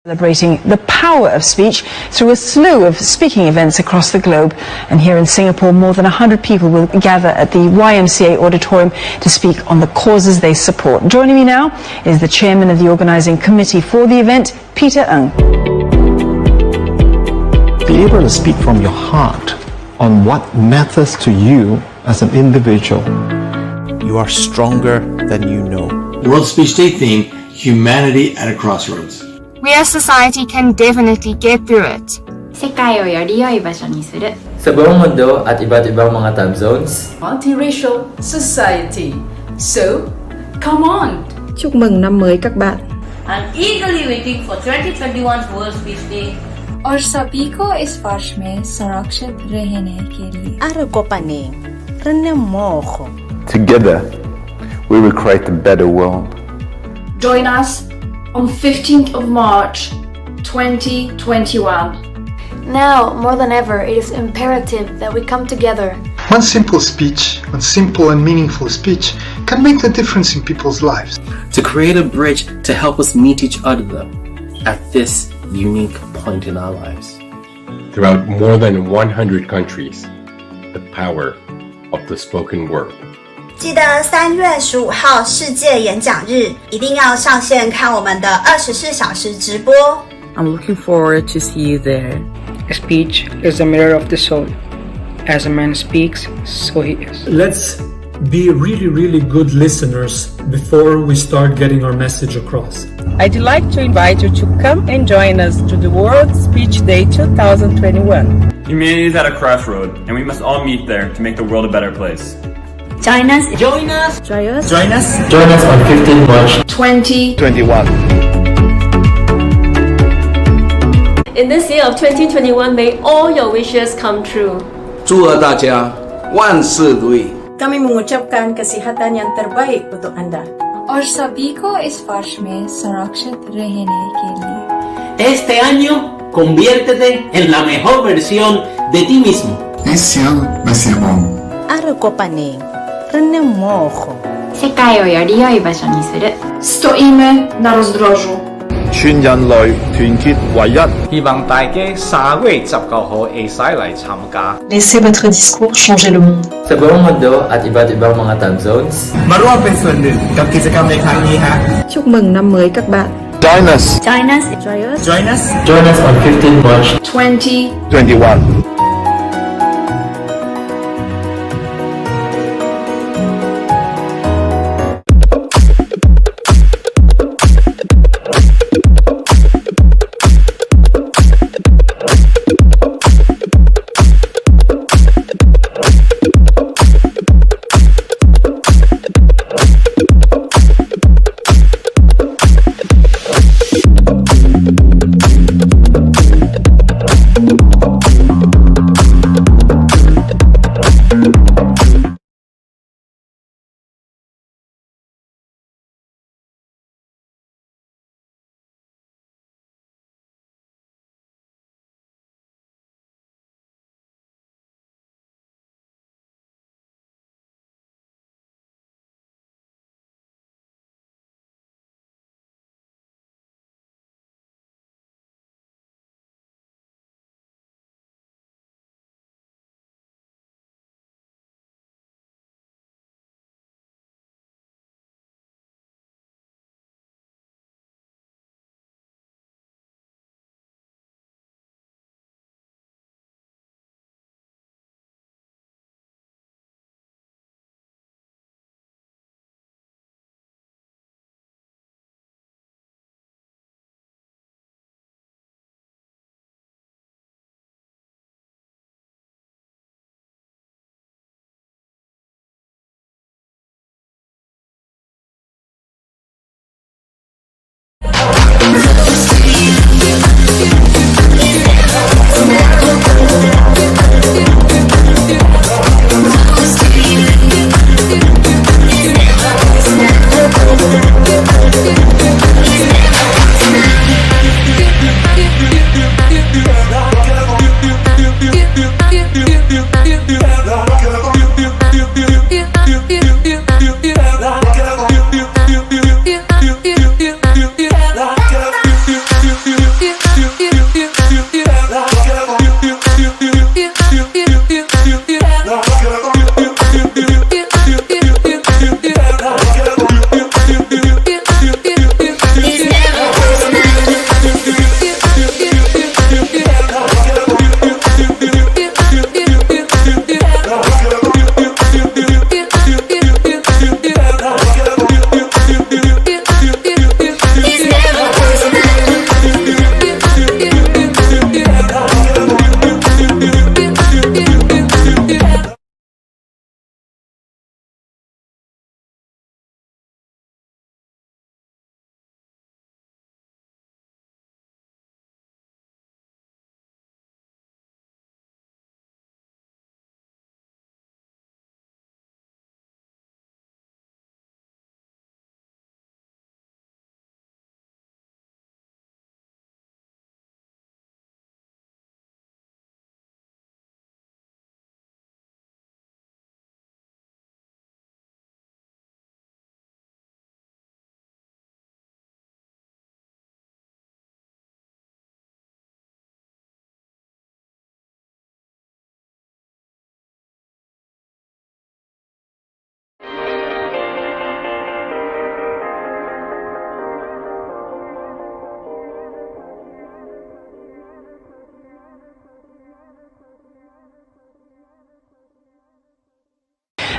Celebrating the power of speech through a slew of speaking events across the globe. And here in Singapore, more than 100 people will gather at the YMCA auditorium to speak on the causes they support. Joining me now is the chairman of the organising committee for the event, Peter Ng. Be able to speak from your heart on what matters to you as an individual. You are stronger than you know. The World Speech Day theme, Humanity at a Crossroads. We as society can definitely get through it. 世界をより良い場所にする Sa buong mundo at iba't ibang mga time zones. Multiracial society. So, come on! Chúc mừng năm mới các bạn. I'm eagerly waiting for 2021's World Speech Day. और सभी को इस वर्ष में सुरक्षित रहने के लिए Together, we will create a better world. Join us on 15th of March 2021. Now, more than ever, it is imperative that we come together. One simple speech, one simple and meaningful speech, can make the difference in people's lives. To create a bridge to help us meet each other at this unique point in our lives. Throughout more than 100 countries, the power of the spoken word. 记得3月15号世界演讲日，一定要上线看我们的24小时直播。 I'm looking forward to see you there. A speech is the mirror of the soul. As a man speaks, so he is. Let's be really good listeners before we start getting our message across. I'd like to invite you to come and join us to the World Speech Day 2021. Humanity is at a crossroad, and we must all meet there to make the world a better place. Join us. Join us. Join us. Join us. Join us on 15 March 2021. In this year of 2021, may all your wishes come true. 祝贺大家万事如意。 Kami mengucapkan kesihatan yang terbaik untuk Anda. और सभी को इस वर्ष में सुरक्षित रहने के लिए. Este año, conviértete en la mejor versión de ti mismo. Esse ano vai ser bom. 世界をより良い場所にする Stoimy na rozdrożu. 全人類團結為一。希望大家3月19號會使嚟參加。Laissez votre discours changer le monde. Sa buong mundo at iba't ibang mga time zones. มาร่วมเป็นส่วนหนึ่งกับกิจกรรมในครั้งนี้ฮะ Chúc mừng năm mới các bạn. Join us. Join us. Join us. Join us on 15 March 2021.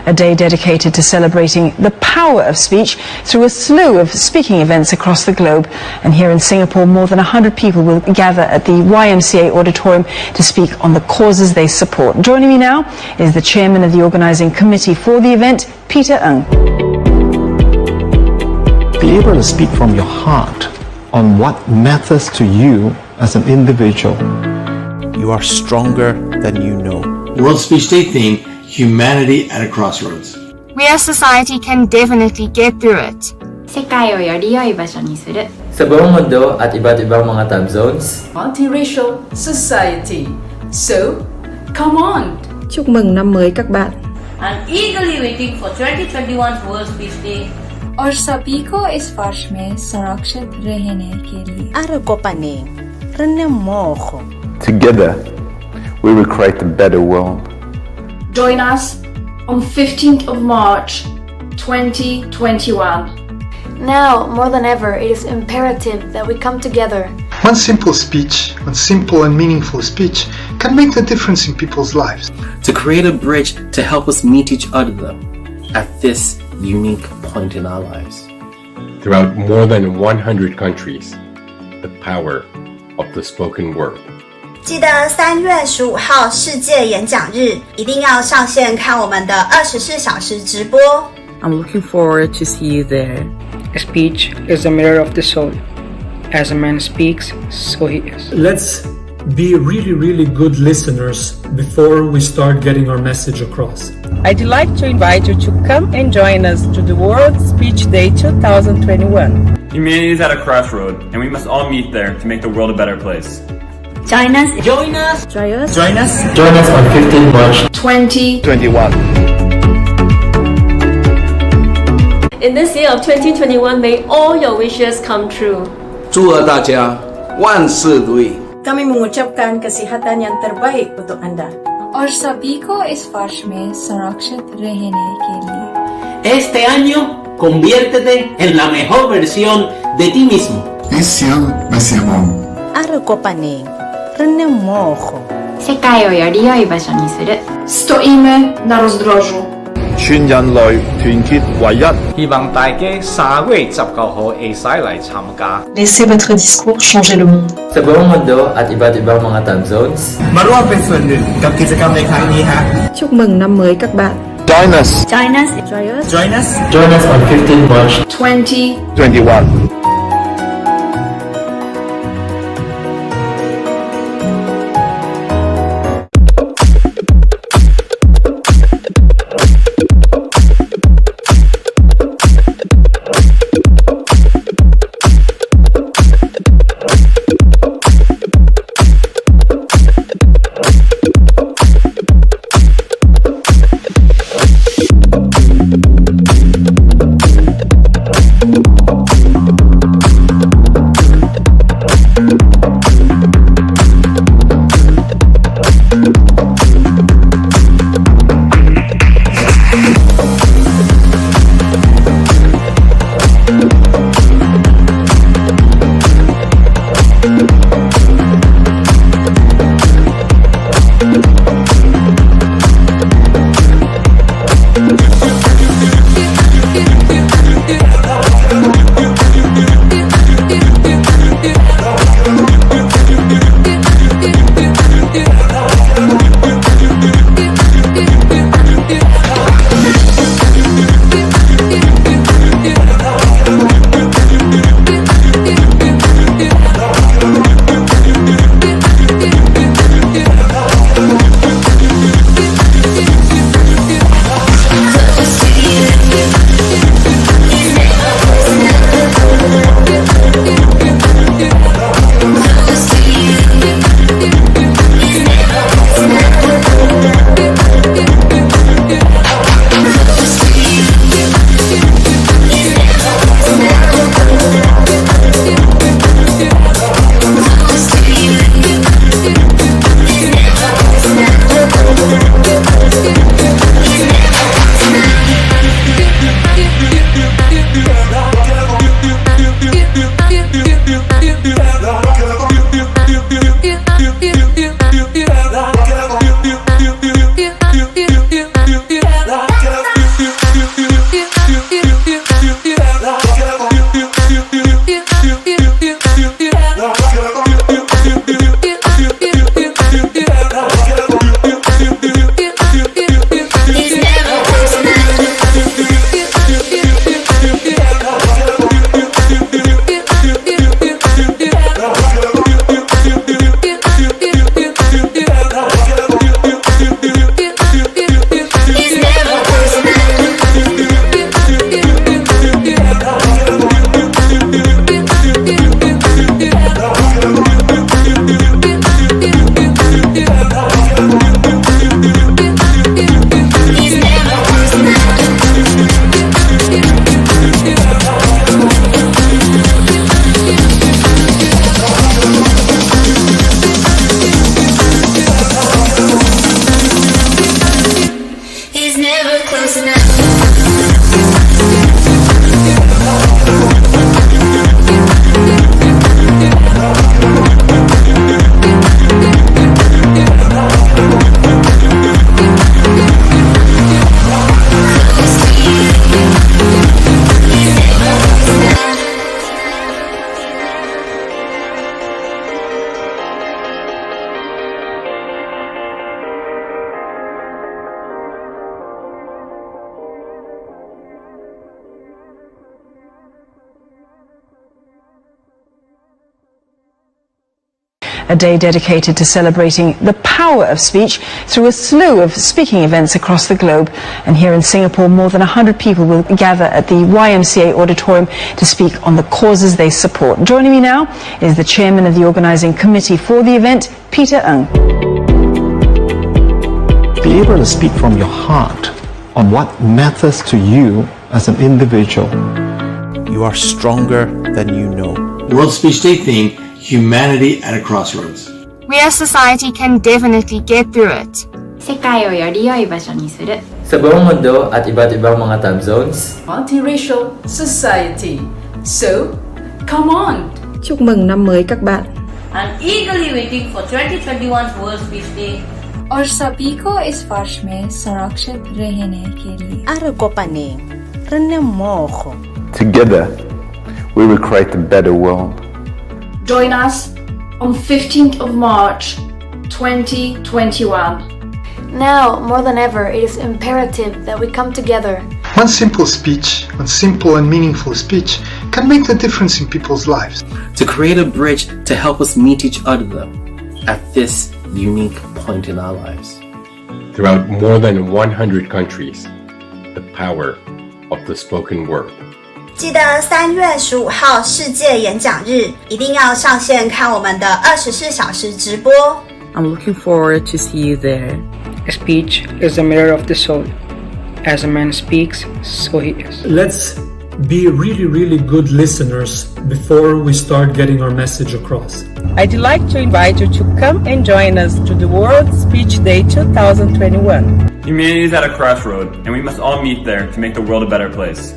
a day dedicated to celebrating the power of speech through a slew of speaking events across the globe. And here in Singapore, more than 100 people will gather at the YMCA auditorium to speak on the causes they support. Joining me now is the chairman of the organising committee for the event, Peter Ng. Be able to speak from your heart on what matters to you as an individual. You are stronger than you know. World Speech Day theme, Humanity at a Crossroads. We as society can definitely get through it. 世界をより良い場所にする Sa buong mundo at iba't ibang mga time zones. Multiracial society. So, come on! Chúc mừng năm mới các bạn. I'm eagerly waiting for 2021 World Speech Day. और सभी को इस वर्ष में सुरक्षित रहने के लिए Together, we will create a better world. Join us on 15th of March 2021. Now, more than ever, it is imperative that we come together. One simple speech, one simple and meaningful speech, can make the difference in people's lives. To create a bridge to help us meet each other, though, at this unique point in our lives. Throughout more than 100 countries, the power of the spoken word. 记得3月15号世界演讲日，一定要上线看我们的24小时直播。 I'm looking forward to see you there. A speech is the mirror of the soul. As a man speaks, so he is. Let's be really, really good listeners before we start getting our message across. I'd like to invite you to come and join us to the World Speech Day 2021. Humanity is at a crossroad, and we must all meet there to make the world a better place. Join us. Join us. Join us. Join us. Join us on 15 March 2021. In this year of 2021, may all your wishes come true. 祝贺大家万事如意。 Kami mengucapkan kesihatan yang terbaik untuk Anda. और सभी को इस वर्ष में सुरक्षित रहने के लिए Este año, conviértete en la mejor versión de ti mismo. Esse ano vai ser bom. 世界をより良い場所にする Stoimy na rozdrożu. 全人類團結唯一。希望大家3月19號會使嚟參加。 Laissez votre discours changer le monde. Sa buong mundo at iba't ibang mga time zones. มาร่วมเป็นส่วนหนึ่งกับกิจกรรมในครั้งนี้ฮะ Chúc mừng năm mới các bạn. Join us. Join us. Join us. Join us. Join us on 15 March 21. a day dedicated to celebrating the power of speech through a slew of speaking events across the globe. And here in Singapore, more than 100 people will gather at the YMCA auditorium to speak on the causes they support. Joining me now is the chairman of the organising committee for the event, Peter Ng. Be able to speak from your heart on what matters to you as an individual. You are stronger than you know. World Speech Day theme, Humanity at a Crossroads. We as society can definitely get through it. 世界をより良い場所にする Sa buong mundo at iba't ibang mga time zones, Multiracial society. So, come on! Chúc mừng năm mới các bạn. I'm eagerly waiting for 2021's World Speech Day. और सभी को इस वर्ष में सुरक्षित रहने के लिए Together, we will create a better world. Join us on 15th of March 2021. Now, more than ever, it is imperative that we come together. One simple speech, one simple and meaningful speech can make the difference in people's lives. To create a bridge to help us meet each other at this unique point in our lives. Throughout more than 100 countries, the power of the spoken word. 记得3月15号世界演讲日，一定要上线看我们的24小时直播。 I'm looking forward to see you there. A speech is the mirror of the soul. As a man speaks, so he is. Let's be really, really good listeners before we start getting our message across. I'd like to invite you to come and join us to the World Speech Day 2021. Humanity is at a crossroad, and we must all meet there to make the world a better place.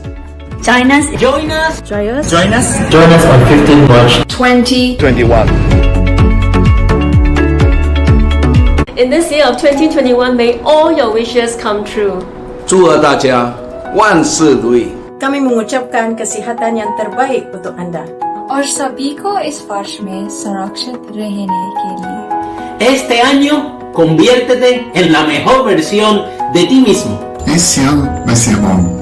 Join us. Join us. Join us. Join us. join us on 15 March 2021. In this year of 2021, may all your wishes come true. 祝贺大家万事如意。 Kami mengucapkan kesihatan yang terbaik untuk Anda. और सभी को इस वर्ष में सुरक्षित रहने के लिए. Este año, conviértete en la mejor versión de ti mismo. Esse ano vai ser bom.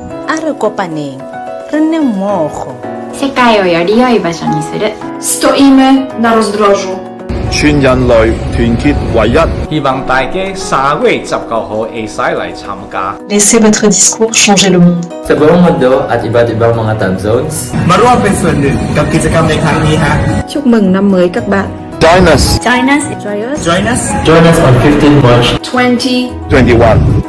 世界をより良い場所にする Stoimy na rozdrożu. 全人類團結為一。希望大家3月19號會使嚟參加。 Laissez votre discours changer le monde. sa buong mundo at iba't ibang mga time zones, มาร่วมเป็นส่วนหนึ่งกับกิจกรรมในครั้งนี้ฮะ Chúc mừng năm mới các bạn. Join us. Join us. Join us. Join us. join us on 15 March 21.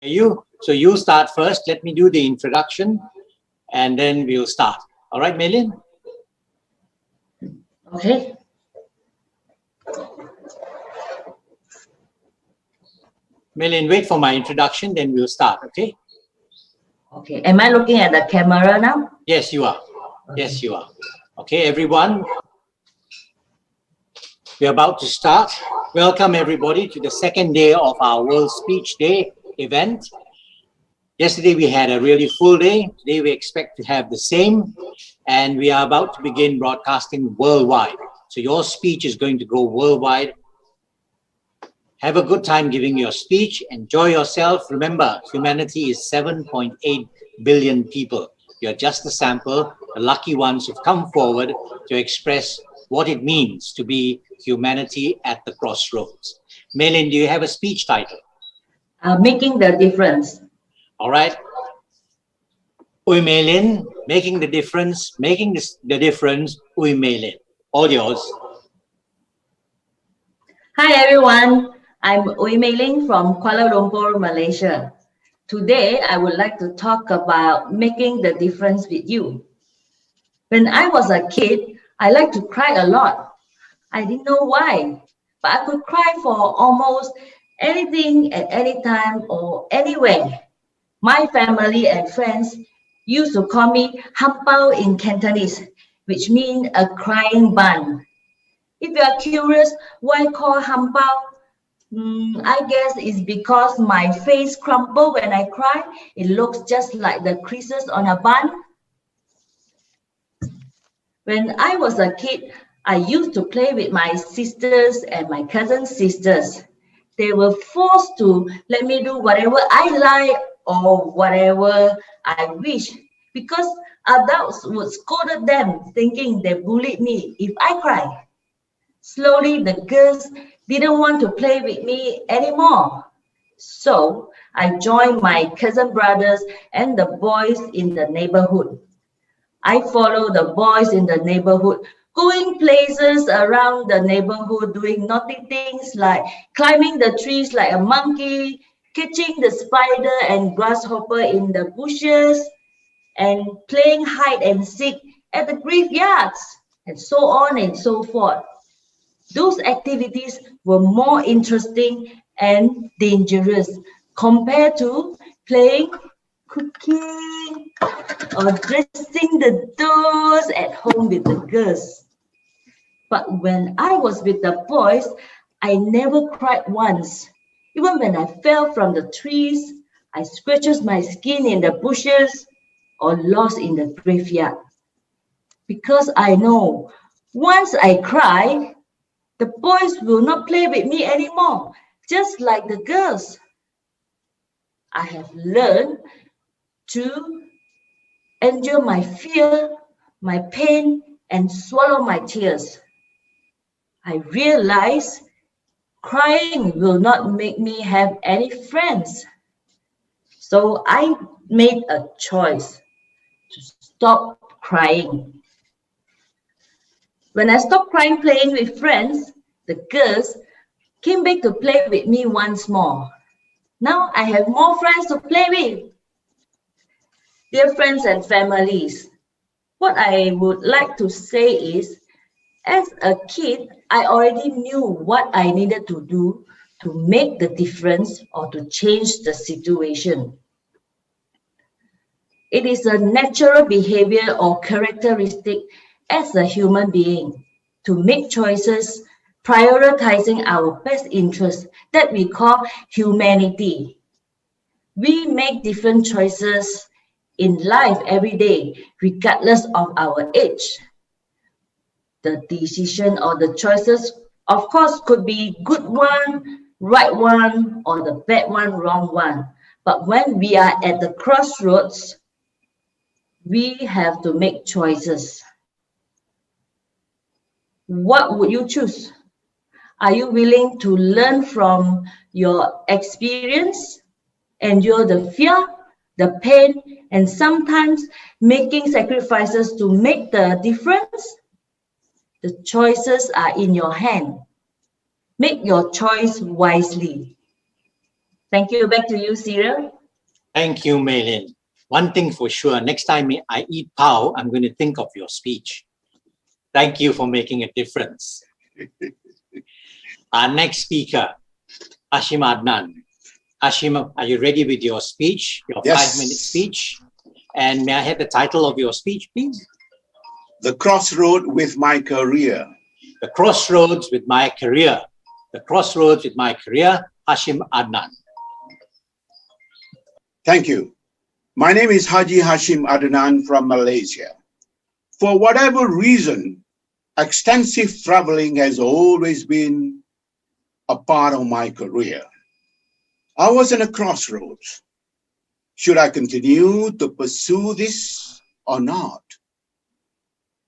So you start first. Let me do the introduction and then we'll start. All right, Melin? Okay. Melin, wait for my introduction, then we'll start, okay? Okay. Am I looking at the camera now? Yes, you are. Okay. Yes, you are. Okay, everyone. We're about to start. Welcome, everybody, to the second day of our World Speech Day event. Yesterday, we had a really full day. Today, we expect to have the same. And we are about to begin broadcasting worldwide. So your speech is going to go worldwide. Have a good time giving your speech. Enjoy yourself. Remember, humanity is 7.8 billion people. You're just a sample, the lucky ones who've come forward to express what it means to be humanity at the crossroads. Melin, do you have a speech title? Making the difference. All right. Uy Melin, making the difference, the difference, Uy Melin. All yours. Hi everyone, I'm Uy Mei-ling from Kuala Lumpur, Malaysia. Today, I would like to talk about making the difference with you. When I was a kid, I liked to cry a lot. I didn't know why, but I could cry for almost anything at any time or anywhere. My family and friends used to call me Hampao in Cantonese, which means a crying bun. If you are curious why call Hampao, I guess it's because my face crumbles when I cry. It looks just like the creases on a bun. When I was a kid, I used to play with my sisters and my cousin sisters. They were forced to let me do whatever I like or whatever I wish because adults would scold them thinking they bullied me if I cried. Slowly, the girls didn't want to play with me anymore. So I joined my cousin brothers and the boys in the neighborhood. I followed the boys in the neighborhood, going places around the neighborhood, doing naughty things like climbing the trees like a monkey, catching the spider and grasshopper in the bushes, and playing hide and seek at the graveyards, and so on and so forth. Those activities were more interesting and dangerous compared to playing, cooking, or dressing the dolls at home with the girls. But when I was with the boys, I never cried once. Even when I fell from the trees, I scratched my skin in the bushes or lost in the graveyard. Because I know once I cry, the boys will not play with me anymore, just like the girls. I have learned to endure my fear, my pain, and swallow my tears. I realize crying will not make me have any friends. So I made a choice to stop crying. When I stopped crying playing with friends, the girls came back to play with me once more. Now I have more friends to play with. Dear friends and families, what I would like to say is, as a kid, I already knew what I needed to do to make the difference or to change the situation. It is a natural behavior or characteristic as a human being to make choices prioritizing our best interests that we call humanity. We make different choices in life every day, regardless of our age. The decision or the choices, of course, could be good one, right one, or the bad one, wrong one. But when we are at the crossroads, we have to make choices. What would you choose? Are you willing to learn from your experience, endure the fear, the pain, and sometimes making sacrifices to make the difference? The choices are in your hand. Make your choice wisely. Thank you. Back to you, Cyril. Thank you, Maylin. One thing for sure, next time I eat pao, I'm going to think of your speech. Thank you for making a difference. Our next speaker, Hashim Adnan. Hashim, are you ready with your speech, your Yes. 5-minute speech? And may I have the title of your speech, please? The Crossroad with My Career. The Crossroads with My Career. The Crossroads with My Career, Hashim Adnan. Thank you. My name is Haji Hashim Adnan from Malaysia. For whatever reason, extensive traveling has always been a part of my career. I was in a crossroads. Should I continue to pursue this or not?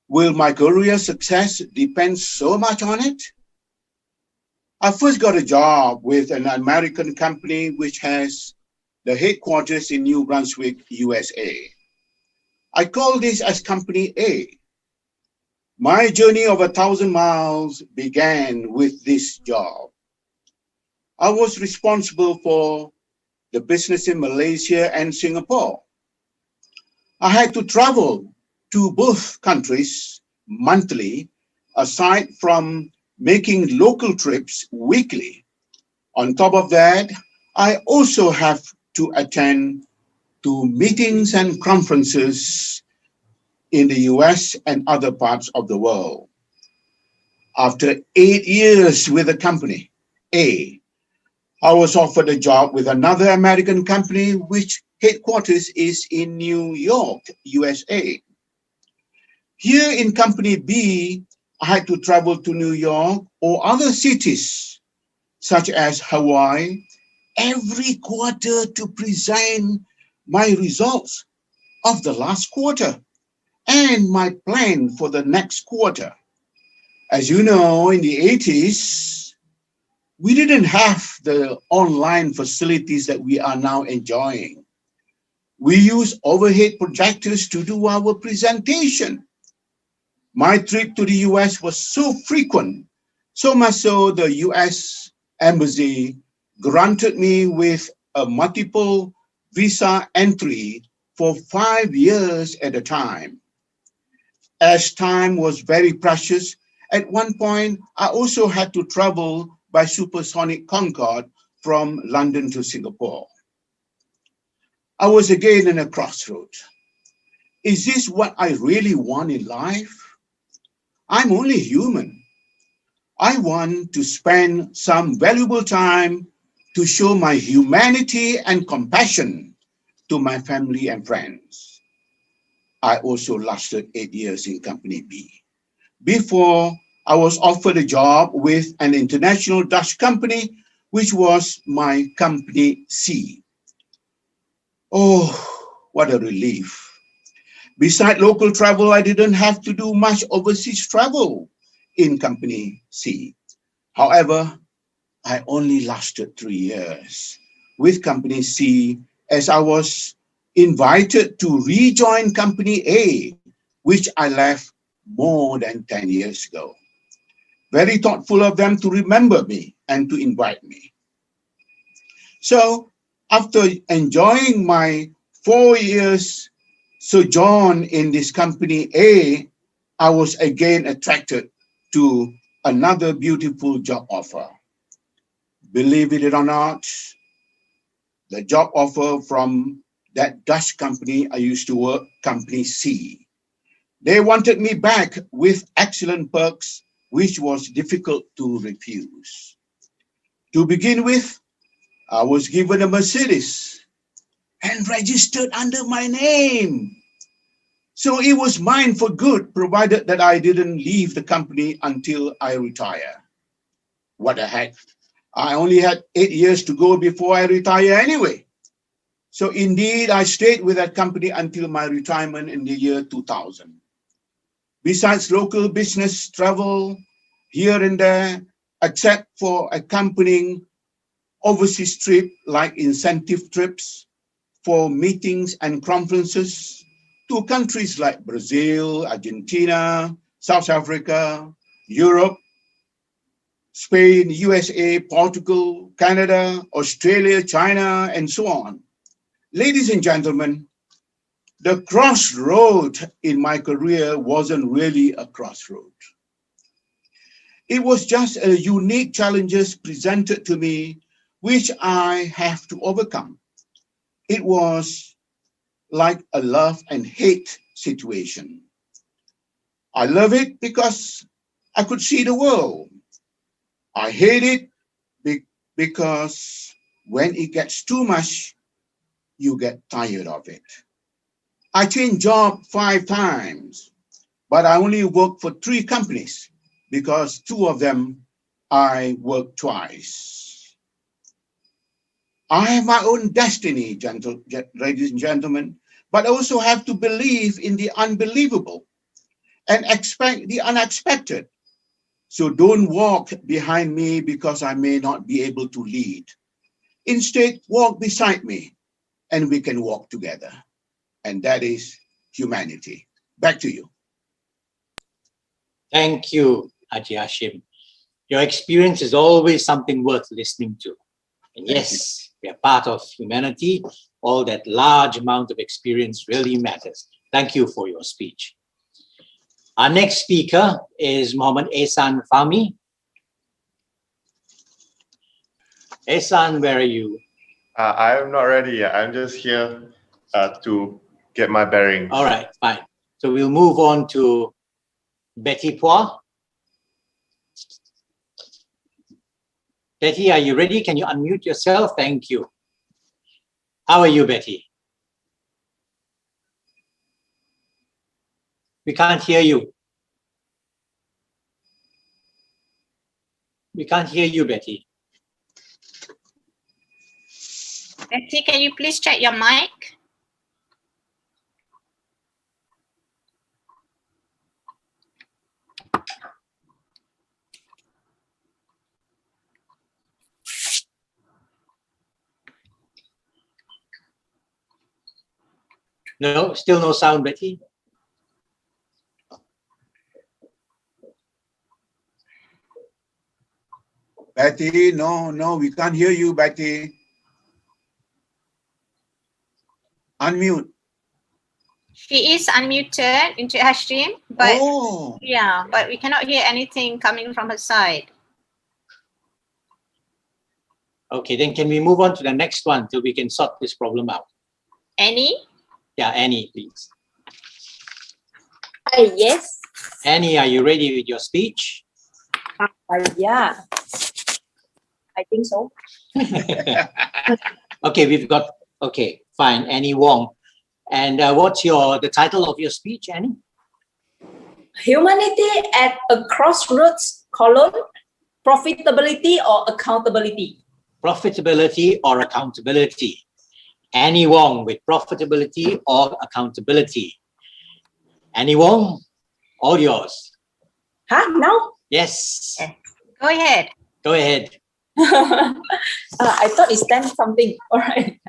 Will my career success depend so much on it? I first got a job with an American company which has the headquarters in New Brunswick, USA. I call this as Company A. My journey of 1,000 miles began with this job. I was responsible for the business in Malaysia and Singapore. I had to travel to both countries monthly, aside from making local trips weekly. On top of that, I also have to attend to meetings and conferences in the US and other parts of the world. After 8 years with the company A, I was offered a job with another American company which headquarters is in New York, USA. Here in Company B, I had to travel to New York or other cities such as Hawaii every quarter to present my results of the last quarter and my plan for the next quarter. As you know, in the 80s, we didn't have the online facilities that we are now enjoying. We used overhead projectors to do our presentation. My trip to the US was so frequent, so much so the US Embassy granted me with a multiple visa entry for 5 years at a time. As time was very precious, at one point, I also had to travel by supersonic Concorde from London to Singapore. I was again in a crossroads. Is this what I really want in life? I'm only human. I want to spend some valuable time to show my humanity and compassion to my family and friends. I also lasted 8 years in Company B before I was offered a job with an international Dutch company, which was my Company C. Oh, what a relief. Besides local travel, I didn't have to do much overseas travel in Company C. However, I only lasted 3 years with Company C as I was invited to rejoin Company A, which I left more than 10 years ago. Very thoughtful of them to remember me and to invite me. So after enjoying my 4 years sojourn in this Company A, I was again attracted to another beautiful job offer. Believe it or not, the job offer from that Dutch company I used to work, Company C. They wanted me back with excellent perks, which was difficult to refuse. To begin with, I was given a Mercedes and registered under my name. So it was mine for good, provided that I didn't leave the company until I retire. What the heck? I only had 8 years to go before I retire anyway. So indeed, I stayed with that company until my retirement in the year 2000. Besides local business travel here and there, except for accompanying overseas trip like incentive trips for meetings and conferences to countries like Brazil, Argentina, South Africa, Europe, Spain, USA, Portugal, Canada, Australia, China, and so on. Ladies and gentlemen, the crossroad in my career wasn't really a crossroad. It was just a unique challenges presented to me, which I have to overcome. It was like a love and hate situation. I love it because I could see the world. I hate it because when it gets too much, you get tired of it. I changed job 5 times, but I only worked for 3 companies because 2 of them I worked twice. I have my own destiny, ladies and gentlemen, but I also have to believe in the unbelievable and expect the unexpected. So don't walk behind me because I may not be able to lead. Instead, walk beside me and we can walk together. And that is humanity. Back to you. Thank you, Haji Hashim. Your experience is always something worth listening to. And yes, we are part of humanity. All that large amount of experience really matters. Thank you for your speech. Our next speaker is Muhammad Ehsan Fahmi. Ehsan, where are you? I am not ready yet. I'm just here to get my bearings. All right, fine. So we'll move on to Betty Phua. Betty, are you ready? Can you unmute yourself? Thank you. How are you, Betty? We can't hear you. We can't hear you, Betty. Betty, can you please check your mic? No, still no sound, Betty. Betty, no, we can't hear you, Betty. Unmute. She is unmuted into her stream, but yeah, but we cannot hear anything coming from her side. Okay, then can we move on to the next one till we can sort this problem out? Annie? Yeah, Annie, please. Yes. Annie, are you ready with your speech? Yeah. I think so. Okay, okay, fine, Annie Wong. And what's the title of your speech, Annie? Humanity at a crossroads, profitability or accountability? Profitability or accountability. Annie Wong with profitability or accountability. Annie Wong, all yours. Now? Yes. Go ahead. Go ahead. I thought it's 10 something. All right.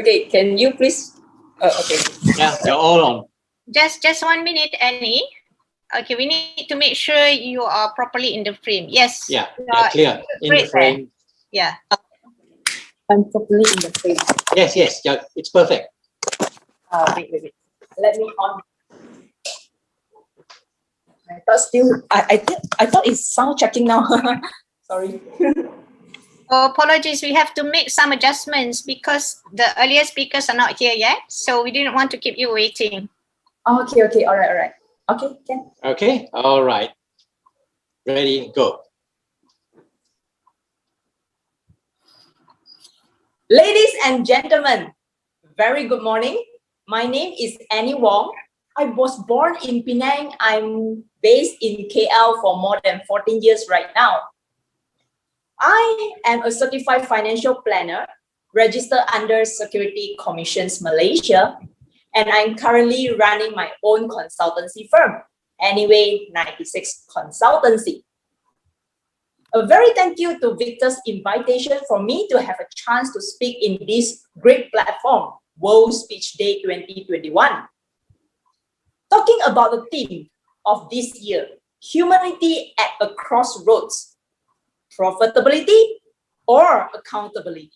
Okay, can you please? Okay. Yeah, you're all on. Just 1 minute, Annie. Okay, we need to make sure you are properly in the frame. Yes. Yeah, clear. In the frame. Yeah. I'm properly in the frame. Yes, yeah, it's perfect. Wait. Let me on. I thought it's sound checking now. Sorry. Oh, apologies, we have to make some adjustments because the earlier speakers are not here yet. So we didn't want to keep you waiting. Okay. All right. Okay, can. Okay, all right. Ready, go. Ladies and gentlemen, very good morning. My name is Annie Wong. I was born in Penang. I'm based in KL for more than 14 years right now. I am a certified financial planner registered under Security Commissions Malaysia, and I'm currently running my own consultancy firm, Anyway 96 Consultancy. A very thank you to Victor's invitation for me to have a chance to speak in this great platform, World Speech Day 2021. Talking about the theme of this year, humanity at a crossroads, profitability, or accountability?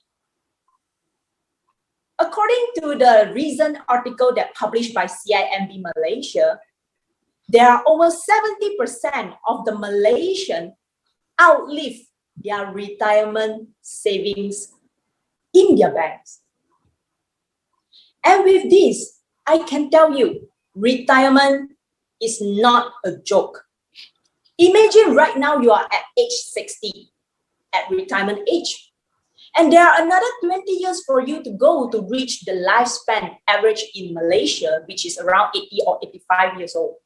According to the recent article that published by CIMB Malaysia, there are over 70% of the Malaysian outlive their retirement savings in their banks. And with this, I can tell you, retirement is not a joke. Imagine right now you are at age 60, at retirement age. And there are another 20 years for you to go to reach the lifespan average in Malaysia, which is around 80 or 85 years old.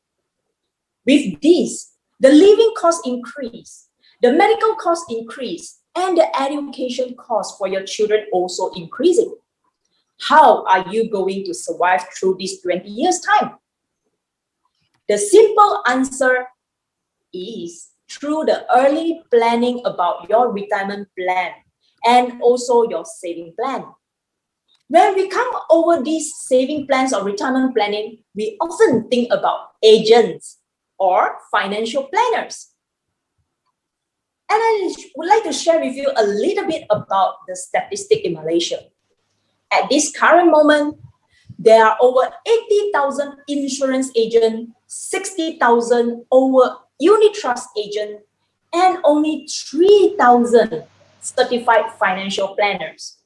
With this, the living cost increase, the medical cost increase, and the education cost for your children also increasing. How are you going to survive through this 20 years time? The simple answer is through the early planning about your retirement plan and also your saving plan. When we come over these saving plans or retirement planning, we often think about agents or financial planners. And I would like to share with you a little bit about the statistic in Malaysia. At this current moment, there are over 80,000 insurance agents, 60,000 over unit trust agents, and only 3,000 certified financial planners.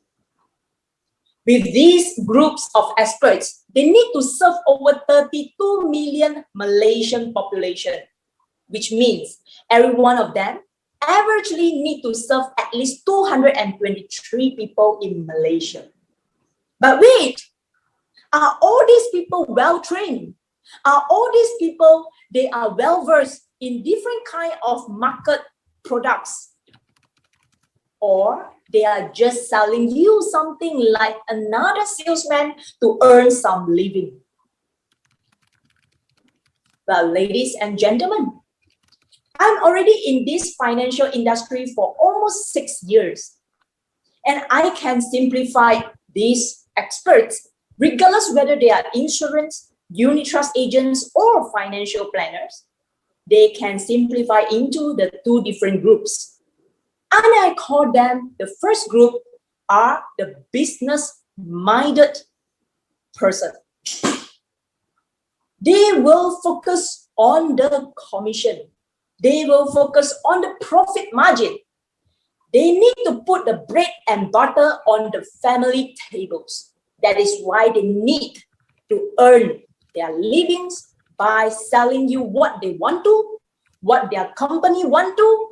With these groups of experts, they need to serve over 32 million Malaysian population, which means every one of them averagely need to serve at least 223 people in Malaysia. But wait, are all these people well-trained? Are all these people, they are well-versed in different kind of market products? Or they are just selling you something like another salesman to earn some living? Well, ladies and gentlemen, I'm already in this financial industry for almost 6 years. And I can simplify these experts, regardless whether they are insurance, unit trust agents, or financial planners. They can simplify into the two different groups. And I call them, the first group are the business-minded person. They will focus on the commission. They will focus on the profit margin. They need to put the bread and butter on the family tables. That is why they need to earn their livings by selling you what they want to, what their company want to,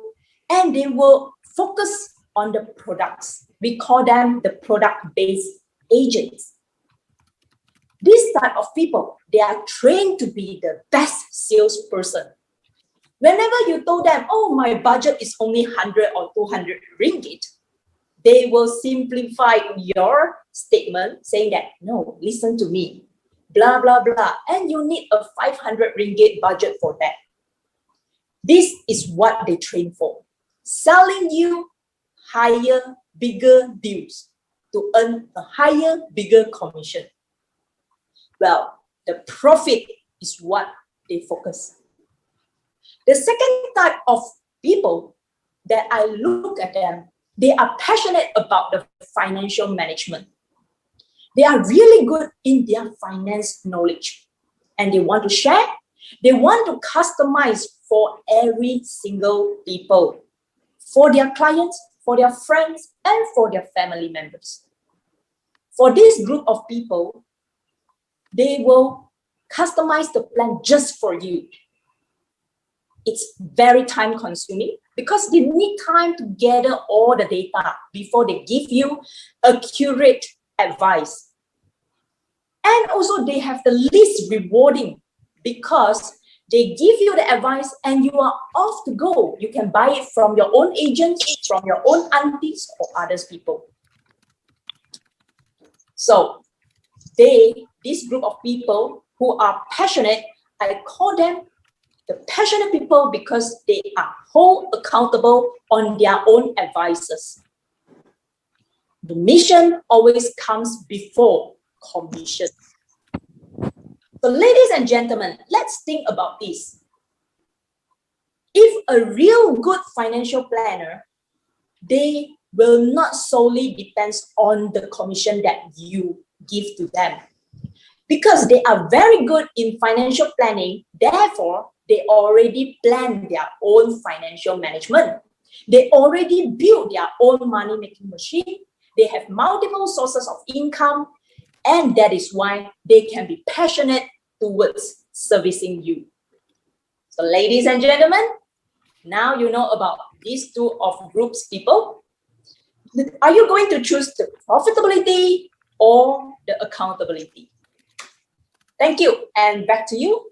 and they will focus on the products. We call them the product-based agents. This type of people, they are trained to be the best salesperson. Whenever you told them, oh, my budget is only 100 or 200 ringgit, they will simplify your statement saying that, no, listen to me, blah, blah, blah, and you need a 500 ringgit budget for that. This is what they train for, selling you higher, bigger deals to earn a higher, bigger commission. Well, the profit is what they focus. The second type of people that I look at them, they are passionate about the financial management. They are really good in their finance knowledge and they want to share. They want to customize for every single people, for their clients, for their friends, and for their family members. For this group of people, they will customize the plan just for you. It's very time consuming because they need time to gather all the data before they give you accurate advice. And also they have the least rewarding because they give you the advice and you are off to go. You can buy it from your own agents, from your own aunties or others people. So this group of people who are passionate, I call them the passionate people because they are whole accountable on their own advices. The mission always comes before commission. So ladies and gentlemen, let's think about this. If a real good financial planner they will not solely depend on the commission that you give to them. Because they are very good in financial planning, therefore, they already plan their own financial management. They already build their own money-making machine. They have multiple sources of income, and that is why they can be passionate towards servicing you. So ladies and gentlemen, now you know about these two of groups people. Are you going to choose the profitability or the accountability? Thank you, and back to you.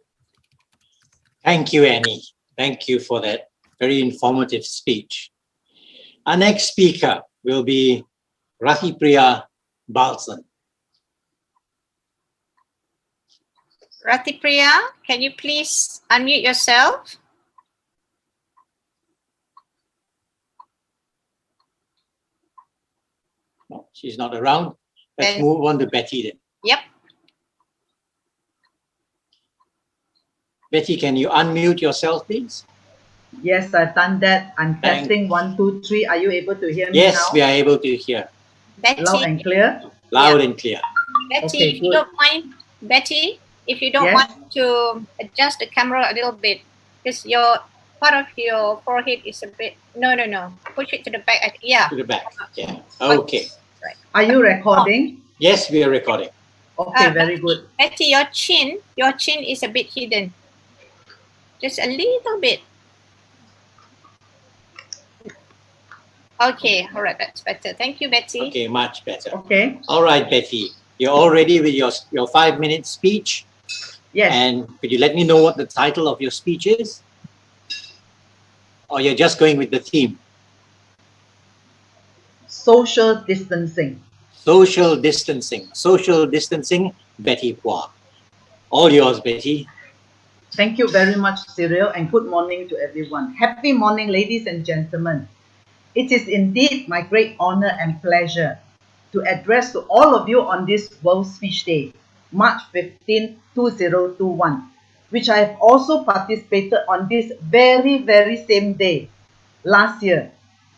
Thank you, Annie. Thank you for that very informative speech. Our next speaker will be Rathipriya Balsan. Rathipriya, can you please unmute yourself? No, she's not around. Let's Then- move on to Betty then. Yep. Betty, can you unmute yourself, please? Yes, I've done that. I'm Thank- testing 1, 2, 3. Are you able to hear me Yes, now? we are able to hear. Betty, Loud and clear? Loud and clear. Betty, Okay, if you good. don't mind, Betty, if you don't Yes. want to adjust the camera a little bit, because your part of your forehead is a bit. No. Push it to the back. Yeah. To the back. Yeah. Okay. Right. Are you recording? Yes, we are recording. Okay, very good. Betty, your chin is a bit hidden. Just a little bit. Okay, all right, that's better. Thank you, Betty. Okay, much better. Okay. All right, Betty. You're all ready with your 5-minute speech? Yes. And could you let me know what the title of your speech is? Or you're just going with the theme? Social distancing. Social distancing. Social distancing, Betty Pua. All yours, Betty. Thank you very much, Cyril, and good morning to everyone. Happy morning, ladies and gentlemen. It is indeed my great honor and pleasure to address to all of you on this World Speech Day, March 15, 2021, which I have also participated on this very same day last year,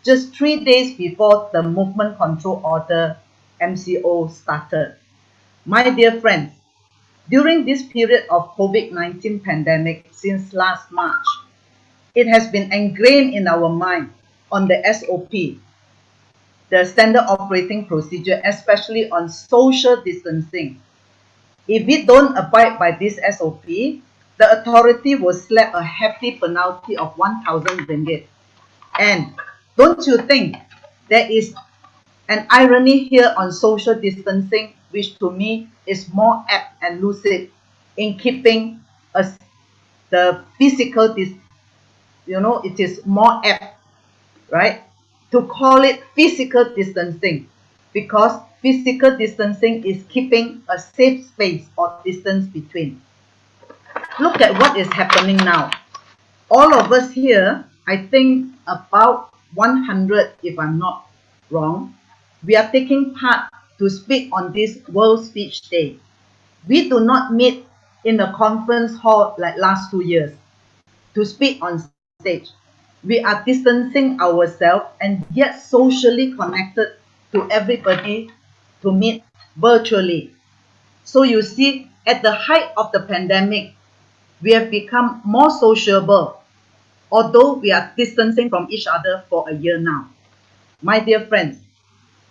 just 3 days before the Movement Control Order MCO started. My dear friends, during this period of COVID-19 pandemic since last March, it has been ingrained in our mind on the SOP, the standard operating procedure, especially on social distancing. If we don't abide by this SOP, the authority will slap a hefty penalty of 1,000 ringgit. And don't you think there is an irony here on social distancing, which to me is more apt and lucid in keeping us the physical it is more apt, right, to call it physical distancing, because physical distancing is keeping a safe space or distance between. Look at what is happening now. All of us here, I think about 100, if I'm not wrong, we are taking part to speak on this World Speech Day. We do not meet in a conference hall like last 2 years to speak on stage. We are distancing ourselves and yet socially connected to everybody to meet virtually. So you see, at the height of the pandemic, we have become more sociable, although we are distancing from each other for a year now. My dear friends,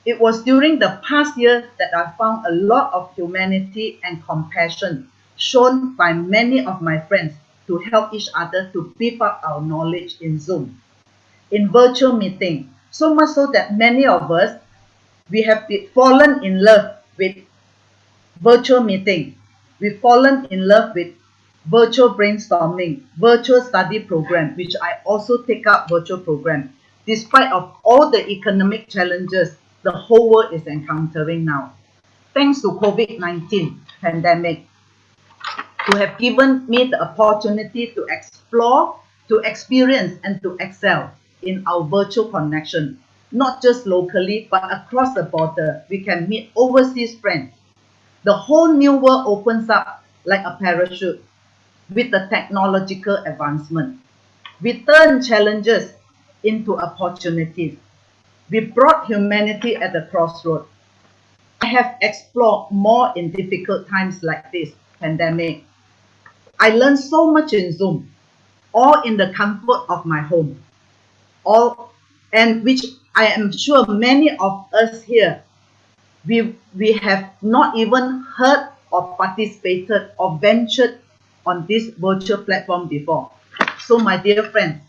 it was during the past year that I found a lot of humanity and compassion shown by many of my friends to help each other to beef up our knowledge in Zoom, in virtual meeting, so much so that many of us, we have fallen in love with virtual meeting. We've fallen in love with virtual brainstorming, virtual study program, which I also take up virtual program, despite of all the economic challenges the whole world is encountering now. Thanks to COVID-19 pandemic, to have given me the opportunity to explore, to experience, and to excel in our virtual connection, not just locally, but across the border. We can meet overseas friends. The whole new world opens up like a parachute with the technological advancement. We turn challenges into opportunities. We brought humanity at the crossroad. I have explored more in difficult times like this pandemic. I learned so much in Zoom, all in the comfort of my home, all and which I am sure many of us here, we have not even heard or participated or ventured on this virtual platform before. So my dear friends,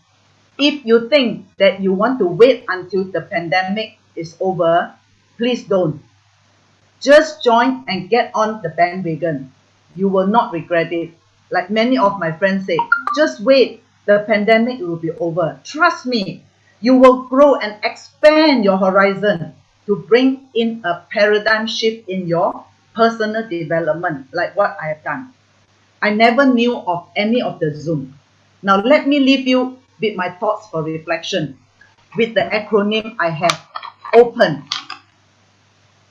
if you think that you want to wait until the pandemic is over, please don't. Just join and get on the bandwagon. You will not regret it. Like many of my friends say, just wait. The pandemic will be over. Trust me, you will grow and expand your horizon to bring in a paradigm shift in your personal development, like what I have done. I never knew of any of the Zoom. Now let me leave you with my thoughts for reflection with the acronym I have, OPEN.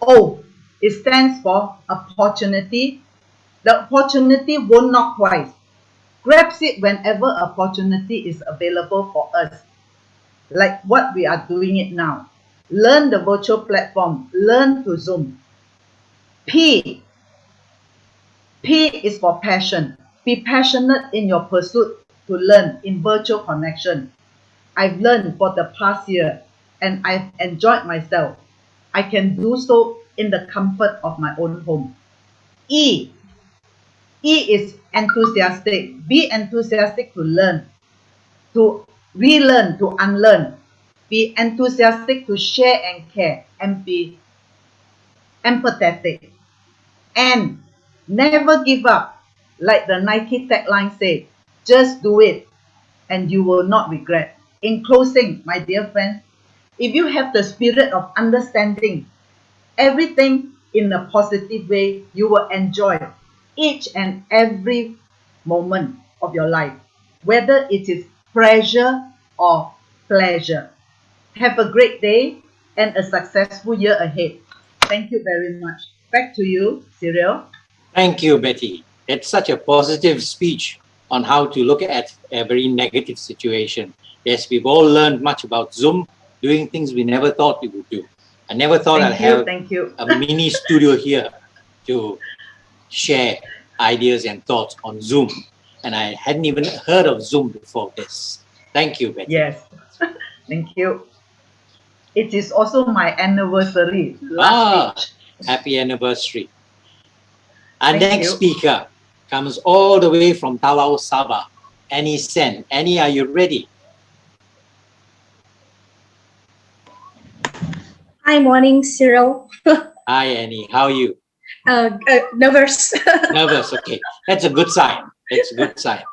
O, it stands for opportunity. The opportunity won't knock twice. Grab it whenever opportunity is available for us, like what we are doing it now. Learn the virtual platform, learn to Zoom. P is for passion. Be passionate in your pursuit to learn in virtual connection. I've learned for the past year and I've enjoyed myself. I can do so in the comfort of my own home. E is enthusiastic. Be enthusiastic to learn, to relearn, to unlearn. Be enthusiastic to share and care and be empathetic. And never give up. Like the Nike tagline said, just do it and you will not regret. In closing, my dear friends, if you have the spirit of understanding everything in a positive way, you will enjoy each and every moment of your life, whether it is pressure or pleasure. Have a great day and a successful year ahead. Thank you very much. Back to you, Cyril. Thank you, Betty. It's such a positive speech on how to look at a very negative situation. Yes, we've all learned much about Zoom, doing things we never thought we would do. I never thought I'd have a mini studio here to share ideas and thoughts on Zoom. And I hadn't even heard of Zoom before this. Thank you, Betty. Yes, thank you. It is also my anniversary. Happy anniversary. Our next speaker comes all the way from Tawau, Sabah. Annie Sen. Annie, are you ready? Hi, morning, Cyril. Hi, Annie. How are you? Nervous. Nervous, okay. That's a good sign. That's a good sign.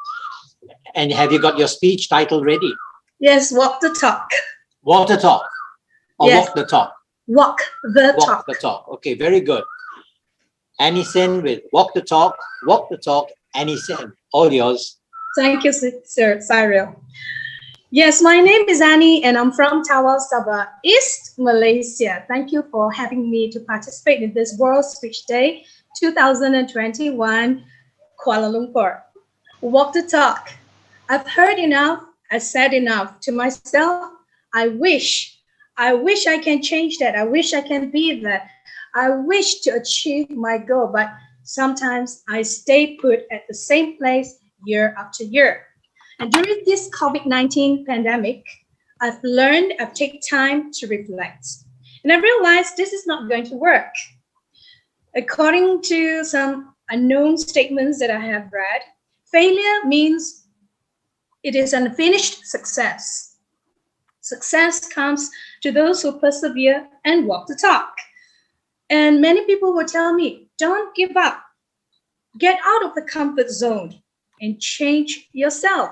And have you got your speech title ready? Yes, walk the talk. Walk the talk. Or yes. Walk the talk? Walk the walk talk. Walk the talk. Okay, very good. Annie Sen with Walk the Talk. Walk the talk. Annie Sen. All yours. Thank you, Sir Cyril. Yes, my name is Annie and I'm from Tawau, Sabah, East Malaysia. Thank you for having me to participate in this World Speech Day 2021, Kuala Lumpur. Walk the talk. I've heard enough. I said enough to myself. I wish I can change that. I wish I can be that. I wish to achieve my goal, but sometimes I stay put at the same place year after year. And during this COVID-19 pandemic, I've taken time to reflect. And I realized this is not going to work. According to some unknown statements that I have read, failure means it is unfinished success. Success comes to those who persevere and walk the talk. And many people will tell me, don't give up. Get out of the comfort zone and change yourself.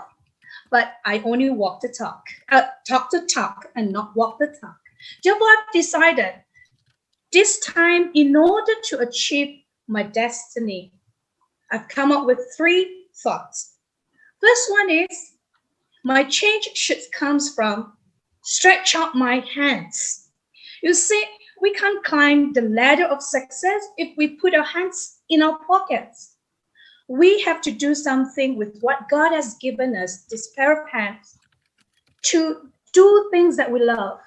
But I only walk the talk, talk the talk and not walk the talk. Therefore, I've decided this time, in order to achieve my destiny, I've come up with 3 thoughts. First one is, my change should come from stretch out my hands. You see, we can't climb the ladder of success if we put our hands in our pockets. We have to do something with what God has given us, this pair of hands, to do things that we love.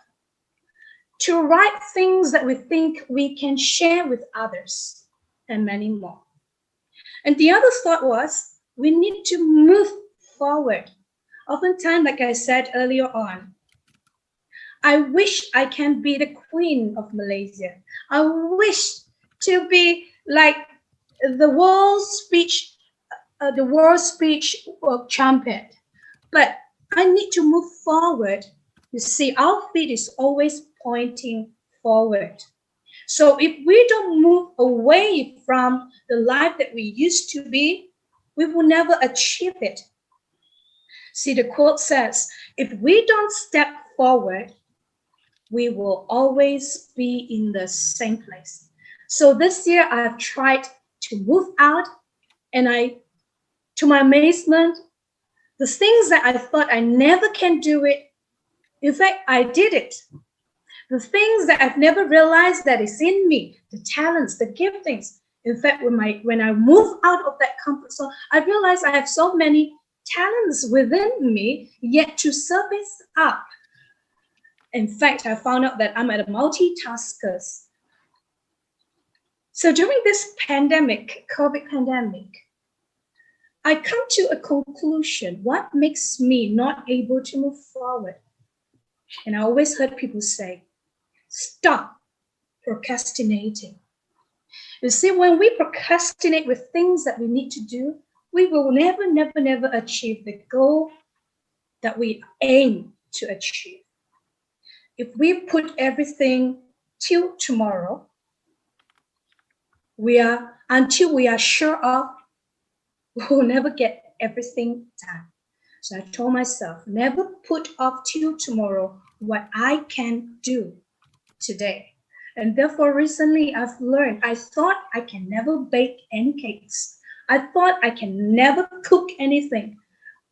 to write things that we think we can share with others, and many more. And the other thought was, we need to move forward. Oftentimes, like I said earlier on, I wish I can be the queen of Malaysia. I wish to be like the world speech champion. But I need to move forward. You see, our feet is always pointing forward. So if we don't move away from the life that we used to be, we will never achieve it. See, the quote says, if we don't step forward, we will always be in the same place. So this year I've tried to move out, and to my amazement, the things that I thought I never can do it, in fact, I did it. The things that I've never realized that is in me, the talents, the giftings. In fact, when I move out of that comfort zone, I realized I have so many talents within me yet to surface up. In fact, I found out that I'm a multitasker. So during this pandemic, COVID pandemic, I come to a conclusion. What makes me not able to move forward? And I always heard people say, stop procrastinating. You see, when we procrastinate with things that we need to do, we will never achieve the goal that we aim to achieve. If we put everything till tomorrow, until we are sure of, we will never get everything done. So I told myself, never put off till tomorrow what I can do today. And therefore, recently I've learned, I thought I can never bake any cakes. I thought I can never cook anything.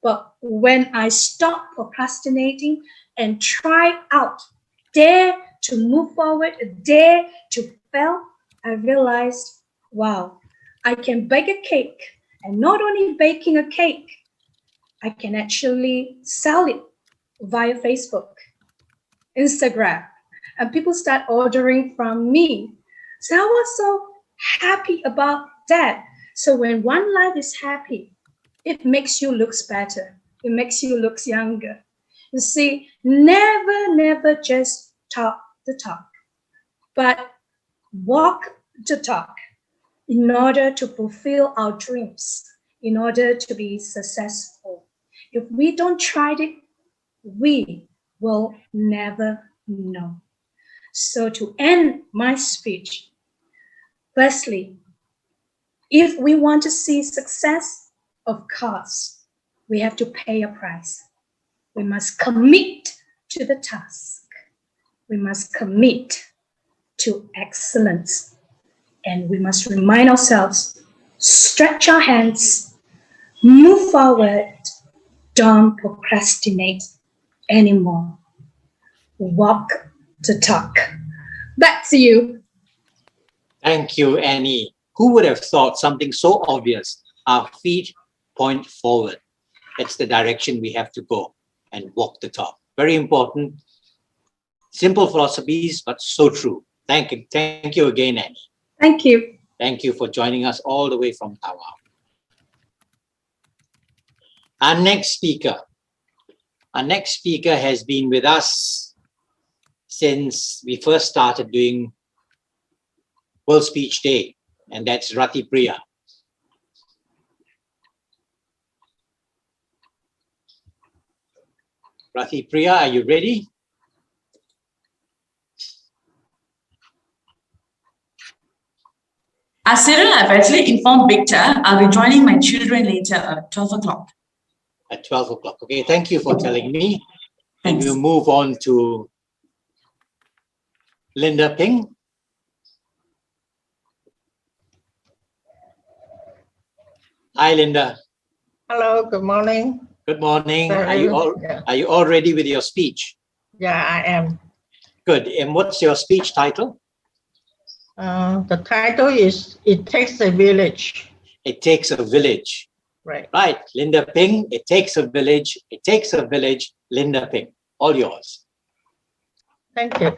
But when I stopped procrastinating and try out, dare to move forward, dare to fail, I realized, wow, I can bake a cake. And not only baking a cake, I can actually sell it via Facebook, Instagram, and people start ordering from me. So I was so happy about that. So when one life is happy, it makes you look better. It makes you look younger. You see, never just talk the talk, but walk the talk in order to fulfill our dreams, in order to be successful. If we don't try it, we will never know. So to end my speech, firstly, if we want to see success, of course, we have to pay a price. We must commit to the task. We must commit to excellence. And we must remind ourselves, stretch our hands, move forward, don't procrastinate anymore. Walk the talk. Back to you. Thank you, Annie. Who would have thought something so obvious? Our feet point forward. That's the direction we have to go and walk the talk. Very important. Simple philosophies, but so true. Thank you. Thank you again, Annie. Thank you. Thank you for joining us all the way from Tawau. Our next speaker has been with us since we first started doing World Speech Day, and that's Rati Priya. Rati Priya, are you ready? Cyril, I've actually informed Victor I'll be joining my children later at 12 o'clock. At 12 o'clock. Okay, thank you for telling me. And Thanks. we'll move on to Linda Ping. Hi, Linda. Hello, good morning. Good morning. Sorry. Are you all ready with your speech? Yeah, I am. Good. And what's your speech title? The title is It Takes a Village. It Takes a Village. Right. Right. Linda Ping, It Takes a Village. It Takes a Village. Linda Ping. All yours. Thank you.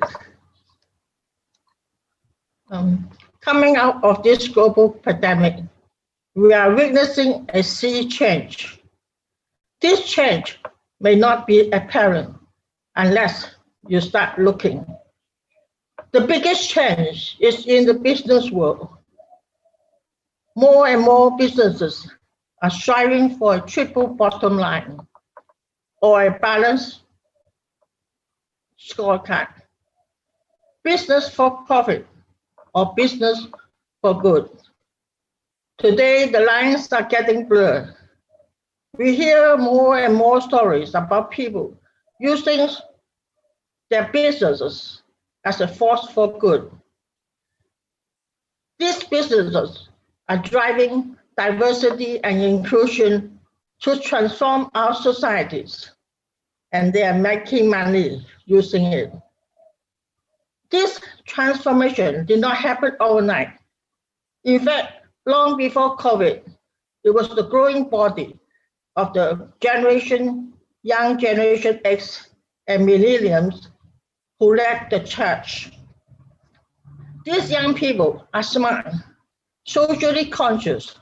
Coming out of this global pandemic, we are witnessing a sea change. This change may not be apparent unless you start looking. The biggest change is in the business world. More and more businesses are striving for a triple bottom line or a balanced scorecard. Business for profit or business for good. Today, the lines are getting blurred. We hear more and more stories about people using their businesses as a force for good. These businesses are driving diversity and inclusion to transform our societies, and they are making money using it. This transformation did not happen overnight. In fact, long before COVID, it was the growing body of the young generation X and millennials who led the charge. These young people are smart, socially conscious,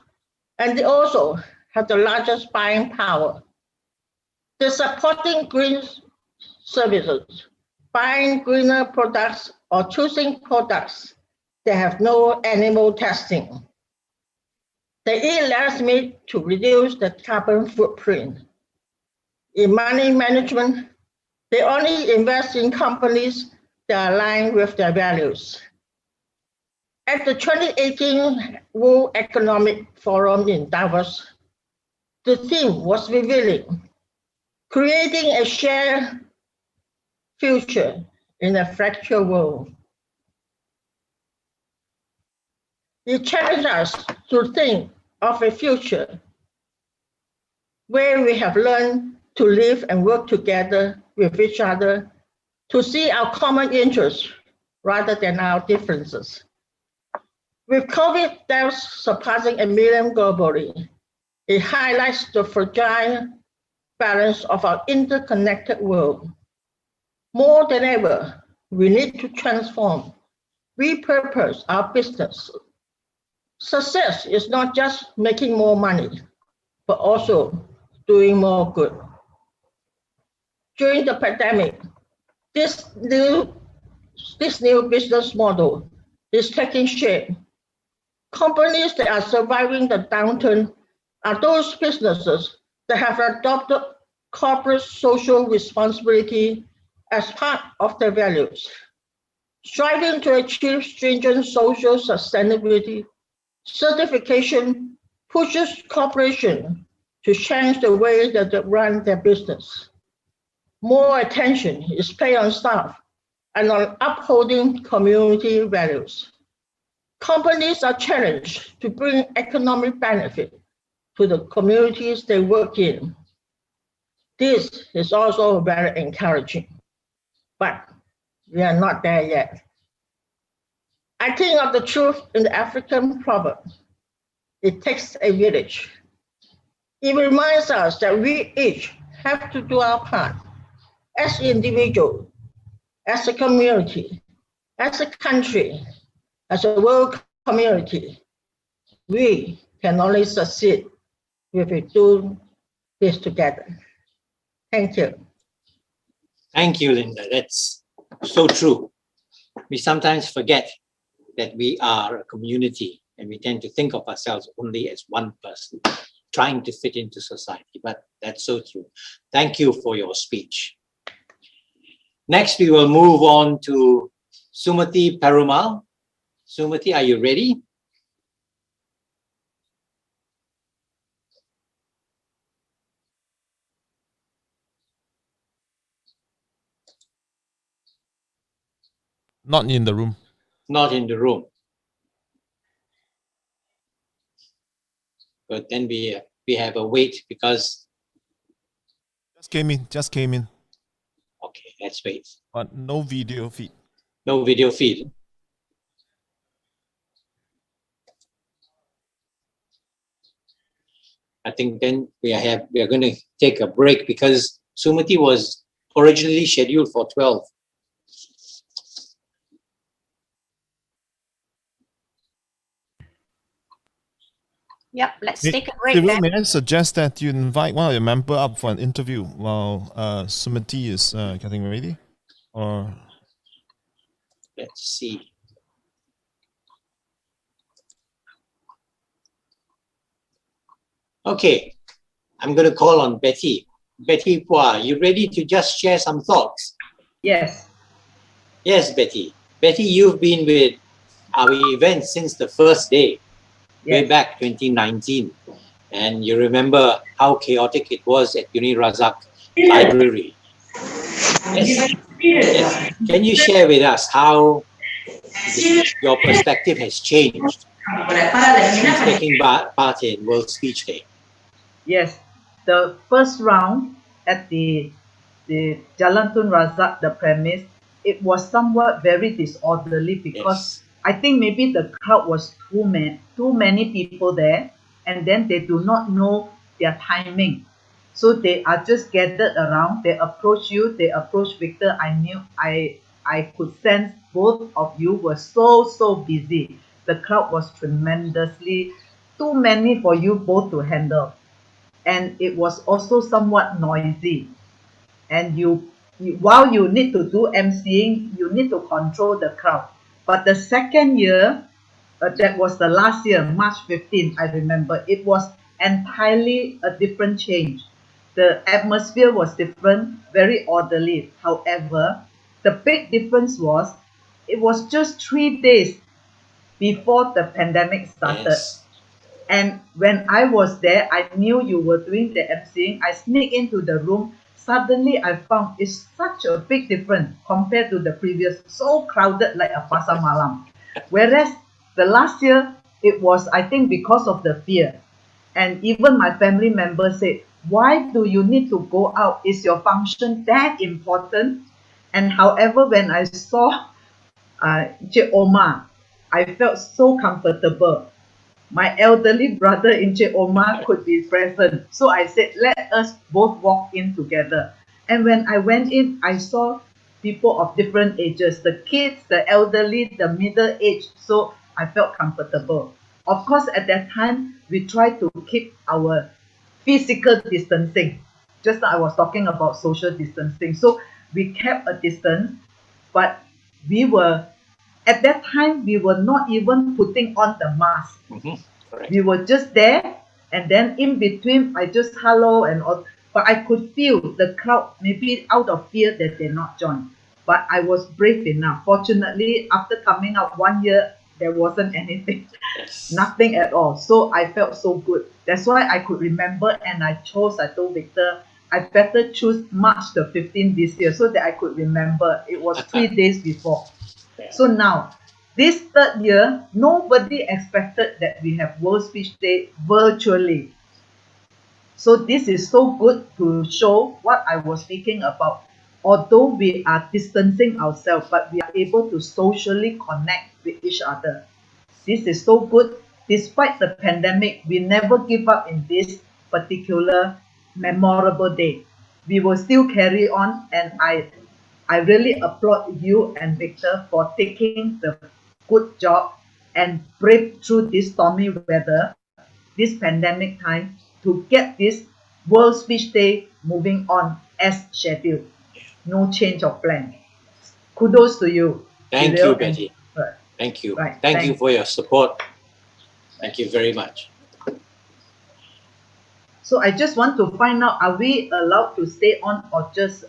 and they also have the largest buying power. They're supporting green services, buying greener products, or choosing products that have no animal testing. They eat less meat to reduce the carbon footprint. In money management, they only invest in companies that align with their values. At the 2018 World Economic Forum in Davos, the theme was revealing, creating a shared future in a fractured world. It challenged us to think of a future where we have learned to live and work together with each other to see our common interests rather than our differences. With COVID deaths surpassing 1 million globally, it highlights the fragile balance of our interconnected world. More than ever, we need to transform, repurpose our business. Success is not just making more money, but also doing more good. During the pandemic, this new business model is taking shape. Companies that are surviving the downturn are those businesses that have adopted corporate social responsibility as part of their values. Striving to achieve stringent social sustainability certification pushes corporations to change the way that they run their business. More attention is paid on staff and on upholding community values. Companies are challenged to bring economic benefit to the communities they work in. This is also very encouraging, but we are not there yet. I think of the truth in the African proverb, it takes a village. It reminds us that we each have to do our part as individuals, as a community, as a country, as a world community. We can only succeed if we do this together. Thank you. Thank you, Linda. That's so true. We sometimes forget that we are a community and we tend to think of ourselves only as one person trying to fit into society, but that's so true. Thank you for your speech. Next, we will move on to Sumati Perumal. Sumati, are you ready? Not in the room. Not in the room. But then we have a wait because Just came in. Okay, let's wait. But no video feed. No video feed. I think then we are going to take a break because Sumati was originally scheduled for 12. Yep, let's take a break Cyril, then. may I suggest that you invite one of your member up for an interview while Sumati is getting ready? Or Let's see. Okay, I'm going to call on Betty. Betty Pua, you ready to just share some thoughts? Yes. Yes, Betty. Betty, you've been with our event since the first day, way Yes. back 2019. And you remember how chaotic it was at Uni Razak Library. Yes. Yes. Can you share with us how your perspective has changed since taking part in World Speech Day? Yes, the first round at the Jalan Tun Razak, the premise, it was somewhat very disorderly because I think maybe the crowd was too many people there, and then they do not know their timing. So they are just gathered around, they approach you, they approach Victor. I could sense both of you were so busy. The crowd was tremendously too many for you both to handle. And it was also somewhat noisy. And while you need to do emceeing, you need to control the crowd. But the second year, that was the last year, March 15, I remember, it was entirely a different change. The atmosphere was different, very orderly. However, the big difference was it was just 3 days before the pandemic started. And when I was there, I knew you were doing the emceeing. I sneaked into the room. Suddenly, I found it's such a big difference compared to the previous, so crowded like a pasar malam. Whereas the last year, it was, I think, because of the fear. And even my family members said, why do you need to go out? Is your function that important? And however, when I saw Encik Omar, I felt so comfortable. My elderly brother Encik Omar could be present. So I said, let us both walk in together. And when I went in, I saw people of different ages, the kids, the elderly, the middle age. So I felt comfortable. Of course, at that time, we tried to keep our physical distancing. Just now I was talking about social distancing. So we kept a distance, but at that time, we were not even putting on the mask. We were just there, and then in between, I just hello and all. But I could feel the crowd, maybe out of fear that they not join. But I was brave enough. Fortunately, after coming out 1 year, there wasn't anything, nothing at all. So I felt so good. That's why I could remember, and I told Victor, I better choose March the 15th this year so that I could remember. It was 3 days before. So now, this third year, nobody expected that we have World Speech Day virtually. So this is so good to show what I was speaking about. Although we are distancing ourselves, but we are able to socially connect with each other. This is so good. Despite the pandemic, we never give up in this particular memorable day. We will still carry on, and I really applaud you and Victor for taking the good job and brave through this stormy weather, this pandemic time, to get this World Speech Day moving on as scheduled. No change of plan. Kudos to you. Thank Cyril you, Betty. Thank you. Right, Thank you thanks. for your support. Thank you very much. So I just want to find out, are we allowed to stay on or just...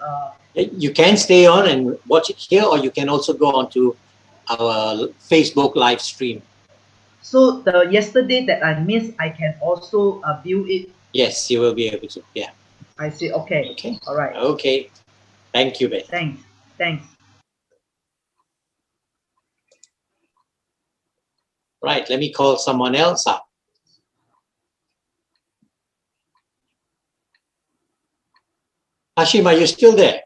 You can stay on and watch it here, or you can also go on to our Facebook live stream. So the yesterday that I missed, I can also view it. Yes, you will be able to. Yeah. I see. Okay. Okay. All right. Okay. Thank you, Betty. Thanks. Thanks. Right. Let me call someone else up. Hashim, are you still there?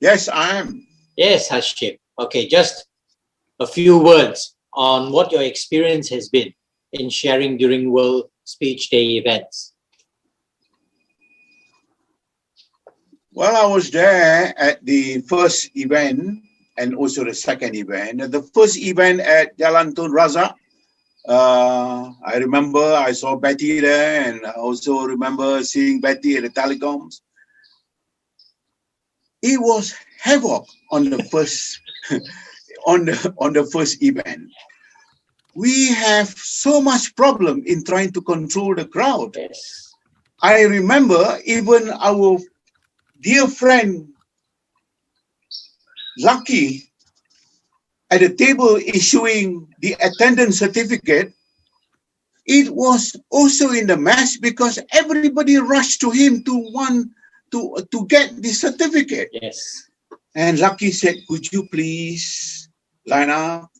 Yes, I am. Yes, Hashim. Okay, just a few words on what your experience has been in sharing during World Speech Day events. Well, I was there at the first event and also the second event. The first event at Jalan Tun Razak, I remember I saw Betty there, and I also remember seeing Betty at the telecoms. It was havoc on the first on the first event. We have so much problem in trying to control the crowd. Yes. I remember even our dear friend Lucky at the table issuing the attendance certificate. It was also in the mess because everybody rushed to him to want to get the certificate. Yes. And Lucky said, "Could you please line up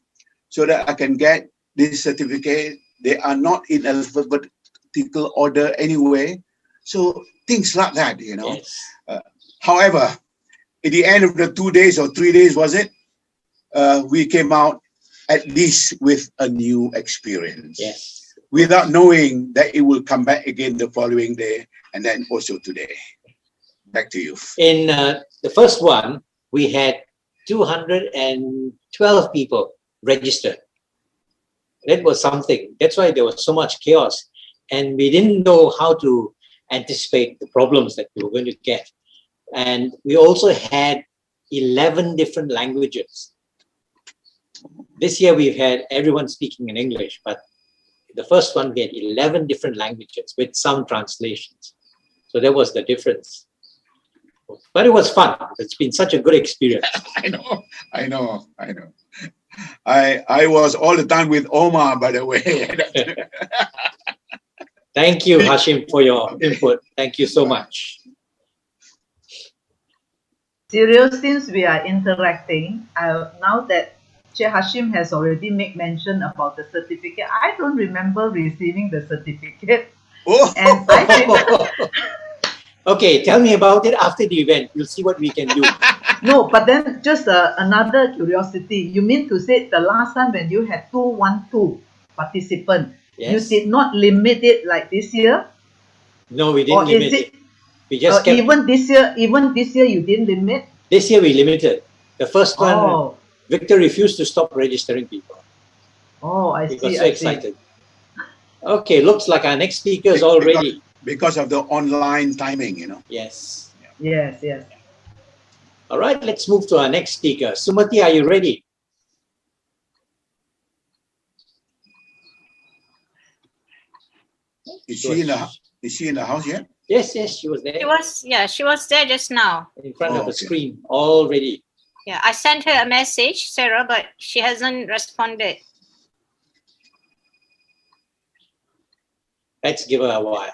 so that I can get this certificate?" They are not in alphabetical order anyway. So things like that, you know. Yes. However, at the end of the 2 days or 3 days, was it? We came out at least with a new experience. Yes. Without knowing that it will come back again the following day and then also today. Back to you. In the first one, we had 212 people registered. That was something. That's why there was so much chaos. And we didn't know how to anticipate the problems that we were going to get. And we also had 11 different languages. This year we've had everyone speaking in English, but the first one we had 11 different languages with some translations. So that was the difference. But it was fun. It's been such a good experience. I know. I was all the time with Omar, by the way. Thank you, Hashim, for your input. Thank you so much. Cyril, since we are interacting, now that Che Hashim has already made mention about the certificate, I don't remember receiving the certificate. Oh. And I think Okay, tell me about it after the event. We'll see what we can do. no, but then just another curiosity. You mean to say the last time when you had 212 participants, you Yes. did not limit it like this year? No, we Or didn't is limit it. We just kept. even this year you didn't limit? This year we limited. The first one, Oh. Victor refused to stop registering people. Oh, I He see. got so I see. excited. Okay, looks like our next speaker is all ready. Because of the online timing, you know. Yes. Yes, yes. All right, let's move to our next speaker. Sumati, are you ready? Is she in the house yet? Yes, she was there. She was there just now. In front of the screen, all ready. Yeah, I sent her a message, Sarah, but she hasn't responded. Let's give her a while.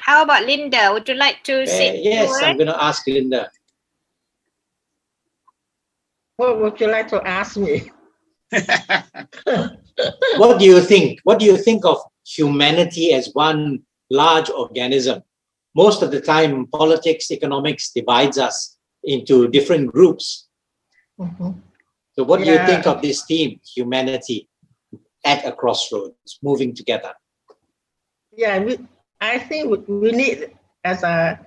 How about Linda? Would you like to say Yes, a word? I'm going to ask Linda. What would you like to ask me? What do you think? What do you think of humanity as one large organism? Most of the time, politics, economics divides us into different groups. Mhm. So what do you Yeah. think of this theme, humanity at a crossroads, moving together? Yeah, I think we need, as a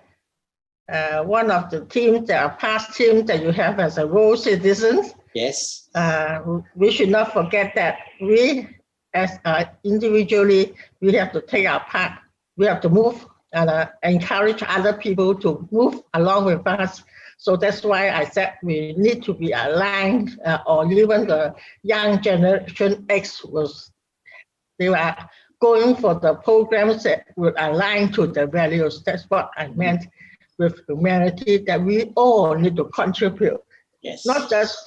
one of the teams, that are past teams that you have as a role citizens. Yes. We should not forget that we, as individually, we have to take our part. We have to move and encourage other people to move along with us. So that's why I said we need to be aligned, or even the young generation X they were going for the programs that would align to the values. That's what I meant with humanity, that we all need to contribute. Yes. Not just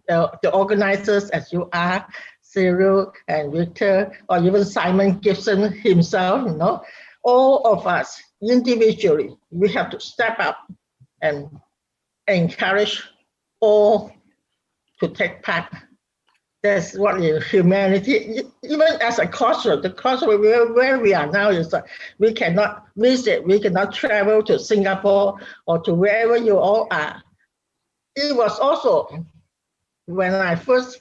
the organizers as you are, Cyril and Victor, or even Simon Gibson himself, you know, all of us individually, we have to step up and encourage all to take part. That's what is humanity. Even as a crossroad, the crossroad where we are now is that we cannot visit, we cannot travel to Singapore or to wherever you all are. It was also when I first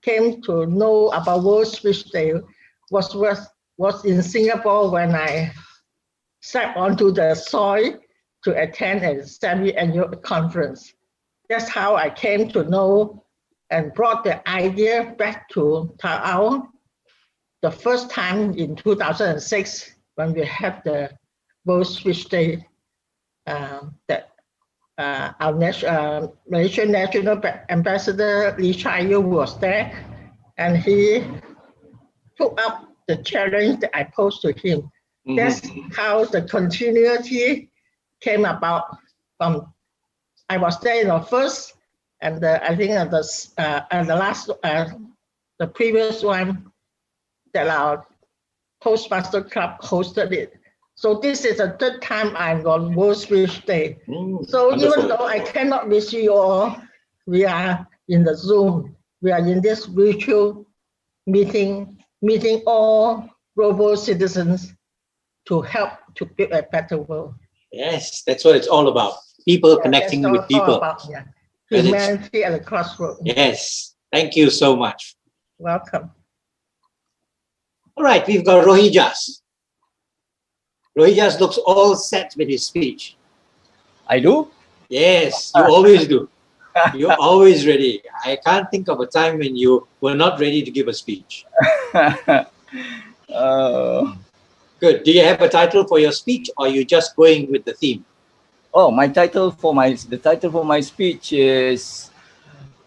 came to know about World Speech Day was in Singapore when I stepped onto the soil to attend a semi-annual conference. That's how I came to know and brought the idea back to Tao the first time in 2006 when we had the World Speech Day that our Malaysian National Ambassador Lee Chai-yu was there, and he took up the challenge that I posed to him. That's how the continuity came about. From I was there in the first, and I think at the last, the previous one that our Toastmaster Club hosted it. So this is the third time I'm on World Speech Day. So wonderful. even though I cannot miss you all, we are in the Zoom. We are in this virtual meeting all global citizens to help to build a better world. Yes, that's what it's all about. People connecting with people. About, humanity at the crossroads. Yes, thank you so much. Welcome. All right, we've got Rohijas. Rohijas looks all set with his speech. I do? Yes, you always do. You're always ready. I can't think of a time when you were not ready to give a speech. Good. Do you have a title for your speech, or are you just going with the theme? Oh, the title for my speech is,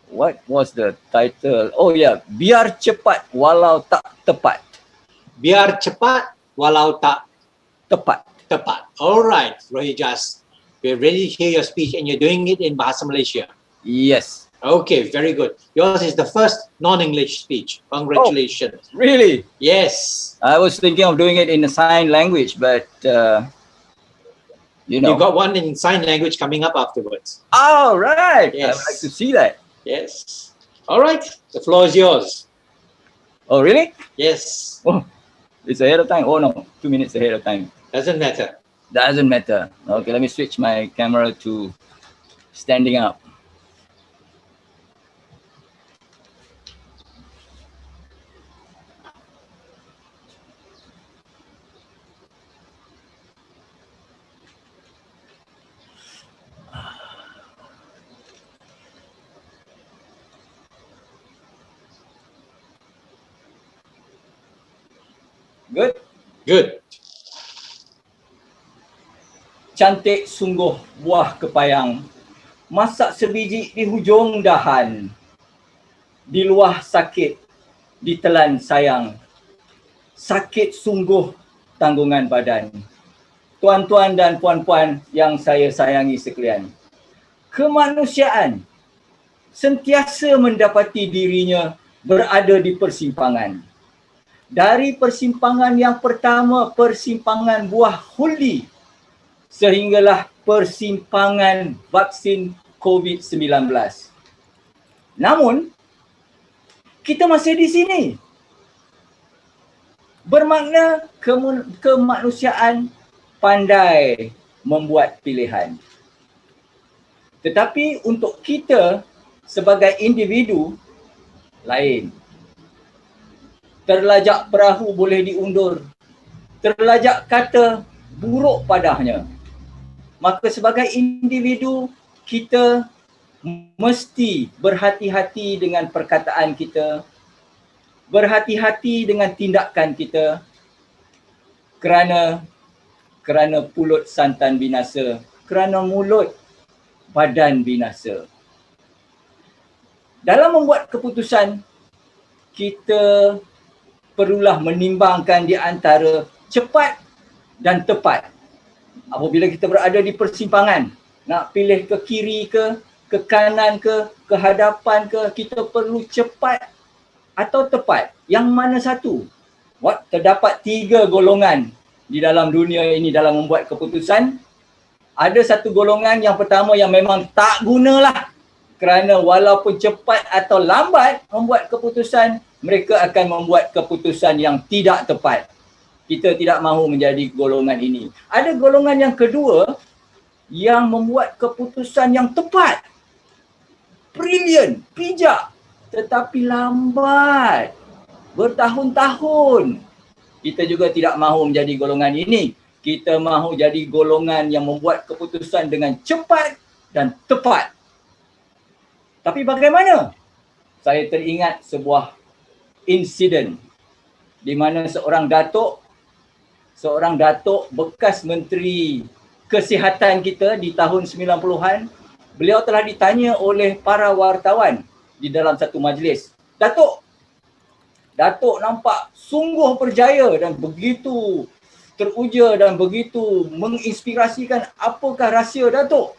what was the title? Oh yeah, biar cepat walau tak tepat. Biar cepat walau tak tepat. Tepat. All right, Rohijas. We're ready to hear your speech, and you're doing it in Bahasa Malaysia. Yes. Okay, very good. Yours is the first non-English speech. Congratulations. Oh, really? Yes. I was thinking of doing it in a sign language, but you know. You've got one in sign language coming up afterwards. Oh, right. Yes. I would like to see that. Yes. All right. The floor is yours. Oh, really? Yes. Oh, it's ahead of time. Oh, no. 2 minutes ahead of time. Doesn't matter. Doesn't matter. Okay, let me switch my camera to standing up. Good? Good. Cantik sungguh buah kepayang, masak sebiji di hujung dahan, di luar sakit, ditelan sayang, sakit sungguh tanggungan badan. Tuan-tuan dan puan-puan yang saya sayangi sekalian, kemanusiaan sentiasa mendapati dirinya berada di persimpangan. Dari persimpangan yang pertama, persimpangan buah huldi, sehinggalah persimpangan vaksin COVID-19. Namun, kita masih di sini. Bermakna kemanusiaan pandai membuat pilihan. Tetapi untuk kita sebagai individu, lain. Terlajak perahu boleh diundur. Terlajak kata buruk padanya. Maka sebagai individu, kita mesti berhati-hati dengan perkataan kita, berhati-hati dengan tindakan kita, kerana pulut santan binasa, kerana mulut badan binasa. Dalam membuat keputusan, kita perlulah menimbangkan di antara cepat dan tepat. Apabila kita berada di persimpangan, nak pilih ke kiri ke kanan ke hadapan kita perlu cepat atau tepat. Yang mana satu? Terdapat 3 golongan di dalam dunia ini dalam membuat keputusan. Ada satu golongan yang pertama yang memang tak gunalah, kerana walaupun cepat atau lambat membuat keputusan, mereka akan membuat keputusan yang tidak tepat. Kita tidak mahu menjadi golongan ini. Ada golongan yang kedua yang membuat keputusan yang tepat. Brilliant, bijak, tetapi lambat. Bertahun-tahun. Kita juga tidak mahu menjadi golongan ini. kita mahu jadi golongan yang membuat keputusan dengan cepat dan tepat. Tapi bagaimana? Saya teringat sebuah insiden di mana seorang datuk bekas Menteri Kesihatan kita di tahun 90-an, beliau telah ditanya oleh para wartawan di dalam satu majlis. Datuk nampak sungguh berjaya dan begitu teruja dan begitu menginspirasikan. Apakah rahsia Datuk?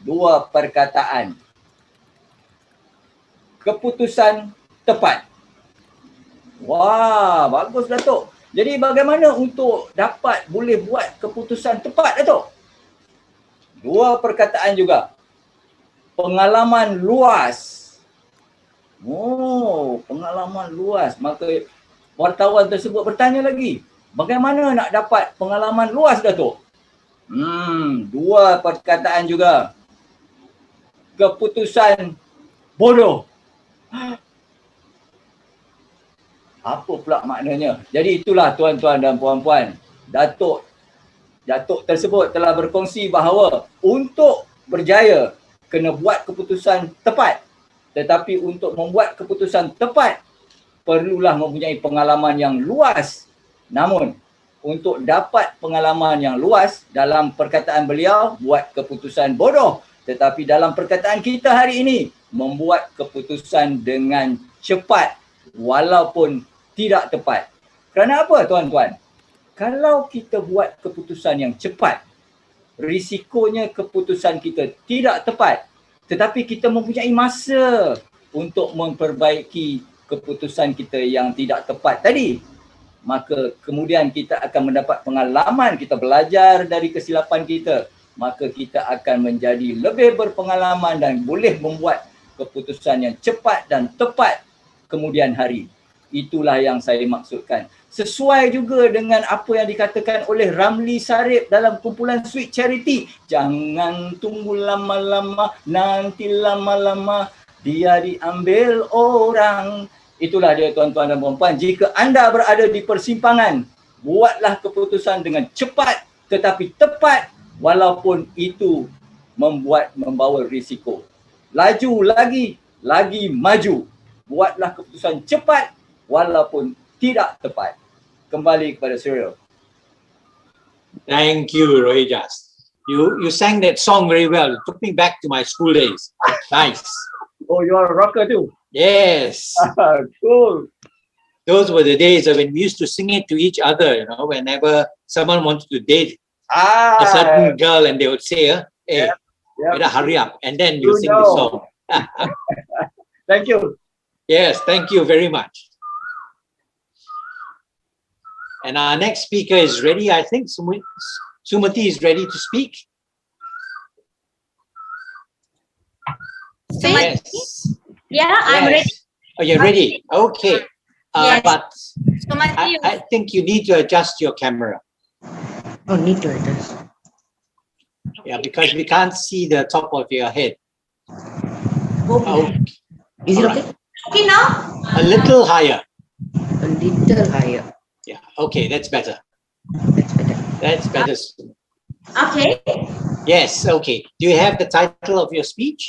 Dua perkataan. Keputusan tepat. Wah, bagus Datuk. Jadi bagaimana untuk dapat boleh buat keputusan tepat Datuk? Dua perkataan juga. Pengalaman luas. Pengalaman luas. Maka wartawan tersebut bertanya lagi, bagaimana nak dapat pengalaman luas Datuk? Dua perkataan juga. Keputusan bodoh. Apa pula maknanya? Jadi itulah tuan-tuan dan puan-puan, Datuk tersebut telah berkongsi bahawa untuk berjaya kena buat keputusan tepat. Tetapi untuk membuat keputusan tepat perlulah mempunyai pengalaman yang luas. Namun untuk dapat pengalaman yang luas, dalam perkataan beliau buat keputusan bodoh. Tetapi dalam perkataan kita hari ini, membuat keputusan dengan cepat walaupun tidak tepat. Kerana apa tuan-tuan? Kalau kita buat keputusan yang cepat, risikonya keputusan kita tidak tepat. Tetapi kita mempunyai masa untuk memperbaiki keputusan kita yang tidak tepat tadi. Maka kemudian kita akan mendapat pengalaman, kita belajar dari kesilapan kita. Maka kita akan menjadi lebih berpengalaman dan boleh membuat keputusan yang cepat dan tepat kemudian hari. Itulah yang saya maksudkan. Sesuai juga dengan apa yang dikatakan oleh Ramli Sarip dalam kumpulan Sweet Charity. Jangan tunggu lama-lama, nanti lama-lama dia diambil orang. Itulah dia tuan-tuan dan puan-puan. Jika anda berada di persimpangan, buatlah keputusan dengan cepat tetapi tepat walaupun itu membawa risiko. Laju lagi maju. Buatlah keputusan cepat walaupun tidak tepat. Kembali kepada Cyril. Thank you, Rohijas. You sang that song very well. It took me back to my school days. Nice. Oh, you are a rocker too? Yes. Cool. Those were the days when we used to sing it to each other, whenever someone wanted to date a certain girl and they would say, hey, better hurry up. And then you sing the song. Thank you. Yes, thank you very much. And our next speaker is ready. I think Sumati is ready to speak. Yes. Yeah, I'm ready. Oh, you're ready? Okay. Yes. But I think you need to adjust your camera. Oh, need to adjust. Yeah, because we can't see the top of your head. Okay. Is it okay? Okay now? A little higher. A little higher. Yeah, okay, that's better. That's better. Okay. Yes, okay. Do you have the title of your speech?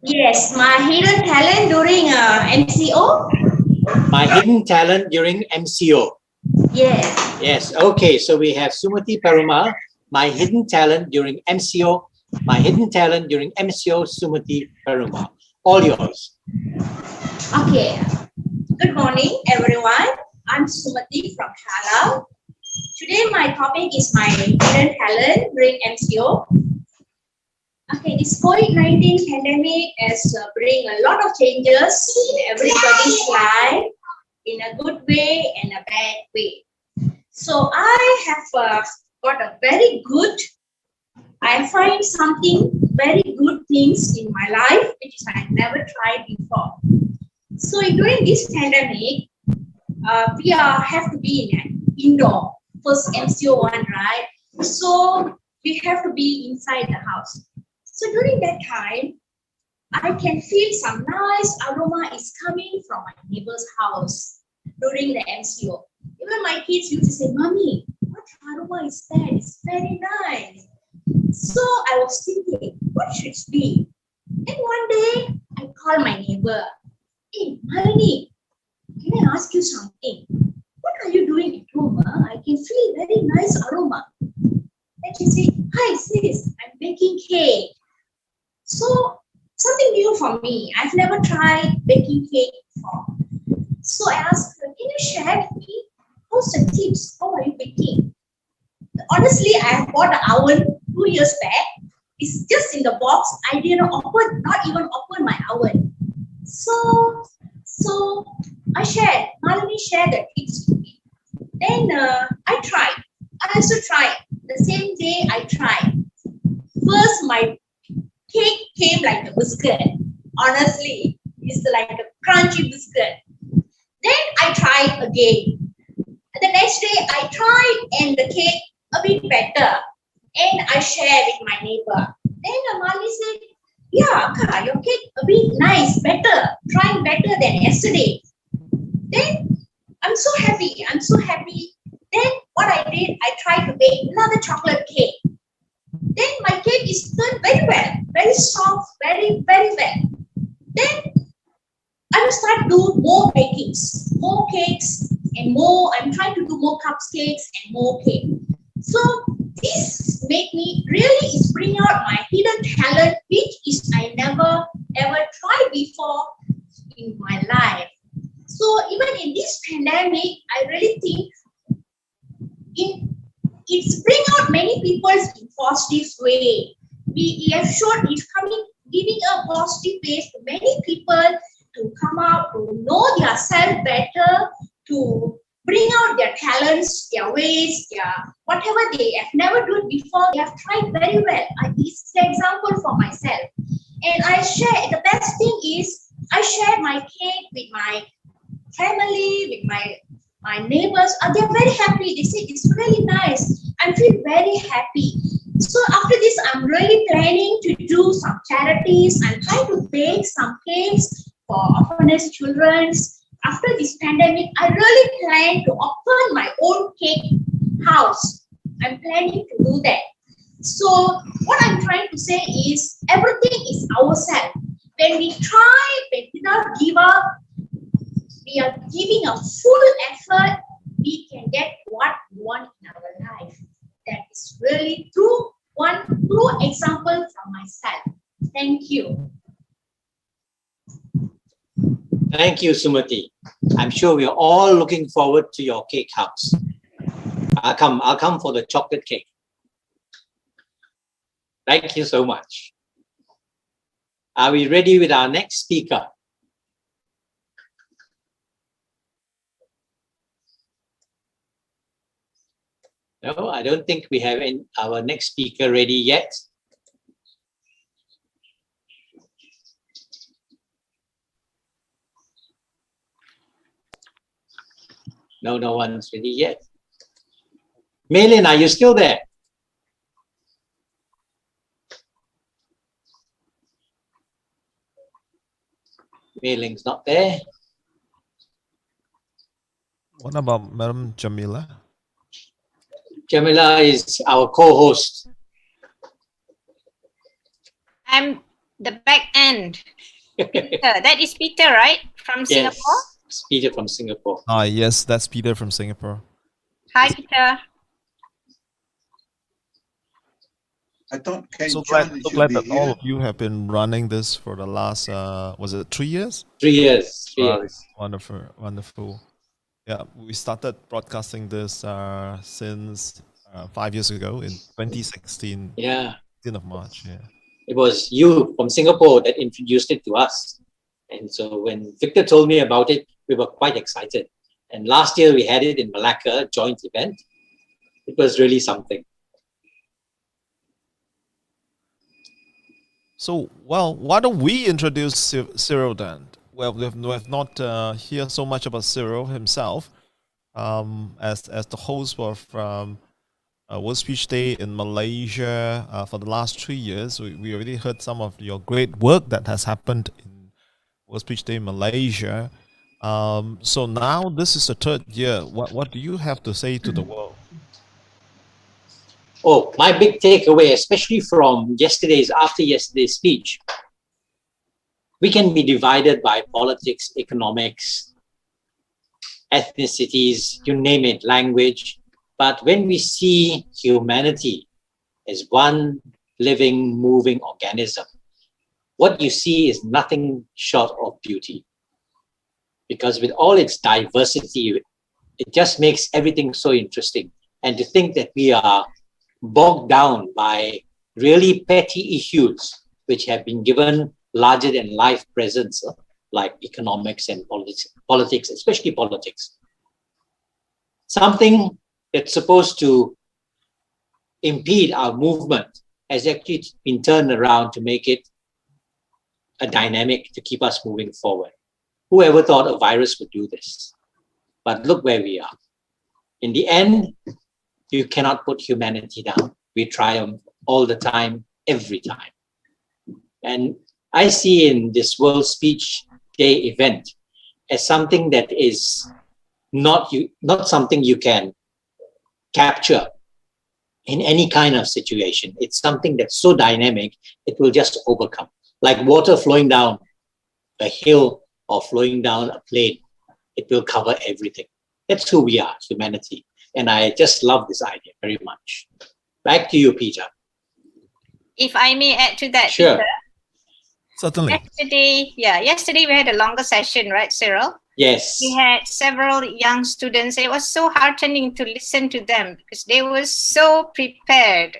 Yes, my hidden talent during MCO. My hidden talent during MCO. Yes. Yes, okay. So we have Sumati Perumal, my hidden talent during MCO. My hidden talent during MCO, Sumati Perumal. All yours. Okay. Good morning, everyone. I'm Sumati from Halal. Today, my topic is my hidden talent during MCO. Okay, this COVID-19 pandemic has bring a lot of changes in everybody's life, in a good way and a bad way. So I have got a very good, I find something very good things in my life, which I never tried before. So during this pandemic, we have to be in an indoor, first MCO one, right? So we have to be inside the house. So during that time, I can feel some nice aroma is coming from my neighbor's house during the MCO. Even my kids used to say, Mommy, what aroma is that? It's very nice. So I was thinking, what should it be? And one day I called my neighbor. Hey, Malini, can I ask you something? What are you doing at home? I can feel very nice aroma. And she said, hi sis, I'm baking cake. So something new for me. I've never tried baking cake before. So I asked her, can you share with me? How's the tips? How are you baking? Honestly, I bought the oven 2 years back. It's just in the box. I didn't open, not even open my oven. So I shared. Malini shared the tips to me. Then I tried. I also tried. The same day I tried. First, my cake came like a biscuit. Honestly, it's like a crunchy biscuit. Then I tried again. The next day I tried and the cake a bit better. And I shared with my neighbor. Then Malini said, yeah, Akka, your cake a bit nice, better, trying better than yesterday. Then I'm so happy. Then what I did, I tried to bake another chocolate cake. Then my cake is done very well, very soft, very, very well. Then I will start do more bakings, more cakes and more. I'm trying to do more cupcakes and more cake. So this make me really is bring out my hidden talent, which is I never ever tried before in my life. So even in this pandemic, I really think it's bring out many people in positive way. We have shown it's giving a positive ways to many people to come out, to know their self better, to bring out their talents, their ways, their whatever they have never done before, they have tried very well. This is the example for myself. And I share, the best thing is, I share my cake with my family, with my neighbors. They're very happy. They say, it's really nice. I feel very happy. So after this, I'm really planning to do some charities. I'm trying to bake some cakes for orphanage children. After this pandemic, I really plan to open my own cake house. I'm planning to do that. So what I'm trying to say is everything is ourselves. When we try, when we not give up, we are giving a full effort, we can get what we want in our life. That is really true, one true example from myself. Thank you. Thank you, Sumati. I'm sure we're all looking forward to your cake house. I'll come for the chocolate cake. Thank you so much. Are we ready with our next speaker? No, I don't think we have our next speaker ready yet. No, no one's ready yet. Maylin, are you still there? Maylin's not there. What about Madam Jamila? Jamila is our co-host. I'm the back end. Peter. That is Peter, right? From Singapore? Yes, Peter from Singapore. Yes, that's Peter from Singapore. Hi, Peter. I thought so glad that all of you have been running this for the last, was it 3 years? 3 years. 3 years. Wonderful, wonderful. Yeah, we started broadcasting this since 5 years ago in 2016. Yeah. 15th of March. Yeah. It was you from Singapore that introduced it to us. And so when Victor told me about it, we were quite excited. And last year we had it in Malacca, joint event. It was really something. So, well, why don't we introduce Cyril then? Well, we have not heard so much about Cyril himself as the host of World Speech Day in Malaysia for the last 3 years. We already heard some of your great work that has happened in World Speech Day in Malaysia. So now this is the 3rd year. What do you have to say to the world? Oh, my big takeaway, especially from after yesterday's speech, we can be divided by politics, economics, ethnicities, you name it, language. But when we see humanity as one living, moving organism, what you see is nothing short of beauty. Because with all its diversity, it just makes everything so interesting. And to think that we are bogged down by really petty issues which have been given larger than life presence, like economics and politics, especially politics. Something that's supposed to impede our movement has actually been turned around to make it a dynamic to keep us moving forward. Whoever thought a virus would do this? But look where we are. In the end, you cannot put humanity down. We triumph all the time, every time. And I see in this World Speech Day event as something that is not something you can capture in any kind of situation. It's something that's so dynamic, it will just overcome. Like water flowing down a hill or flowing down a plain, it will cover everything. That's who we are, humanity. And I just love this idea very much. Back to you, Peter. If I may add to that, Sure. Peter. Certainly. Yesterday we had a longer session, right, Cyril? Yes. We had several young students. It was so heartening to listen to them because they were so prepared.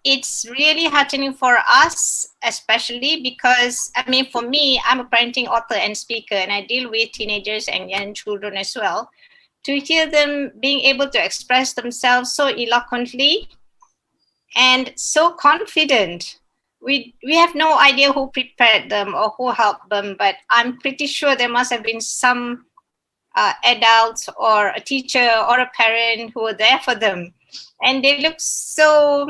It's really heartening for us, especially because, I mean, for me, I'm a parenting author and speaker, and I deal with teenagers and young children as well. To hear them being able to express themselves so eloquently and so confident. We have no idea who prepared them or who helped them, but I'm pretty sure there must have been some adults or a teacher or a parent who were there for them. And they look so,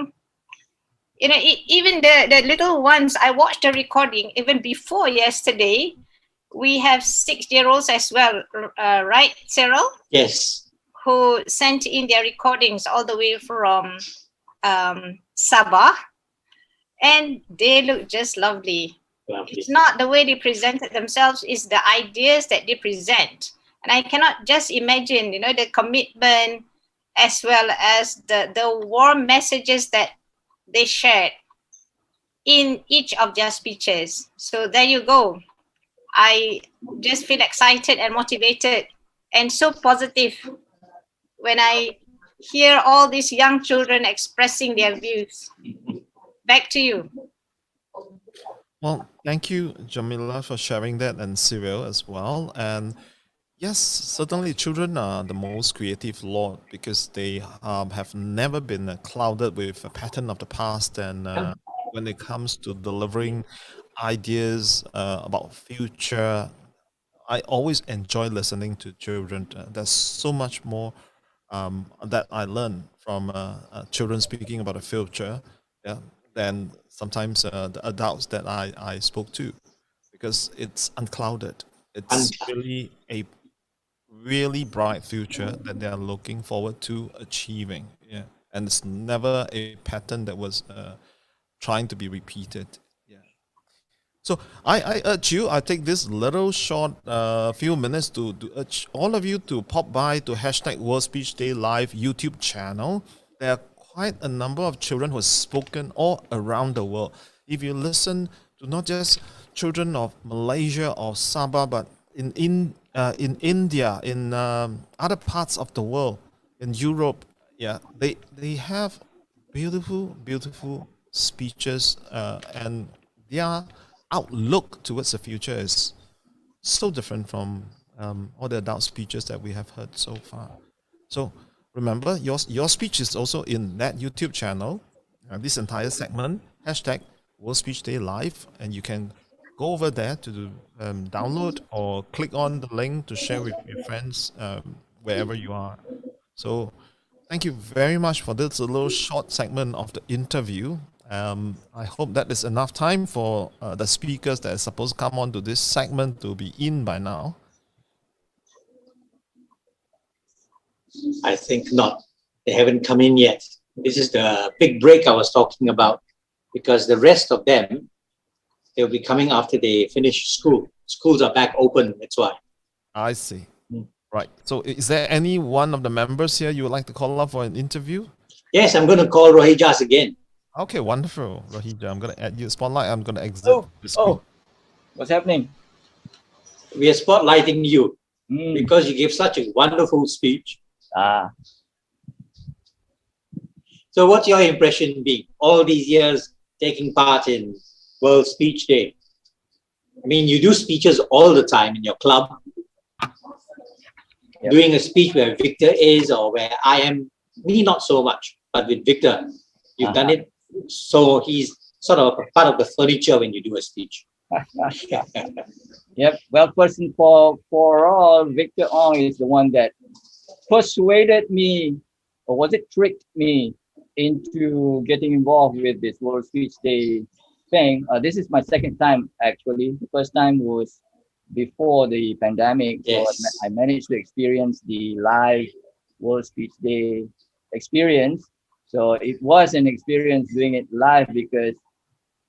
even the little ones, I watched the recording even before yesterday. We have 6-year-olds as well, right, Cyril? Yes. Who sent in their recordings all the way from Sabah. And they look just lovely. It's not the way they presented themselves, it's the ideas that they present. And I cannot just imagine, the commitment as well as the warm messages that they shared in each of their speeches. So there you go. I just feel excited and motivated and so positive when I hear all these young children expressing their views. Back to you. Well, thank you, Jamila, for sharing that, and Cyril as well. And yes, certainly children are the most creative lot because they have never been clouded with a pattern of the past. And when it comes to delivering ideas about future, I always enjoy listening to children. There's so much more that I learn from children speaking about the future. Yeah. Than sometimes the adults that I spoke to, because it's unclouded. It's really a really bright future that they are looking forward to achieving. Yeah, and it's never a pattern that was trying to be repeated. Yeah. So I urge you, I take this little short few minutes to urge all of you to pop by to hashtag World Speech Day Live YouTube channel. There are quite a number of children who have spoken all around the world. If you listen to not just children of Malaysia or Sabah, but in India, in other parts of the world, in Europe, yeah, they have beautiful speeches, and their outlook towards the future is so different from all the adult speeches that we have heard so far. So remember, your speech is also in that YouTube channel. This entire segment, hashtag World Speech Day Live, and you can go over there to download or click on the link to share with your friends wherever you are. So thank you very much for this little short segment of the interview. I hope that is enough time for the speakers that are supposed to come on to this segment to be in by now. I think not. They haven't come in yet. This is the big break I was talking about, because the rest of them, they'll be coming after they finish school. Schools are back open, that's why. I see. Right. So is there any one of the members here you would like to call up for an interview? Yes, I'm going to call Rohijas again. Okay, wonderful. Rohija, I'm going to add you spotlight. I'm going to exit the screen. What's happening? We are spotlighting you because you gave such a wonderful speech. So what's your impression been all these years taking part in World Speech Day? I mean, you do speeches all the time in your club. Yep. Doing a speech where Victor is or where I am, me not so much, but with Victor, you've done it. So he's sort of a part of the furniture when you do a speech. Yep. Well, first and for all, Victor Ong is the one that persuaded me, or was it tricked me into getting involved with this World Speech Day thing. This is my second time actually. The first time was before the pandemic. Yes. So I managed to experience the live World Speech Day experience. So it was an experience doing it live because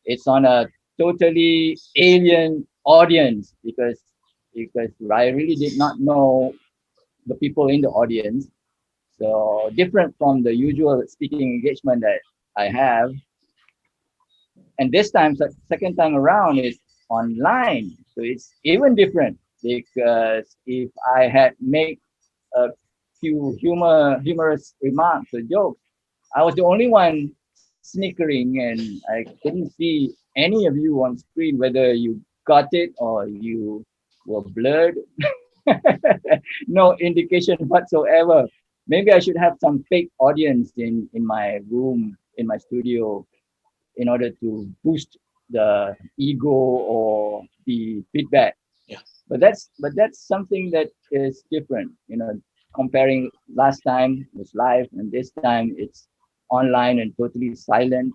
it's on a totally alien audience because I really did not know the people in the audience. So different from the usual speaking engagement that I have. And this time, second time around is online. So it's even different because if I had made a few humorous remarks or jokes, I was the only one snickering and I couldn't see any of you on screen, whether you got it or you were blurred. No indication whatsoever. Maybe I should have some fake audience in my room, in my studio, in order to boost the ego or the feedback. Yeah. But that's something that is different. Comparing last time was live and this time it's online and totally silent,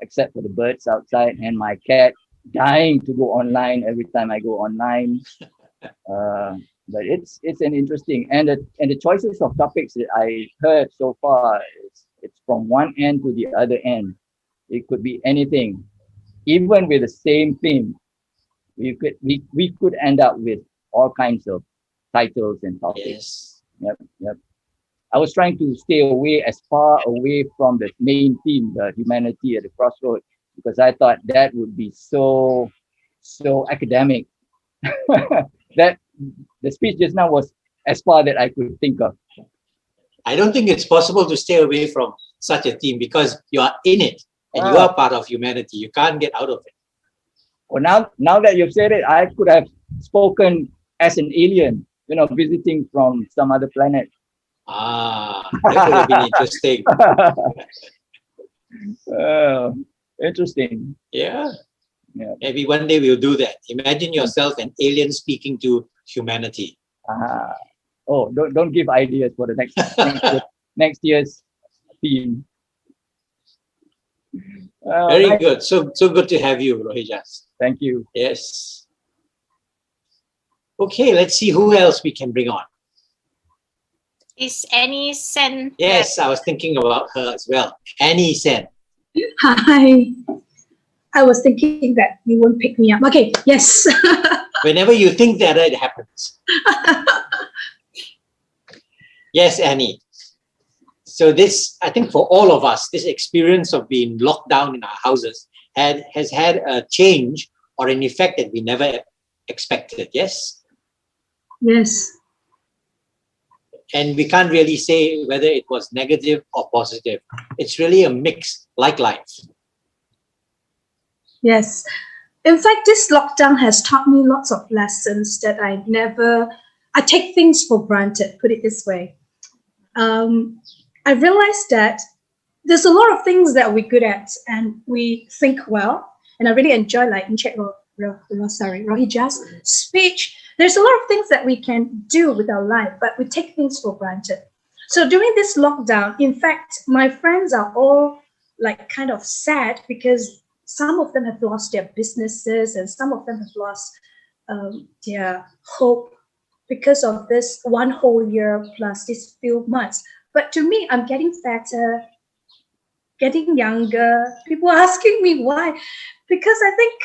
except for the birds outside and my cat dying to go online every time I go online. But it's an interesting and the choices of topics that I heard so far it's from one end to the other end. It could be anything, even with the same theme. We could end up with all kinds of titles and topics. Yes. Yep. I was trying to stay away as far away from the main theme, the humanity at the crossroads, because I thought that would be so academic. That the speech just now was as far that I could think of. I don't think it's possible to stay away from such a theme because you are in it and you are part of humanity. You can't get out of it. Well, now that you've said it, I could have spoken as an alien, visiting from some other planet. That would have been interesting. Interesting. Yeah. Maybe one day we'll do that. Imagine yourself an alien speaking to humanity. Oh, don't give ideas for the next year's theme. Very good. So good to have you, Rohijas. Thank you. Yes. Okay, let's see who else we can bring on. Is Annie Sen? Yes, I was thinking about her as well. Annie Sen. Hi. I was thinking that you won't pick me up. Okay, yes. Whenever you think that, it happens. Yes, Annie. So this, I think for all of us, this experience of being locked down in our houses has had a change or an effect that we never expected, yes? Yes. And we can't really say whether it was negative or positive. It's really a mix, like life. Yes. In fact, this lockdown has taught me lots of lessons that I take things for granted, put it this way. I realized that there's a lot of things that we're good at and we think well. And I really enjoy Rohija's speech. There's a lot of things that we can do with our life, but we take things for granted. So during this lockdown, in fact, my friends are all like kind of sad because some of them have lost their businesses and some of them have lost their hope because of this one whole year plus these few months. But to me, I'm getting fatter getting younger. People are asking me why. Because I think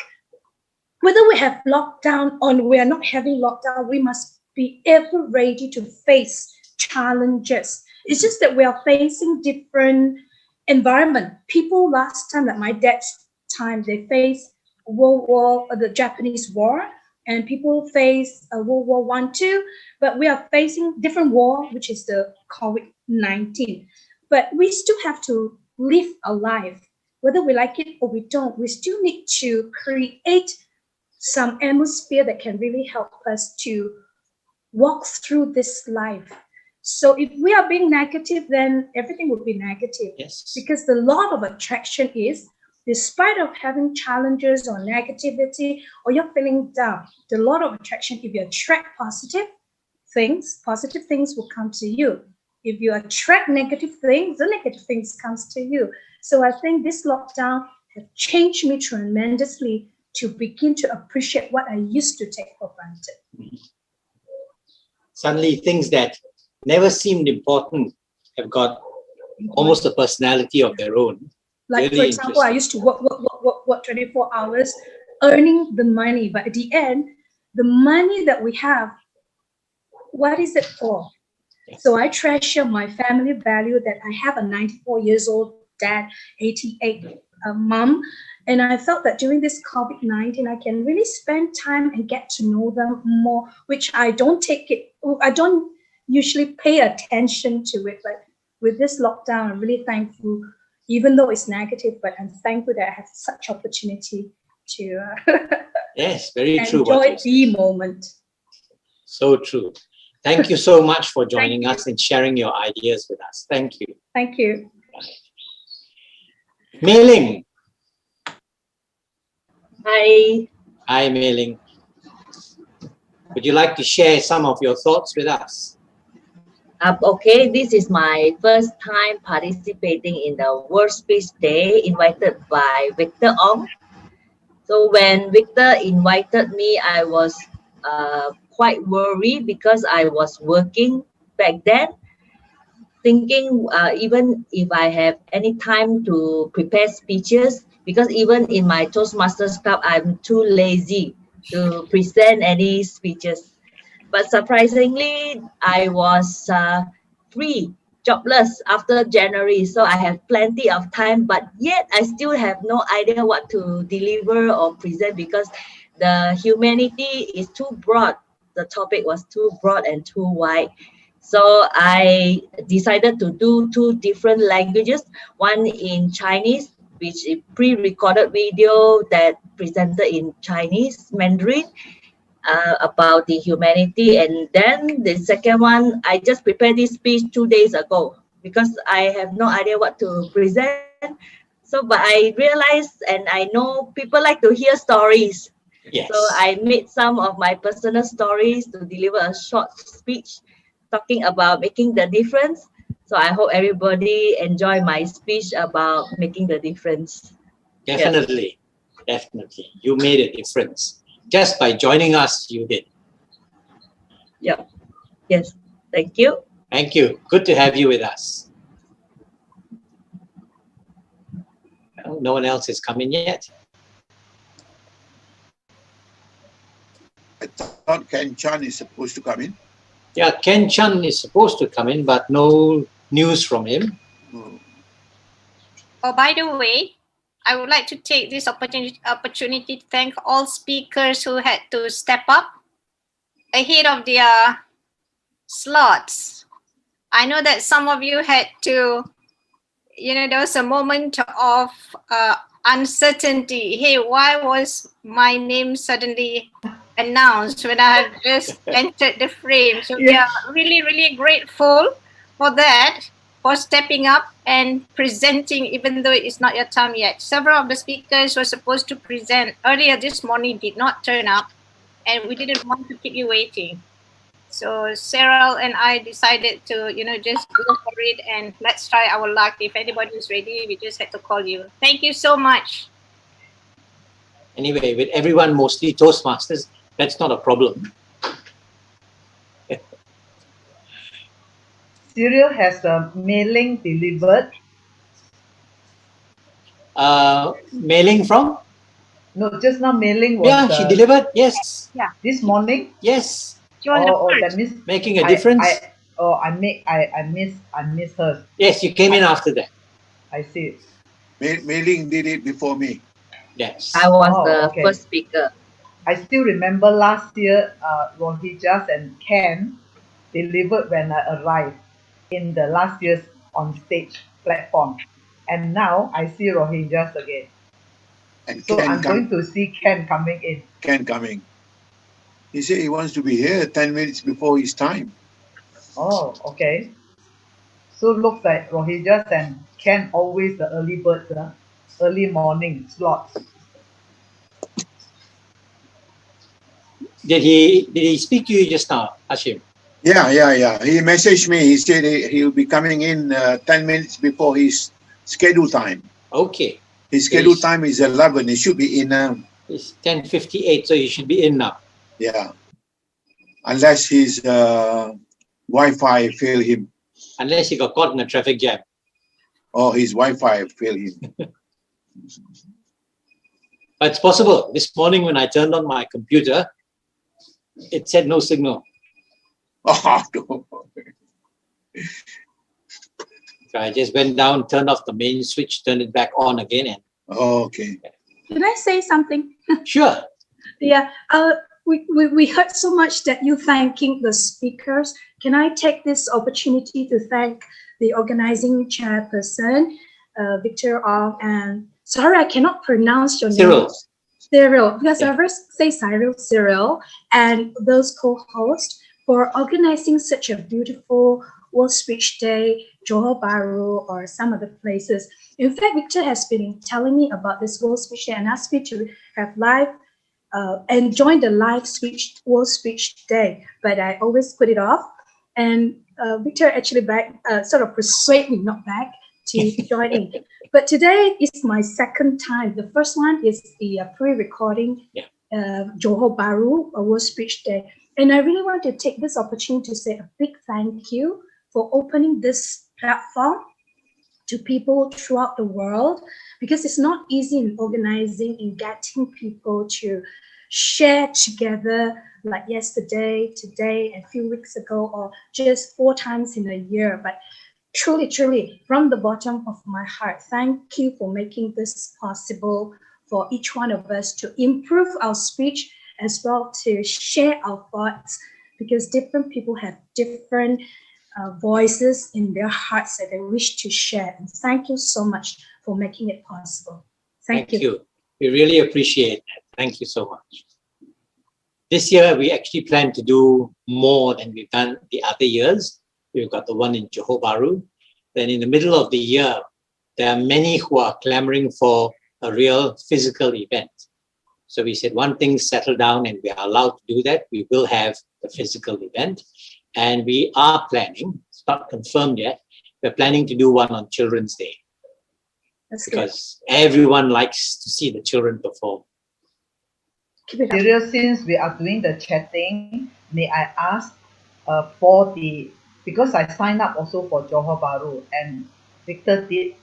whether we have lockdown or we are not having lockdown, we must be ever ready to face challenges. It's just that we are facing different environment. People last time, like my dad's time, they faced the Japanese War, and people face World War I, II, but we are facing different war, which is the COVID-19. But we still have to live a life, whether we like it or we don't. We still need to create some atmosphere that can really help us to walk through this life. So if we are being negative, then everything will be negative. Yes. Because the law of attraction is, despite of having challenges or negativity, or you're feeling down, the law of attraction, if you attract positive things will come to you. If you attract negative things, the negative things comes to you. So I think this lockdown has changed me tremendously to begin to appreciate what I used to take for granted. Suddenly things that never seemed important have got almost a personality of their own. Like, really for example, I used to work 24 hours earning the money, but at the end, the money that we have, what is it for? So I treasure my family value that I have a 94 years old dad, 88 mom. And I felt that during this COVID-19, I can really spend time and get to know them more, which I don't usually pay attention to it. But with this lockdown, I'm really thankful, even though it's negative, but I'm thankful that I have such opportunity to yes, very true. Enjoy the moment. So true. Thank you so much for joining us and sharing your ideas with us. Thank you. Thank you. Mei Ling. Hi. Hi, Mei Ling. Would you like to share some of your thoughts with us? Okay, this is my first time participating in the World Speech Day invited by Victor Ong. So when Victor invited me, I was quite worried because I was working back then, thinking even if I have any time to prepare speeches, because even in my Toastmasters Club, I'm too lazy to present any speeches. But surprisingly, I was free, jobless after January. So I have plenty of time, but yet I still have no idea what to deliver or present because the humanity is too broad. The topic was too broad and too wide. So I decided to do 2 different languages, one in Chinese, which is pre-recorded video that presented in Chinese, Mandarin, about the humanity. And then the second one, I just prepared this speech 2 days ago because I have no idea what to present. So, but I realized and I know people like to hear stories. Yes. So I made some of my personal stories to deliver a short speech talking about making the difference. So I hope everybody enjoy my speech about making the difference. Definitely, definitely. You made a difference. Just by joining us, you did. Yeah. Yes. Thank you. Thank you. Good to have you with us. Well, no one else has come in yet. I thought Ken Chan is supposed to come in. Yeah, Ken Chan is supposed to come in, but no news from him. Oh, by the way, I would like to take this opportunity to thank all speakers who had to step up ahead of their slots. I know that some of you had to, there was a moment of uncertainty. Hey, why was my name suddenly announced when I had just entered the frame? So we are really, really grateful for that, for stepping up and presenting, even though it's not your time yet. Several of the speakers were supposed to present earlier this morning, did not turn up, and we didn't want to keep you waiting. So Cyril and I decided to, just go for it and let's try our luck. If anybody is ready, we just had to call you. Thank you so much. Anyway, with everyone mostly Toastmasters, that's not a problem. Cyril has a mailing delivered. Mailing from? No, just now mailing was. Yeah, she delivered. Yes. Yeah. This morning. Yes. She was the Oh, that first. means Making a difference. I miss her. Yes, you came in after that. I see. Mailing did it before me. Yes. I was Oh, the okay. first speaker. I still remember last year, Rohijas and Ken delivered when I arrived in the last year's on stage platform. And now I see Rohijas again. And So Ken I'm going to see Ken coming in. Ken coming. He said he wants to be here 10 minutes before his time. Oh, okay. So looks like Rohijas and Ken always the early birds, early morning slots. Did he speak to you just now, Hashim? Yeah. He messaged me. He said he'll be coming in 10 minutes before his schedule time. Okay. His schedule time is 11. He should be in. It's 10:58, so he should be in now. Yeah. Unless his Wi-Fi failed him. Unless he got caught in a traffic jam. Or his Wi-Fi failed him. But it's possible. This morning when I turned on my computer, it said no signal. Oh, So I just went down, turned off the main switch, turned it back on again. And okay. Can I say something? Sure. Yeah. We heard so much that you thanking the speakers. Can I take this opportunity to thank the organizing chairperson, Victor Ong, and sorry, I cannot pronounce your name. Cyril, because I first say Cyril, and those co-hosts for organizing such a beautiful World Speech Day, Johor Bahru, or some other places. In fact, Victor has been telling me about this World Speech Day and asked me to have live and join the live World Speech Day, but I always put it off. And Victor actually sort of persuade me, not back, to join in. But today is my second time. The first one is the pre-recording Johor Bahru World Speech Day. And I really want to take this opportunity to say a big thank you for opening this platform to people throughout the world, because it's not easy in organizing and getting people to share together like yesterday, today, and a few weeks ago, or just 4 times in a year. But truly, truly, from the bottom of my heart, thank you for making this possible for each one of us to improve our speech as well, to share our thoughts, because different people have different voices in their hearts that they wish to share. And thank you so much for making it possible. Thank you. We really appreciate that. Thank you so much. This year, we actually plan to do more than we've done the other years. We've got the one in Johor Bahru. Then in the middle of the year, there are many who are clamoring for a real physical event. So we said, one thing settled down and we are allowed to do that, we will have the physical event. And we are planning, it's not confirmed yet, we're planning to do one on Children's Day. That's because everyone likes to see the children perform. Cyril, since we are doing the chatting, may I ask because I signed up also for Johor Bahru, and Victor did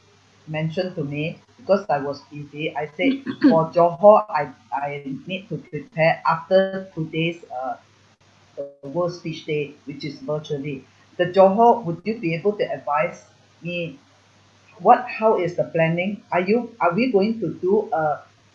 mention to me, because I was busy, I said for Johor, I need to prepare after today's the World Speech Day, which is virtually. The Johor, would you be able to advise me how is the planning? Are we going to do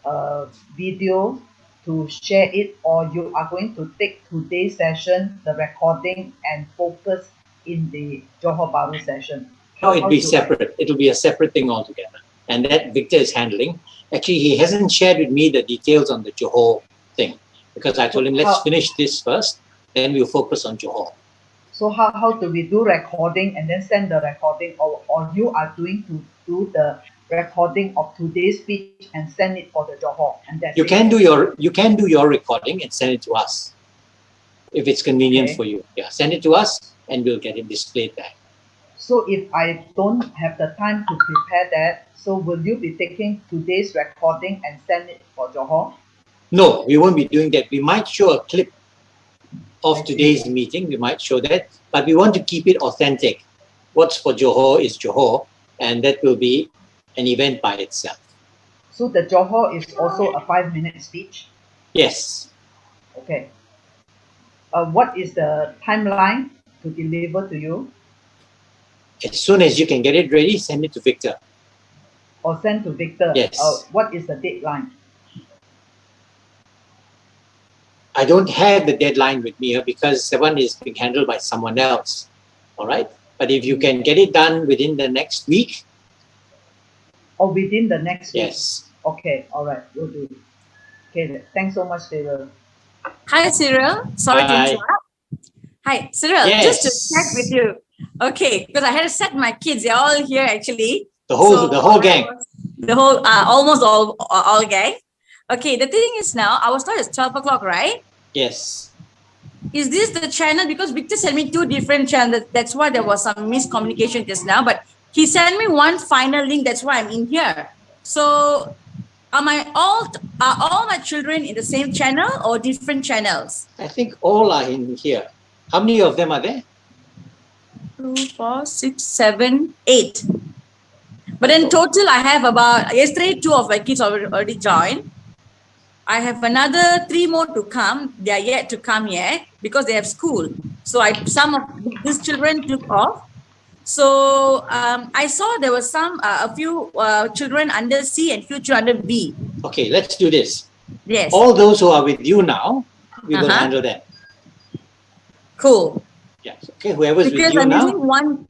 a video to share it, or you are going to take today's session, the recording, and focus in the Johor Bahru session? No, it'll be separate. It'll be a separate thing altogether. And that Victor is handling. Actually, he hasn't shared with me the details on the Johor thing, because I told him, let's finish this first, then we'll focus on Johor. So how do we do recording and then send the recording, or you are doing to do the recording of today's speech and send it for the Johor? And that's You can do your recording and send it to us if it's convenient for you. Yeah, send it to us and we'll get it displayed there. So if I don't have the time to prepare that, so will you be taking today's recording and send it for Johor? No, we won't be doing that. We might show a clip of today's meeting. We might show that, but we want to keep it authentic. What's for Johor is Johor, and that will be an event by itself. So the Johor is also a 5-minute speech. Yes. Okay. What is the timeline to deliver to you? As soon as you can get it ready, send it to Victor. Or send to Victor? Yes. What is the deadline? I don't have the deadline with me because the one is being handled by someone else. All right. But if you can get it done within the next week. Or within the next week? Yes. Okay. All right. We'll do. Okay. Thanks so much, Cyril. Hi, Cyril. Sorry to Hi. interrupt. Hi, Cyril. Yes. Just to check with you. Okay, because I had to set my kids. They're all here actually. The whole gang. The whole almost all gang. Okay, the thing is now our start is 12 o'clock, right? Yes. Is this the channel? Because Victor sent me 2 different channels. That's why there was some miscommunication just now. But he sent me one final link. That's why I'm in here. So, are all my children in the same channel or different channels? I think all are in here. How many of them are there? 2, 4, 6, 7, 8. But in total, I have about yesterday 2 of my kids already joined. I have another 3 more to come. They are yet to come yet because they have school. So some of these children took off. So I saw there was a few children under C and few children under B. Okay, let's do this. Yes. All those who are with you now, we will handle that. Cool. Yes. Okay, whoever's Because with you I'm now. using one.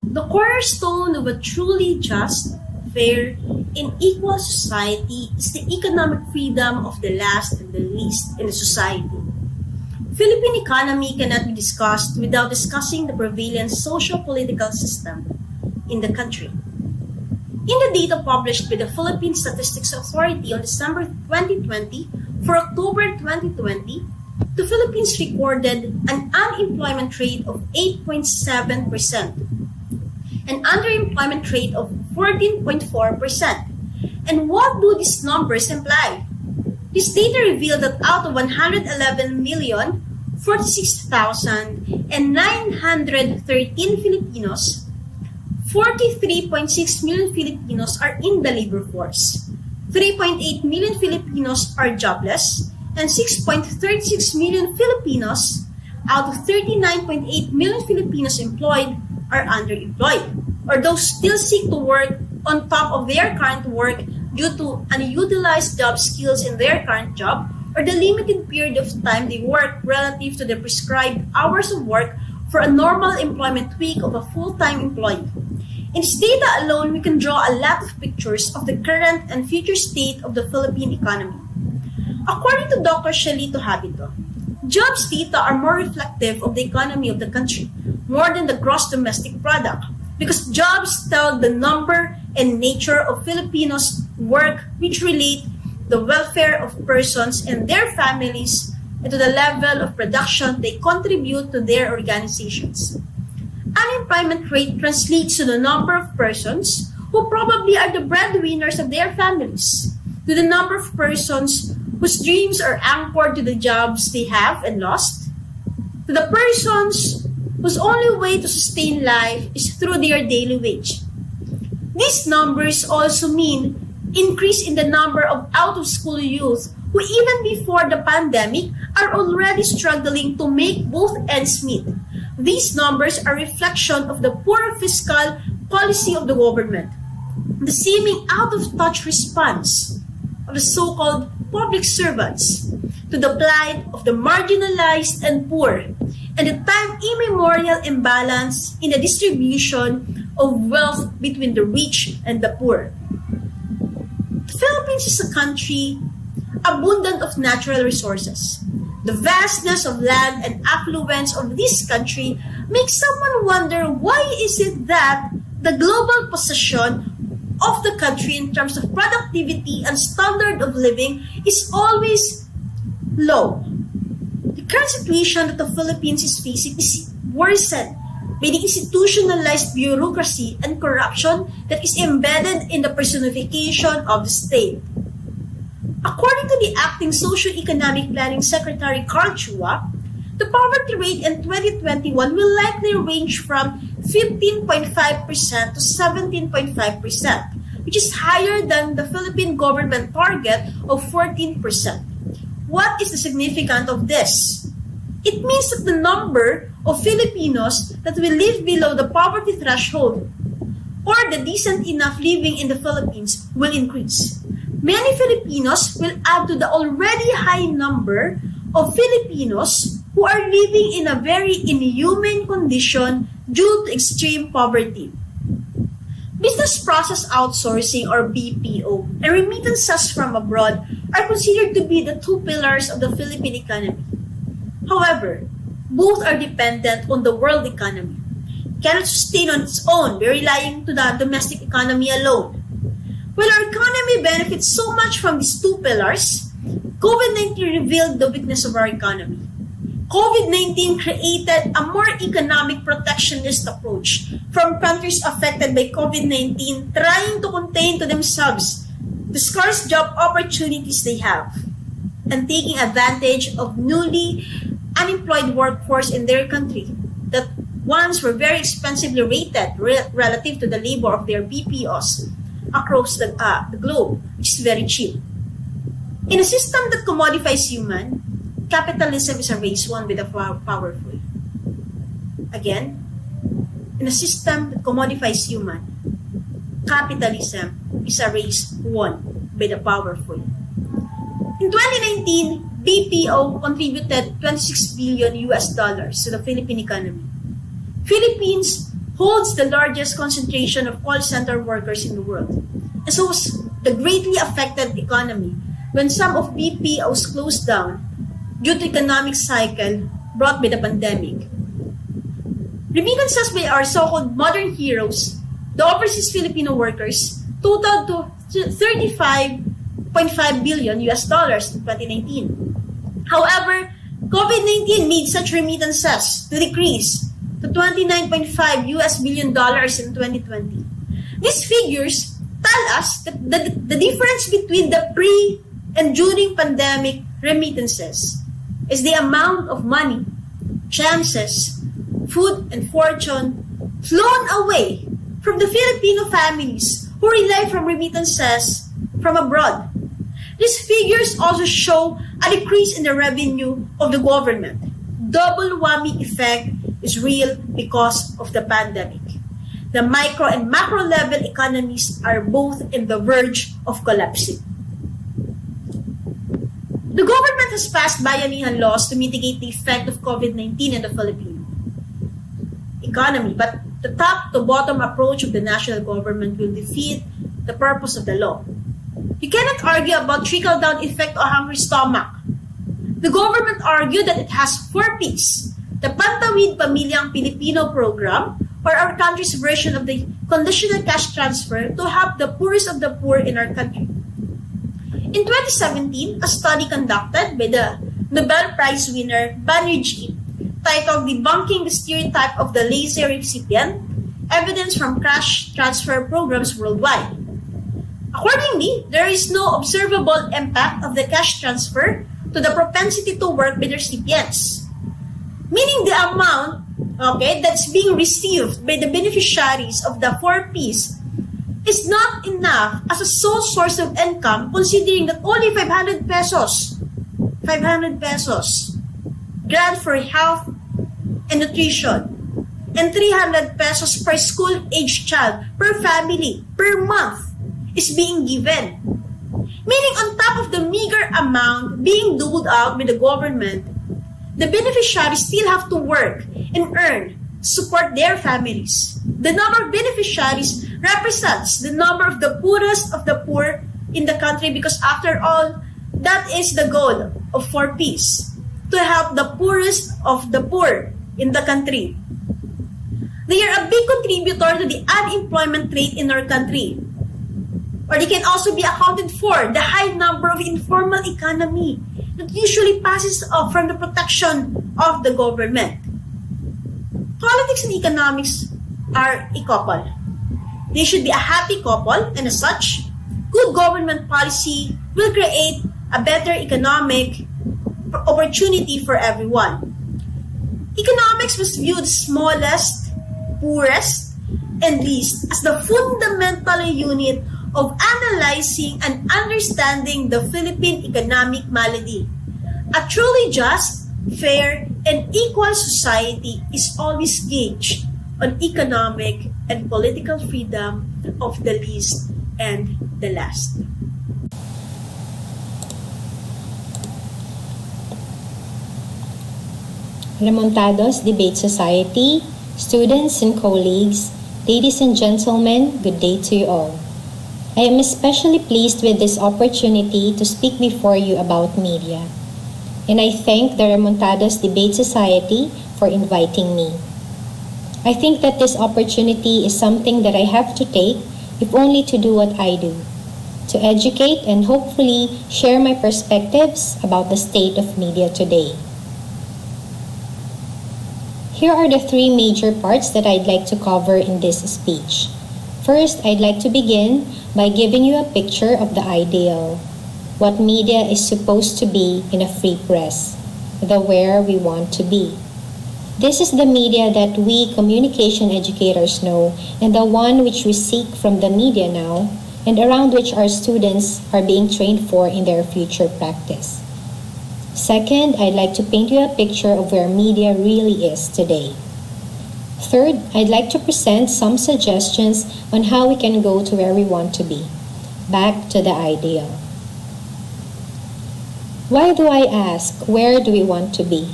The cornerstone of a truly just, fair, and equal society is the economic freedom of the last and the least in the society. Philippine economy cannot be discussed without discussing the prevalent socio-political system in the country. In the data published by the Philippine Statistics Authority on December 2020 for October 2020, the Philippines recorded an unemployment rate of 8.7%, an underemployment rate of 14.4%. And what do these numbers imply? This data revealed that out of 111,046,913 Filipinos, 43.6 million Filipinos are in the labor force, 3.8 million Filipinos are jobless, and 6.36 million Filipinos out of 39.8 million Filipinos employed are underemployed, or those still seek to work on top of their current work due to unutilized job skills in their current job or the limited period of time they work relative to the prescribed hours of work for a normal employment week of a full-time employee. In this data alone, we can draw a lot of pictures of the current and future state of the Philippine economy. According to Dr. Shalito Habito, jobs data are more reflective of the economy of the country, more than the gross domestic product, because jobs tell the number and nature of Filipinos' work which relate the welfare of persons and their families and to the level of production they contribute to their organizations. Unemployment rate translates to the number of persons who probably are the breadwinners of their families, to the number of persons whose dreams are anchored to the jobs they have and lost, to the persons whose only way to sustain life is through their daily wage. These numbers also mean increase in the number of out-of-school youth who even before the pandemic are already struggling to make both ends meet. These numbers are a reflection of the poor fiscal policy of the government, the seeming out-of-touch response of the so-called public servants to the plight of the marginalized and poor, and the time immemorial imbalance in the distribution of wealth between the rich and the poor. The Philippines is a country abundant of natural resources. The vastness of land and affluence of this country makes someone wonder why is it that the global position of the country in terms of productivity and standard of living is always low. The current situation that the Philippines is facing is worsened by the institutionalized bureaucracy and corruption that is embedded in the personification of the state. According to the acting Socio-Economic Planning Secretary Carl Chua, the poverty rate in 2021 will likely range from 15.5% to 17.5%, which is higher than the Philippine government target of 14%. What is the significance of this? It means that the number of Filipinos that will live below the poverty threshold or the decent enough living in the Philippines will increase. Many Filipinos will add to the already high number of Filipinos who are living in a very inhumane condition due to extreme poverty. Business process outsourcing or BPO and remittances from abroad are considered to be the two pillars of the Philippine economy. However, both are dependent on the world economy. It cannot sustain on its own by relying to the domestic economy alone. While our economy benefits so much from these two pillars, COVID-19 revealed the weakness of our economy. COVID-19 created a more economic protectionist approach from countries affected by COVID-19 trying to contain to themselves the scarce job opportunities they have and taking advantage of newly unemployed workforce in their country that once were very expensively rated relative to the labor of their BPOs across the globe, which is very cheap. In a system that commodifies human, capitalism is a race won by the powerful. Again, in a system that commodifies human, capitalism is a race won by the powerful. In 2019, BPO contributed $26 billion to the Philippine economy. Philippines holds the largest concentration of call center workers in the world, and so was the greatly affected economy when some of BPOs closed down due to economic cycle brought by the pandemic. Remittances by our so-called modern heroes, the overseas Filipino workers, totaled to $35.5 billion in 2019. However, COVID-19 made such remittances to decrease to $29.5 billion in 2020. These figures tell us that the difference between the pre and during pandemic remittances is the amount of money, chances, food, and fortune flown away from the Filipino families who rely from remittances from abroad. These figures also show a decrease in the revenue of the government. Double whammy effect is real because of the pandemic. The micro and macro level economies are both in the verge of collapsing. The government has passed bayanihan laws to mitigate the effect of COVID-19 in the Philippine economy, but the top-to-bottom approach of the national government will defeat the purpose of the law. You cannot argue about trickle-down effect or hungry stomach. The government argued that it has 4 Ps, the Pantawid Pamilyang Pilipino program, or our country's version of the conditional cash transfer to help the poorest of the poor in our country. In 2017, a study conducted by the Nobel Prize winner Banerjee, titled Debunking the Stereotype of the Lazy Recipient, Evidence from Cash Transfer Programs Worldwide. Accordingly, there is no observable impact of the cash transfer to the propensity to work by the recipients, meaning the amount okay, that's being received by the beneficiaries of the 4Ps is not enough as a sole source of income, considering that only 500 pesos grant for health and nutrition, and 300 pesos per school-age child per family per month is being given. Meaning, on top of the meager amount being doled out by the government, the beneficiaries still have to work and earn, support their families. The number of beneficiaries represents the number of the poorest of the poor in the country, because after all, that is the goal of 4Ps, to help the poorest of the poor in the country. They are a big contributor to the unemployment rate in our country. Or they can also be accounted for the high number of informal economy that usually passes off from the protection of the government. Politics and economics are a couple. They should be a happy couple, and as such, good government policy will create a better economic opportunity for everyone. Economics was viewed smallest, poorest, and least as the fundamental unit of analyzing and understanding the Philippine economic malady. A truly just, fair, and equal society is always gauged on economic and political freedom of the least and the last. Remontados Debate Society, students and colleagues, ladies and gentlemen, good day to you all. I am especially pleased with this opportunity to speak before you about media, and I thank the Remontados Debate Society for inviting me. I think that this opportunity is something that I have to take, if only to do what I do, to educate and hopefully share my perspectives about the state of media today. Here are the three major parts that I'd like to cover in this speech. First, I'd like to begin by giving you a picture of the ideal, what media is supposed to be in a free press, the where we want to be. This is the media that we communication educators know, and the one which we seek from the media now, and around which our students are being trained for in their future practice. Second, I'd like to paint you a picture of where media really is today. Third, I'd like to present some suggestions on how we can go to where we want to be, back to the ideal. Why do I ask, where do we want to be?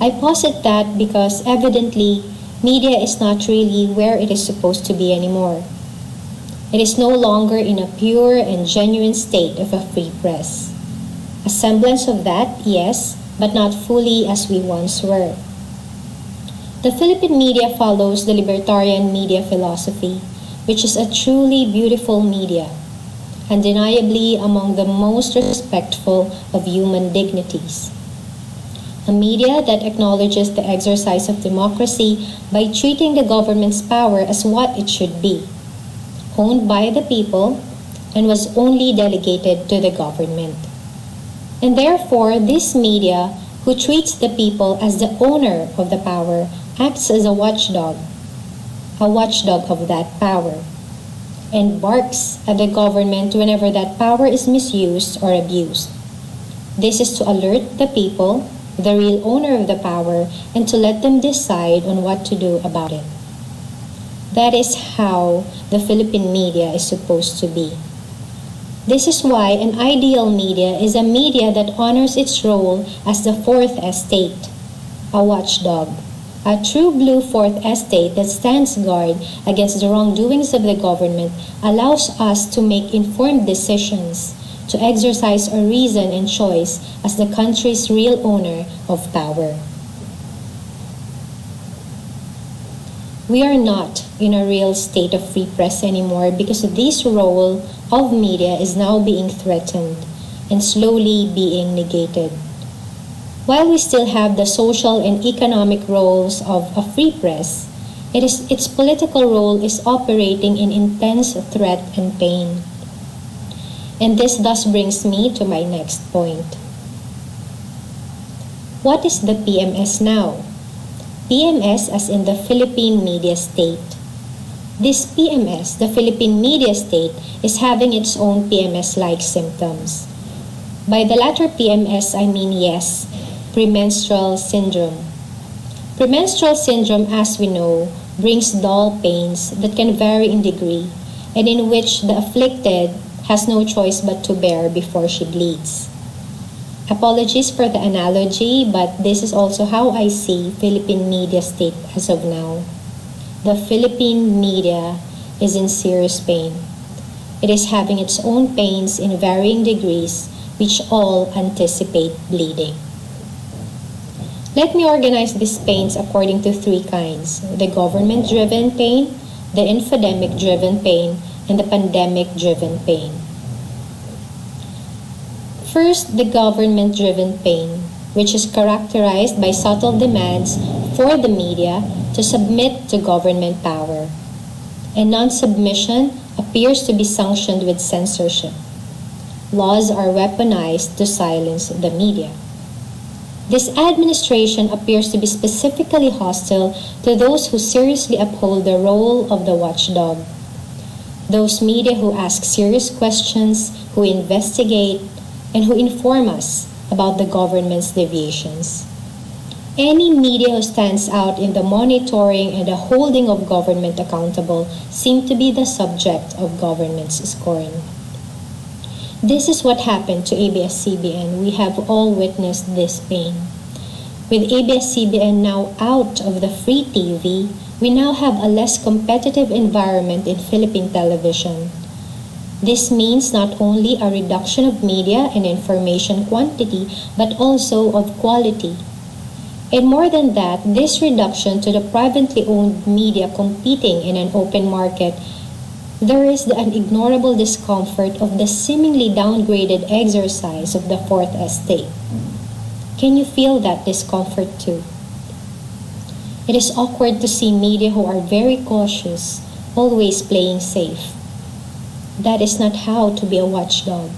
I posit that because evidently, media is not really where it is supposed to be anymore. It is no longer in a pure and genuine state of a free press. A semblance of that, yes, but not fully as we once were. The Philippine media follows the libertarian media philosophy, which is a truly beautiful media, undeniably among the most respectful of human dignities. A media that acknowledges the exercise of democracy by treating the government's power as what it should be, owned by the people, and was only delegated to the government. And therefore, this media, who treats the people as the owner of the power, acts as a watchdog of that power, and barks at the government whenever that power is misused or abused. This is to alert the people, the real owner of the power, and to let them decide on what to do about it. That is how the Philippine media is supposed to be. This is why an ideal media is a media that honors its role as the fourth estate, a watchdog, a true blue fourth estate that stands guard against the wrongdoings of the government, allows us to make informed decisions, to exercise our reason and choice as the country's real owner of power. We are not in a real state of free press anymore because this role of media is now being threatened and slowly being negated. While we still have the social and economic roles of a free press, its political role is operating in intense threat and pain. And this thus brings me to my next point. What is the PMS now? PMS as in the Philippine media state. This PMS, the Philippine media state, is having its own PMS-like symptoms. By the latter PMS, I mean yes, premenstrual syndrome. Premenstrual syndrome, as we know, brings dull pains that can vary in degree and in which the afflicted has no choice but to bear before she bleeds. Apologies for the analogy, but this is also how I see Philippine media state as of now. The Philippine media is in serious pain. It is having its own pains in varying degrees, which all anticipate bleeding. Let me organize these pains according to three kinds: the government-driven pain, the infodemic-driven pain, and the pandemic-driven pain. First, the government-driven pain, which is characterized by subtle demands for the media to submit to government power, and non-submission appears to be sanctioned with censorship. Laws are weaponized to silence the media. This administration appears to be specifically hostile to those who seriously uphold the role of the watchdog. Those media who ask serious questions, who investigate, and who inform us about the government's deviations. Any media who stands out in the monitoring and the holding of government accountable seem to be the subject of government's scorn. This is what happened to ABS-CBN. We have all witnessed this pain. With ABS-CBN now out of the free TV, we now have a less competitive environment in Philippine television. This means not only a reduction of media and information quantity, but also of quality. And more than that, this reduction to the privately owned media competing in an open market, there is the unignorable discomfort of the seemingly downgraded exercise of the fourth estate. Can you feel that discomfort too? It is awkward to see media who are very cautious, always playing safe. That is not how to be a watchdog.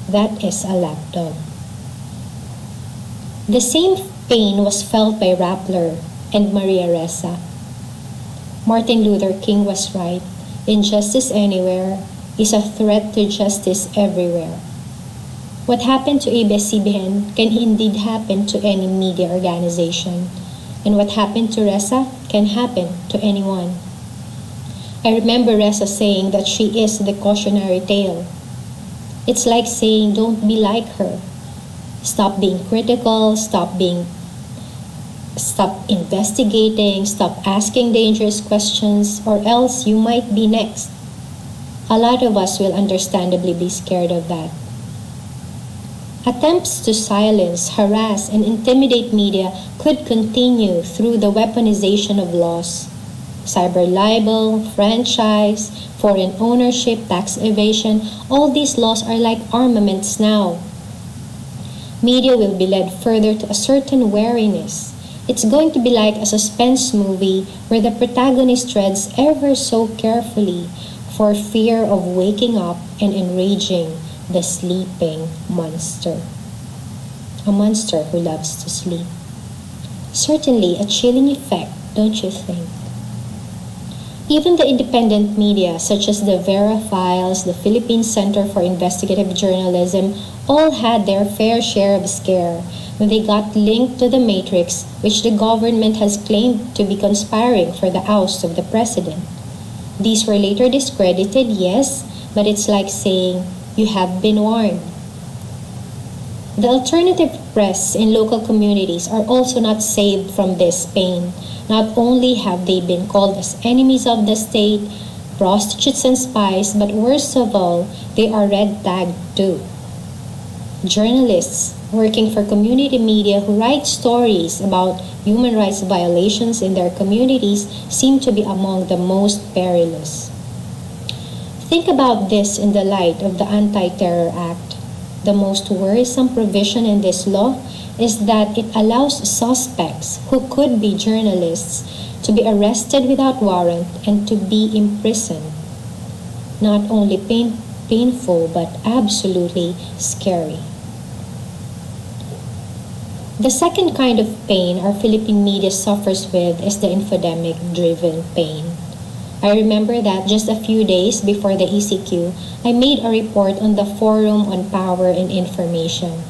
That is a lapdog. The same pain was felt by Rappler and Maria Ressa. Martin Luther King was right. Injustice anywhere is a threat to justice everywhere. What happened to ABS-CBN can indeed happen to any media organization. And what happened to Ressa can happen to anyone. I remember Ressa saying that she is the cautionary tale. It's like saying, don't be like her. Stop being critical, stop investigating, stop asking dangerous questions, or else you might be next. A lot of us will understandably be scared of that. Attempts to silence, harass, and intimidate media could continue through the weaponization of laws. Cyber libel, franchise, foreign ownership, tax evasion, all these laws are like armaments now. Media will be led further to a certain wariness. It's going to be like a suspense movie where the protagonist treads ever so carefully for fear of waking up and enraging the sleeping monster. A monster who loves to sleep. Certainly a chilling effect, don't you think? Even the independent media, such as the Vera Files, the Philippine Center for Investigative Journalism, all had their fair share of scare when they got linked to the matrix, which the government has claimed to be conspiring for the oust of the president. These were later discredited, yes, but it's like saying, you have been warned. The alternative press in local communities are also not saved from this pain. Not only have they been called as enemies of the state, prostitutes and spies, but worst of all, they are red tagged too. Journalists working for community media who write stories about human rights violations in their communities seem to be among the most perilous. Think about this in the light of the Anti-Terror Act. The most worrisome provision in this law is that it allows suspects who could be journalists to be arrested without warrant and to be imprisoned. Not only painful, but absolutely scary. The second kind of pain our Philippine media suffers with is the infodemic-driven pain. I remember that just a few days before the ECQ, I made a report on the Forum on Power and Information.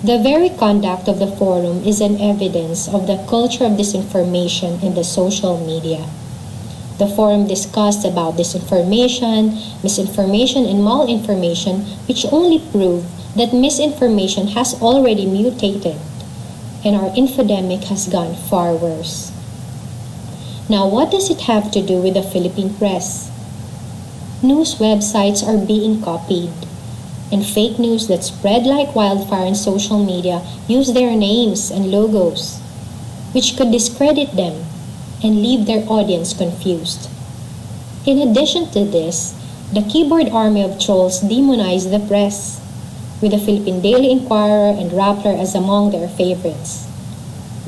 The very conduct of the forum is an evidence of the culture of disinformation in the social media. The forum discussed about disinformation, misinformation, and malinformation, which only prove that misinformation has already mutated, and our infodemic has gone far worse. Now, what does it have to do with the Philippine press? News websites are being copied, and fake news that spread like wildfire in social media use their names and logos, which could discredit them and leave their audience confused. In addition to this, the keyboard army of trolls demonize the press, with the Philippine Daily Inquirer and Rappler as among their favorites.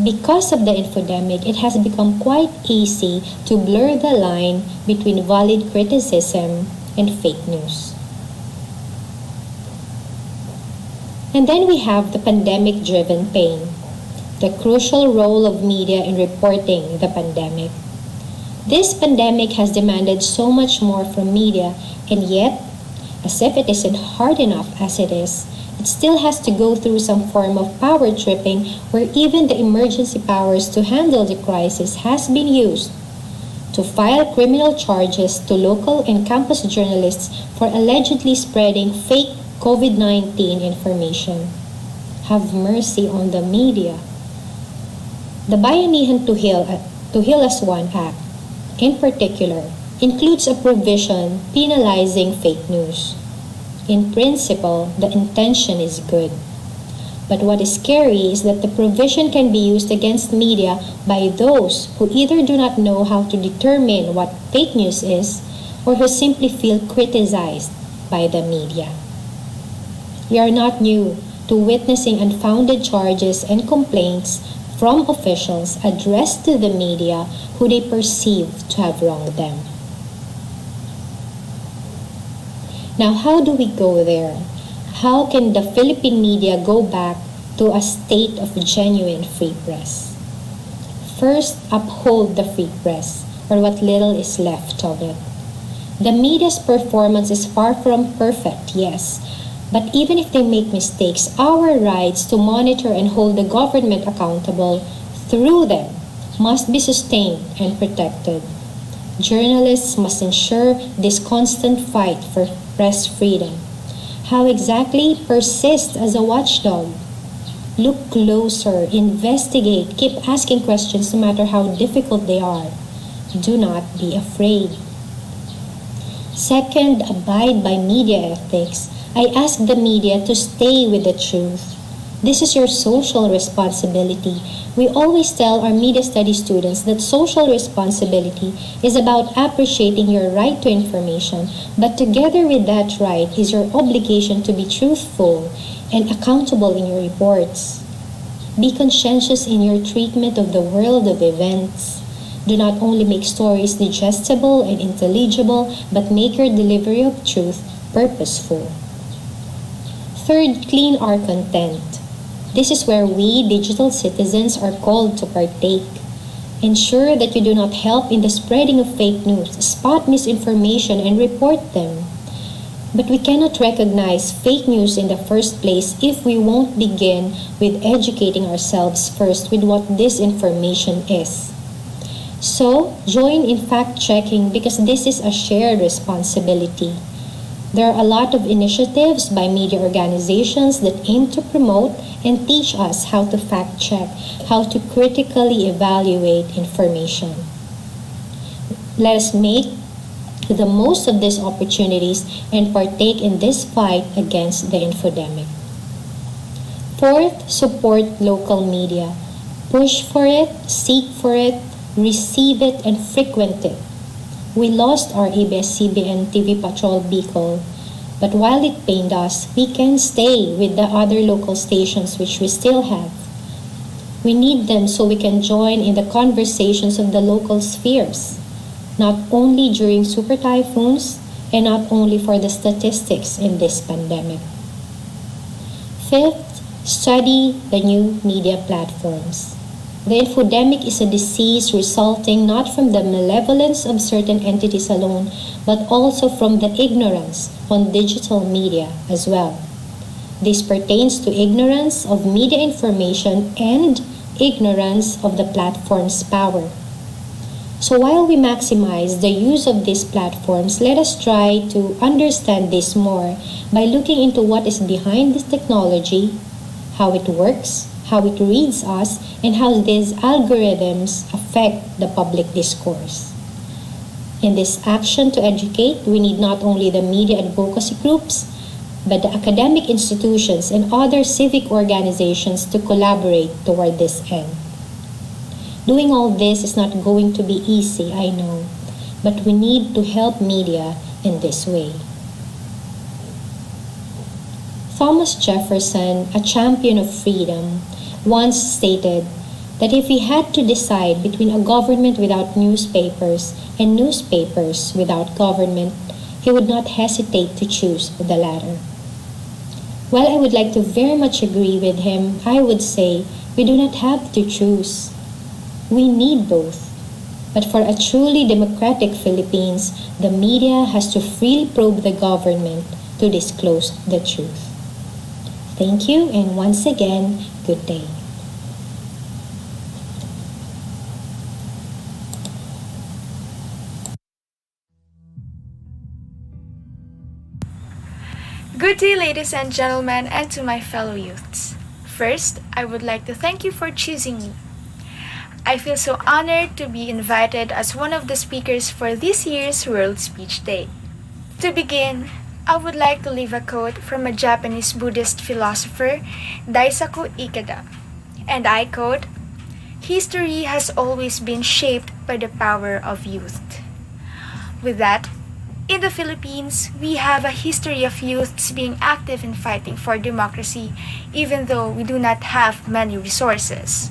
Because of the infodemic, it has become quite easy to blur the line between valid criticism and fake news. And then we have the pandemic-driven pain, the crucial role of media in reporting the pandemic. This pandemic has demanded so much more from media, and yet, as if it isn't hard enough as it is, it still has to go through some form of power tripping where even the emergency powers to handle the crisis has been used to file criminal charges to local and campus journalists for allegedly spreading fake COVID-19 information. Have mercy on the media. The Bayanihan to Heal As One Act, in particular, includes a provision penalizing fake news. In principle, the intention is good. But what is scary is that the provision can be used against media by those who either do not know how to determine what fake news is or who simply feel criticized by the media. We are not new to witnessing unfounded charges and complaints from officials addressed to the media who they perceive to have wronged them. Now, how do we go there? How can the Philippine media go back to a state of genuine free press? First, uphold the free press, or what little is left of it. The media's performance is far from perfect, yes, but even if they make mistakes, our rights to monitor and hold the government accountable through them must be sustained and protected. Journalists must ensure this constant fight for press freedom. How exactly? Persist as a watchdog. Look closer, investigate, keep asking questions no matter how difficult they are. Do not be afraid. Second, abide by media ethics. I ask the media to stay with the truth. This is your social responsibility. We always tell our media studies students that social responsibility is about appreciating your right to information, but together with that right is your obligation to be truthful and accountable in your reports. Be conscientious in your treatment of the world of events. Do not only make stories digestible and intelligible, but make your delivery of truth purposeful. Third, clean our content. This is where we, digital citizens, are called to partake. Ensure that you do not help in the spreading of fake news, spot misinformation, and report them. But we cannot recognize fake news in the first place if we won't begin with educating ourselves first with what disinformation is. So, join in fact-checking because this is a shared responsibility. There are a lot of initiatives by media organizations that aim to promote and teach us how to fact-check, how to critically evaluate information. Let us make the most of these opportunities and partake in this fight against the infodemic. Fourth, support local media. Push for it, seek for it, receive it, and frequent it. We lost our ABS-CBN TV Patrol Bicol, but while it pained us, we can stay with the other local stations which we still have. We need them so we can join in the conversations of the local spheres, not only during super typhoons and not only for the statistics in this pandemic. Fifth, Study the new media platforms. The infodemic is a disease resulting not from the malevolence of certain entities alone, but also from the ignorance on digital media as well. This pertains to ignorance of media information and ignorance of the platform's power. So while we maximize the use of these platforms, let us try to understand this more by looking into what is behind this technology, how it works, how it reads us, and how these algorithms affect the public discourse. In this action to educate, we need not only the media advocacy groups, but the academic institutions and other civic organizations to collaborate toward this end. Doing all this is not going to be easy, I know, but we need to help media in this way. Thomas Jefferson, a champion of freedom, once stated that if he had to decide between a government without newspapers and newspapers without government, he would not hesitate to choose the latter. While I would like to very much agree with him, I would say we do not have to choose. We need both. But for a truly democratic Philippines, the media has to freely probe the government to disclose the truth. Thank you, and once again, good day. Good day, ladies and gentlemen, and to my fellow youths. First, I would like to thank you for choosing me. I feel so honored to be invited as one of the speakers for this year's World Speech Day. To begin, I would like to leave a quote from a Japanese Buddhist philosopher, Daisaku Ikeda, and I quote, "History has always been shaped by the power of youth." With that, in the Philippines, we have a history of youths being active in fighting for democracy, even though we do not have many resources.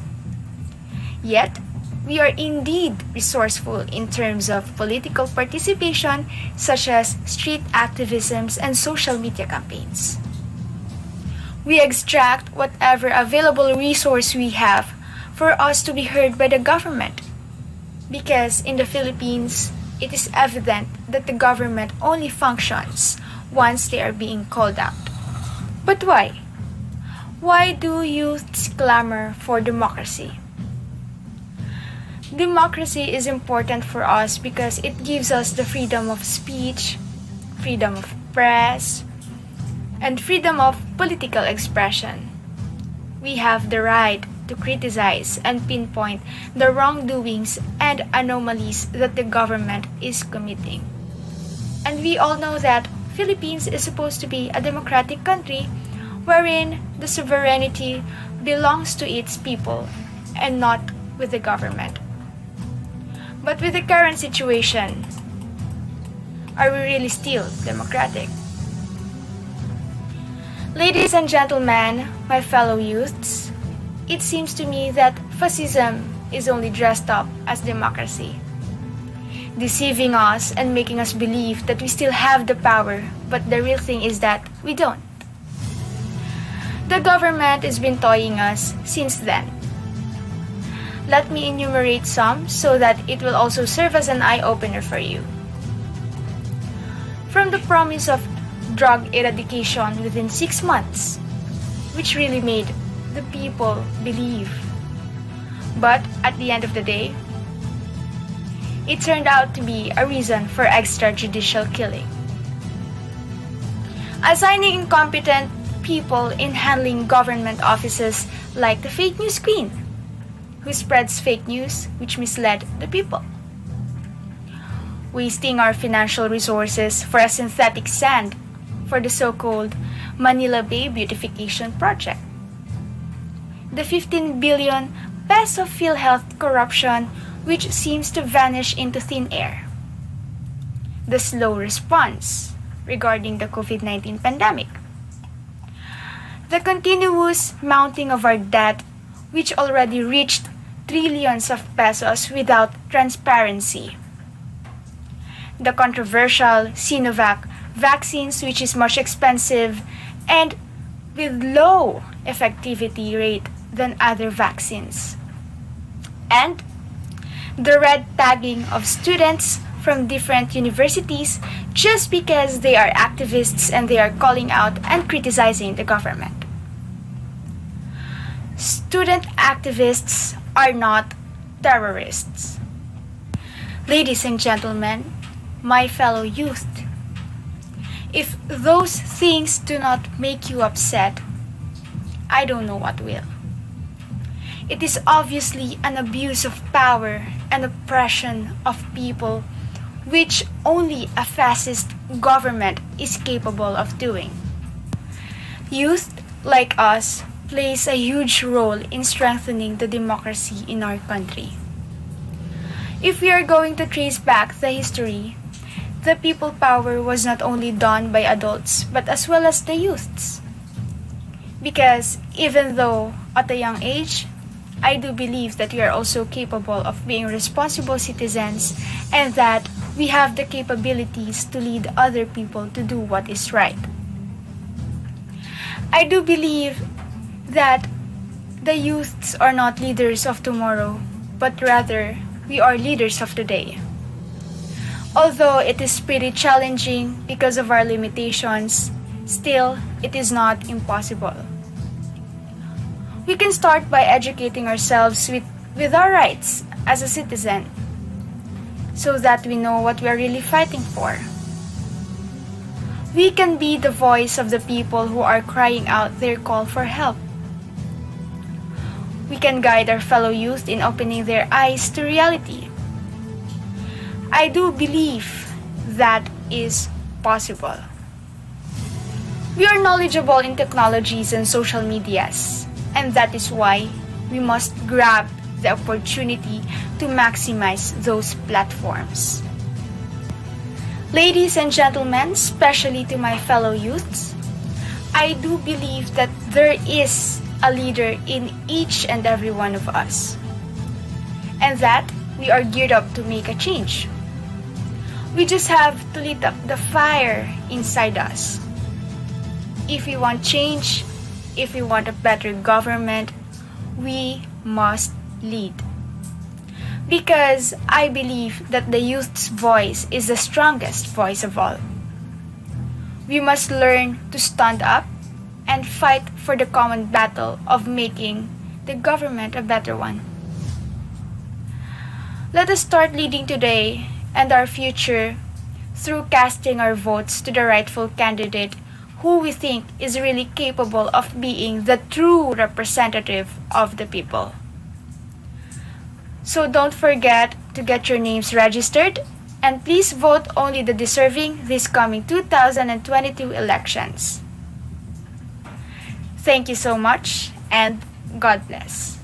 Yet, we are indeed resourceful in terms of political participation, such as street activisms and social media campaigns. We extract whatever available resource we have for us to be heard by the government, because in the Philippines, it is evident that the government only functions once they are being called out. But why? Why do youths clamor for democracy? Democracy is important for us because it gives us the freedom of speech, freedom of press, and freedom of political expression. We have the right to criticize and pinpoint the wrongdoings and anomalies that the government is committing. And we all know that Philippines is supposed to be a democratic country wherein the sovereignty belongs to its people and not with the government. But with the current situation, are we really still democratic? Ladies and gentlemen, my fellow youths, it seems to me that fascism is only dressed up as democracy, deceiving us and making us believe that we still have the power, but the real thing is that we don't. The government has been toying us since then. Let me enumerate some so that it will also serve as an eye-opener for you. From the promise of drug eradication within 6 months, which really made the people believe. But at the end of the day, it turned out to be a reason for extrajudicial killing. Assigning incompetent people in handling government offices like the fake news queen, who spreads fake news which misled the people. Wasting our financial resources for a synthetic sand for the so-called Manila Bay Beautification Project. The 15 billion peso PhilHealth corruption which seems to vanish into thin air. The slow response regarding the COVID-19 pandemic. The continuous mounting of our debt which already reached trillions of pesos without transparency. The controversial Sinovac vaccines which is much expensive and with low effectivity rate than other vaccines. And the red tagging of students from different universities just because they are activists and they are calling out and criticizing the government. Student activists are not terrorists. Ladies and gentlemen, my fellow youth, if those things do not make you upset, I don't know what will. It is obviously an abuse of power and oppression of people which only a fascist government is capable of doing. Youth, like us, plays a huge role in strengthening the democracy in our country. If we are going to trace back the history, the people power was not only done by adults but as well as the youths. Because even though at a young age, I do believe that we are also capable of being responsible citizens and that we have the capabilities to lead other people to do what is right. I do believe that the youths are not leaders of tomorrow, but rather we are leaders of today. Although it is pretty challenging because of our limitations, still it is not impossible. We can start by educating ourselves with our rights as a citizen so that we know what we are really fighting for. We can be the voice of the people who are crying out their call for help. We can guide our fellow youth in opening their eyes to reality. I do believe that is possible. We are knowledgeable in technologies and social medias, and that is why we must grab the opportunity to maximize those platforms. Ladies and gentlemen, especially to my fellow youths, I do believe that there is a leader in each and every one of us, and that we are geared up to make a change. We just have to lit up the fire inside us. If we want change, if we want a better government, we must lead. Because I believe that the youth's voice is the strongest voice of all. We must learn to stand up and fight for the common battle of making the government a better one. Let us start leading today and our future through casting our votes to the rightful candidate who we think is really capable of being the true representative of the people. So don't forget to get your names registered and please vote only the deserving this coming 2022 elections. Thank you so much and God bless.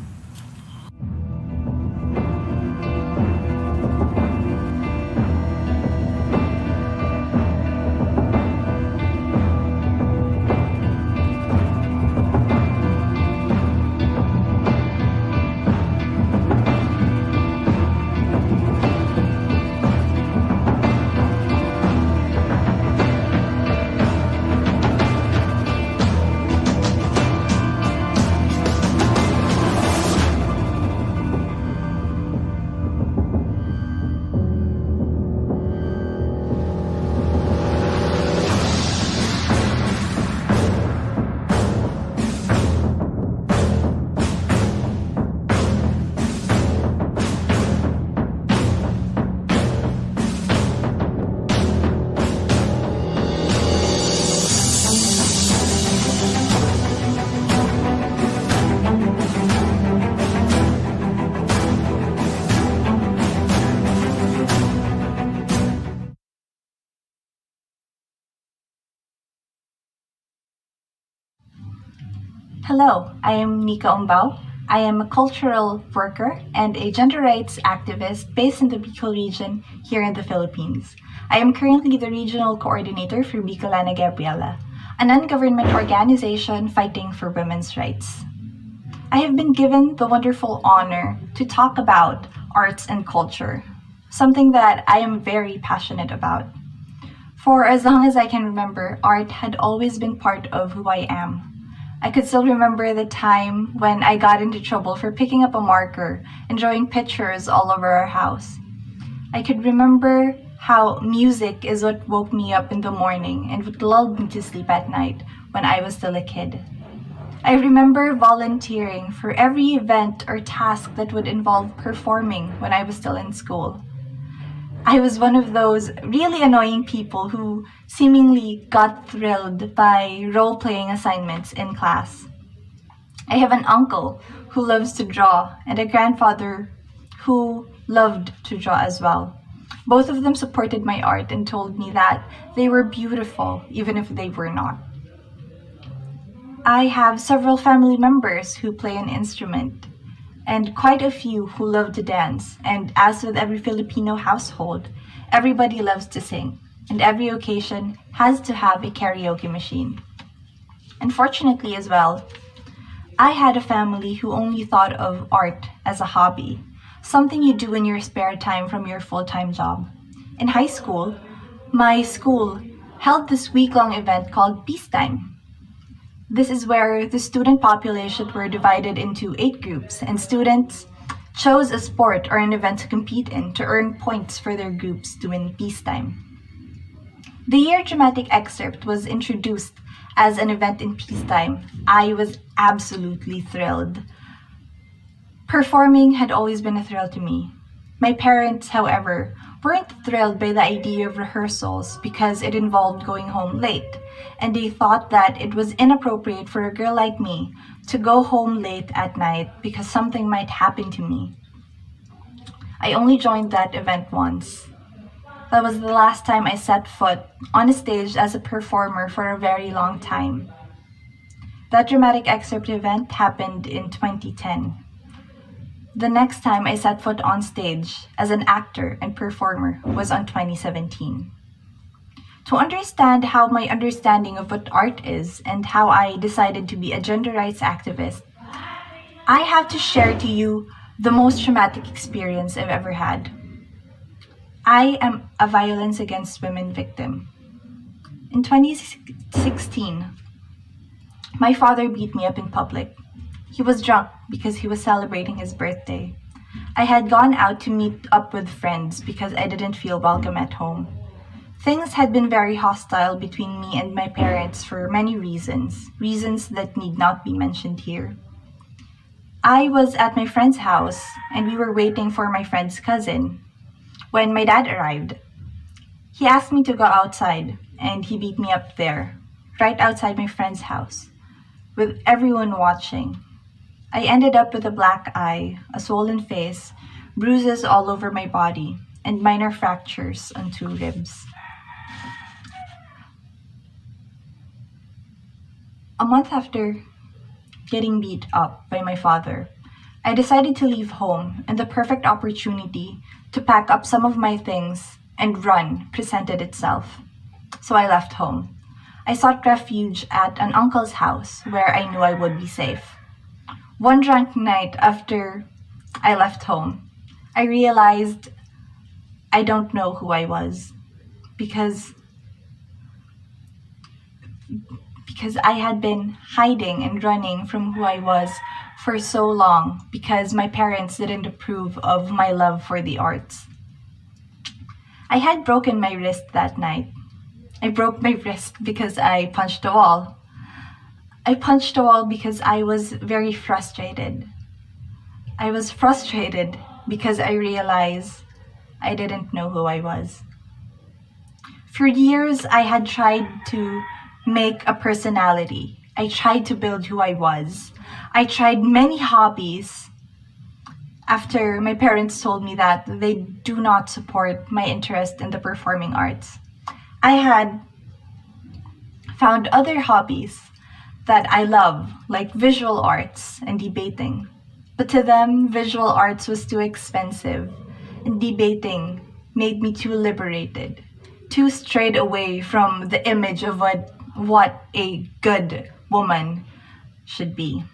Hello, I am Nika Umbao. I am a cultural worker and a gender rights activist based in the Bicol region here in the Philippines. I am currently the regional coordinator for Bicolana Gabriela, a non-government organization fighting for women's rights. I have been given the wonderful honor to talk about arts and culture, something that I am very passionate about. For as long as I can remember, art had always been part of who I am. I could still remember the time when I got into trouble for picking up a marker and drawing pictures all over our house. I could remember how music is what woke me up in the morning and what lulled me to sleep at night when I was still a kid. I remember volunteering for every event or task that would involve performing when I was still in school. I was one of those really annoying people who seemingly got thrilled by role-playing assignments in class. I have an uncle who loves to draw and a grandfather who loved to draw as well. Both of them supported my art and told me that they were beautiful even if they were not. I have several family members who play an instrument and quite a few who love to dance. And as with every Filipino household, everybody loves to sing, and every occasion has to have a karaoke machine. Unfortunately as well, I had a family who only thought of art as a hobby, something you do in your spare time from your full-time job. In high school, my school held this week-long event called Peacetime. This is where the student population were divided into 8 groups, and students chose a sport or an event to compete in to earn points for their groups during peacetime. The year Dramatic Excerpt was introduced as an event in peacetime, I was absolutely thrilled. Performing had always been a thrill to me. My parents, however, weren't thrilled by the idea of rehearsals because it involved going home late, and they thought that it was inappropriate for a girl like me to go home late at night because something might happen to me. I only joined that event once. That was the last time I set foot on a stage as a performer for a very long time. That Dramatic Excerpt event happened in 2010. The next time I set foot on stage as an actor and performer was on 2017. To understand how my understanding of what art is and how I decided to be a gender rights activist, I have to share to you the most traumatic experience I've ever had. I am a violence against women victim. In 2016, my father beat me up in public. He was drunk because he was celebrating his birthday. I had gone out to meet up with friends because I didn't feel welcome at home. Things had been very hostile between me and my parents for many reasons that need not be mentioned here. I was at my friend's house and we were waiting for my friend's cousin when my dad arrived. He asked me to go outside and he beat me up there, right outside my friend's house, with everyone watching. I ended up with a black eye, a swollen face, bruises all over my body, and minor fractures on 2 ribs. A month after getting beat up by my father, I decided to leave home, and the perfect opportunity to pack up some of my things and run presented itself. So I left home. I sought refuge at an uncle's house where I knew I would be safe. One drunk night after I left home, I realized I don't know who I was because I had been hiding and running from who I was for so long because my parents didn't approve of my love for the arts. I had broken my wrist that night. I broke my wrist because I punched a wall. I punched a wall because I was very frustrated. I was frustrated because I realized I didn't know who I was. For years, I had tried to make a personality. I tried to build who I was. I tried many hobbies after my parents told me that they do not support my interest in the performing arts. I had found other hobbies that I love, like visual arts and debating. But to them, visual arts was too expensive, and debating made me too liberated, too strayed away from the image of what a good woman should be.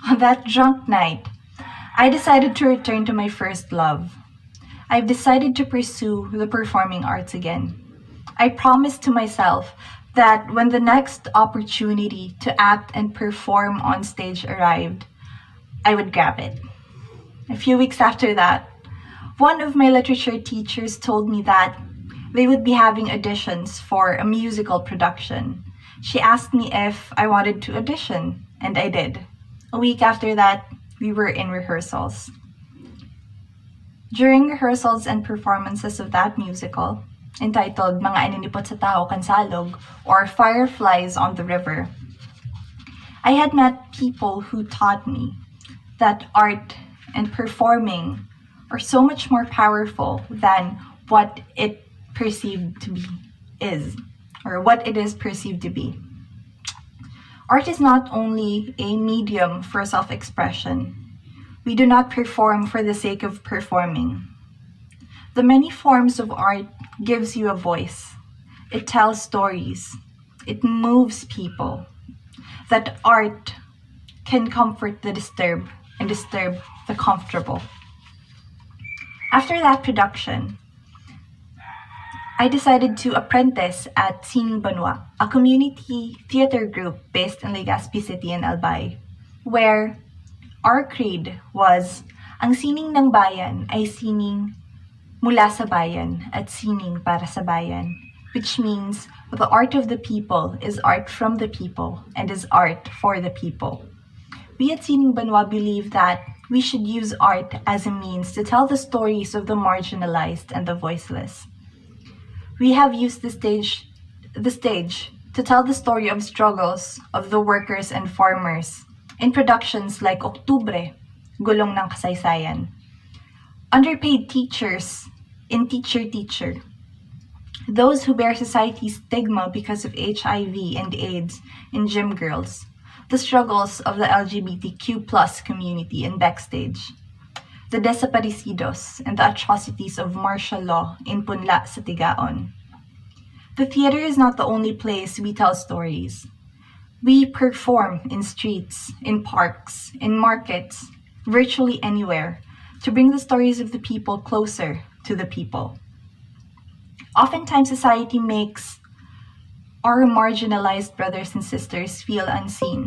On that drunk night, I decided to return to my first love. I've decided to pursue the performing arts again. I promised to myself that when the next opportunity to act and perform on stage arrived, I would grab it. A few weeks after that, one of my literature teachers told me that they would be having auditions for a musical production. She asked me if I wanted to audition, and I did. A week after that, we were in rehearsals. During rehearsals and performances of that musical, entitled Mga Ininipot sa Tao Kansalog, or Fireflies on the River, I had met people who taught me that art and performing are so much more powerful than what it perceived to be is, or what it is perceived to be. Art is not only a medium for self-expression. We do not perform for the sake of performing. The many forms of art gives you a voice. It tells stories. It moves people. That art can comfort the disturbed and disturb the comfortable. After that production, I decided to apprentice at Sining Banwa, a community theater group based in Legazpi City in Albay, where our creed was, ang sining ng bayan ay sining mula sa bayan at sining para sa bayan, which means the art of the people is art from the people and is art for the people. We at Sining Banwa believe that we should use art as a means to tell the stories of the marginalized and the voiceless. We have used the stage to tell the story of struggles of the workers and farmers in productions like Oktubre, Gulong ng Kasaysayan. Underpaid teachers in Teacher, those who bear society's stigma because of HIV and AIDS in Gym Girls, the struggles of the LGBTQ+ community in Backstage, the desaparecidos and the atrocities of martial law in Punla sa Tigaon. The theater is not the only place we tell stories. We perform in streets, in parks, in markets, virtually anywhere, to bring the stories of the people closer to the people. Oftentimes, society makes our marginalized brothers and sisters feel unseen.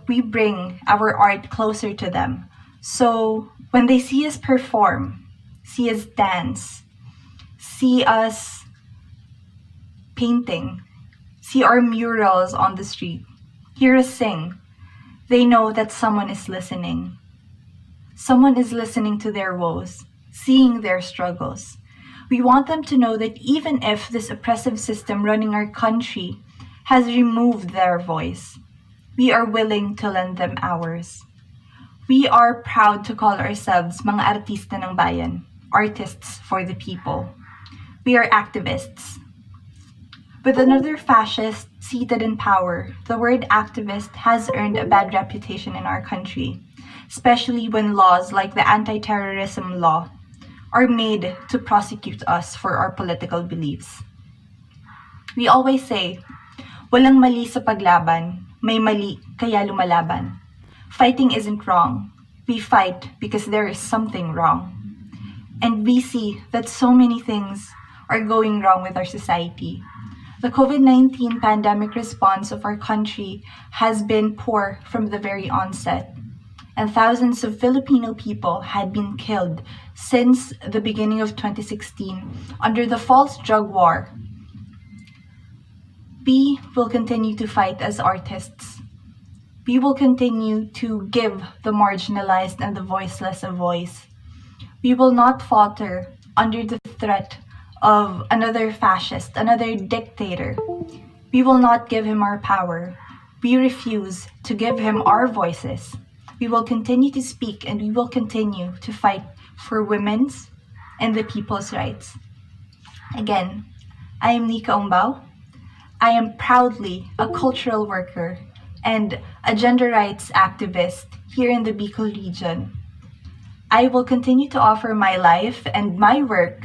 We bring our art closer to them. So when they see us perform, see us dance, see us painting, see our murals on the street, hear us sing, they know that someone is listening. Someone is listening to their woes, seeing their struggles. We want them to know that even if this oppressive system running our country has removed their voice, we are willing to lend them ours. We are proud to call ourselves mga artista ng bayan, artists for the people. We are activists. With another fascist seated in power, the word activist has earned a bad reputation in our country, especially when laws like the anti-terrorism law are made to prosecute us for our political beliefs. We always say, walang mali sa paglaban, may mali kaya lumalaban. Fighting isn't wrong. We fight because there is something wrong. And we see that so many things are going wrong with our society. The COVID-19 pandemic response of our country has been poor from the very onset, and thousands of Filipino people had been killed since the beginning of 2016 under the false drug war. We will continue to fight as artists. We will continue to give the marginalized and the voiceless a voice. We will not falter under the threat of another fascist, another dictator. We will not give him our power. We refuse to give him our voices. We will continue to speak and we will continue to fight for women's and the people's rights. Again, I am Nika Umbao. I am proudly a cultural worker and a gender rights activist here in the Bicol region. I will continue to offer my life and my work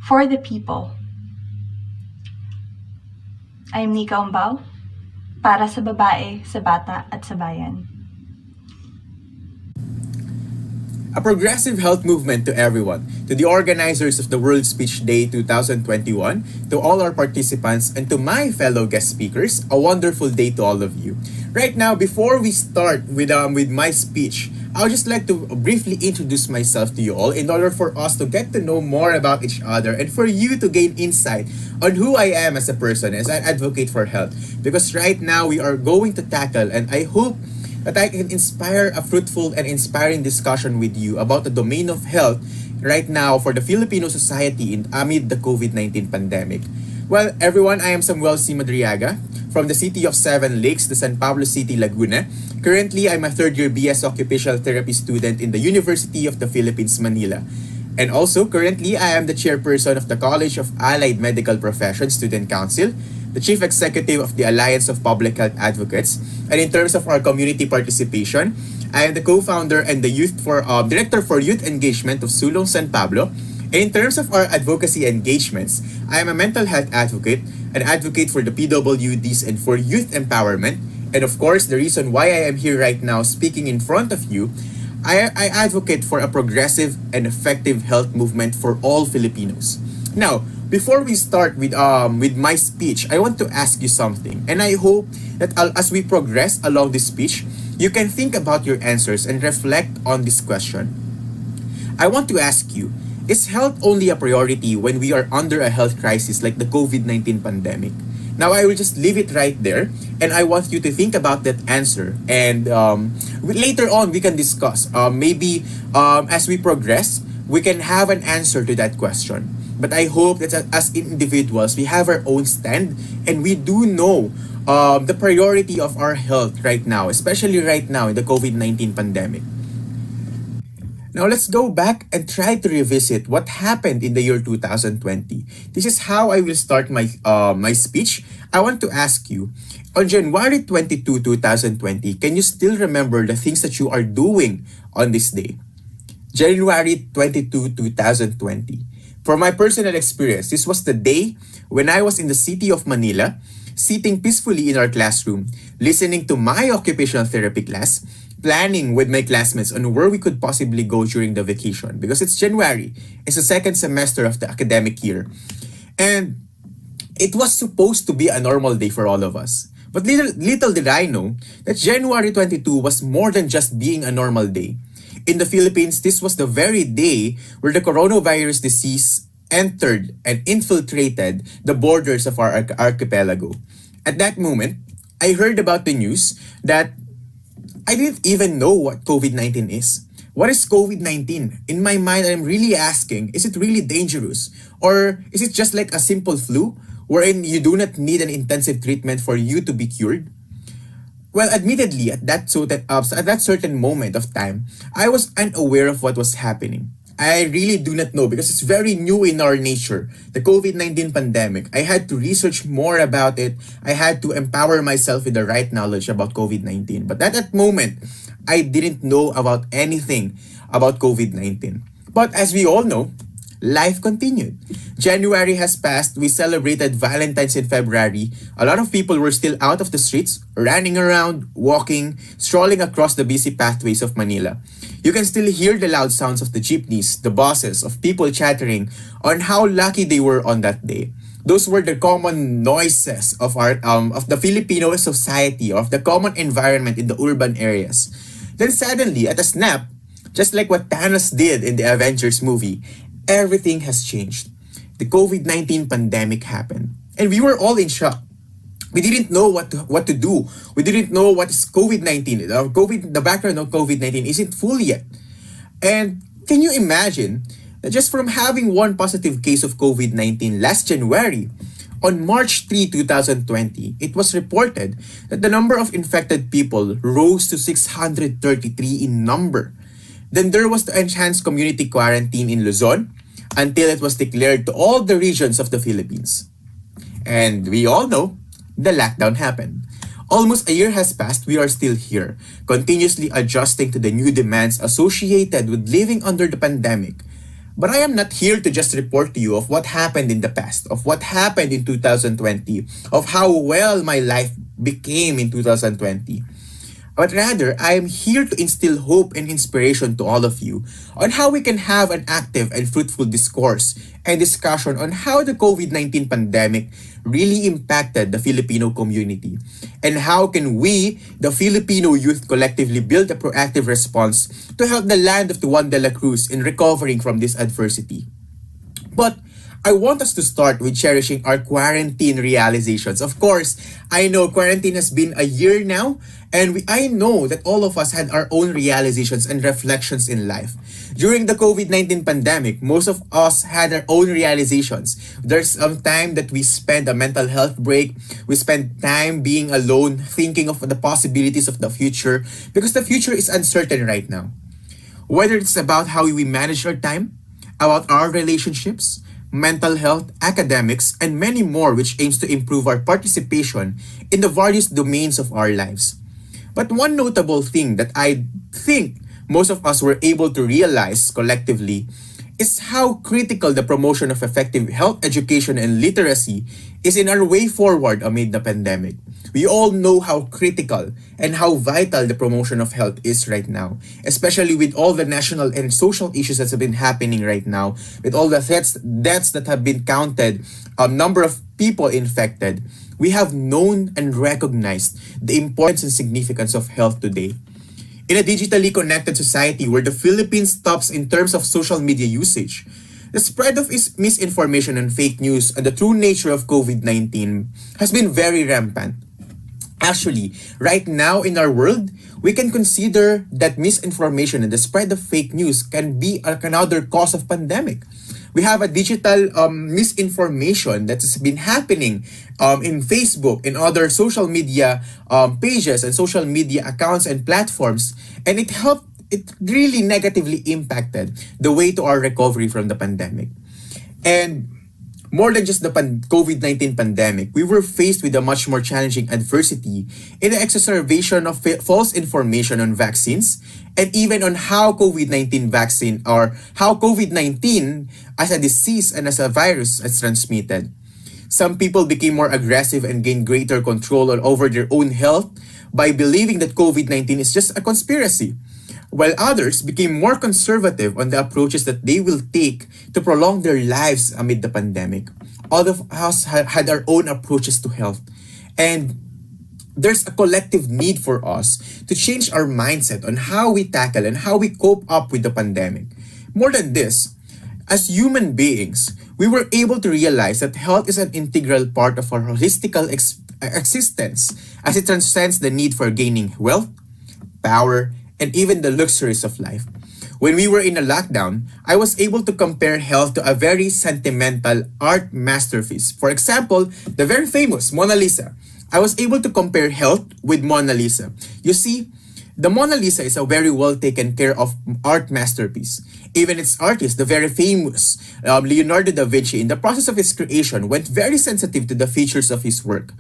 for the people. I am Nika Umbao, para sa babae, sa bata at sa bayan. a progressive health movement to everyone, to the organizers of the World Speech Day 2021, to all our participants, and to my fellow guest speakers, a wonderful day to all of you. Right now, before we start with my speech, I would just like to briefly introduce myself to you all in order for us to get to know more about each other and for you to gain insight on who I am as a person, as an advocate for health. Because right now we are going to tackle, and I hope that I can inspire a fruitful and inspiring discussion with you about the domain of health right now for the Filipino society amid the COVID-19 pandemic. Well, everyone, I am Samuel C. Madriaga from the city of Seven Lakes, the San Pablo City, Laguna. Currently, I'm a third-year BS Occupational Therapy student in the University of the Philippines, Manila. And also, currently, I am the chairperson of the College of Allied Medical Professions Student Council, the chief executive of the Alliance of Public Health Advocates, and in terms of our community participation, I am the co-founder and the director for youth engagement of Sulong San Pablo. And in terms of our advocacy engagements, I am a mental health advocate, an advocate for the PWDs and for youth empowerment. And of course, the reason why I am here right now speaking in front of you, I advocate for a progressive and effective health movement for all Filipinos. Now, before we start with my speech, I want to ask you something. And I hope that as we progress along this speech, you can think about your answers and reflect on this question. I want to ask you, is health only a priority when we are under a health crisis like the COVID-19 pandemic? Now, I will just leave it right there, and I want you to think about that answer. And later on, we can discuss. Maybe as we progress, we can have an answer to that question. But I hope that as individuals, we have our own stand, and we do know the priority of our health right now, especially right now in the COVID-19 pandemic. Now let's go back and try to revisit what happened in the year 2020. This is how I will start my speech. I want to ask you, on January 22, 2020, can you still remember the things that you are doing on this day? January 22, 2020. From my personal experience, this was the day when I was in the city of Manila, sitting peacefully in our classroom, listening to my occupational therapy class, planning with my classmates on where we could possibly go during the vacation because it's January. It's the second semester of the academic year. And it was supposed to be a normal day for all of us. But little did I know that January 22 was more than just being a normal day. In the Philippines, this was the very day where the coronavirus disease entered and infiltrated the borders of our archipelago. At that moment, I heard about the news that I didn't even know what COVID-19 is. What is COVID-19? In my mind, I'm really asking, is it really dangerous? Or is it just like a simple flu wherein you do not need an intensive treatment for you to be cured? Well, admittedly, at that certain moment of time, I was unaware of what was happening. I really do not know because it's very new in our nature, the COVID-19 pandemic. I had to research more about it. I had to empower myself with the right knowledge about COVID-19. But at that moment, I didn't know about anything about COVID-19. But as we all know, life continued. January has passed. We celebrated Valentine's in February. A lot of people were still out of the streets, running around, walking, strolling across the busy pathways of Manila. You can still hear the loud sounds of the jeepneys, the buses, of people chattering on how lucky they were on that day. Those were the common noises of the Filipino society, of the common environment in the urban areas. Then suddenly, at a snap, just like what Thanos did in the Avengers movie, everything has changed. The COVID-19 pandemic happened, and we were all in shock. We didn't know what to do. We didn't know what is COVID-19. The background of COVID-19 isn't full yet. And can you imagine that just from having one positive case of COVID-19 last January, on March 3, 2020, it was reported that the number of infected people rose to 633 in number. Then there was the enhanced community quarantine in Luzon until it was declared to all the regions of the Philippines. And we all know the lockdown happened. Almost a year has passed, we are still here, continuously adjusting to the new demands associated with living under the pandemic. But I am not here to just report to you of what happened in the past, of what happened in 2020, of how well my life became in 2020. but rather I am here to instill hope and inspiration to all of you on how we can have an active and fruitful discourse and discussion on how the COVID-19 pandemic really impacted the Filipino community, and how can we, the Filipino youth, collectively build a proactive response to help the land of the Juan de la Cruz in recovering from this adversity. But I want us to start with cherishing our quarantine realizations. Of course, I know quarantine has been a year now, and I know that all of us had our own realizations and reflections in life. During the COVID-19 pandemic, most of us had our own realizations. There's some time that we spend a mental health break. We spend time being alone, thinking of the possibilities of the future, because the future is uncertain right now. Whether it's about how we manage our time, about our relationships, mental health, academics, and many more, which aims to improve our participation in the various domains of our lives. But one notable thing that I think most of us were able to realize collectively is how critical the promotion of effective health education and literacy is in our way forward amid the pandemic. We all know how critical and how vital the promotion of health is right now, especially with all the national and social issues that have been happening right now, with all the deaths that have been counted, number of people infected. We have known and recognized the importance and significance of health today. In a digitally connected society where the Philippines tops in terms of social media usage, the spread of misinformation and fake news and the true nature of COVID-19 has been very rampant. Actually, right now in our world, we can consider that misinformation and the spread of fake news can be another cause of pandemic. We have a digital misinformation that has been happening in Facebook, in other social media pages and social media accounts and platforms, and it really negatively impacted the way to our recovery from the pandemic. And more than just the COVID-19 pandemic, we were faced with a much more challenging adversity in the exacerbation of false information on vaccines, and even on how COVID-19 vaccine or how COVID-19 as a disease and as a virus is transmitted. Some people became more aggressive and gained greater control over their own health by believing that COVID-19 is just a conspiracy, while others became more conservative on the approaches that they will take to prolong their lives amid the pandemic. All of us had our own approaches to health, and there's a collective need for us to change our mindset on how we tackle and how we cope up with the pandemic. More than this, as human beings, we were able to realize that health is an integral part of our holistical existence, as it transcends the need for gaining wealth, power, and even the luxuries of life. When we were in a lockdown, I was able to compare health to a very sentimental art masterpiece. For example, the very famous Mona Lisa. I was able to compare health with Mona Lisa. You see, the Mona Lisa is a very well taken care of art masterpiece. Even its artist, the very famous Leonardo da Vinci, in the process of his creation, went very sensitive to the features of his work.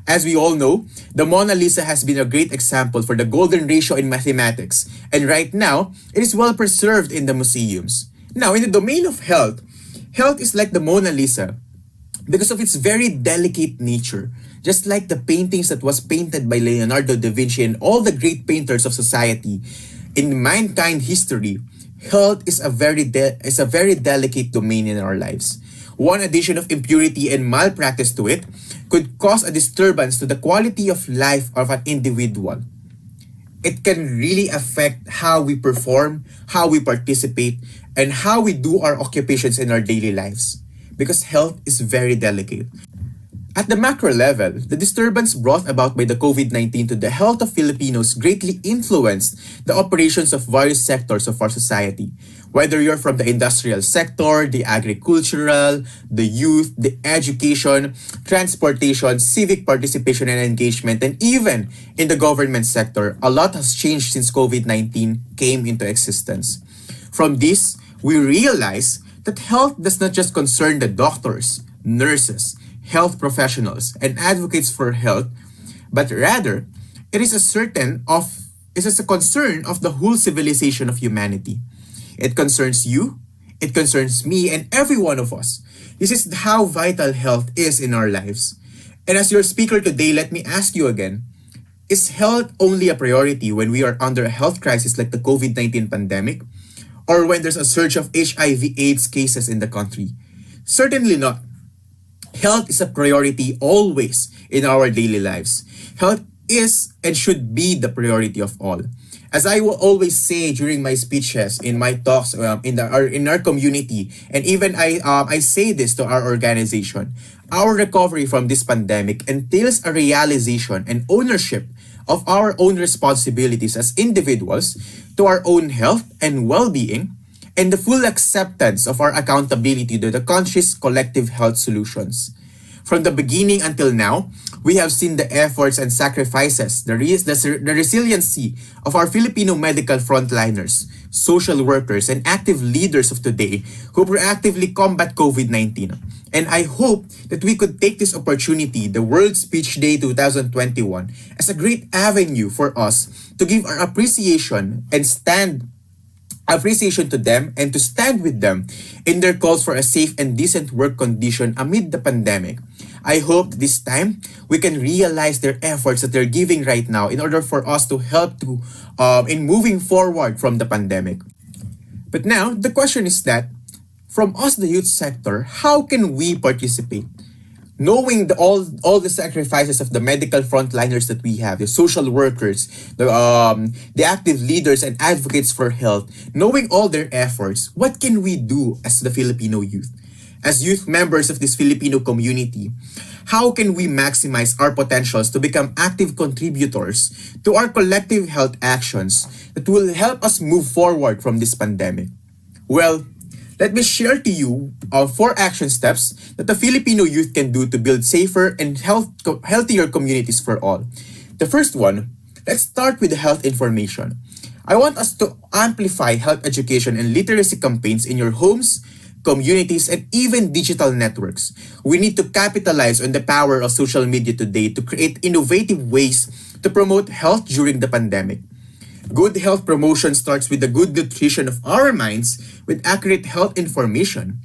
As we all know, the Mona Lisa has been a great example for the golden ratio in mathematics, and right now, it is well preserved in the museums. Now, in the domain of health, health is like the Mona Lisa because of its very delicate nature. Just like the paintings that was painted by Leonardo da Vinci and all the great painters of society in mankind history, health is a very delicate domain in our lives. One addition of impurity and malpractice to it could cause a disturbance to the quality of life of an individual. It can really affect how we perform, how we participate, and how we do our occupations in our daily lives, because health is very delicate. At the macro level, the disturbance brought about by the COVID-19 to the health of Filipinos greatly influenced the operations of various sectors of our society. Whether you're from the industrial sector, the agricultural, the youth, the education, transportation, civic participation and engagement, and even in the government sector, a lot has changed since COVID-19 came into existence. From this, we realize that health does not just concern the doctors, nurses, health professionals, and advocates for health, but rather, it is a concern of the whole civilization of humanity. It concerns you, it concerns me, and every one of us. This is how vital health is in our lives. And as your speaker today, let me ask you again, Is health only a priority when we are under a health crisis like the COVID-19 pandemic, or when there's a surge of HIV/AIDS cases in the country? Certainly not. Health is a priority always in our daily lives. Health is and should be the priority of all. As I will always say during my speeches, in my talks in our community, and even I say this to our organization, our recovery from this pandemic entails a realization and ownership of our own responsibilities as individuals to our own health and well-being, and the full acceptance of our accountability to the country's collective health solutions. From the beginning until now, we have seen the efforts and sacrifices, the resiliency of our Filipino medical frontliners, social workers, and active leaders of today who proactively combat COVID-19. And I hope that we could take this opportunity, the World Speech Day 2021, as a great avenue for us to give our appreciation to them and to stand with them in their calls for a safe and decent work condition amid the pandemic. I hope this time we can realize their efforts that they're giving right now in order for us to help in moving forward from the pandemic. But now the question is that from us, the youth sector, how can we participate? Knowing all the sacrifices of the medical frontliners that we have, the social workers, the active leaders and advocates for health, knowing all their efforts, what can we do as the Filipino youth? As youth members of this Filipino community, how can we maximize our potentials to become active contributors to our collective health actions that will help us move forward from this pandemic? Well, let me share to you 4 action steps that the Filipino youth can do to build safer and healthier communities for all. The first one, let's start with the health information. I want us to amplify health education and literacy campaigns in your homes, communities, and even digital networks. We need to capitalize on the power of social media today to create innovative ways to promote health during the pandemic. Good health promotion starts with the good nutrition of our minds with accurate health information,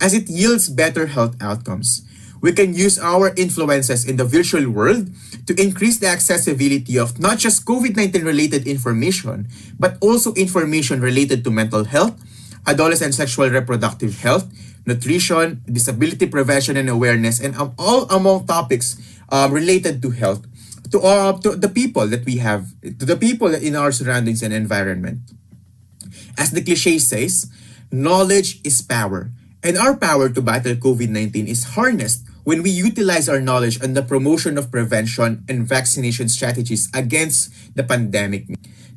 as it yields better health outcomes. We can use our influences in the virtual world to increase the accessibility of not just COVID-19 related information, but also information related to mental health, adolescent sexual reproductive health, nutrition, disability prevention and awareness, and all among topics related to health to the people that we have, to the people in our surroundings and environment. As the cliche says, knowledge is power, and our power to battle COVID-19 is harnessed when we utilize our knowledge on the promotion of prevention and vaccination strategies against the pandemic.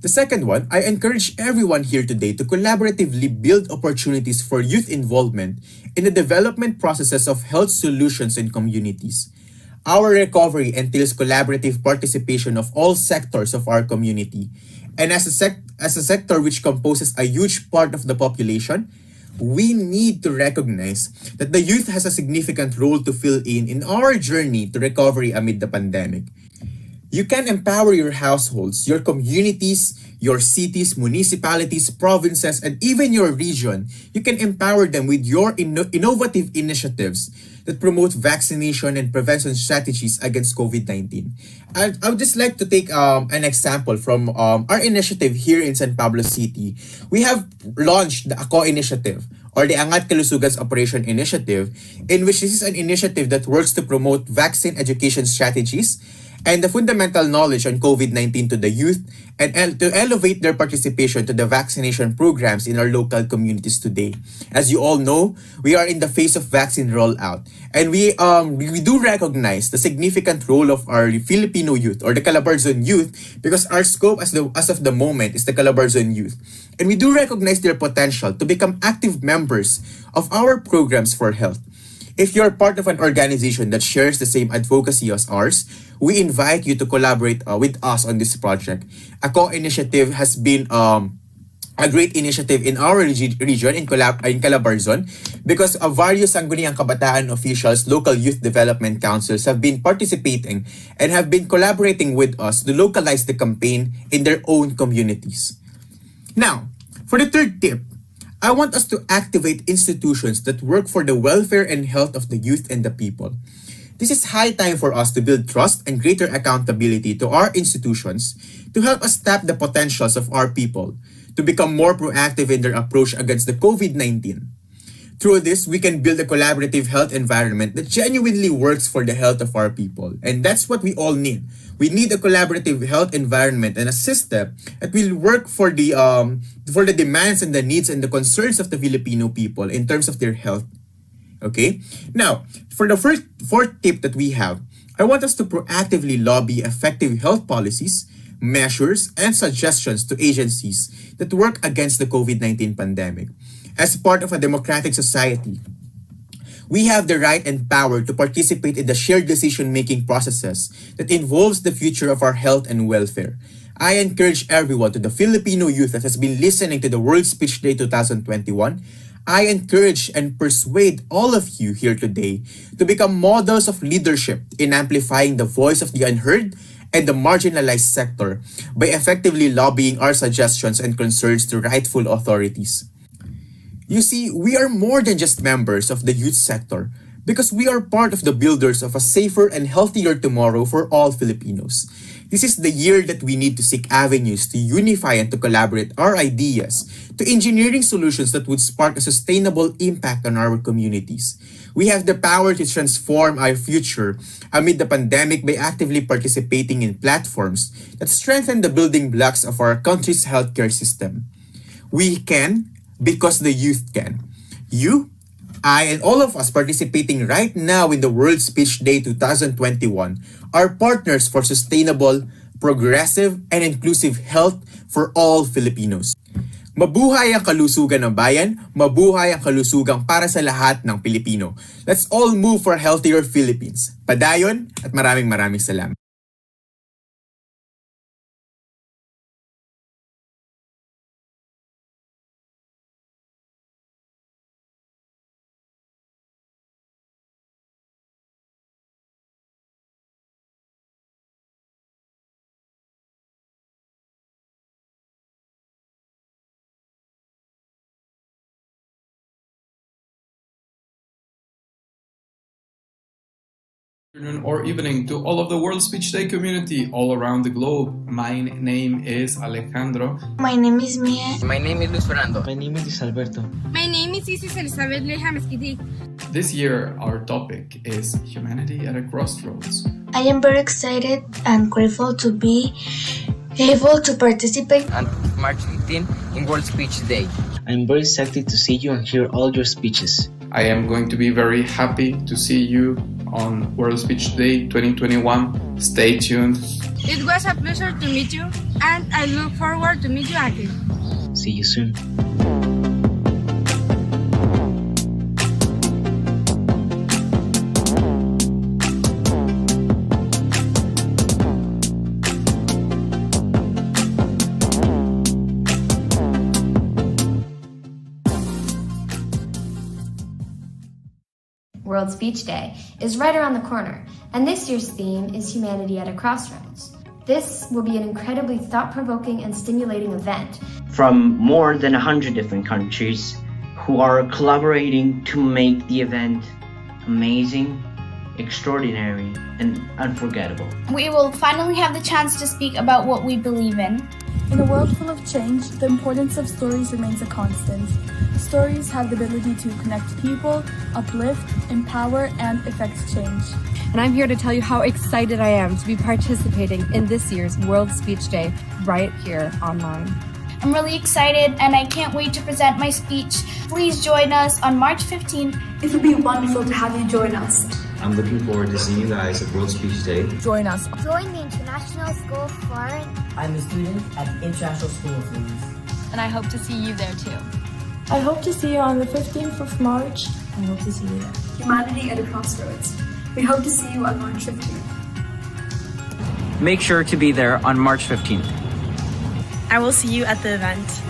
The second one, I encourage everyone here today to collaboratively build opportunities for youth involvement in the development processes of health solutions in communities. Our recovery entails collaborative participation of all sectors of our community. And as a sector which composes a huge part of the population, we need to recognize that the youth has a significant role to fill in our journey to recovery amid the pandemic. You can empower your households, your communities, your cities, municipalities, provinces, and even your region. You can empower them with your innovative initiatives that promote vaccination and prevention strategies against COVID-19. I would just like to take an example from our initiative here in San Pablo City. We have launched the ACO initiative, or the Angat Kalusugan's Operation Initiative, in which this is an initiative that works to promote vaccine education strategies and the fundamental knowledge on COVID-19 to the youth, and to elevate their participation to the vaccination programs in our local communities today. As you all know, we are in the phase of vaccine rollout, and we do recognize the significant role of our Filipino youth, or the Calabarzon youth, because our scope as of the moment is the Calabarzon youth. And we do recognize their potential to become active members of our programs for health. If you're part of an organization that shares the same advocacy as ours, we invite you to collaborate with us on this project. ACO initiative has been a great initiative in our region in Calabarzon, because various Sangguniang Kabataan officials, local youth development councils have been participating and have been collaborating with us to localize the campaign in their own communities. Now, for the third tip, I want us to activate institutions that work for the welfare and health of the youth and the people. This is high time for us to build trust and greater accountability to our institutions to help us tap the potentials of our people, to become more proactive in their approach against the COVID-19. Through this, we can build a collaborative health environment that genuinely works for the health of our people. And that's what we all need. We need a collaborative health environment and a system that will work for the demands and the needs and the concerns of the Filipino people in terms of their health. Okay? Now, for the fourth tip that we have, I want us to proactively lobby effective health policies, measures, and suggestions to agencies that work against the COVID-19 pandemic. As part of a democratic society, we have the right and power to participate in the shared decision-making processes that involves the future of our health and welfare. I encourage everyone, to the Filipino youth that has been listening to the World Speech Day 2021, I encourage and persuade all of you here today to become models of leadership in amplifying the voice of the unheard and the marginalized sector by effectively lobbying our suggestions and concerns to rightful authorities. You see, we are more than just members of the youth sector because we are part of the builders of a safer and healthier tomorrow for all Filipinos. This is the year that we need to seek avenues to unify and to collaborate our ideas to engineering solutions that would spark a sustainable impact on our communities. We have the power to transform our future amid the pandemic by actively participating in platforms that strengthen the building blocks of our country's healthcare system. We can, because the youth can. You, I, and all of us participating right now in the World Speech Day 2021 are partners for sustainable, progressive, and inclusive health for all Filipinos. Mabuhay ang kalusugan ng bayan, mabuhay ang kalusugan para sa lahat ng Pilipino. Let's all move for a healthier Philippines. Padayon at maraming salamat. Afternoon or evening to all of the World Speech Day community all around the globe. My name is Alejandro. My name is Mia. My name is Luis Fernando. My name is Alberto. My name is Isis Elizabeth Leja Mesquidi. This year, our topic is Humanity at a Crossroads. I am very excited and grateful to be able to participate on March 15 in World Speech Day. I'm very excited to see you and hear all your speeches. I am going to be very happy to see you on World Speech Day 2021. Stay tuned. It was a pleasure to meet you, and I look forward to meet you again. See you soon. World Speech Day is right around the corner, and this year's theme is Humanity at a Crossroads. This will be an incredibly thought-provoking and stimulating event. From more than 100 different countries who are collaborating to make the event amazing, extraordinary, and unforgettable. We will finally have the chance to speak about what we believe in. In a world full of change, the importance of stories remains a constant. Stories have the ability to connect people, uplift, empower, and effect change. And I'm here to tell you how excited I am to be participating in this year's World Speech Day right here online. I'm really excited and I can't wait to present my speech. Please join us on March 15th. It would be wonderful to have you join us. I'm looking forward to seeing you guys at World Speech Day. Join us. Join the International School of Foreign. I'm a student at the International School of Leeds. And I hope to see you there too. I hope to see you on the 15th of March. I hope to see you there. Humanity at a Crossroads. We hope to see you on March 15th. Make sure to be there on March 15th. I will see you at the event.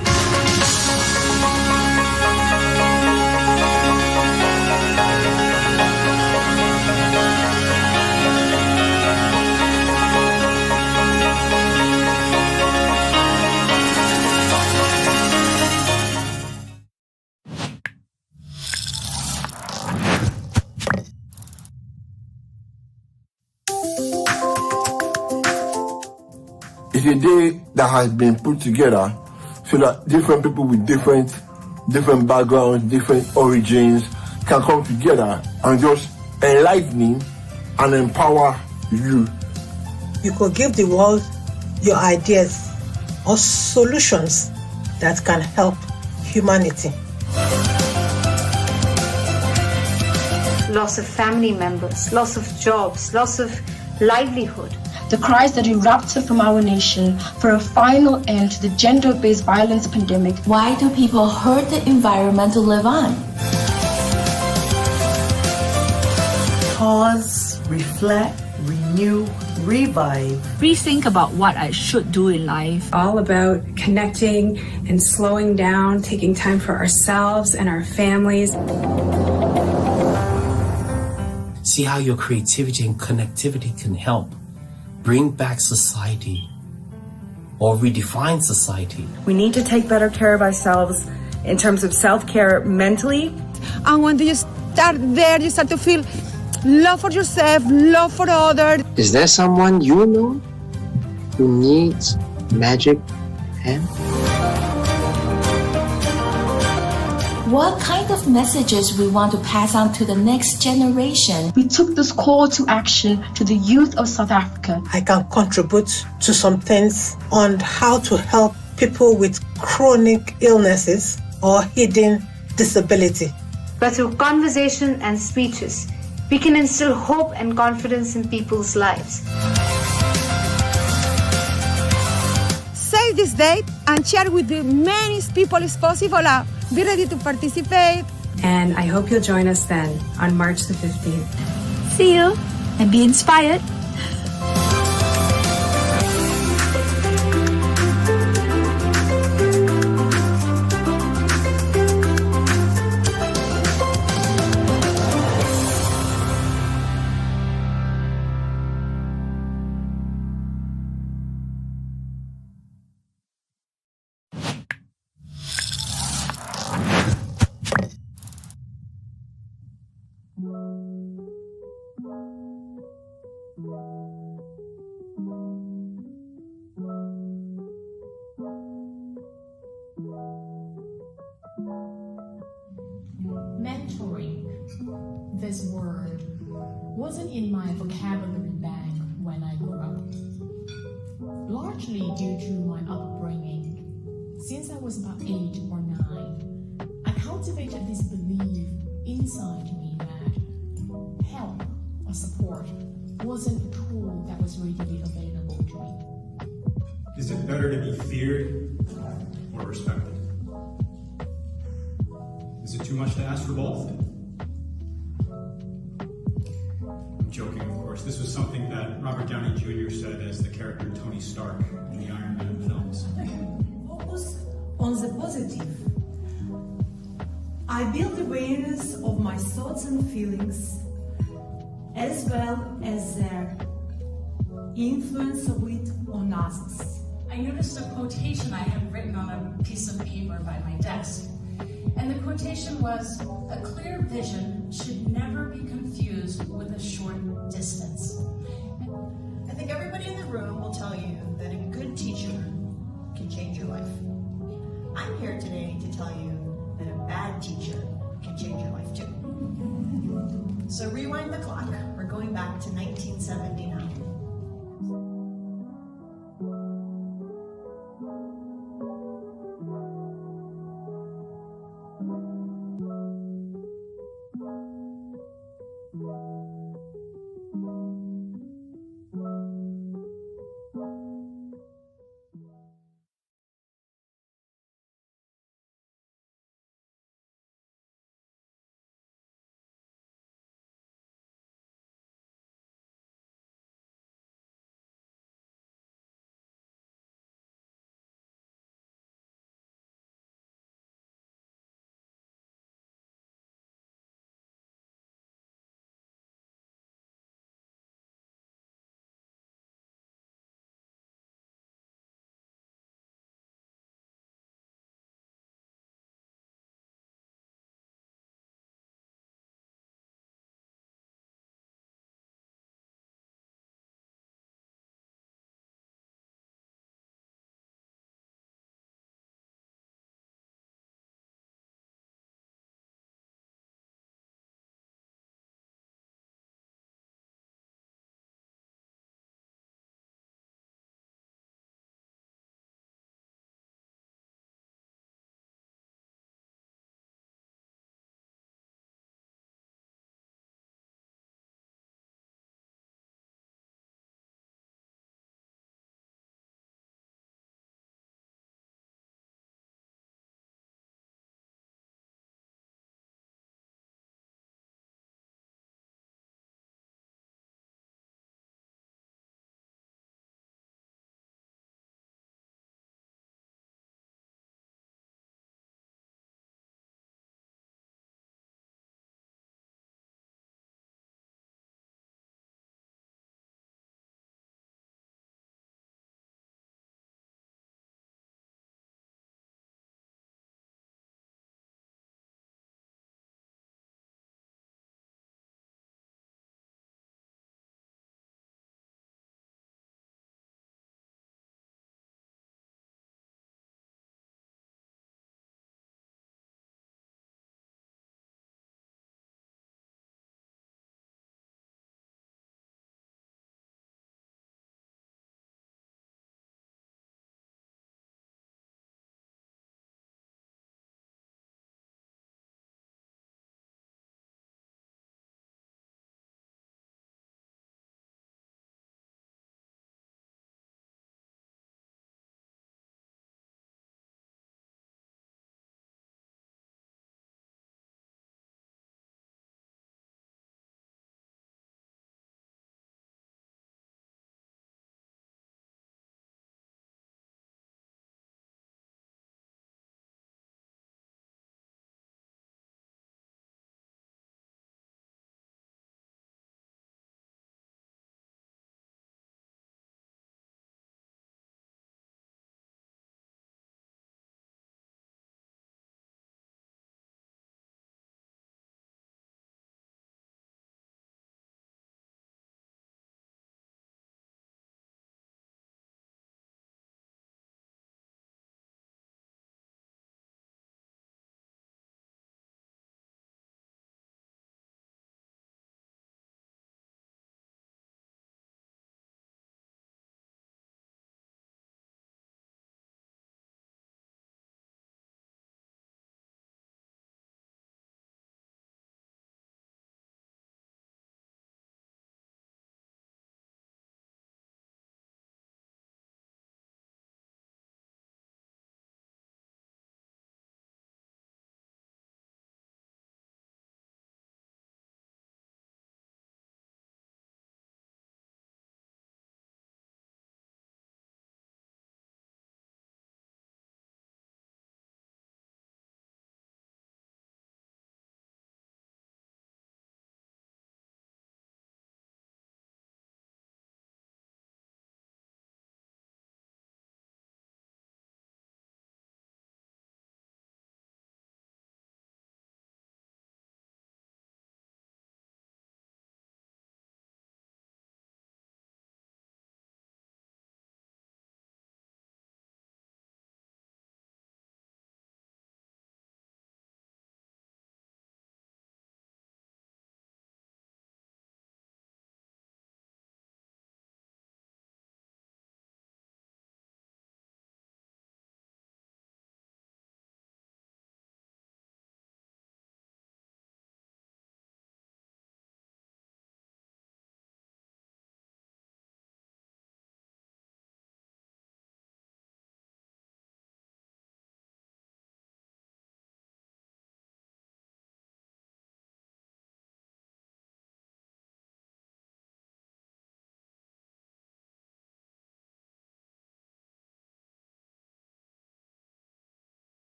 It's a day that has been put together so that different people with different backgrounds, different origins can come together and just enlightening and empower you. You could give the world your ideas or solutions that can help humanity. Loss of family members, loss of jobs, loss of livelihood. The cries that erupted from our nation for a final end to the gender-based violence pandemic. Why do people hurt the environment to live on? Pause, reflect, renew, revive. Rethink about what I should do in life. All about connecting and slowing down, taking time for ourselves and our families. See how your creativity and connectivity can help bring back society or redefine society. We need to take better care of ourselves in terms of self-care mentally. And when you start there, you start to feel love for yourself, love for others. Is there someone you know who needs magic hand? What kind of messages we want to pass on to the next generation? We took this call to action to the youth of South Africa. I can contribute to some things on how to help people with chronic illnesses or hidden disability. But through conversation and speeches, we can instill hope and confidence in people's lives. Save this date and share with the many people as possible. Be ready to participate. And I hope you'll join us then on March the 15th. See you and be inspired. Mentoring, this word, wasn't in my vocabulary bank when I grew up. Largely due to my upbringing. Since I was about 8 or 9, I cultivated this belief inside me that help or support wasn't a tool that was readily available to me. Is it better to be feared or respected? Is it too much to ask for both? I'm joking, of course. This was something that Robert Downey Jr. said as the character Tony Stark in the Iron Man films. Focus on the positive. I build awareness of my thoughts and feelings, as well as their influence of it on others. I noticed a quotation I had written on a piece of paper by my desk. And the quotation was, "A clear vision should never be confused with a short distance." I think everybody in the room will tell you that a good teacher can change your life. I'm here today to tell you that a bad teacher can change your life too. So rewind the clock. We're going back to 1979.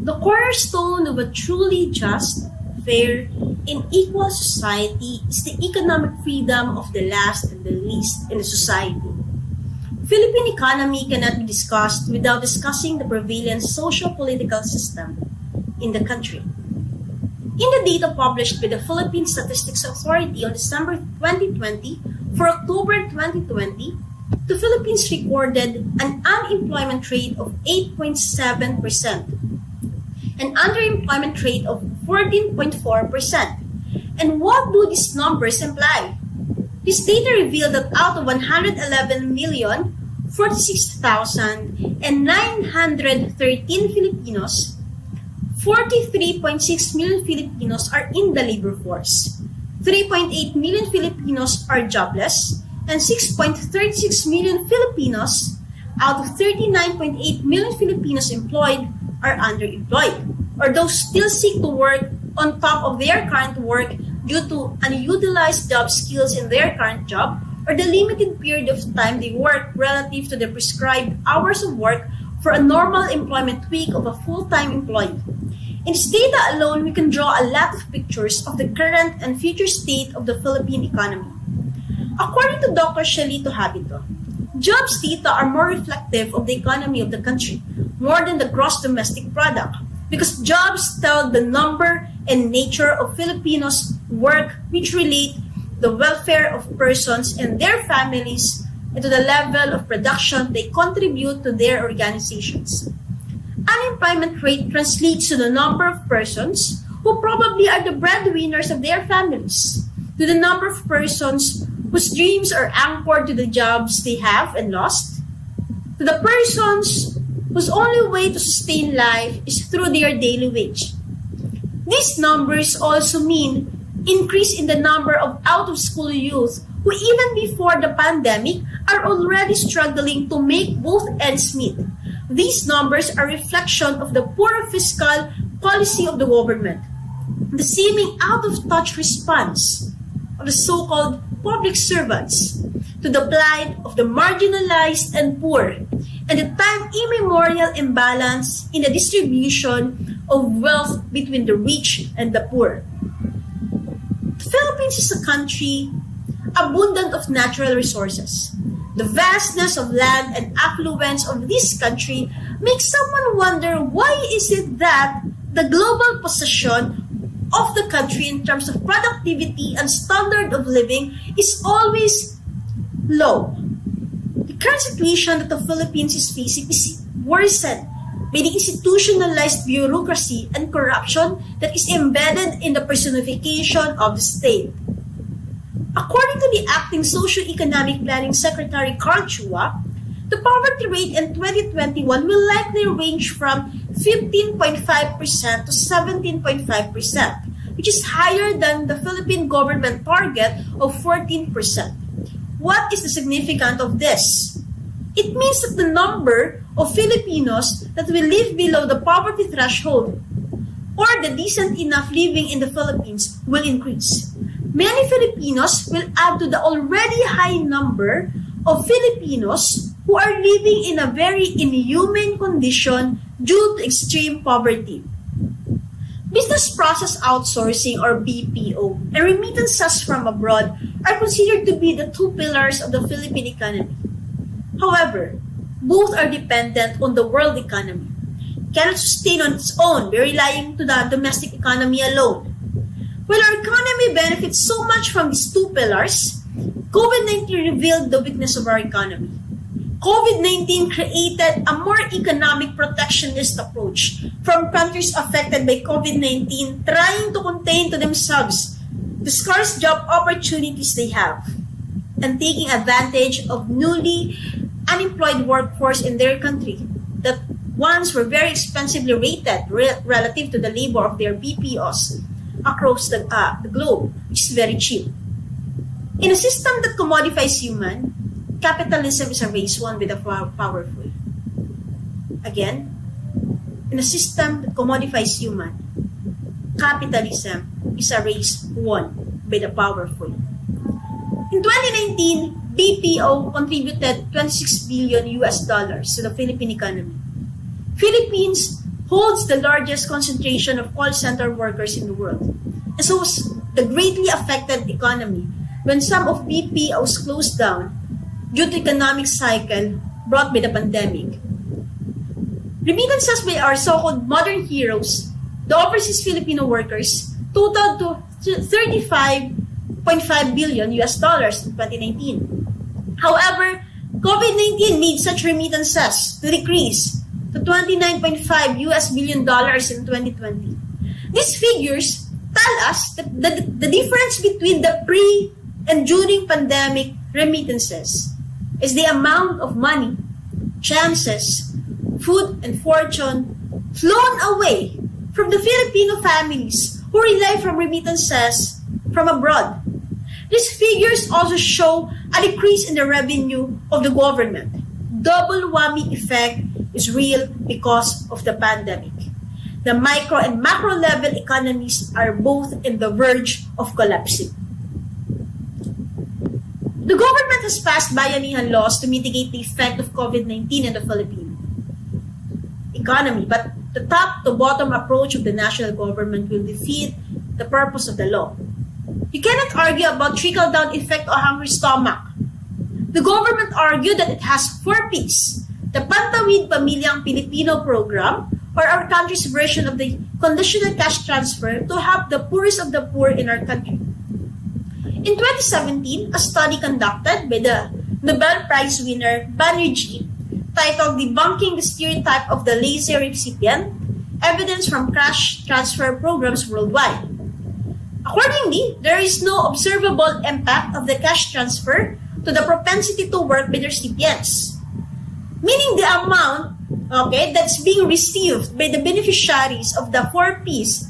The cornerstone of a truly just, fair, and equal society is the economic freedom of the last and the least in the society. Philippine economy cannot be discussed without discussing the prevalent socio-political system in the country. In the data published by the Philippine Statistics Authority on December 2020 for October 2020, the Philippines recorded an unemployment rate of 8.7%, an underemployment rate of 14.4%. And what do these numbers imply? This data revealed that out of 111,046,913 Filipinos, 43.6 million Filipinos are in the labor force, 3.8 million Filipinos are jobless, and 6.36 million Filipinos out of 39.8 million Filipinos employed are underemployed, or those still seek to work on top of their current work due to unutilized job skills in their current job, or the limited period of time they work relative to the prescribed hours of work for a normal employment week of a full-time employee. In this data alone, we can draw a lot of pictures of the current and future state of the Philippine economy. According to Dr. Shelito Habito, jobs data are more reflective of the economy of the country, more than the gross domestic product, because jobs tell the number and nature of Filipinos' work, which relate the welfare of persons and their families and to the level of production they contribute to their organizations. Unemployment rate translates to the number of persons who probably are the breadwinners of their families, to the number of persons whose dreams are anchored to the jobs they have and lost, to the persons whose only way to sustain life is through their daily wage. These numbers also mean increase in the number of out-of-school youth who even before the pandemic are already struggling to make both ends meet. These numbers are a reflection of the poor fiscal policy of the government, the seeming out-of-touch response of the so-called public servants to the plight of the marginalized and poor, and the time immemorial imbalance in the distribution of wealth between the rich and the poor. The Philippines is a country abundant of natural resources. The vastness of land and affluence of this country makes someone wonder why is it that the global position of the country in terms of productivity and standard of living is always low. The current situation that the Philippines is facing is worsened by the institutionalized bureaucracy and corruption that is embedded in the personification of the state. According to the acting Socio-Economic Planning Secretary Carl Chua, the poverty rate in 2021 will likely range from 15.5% to 17.5%, which is higher than the Philippine government target of 14%. What is the significance of this? It means that the number of Filipinos that will live below the poverty threshold or the decent enough living in the Philippines will increase. Many Filipinos will add to the already high number of Filipinos who are living in a very inhumane condition due to extreme poverty. Business process outsourcing or BPO and remittances from abroad are considered to be the two pillars of the Philippine economy. However, both are dependent on the world economy. It cannot sustain on its own by relying to the domestic economy alone. While our economy benefits so much from these two pillars, COVID-19 revealed the weakness of our economy. COVID-19 created a more economic protectionist approach from countries affected by COVID-19 trying to contain to themselves the scarce job opportunities they have and taking advantage of newly unemployed workforce in their country that once were very expensively rated relative to the labor of their BPOs across the globe, which is very cheap. In a system that commodifies human, capitalism is a race won by the powerful. Again, in a system that commodifies human, capitalism is a race won by the powerful. In 2019, BPO contributed $26 billion to the Philippine economy. Philippines holds the largest concentration of call center workers in the world. And so was the greatly affected economy when some of BPOs closed down due to economic cycle brought by the pandemic. Remittances by our so-called modern heroes, the overseas Filipino workers, totaled to $35.5 billion in 2019. However, COVID-19 made such remittances to decrease to $29.5 billion in 2020. These figures tell us that the difference between the pre and during pandemic remittances is the amount of money, chances, food, and fortune flown away from the Filipino families who rely from remittances from abroad. These figures also show a decrease in the revenue of the government. Double whammy effect is real because of the pandemic. The micro and macro level economies are both in the verge of collapsing. The government has passed bayanihan laws to mitigate the effect of COVID-19 in the Philippine economy, but the top-to-bottom approach of the national government will defeat the purpose of the law. You cannot argue about trickle-down effect or hungry stomach. The government argued that it has 4 Ps, the Pantawid Pamilyang Pilipino program, or our country's version of the conditional cash transfer to help the poorest of the poor in our country. In 2017, a study conducted by the Nobel Prize winner Banerjee, titled Debunking the Stereotype of the Lazy Recipient, Evidence from Cash Transfer Programs Worldwide. Accordingly, there is no observable impact of the cash transfer to the propensity to work by the recipients. Meaning the amount that's being received by the beneficiaries of the 4 Ps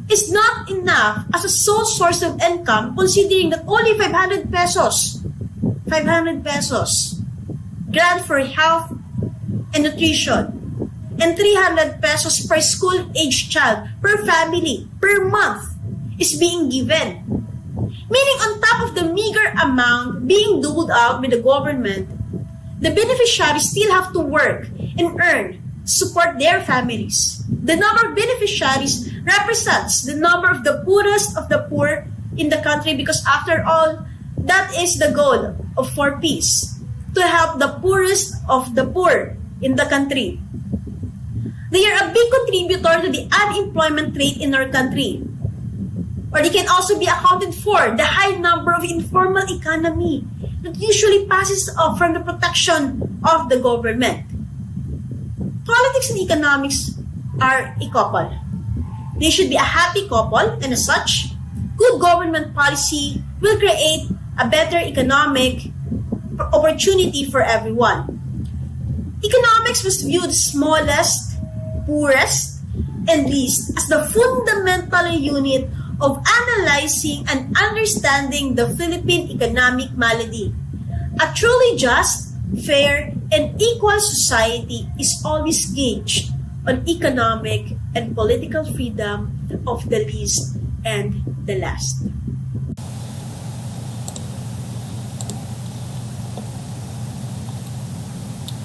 is not enough as a sole source of income, considering that only 500 pesos grant for health and nutrition, and 300 pesos per school-age child per family per month is being given. Meaning on top of the meager amount being doled out by the government, the beneficiaries still have to work and earn to support their families. The number of beneficiaries represents the number of the poorest of the poor in the country, because after all, that is the goal of 4 Ps, to help the poorest of the poor in the country. They are a big contributor to the unemployment rate in our country. Or they can also be accounted for the high number of informal economy that usually passes off from the protection of the government. Politics and economics are a couple. They should be a happy couple, and as such, good government policy will create a better economic opportunity for everyone. Economics must view the smallest, poorest, and least as the fundamental unit of analyzing and understanding the Philippine economic malady. A truly just, fair, and equal society is always gauged on economic and political freedom of the least and the last.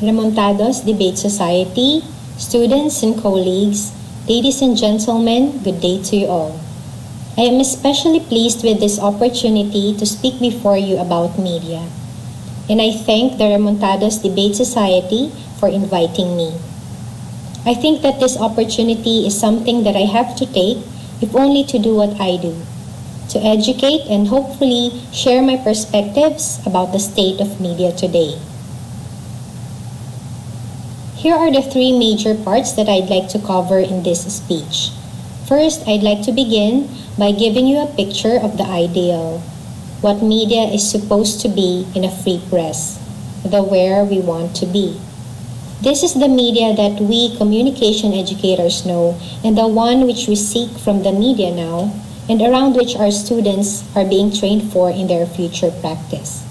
Remontados Debate Society, students and colleagues, ladies and gentlemen, good day to you all. I am especially pleased with this opportunity to speak before you about media. And I thank the Remontados Debate Society for inviting me. I think that this opportunity is something that I have to take, if only to do what I do, to educate and hopefully share my perspectives about the state of media today. Here are the 3 major parts that I'd like to cover in this speech. First, I'd like to begin by giving you a picture of the ideal, what media is supposed to be in a free press, the where we want to be. This is the media that we communication educators know, and the one which we seek from the media now, and around which our students are being trained for in their future practice.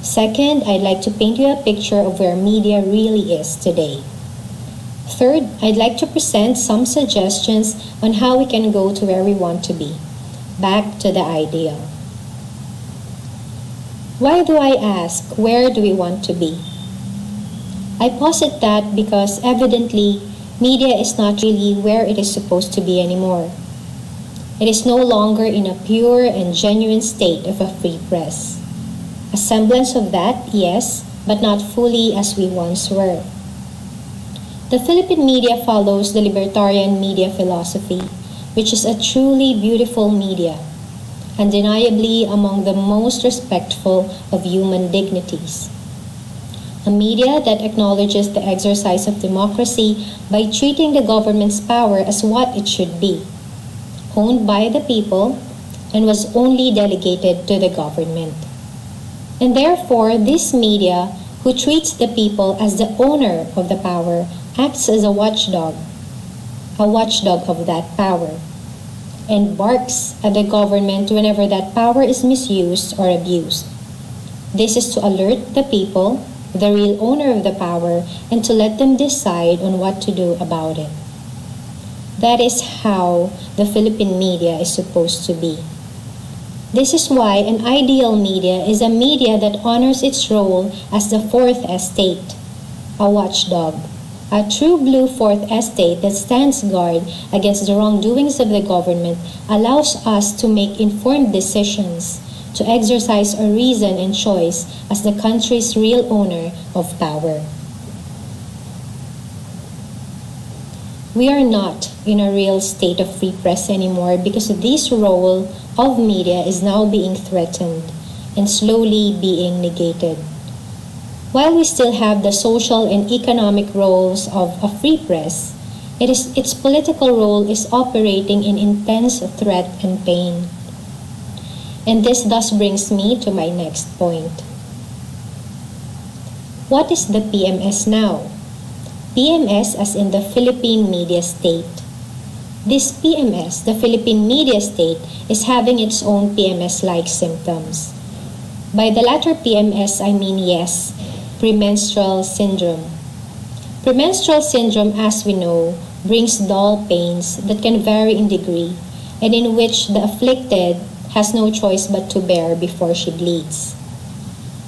Second, I'd like to paint you a picture of where media really is today. Third, I'd like to present some suggestions on how we can go to where we want to be, back to the ideal. Why do I ask, where do we want to be? I posit that because evidently media is not really where it is supposed to be anymore. It is no longer in a pure and genuine state of a free press. A semblance of that, yes, but not fully as we once were. The Philippine media follows the libertarian media philosophy, which is a truly beautiful media, undeniably among the most respectful of human dignities. A media that acknowledges the exercise of democracy by treating the government's power as what it should be, owned by the people and was only delegated to the government. And therefore, this media, who treats the people as the owner of the power, acts as a watchdog of that power, and barks at the government whenever that power is misused or abused. This is to alert the people, the real owner of the power, and to let them decide on what to do about it. That is how the Philippine media is supposed to be. This is why an ideal media is a media that honors its role as the fourth estate, a watchdog, a true blue fourth estate that stands guard against the wrongdoings of the government, allows us to make informed decisions, to exercise our reason and choice as the country's real owner of power. We are not in a real state of free press anymore because this role of media is now being threatened and slowly being negated. While we still have the social and economic roles of a free press, its political role is operating in intense threat and pain. And this thus brings me to my next point. What is the PMS now? PMS as in the Philippine media state. This PMS, the Philippine media state, is having its own PMS-like symptoms. By the latter PMS, I mean yes, premenstrual syndrome. Premenstrual syndrome, as we know, brings dull pains that can vary in degree and in which the afflicted has no choice but to bear before she bleeds.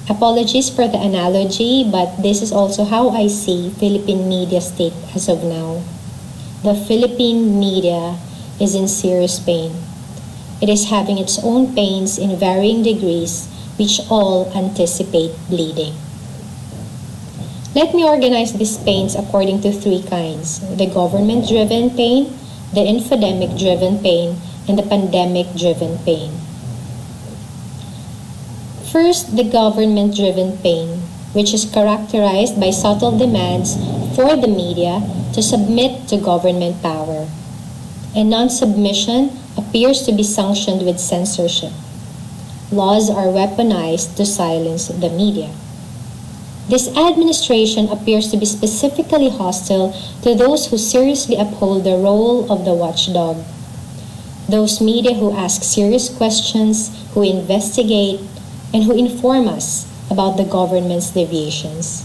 Apologies for the analogy, but this is also how I see Philippine media state as of now. The Philippine media is in serious pain. It is having its own pains in varying degrees, which all anticipate bleeding. Let me organize these pains according to three kinds: the government-driven pain, the infodemic-driven pain, and the pandemic-driven pain. First, the government-driven pain, which is characterized by subtle demands for the media to submit to government power, and non-submission appears to be sanctioned with censorship. Laws are weaponized to silence the media. This administration appears to be specifically hostile to those who seriously uphold the role of the watchdog, those media who ask serious questions, who investigate, and who inform us about the government's deviations.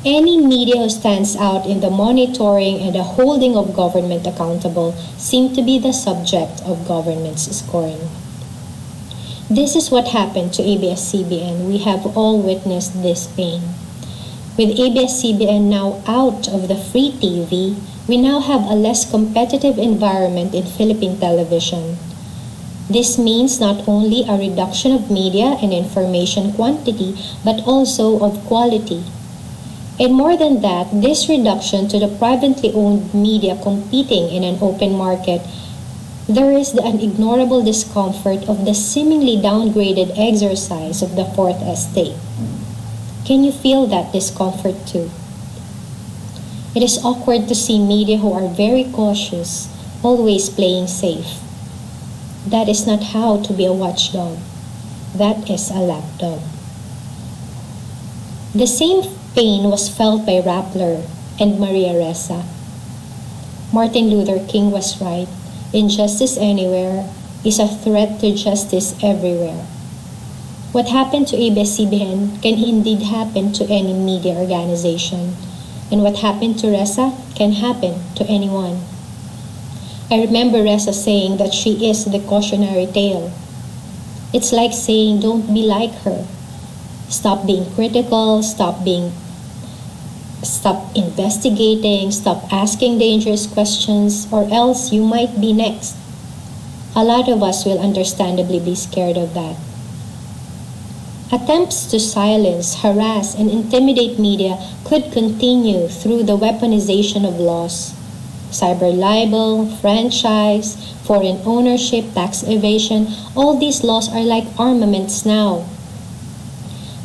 Any media who stands out in the monitoring and the holding of government accountable seem to be the subject of government's scorn. This is what happened to ABS-CBN. We have all witnessed this pain. With ABS-CBN now out of the free TV, we now have a less competitive environment in Philippine television. This means not only a reduction of media and information quantity, but also of quality. And more than that, this reduction to the privately owned media competing in an open market, there is the unignorable discomfort of the seemingly downgraded exercise of the fourth estate. Can you feel that discomfort too? It is awkward to see media who are very cautious, always playing safe. That is not how to be a watchdog. That is a lapdog. The same pain was felt by Rappler and Maria Ressa. Martin Luther King was right. Injustice anywhere is a threat to justice everywhere. What happened to ABS-CBN can indeed happen to any media organization. And what happened to Ressa can happen to anyone. I remember Ressa saying that she is the cautionary tale. It's like saying, don't be like her. Stop being critical, stop being Stop investigating, stop asking dangerous questions, or else you might be next. A lot of us will understandably be scared of that. Attempts to silence, harass, and intimidate media could continue through the weaponization of laws. Cyber libel, franchise, foreign ownership, tax evasion, all these laws are like armaments now.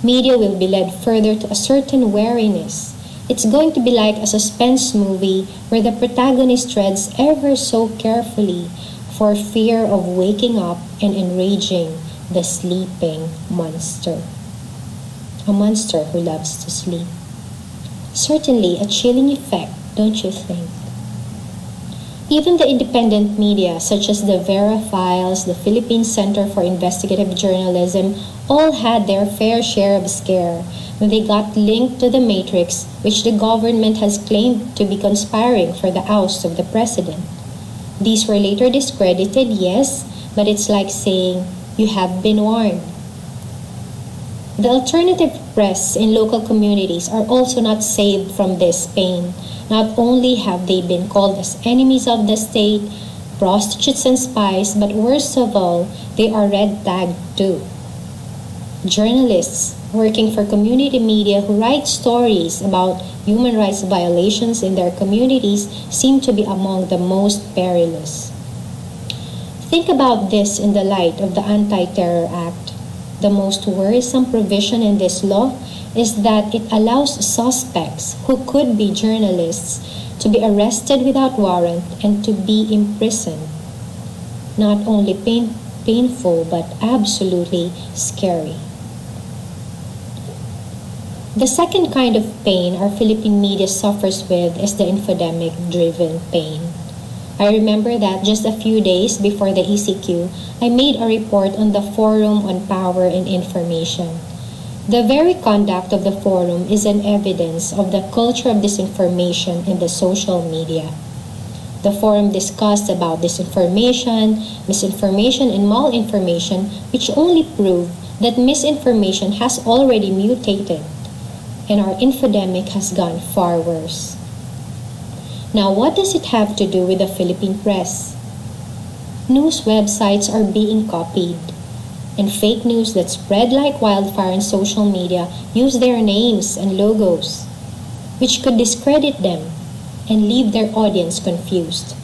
Media will be led further to a certain wariness. It's going to be like a suspense movie where the protagonist treads ever so carefully for fear of waking up and enraging the sleeping monster. A monster who loves to sleep. Certainly a chilling effect, don't you think? Even the independent media, such as the Vera Files, the Philippine Center for Investigative Journalism, all had their fair share of scare when they got linked to the Matrix, which the government has claimed to be conspiring for the oust of the president. These were later discredited, yes, but it's like saying, you have been warned. The alternative press in local communities are also not saved from this pain. Not only have they been called as enemies of the state, prostitutes and spies, but worst of all, they are red tagged too. Journalists working for community media who write stories about human rights violations in their communities seem to be among the most perilous. Think about this in the light of the Anti-Terror Act. The most worrisome provision in this law is that it allows suspects who could be journalists to be arrested without warrant and to be imprisoned. Not only painful, but absolutely scary. The second kind of pain our Philippine media suffers with is the infodemic-driven pain. I remember that just a few days before the ECQ, I made a report on the Forum on Power and Information. The very conduct of the forum is an evidence of the culture of disinformation in the social media. The forum discussed about disinformation, misinformation, and malinformation, which only prove that misinformation has already mutated, and our infodemic has gone far worse. Now, what does it have to do with the Philippine press? News websites are being copied, and fake news that spread like wildfire on social media use their names and logos, which could discredit them and leave their audience confused.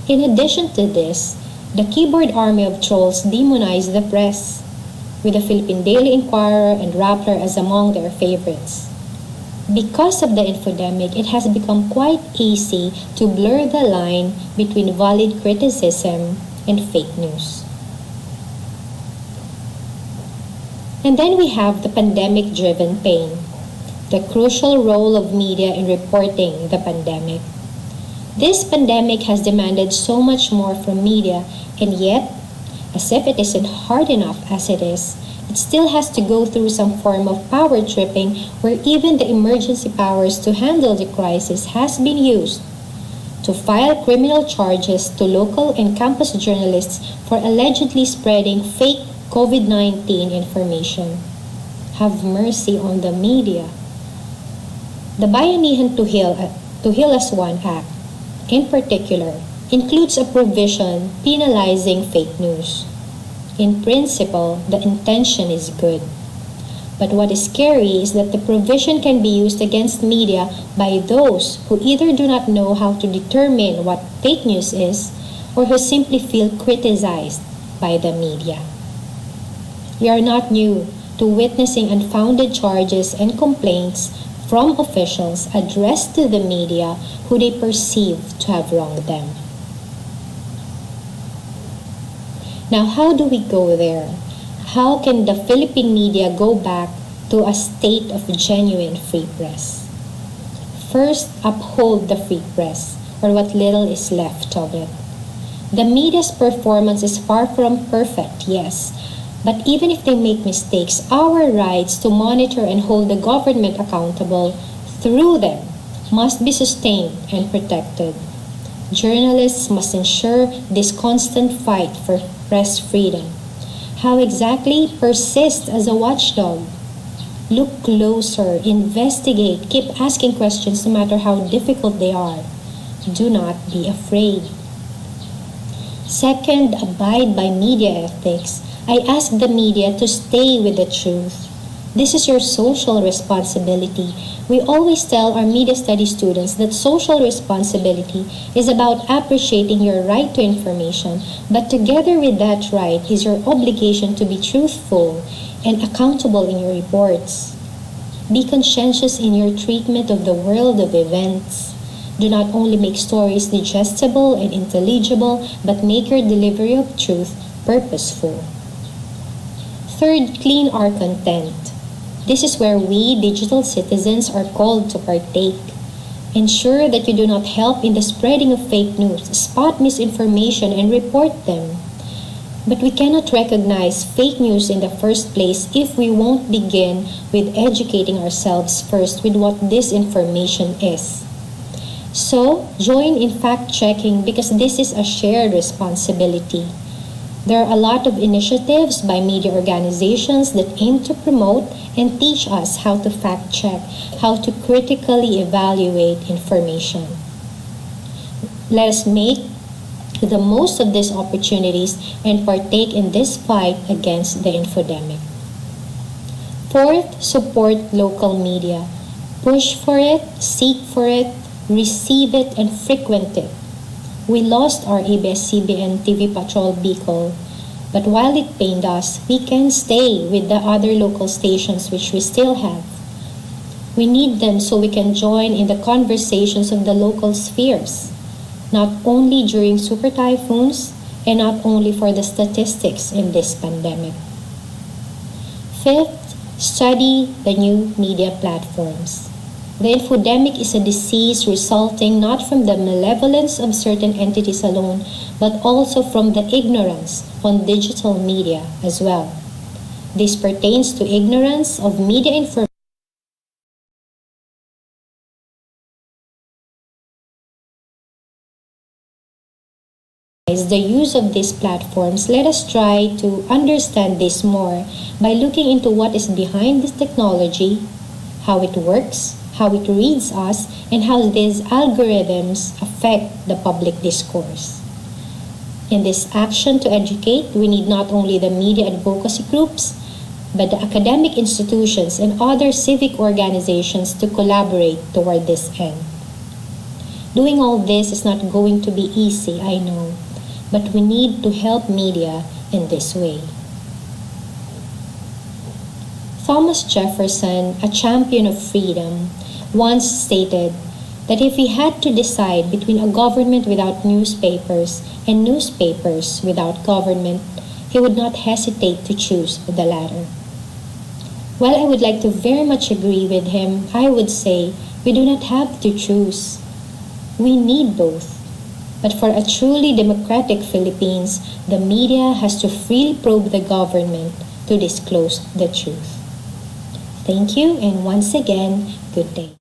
In addition to this, the keyboard army of trolls demonize the press, with the Philippine Daily Inquirer and Rappler as among their favorites. Because of the infodemic, it has become quite easy to blur the line between valid criticism and fake news. And then we have the pandemic-driven pain, the crucial role of media in reporting the pandemic. This pandemic has demanded so much more from media, and yet, as if it isn't hard enough as it is, it still has to go through some form of power tripping where even the emergency powers to handle the crisis has been used to file criminal charges to local and campus journalists for allegedly spreading fake COVID-19 information. Have mercy on the media. The Bayanihan to Heal As One Act, in particular, includes a provision penalizing fake news. In principle, the intention is good. But what is scary is that the provision can be used against media by those who either do not know how to determine what fake news is or who simply feel criticized by the media. We are not new to witnessing unfounded charges and complaints from officials addressed to the media who they perceive to have wronged them. Now, how do we go there? How can the Philippine media go back to a state of genuine free press? First, uphold the free press, or what little is left of it. The media's performance is far from perfect, yes, but even if they make mistakes, our rights to monitor and hold the government accountable through them must be sustained and protected. Journalists must ensure this constant fight for press freedom. How exactly? Persist as a watchdog. Look closer, investigate, keep asking questions no matter how difficult they are. Do not be afraid. Second, abide by media ethics. I ask the media to stay with the truth. This is your social responsibility. We always tell our media studies students that social responsibility is about appreciating your right to information, but together with that right is your obligation to be truthful and accountable in your reports. Be conscientious in your treatment of the world of events. Do not only make stories digestible and intelligible, but make your delivery of truth purposeful. Third, clean our content. This is where we, digital citizens, are called to partake. Ensure that you do not help in the spreading of fake news, spot misinformation, and report them. But we cannot recognize fake news in the first place if we won't begin with educating ourselves first with what disinformation is. So, join in fact-checking because this is a shared responsibility. There are a lot of initiatives by media organizations that aim to promote and teach us how to fact-check, how to critically evaluate information. Let us make the most of these opportunities and partake in this fight against the infodemic. Fourth, support local media. Push for it, seek for it, receive it, and frequent it. We lost our ABS-CBN TV Patrol Bicol, but while it pained us, we can stay with the other local stations which we still have. We need them so we can join in the conversations of the local spheres, not only during super typhoons and not only for the statistics in this pandemic. Fifth, study the new media platforms. The infodemic is a disease resulting not from the malevolence of certain entities alone, but also from the ignorance on digital media as well. This pertains to ignorance of media information. The use of these platforms, let us try to understand this more by looking into what is behind this technology, how it works, how it reads us, and how these algorithms affect the public discourse. In this action to educate, we need not only the media advocacy groups, but the academic institutions and other civic organizations to collaborate toward this end. Doing all this is not going to be easy, I know, but we need to help media in this way. Thomas Jefferson, a champion of freedom, once stated that if he had to decide between a government without newspapers and newspapers without government, he would not hesitate to choose the latter. While I would like to very much agree with him, I would say we do not have to choose. We need both. But for a truly democratic Philippines, the media has to freely probe the government to disclose the truth. Thank you, and once again, good day.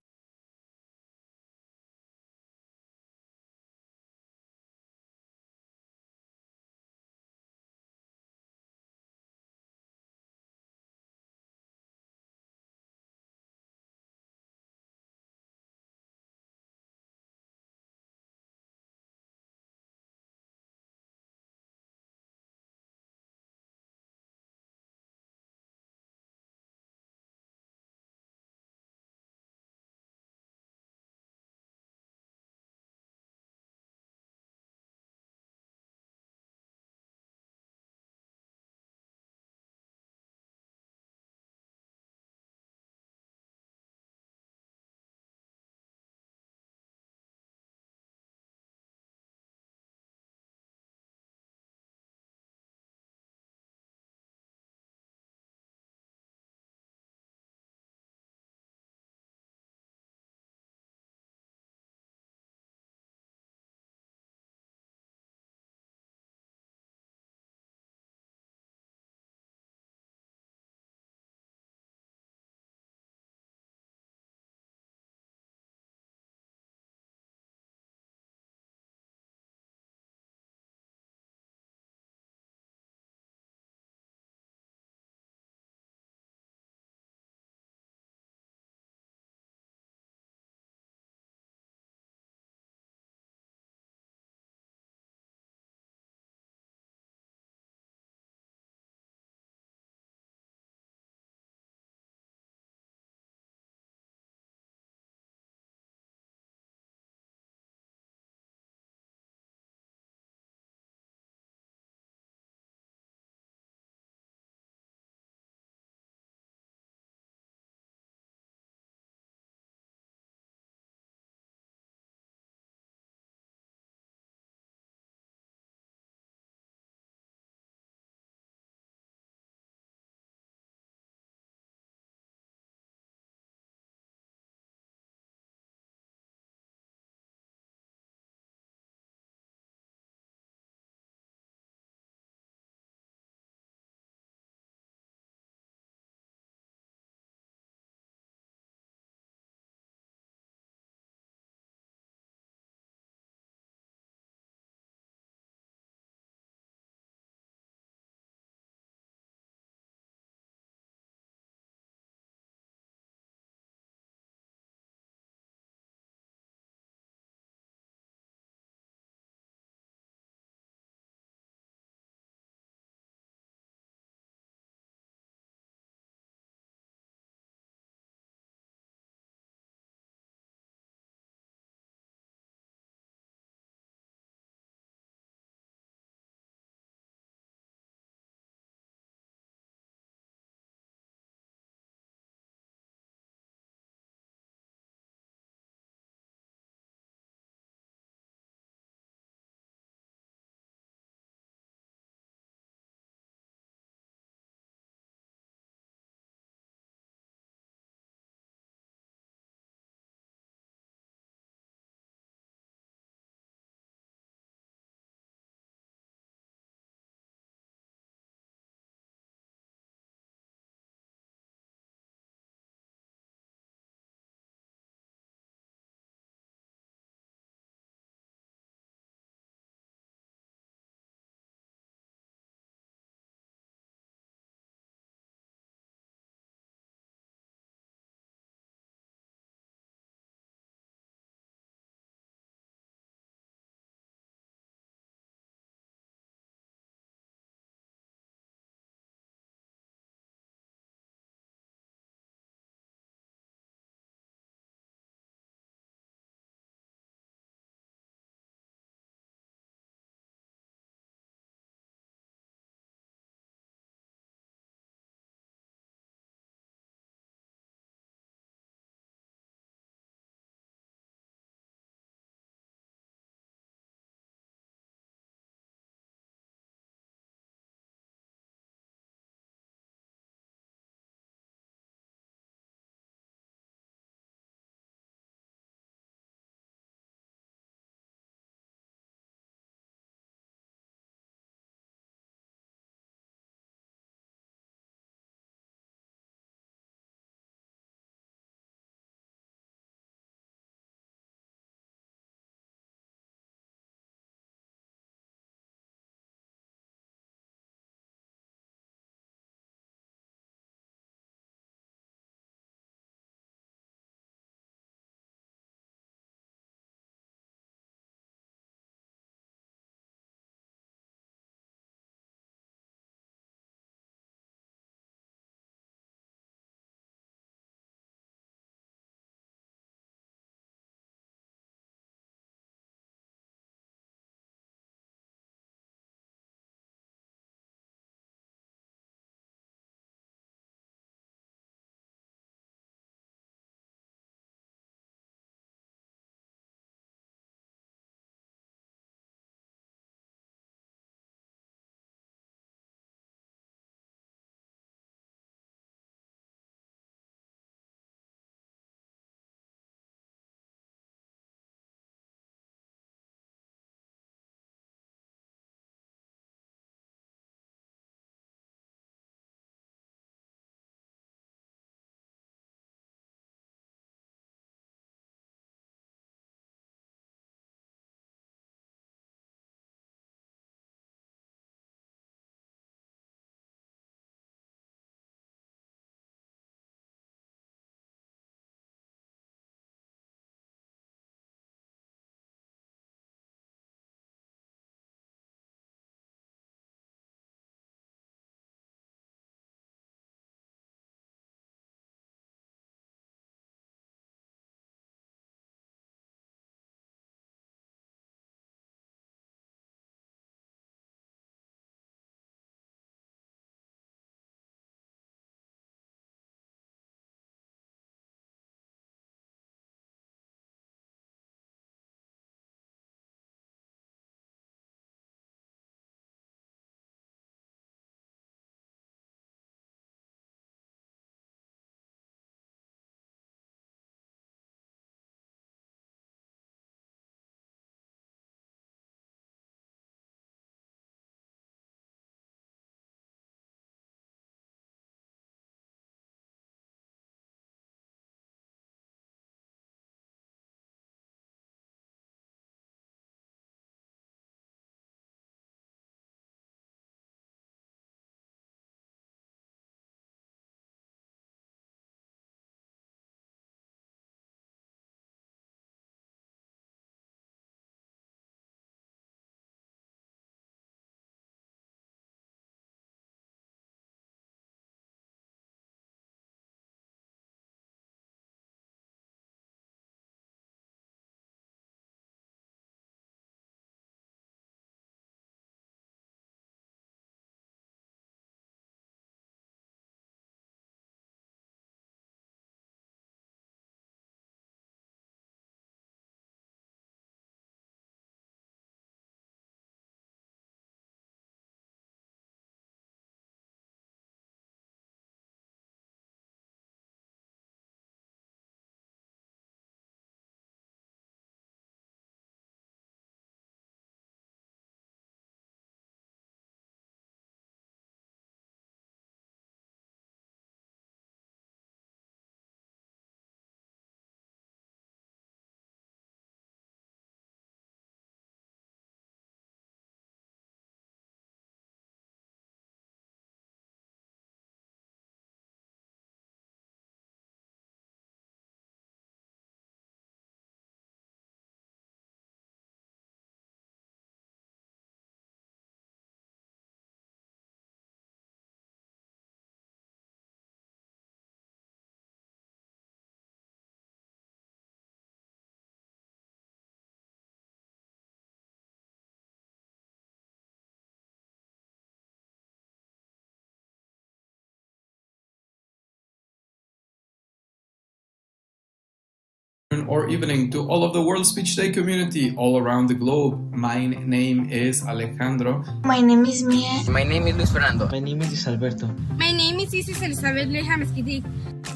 afternoon, or evening to all of the World Speech Day community all around the globe. My name is Alejandro. My name is Mia. My name is Luis Fernando. My name is Alberto. My name is Isis Elizabeth Leja Mesquidi.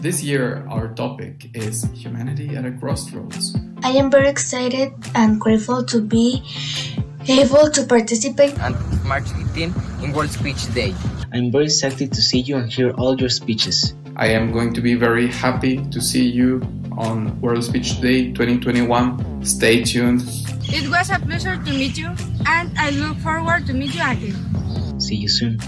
This year, our topic is Humanity at a Crossroads. I am very excited and grateful to be able to participate on March 15 in World Speech Day. I'm very excited to see you and hear all your speeches. I am going to be very happy to see you on World Speech Day 2021. Stay tuned. It was a pleasure to meet you, and I look forward to meet you again. See you soon.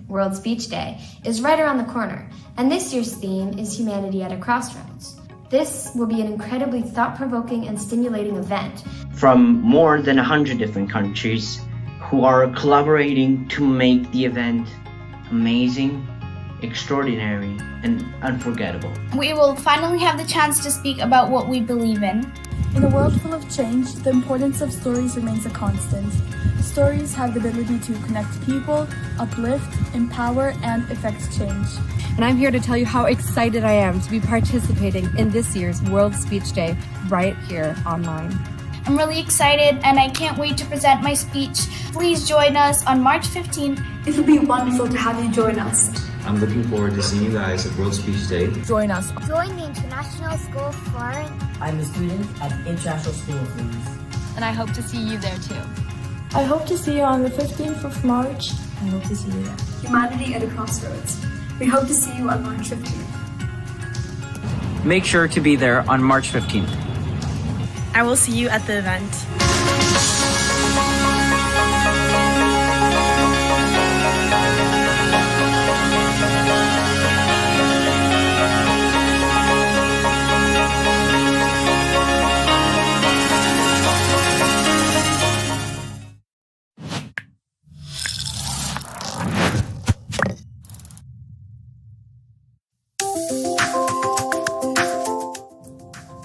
World Speech Day is right around the corner, and this year's theme is Humanity at a Crossroads. This will be an incredibly thought-provoking and stimulating event. From more than 100 different countries who are collaborating to make the event amazing, extraordinary, and unforgettable. We will finally have the chance to speak about what we believe in. In a world full of change, the importance of stories remains a constant. Stories have the ability to connect people, uplift, empower, and effect change. And I'm here to tell you how excited I am to be participating in this year's World Speech Day right here online. I'm really excited and I can't wait to present my speech. Please join us on March 15th. It will be wonderful to have you join us. I'm looking forward to seeing you guys at World Speech Day. Join us. Join the International School of Foreign. I'm a student at International School of Leeds. And I hope to see you there too. I hope to see you on the 15th of March. I hope to see you there. Humanity at a Crossroads. We hope to see you on March 15th. Make sure to be there on March 15th. I will see you at the event.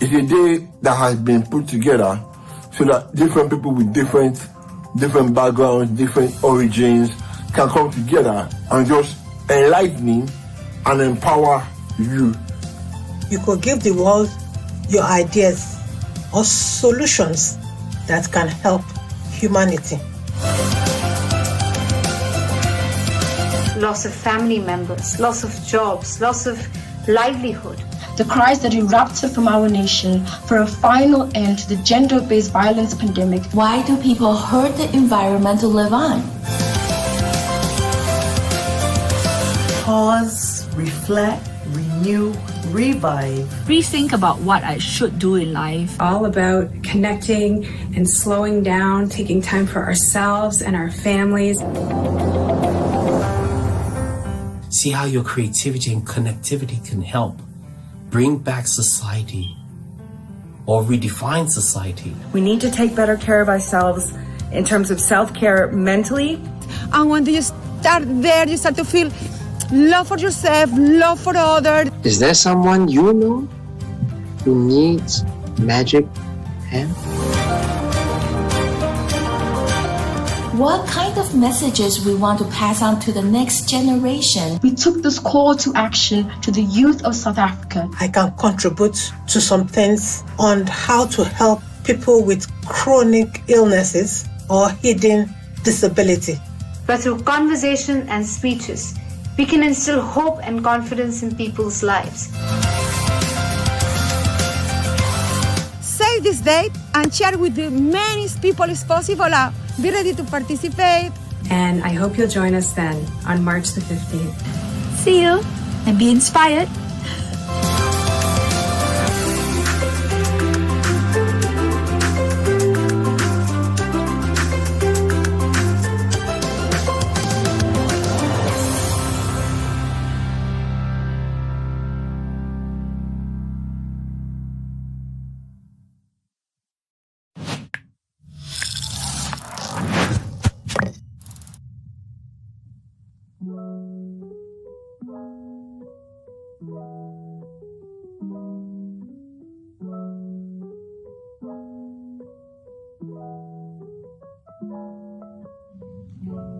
It's a day that has been put together so that different people with different backgrounds, different origins can come together and just enlighten and empower you. You could give the world your ideas or solutions that can help humanity. Loss of family members, loss of jobs, loss of livelihood. The cries that erupted from our nation for a final end to the gender-based violence pandemic. Why do people hurt the environment to live on? Pause, reflect, renew, revive. Rethink about what I should do in life. All about connecting and slowing down, taking time for ourselves and our families. See how your creativity and connectivity can help bring back society or redefine society. We need to take better care of ourselves in terms of self-care mentally. And when you start there, you start to feel love for yourself, love for others. Is there someone you know who needs magic hand? What kind of messages we want to pass on to the next generation? We took this call to action to the youth of South Africa. I can contribute to some things on how to help people with chronic illnesses or hidden disability. But through conversation and speeches, we can instill hope and confidence in people's lives. Save this date and share with the many people as possible. Be ready to participate. And I hope you'll join us then on March the 15th. See you and be inspired.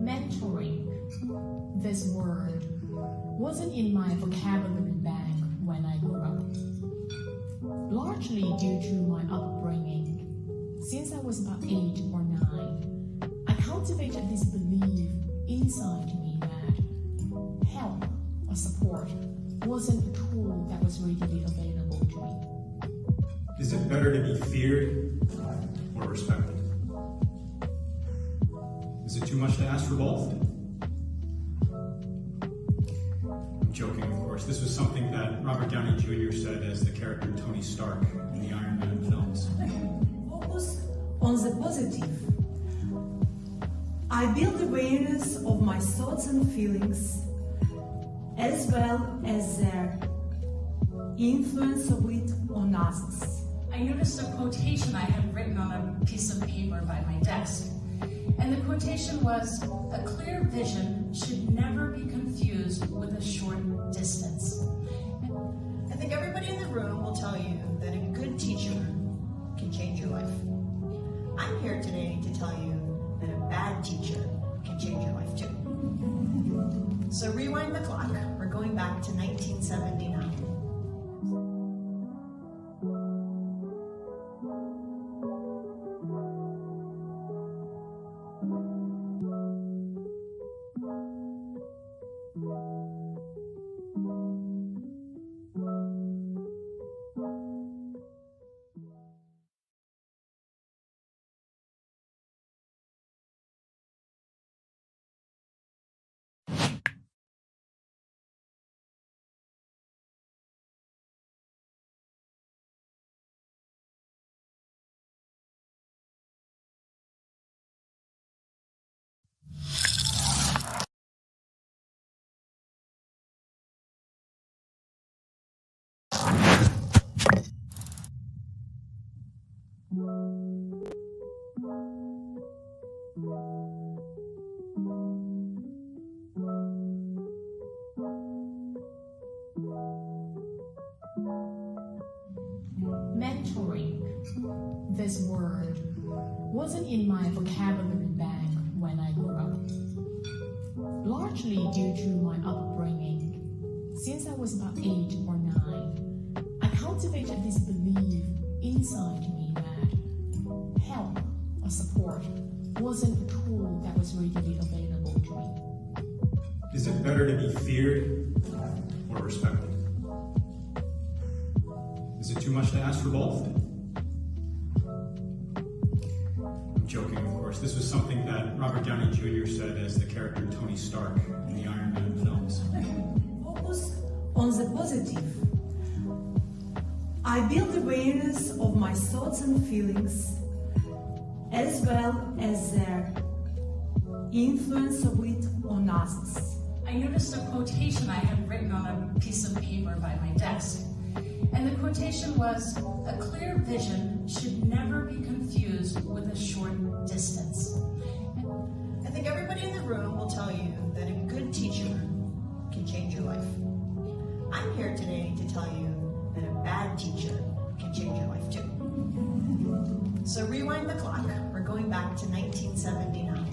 Mentoring. This word wasn't in my vocabulary bank when I grew up. Largely due to my upbringing. Since I was about 8 or 9, I cultivated this belief inside me that help or support wasn't a tool that was readily available to me. Is it better to be feared or respected? Is it too much to ask for both? I'm joking, of course. This was something that Robert Downey Jr. said as the character Tony Stark in the Iron Man films. Focus on the positive. I build awareness of my thoughts and feelings, as well as their influence of it on others. I noticed a quotation I had written on a piece of paper by my desk. And the quotation was, "A clear vision should never be confused with a short distance." I think everybody in the room will tell you that a good teacher can change your life. I'm here today to tell you that a bad teacher can change your life too. So rewind the clock. We're going back to 1979. Mentoring. This word wasn't in my vocabulary bank when I grew up. Largely due to my upbringing. Since I was about 8 or 9, I cultivated this belief inside me that help or support wasn't a tool that was readily available to me. Is it better to be feared or respected? Is it too much to ask for both? I'm joking, of course. This was something that Robert Downey Jr. said as the character Tony Stark in the Iron Man films. Focus on the positive. I build awareness of my thoughts and feelings, as well as their influence of it on others. I noticed a quotation I had written on a piece of paper by my desk. And the quotation was, "A clear vision should never be confused with a short distance." I think everybody in the room will tell you that a good teacher can change your life. I'm here today to tell you that a bad teacher can change your life too. So rewind the clock. We're going back to 1979.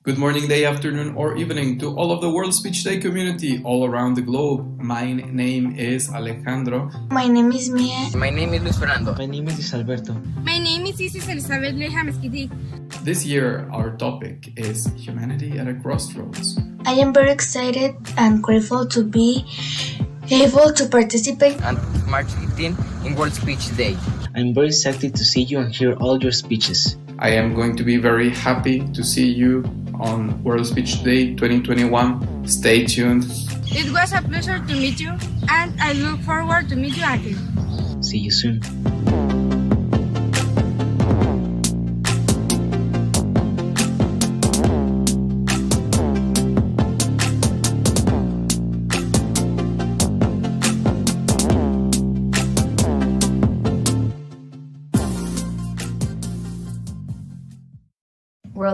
Good morning, day, afternoon, or evening to all of the World Speech Day community all around the globe. My name is Alejandro. My name is Mia. My name is Luis Fernando. My name is Alberto. My name is Isis Elizabeth Leja Mesquiti. This year, our topic is Humanity at a Crossroads. I am very excited and grateful to be able to participate on March 15 in World Speech Day. I'm very excited to see you and hear all your speeches. I am going to be very happy to see you on World Speech Day 2021. Stay tuned. It was a pleasure to meet you, and I look forward to meet you again. See you soon.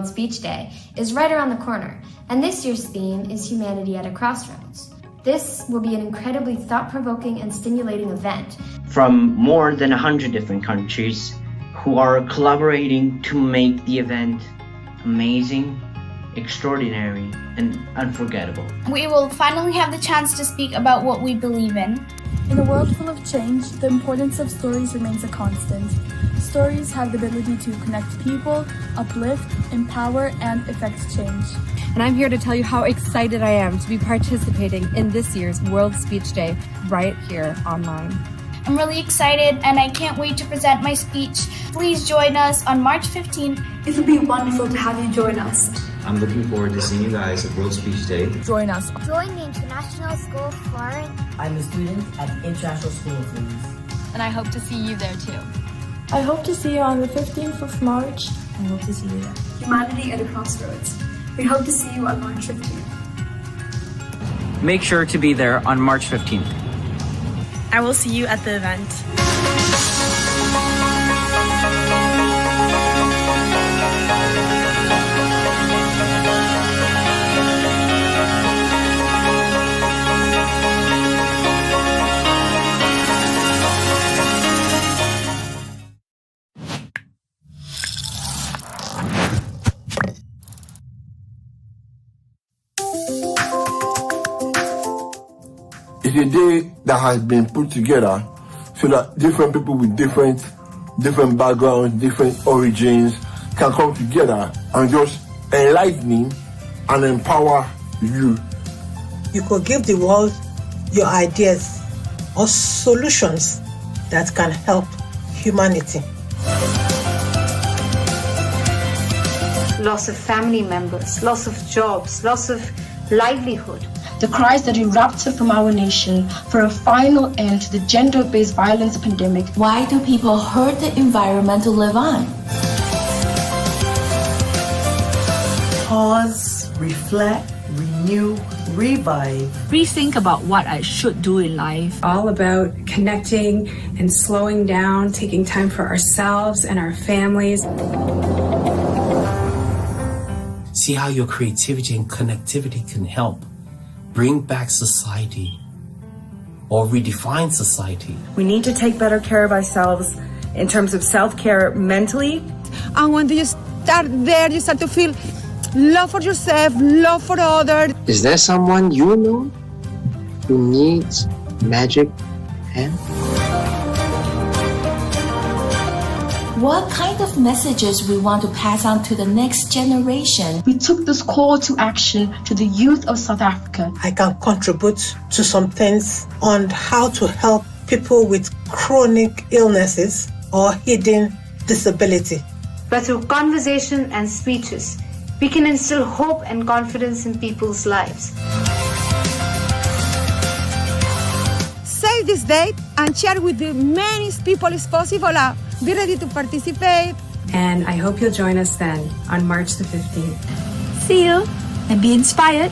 World Speech Day, is right around the corner, and this year's theme is Humanity at a Crossroads. This will be an incredibly thought-provoking and stimulating event. From more than 100 different countries who are collaborating to make the event amazing, extraordinary, and unforgettable. We will finally have the chance to speak about what we believe in. In a world full of change, the importance of stories remains a constant. Stories have the ability to connect people, uplift, empower, and effect change. And I'm here to tell you how excited I am to be participating in this year's World Speech Day right here online. I'm really excited and I can't wait to present my speech. Please join us on March 15th. It would be wonderful to have you join us. I'm looking forward to seeing you guys at World Speech Day. Join us. Join the International School of Florence. I'm a student at International School of Leeds. And I hope to see you there too. I hope to see you on the 15th of March. I hope to see you there. Humanity at a Crossroads. We hope to see you on March 15th. Make sure to be there on March 15th. I will see you at the event. It's a day that has been put together so that different people with different backgrounds, different origins can come together and just enlighten and empower you. You could give the world your ideas or solutions that can help humanity. Loss of family members, loss of jobs, loss of livelihood. The cries that erupted from our nation for a final end to the gender-based violence pandemic. Why do people hurt the environment to live on? Pause, reflect, renew, revive. Rethink about what I should do in life. All about connecting and slowing down, taking time for ourselves and our families. See how your creativity and connectivity can help bring back society or redefine society. We need to take better care of ourselves in terms of self-care mentally. And when you start there, you start to feel love for yourself, love for others. Is there someone you know who needs magic hand? What kind of messages we want to pass on to the next generation? We took this call to action to the youth of South Africa. I can contribute to some things on how to help people with chronic illnesses or hidden disability. But through conversation and speeches, we can instill hope and confidence in people's lives. Save this date and share with the many people as possible. Be ready to participate. And I hope you'll join us then on March the 15th. See you and be inspired.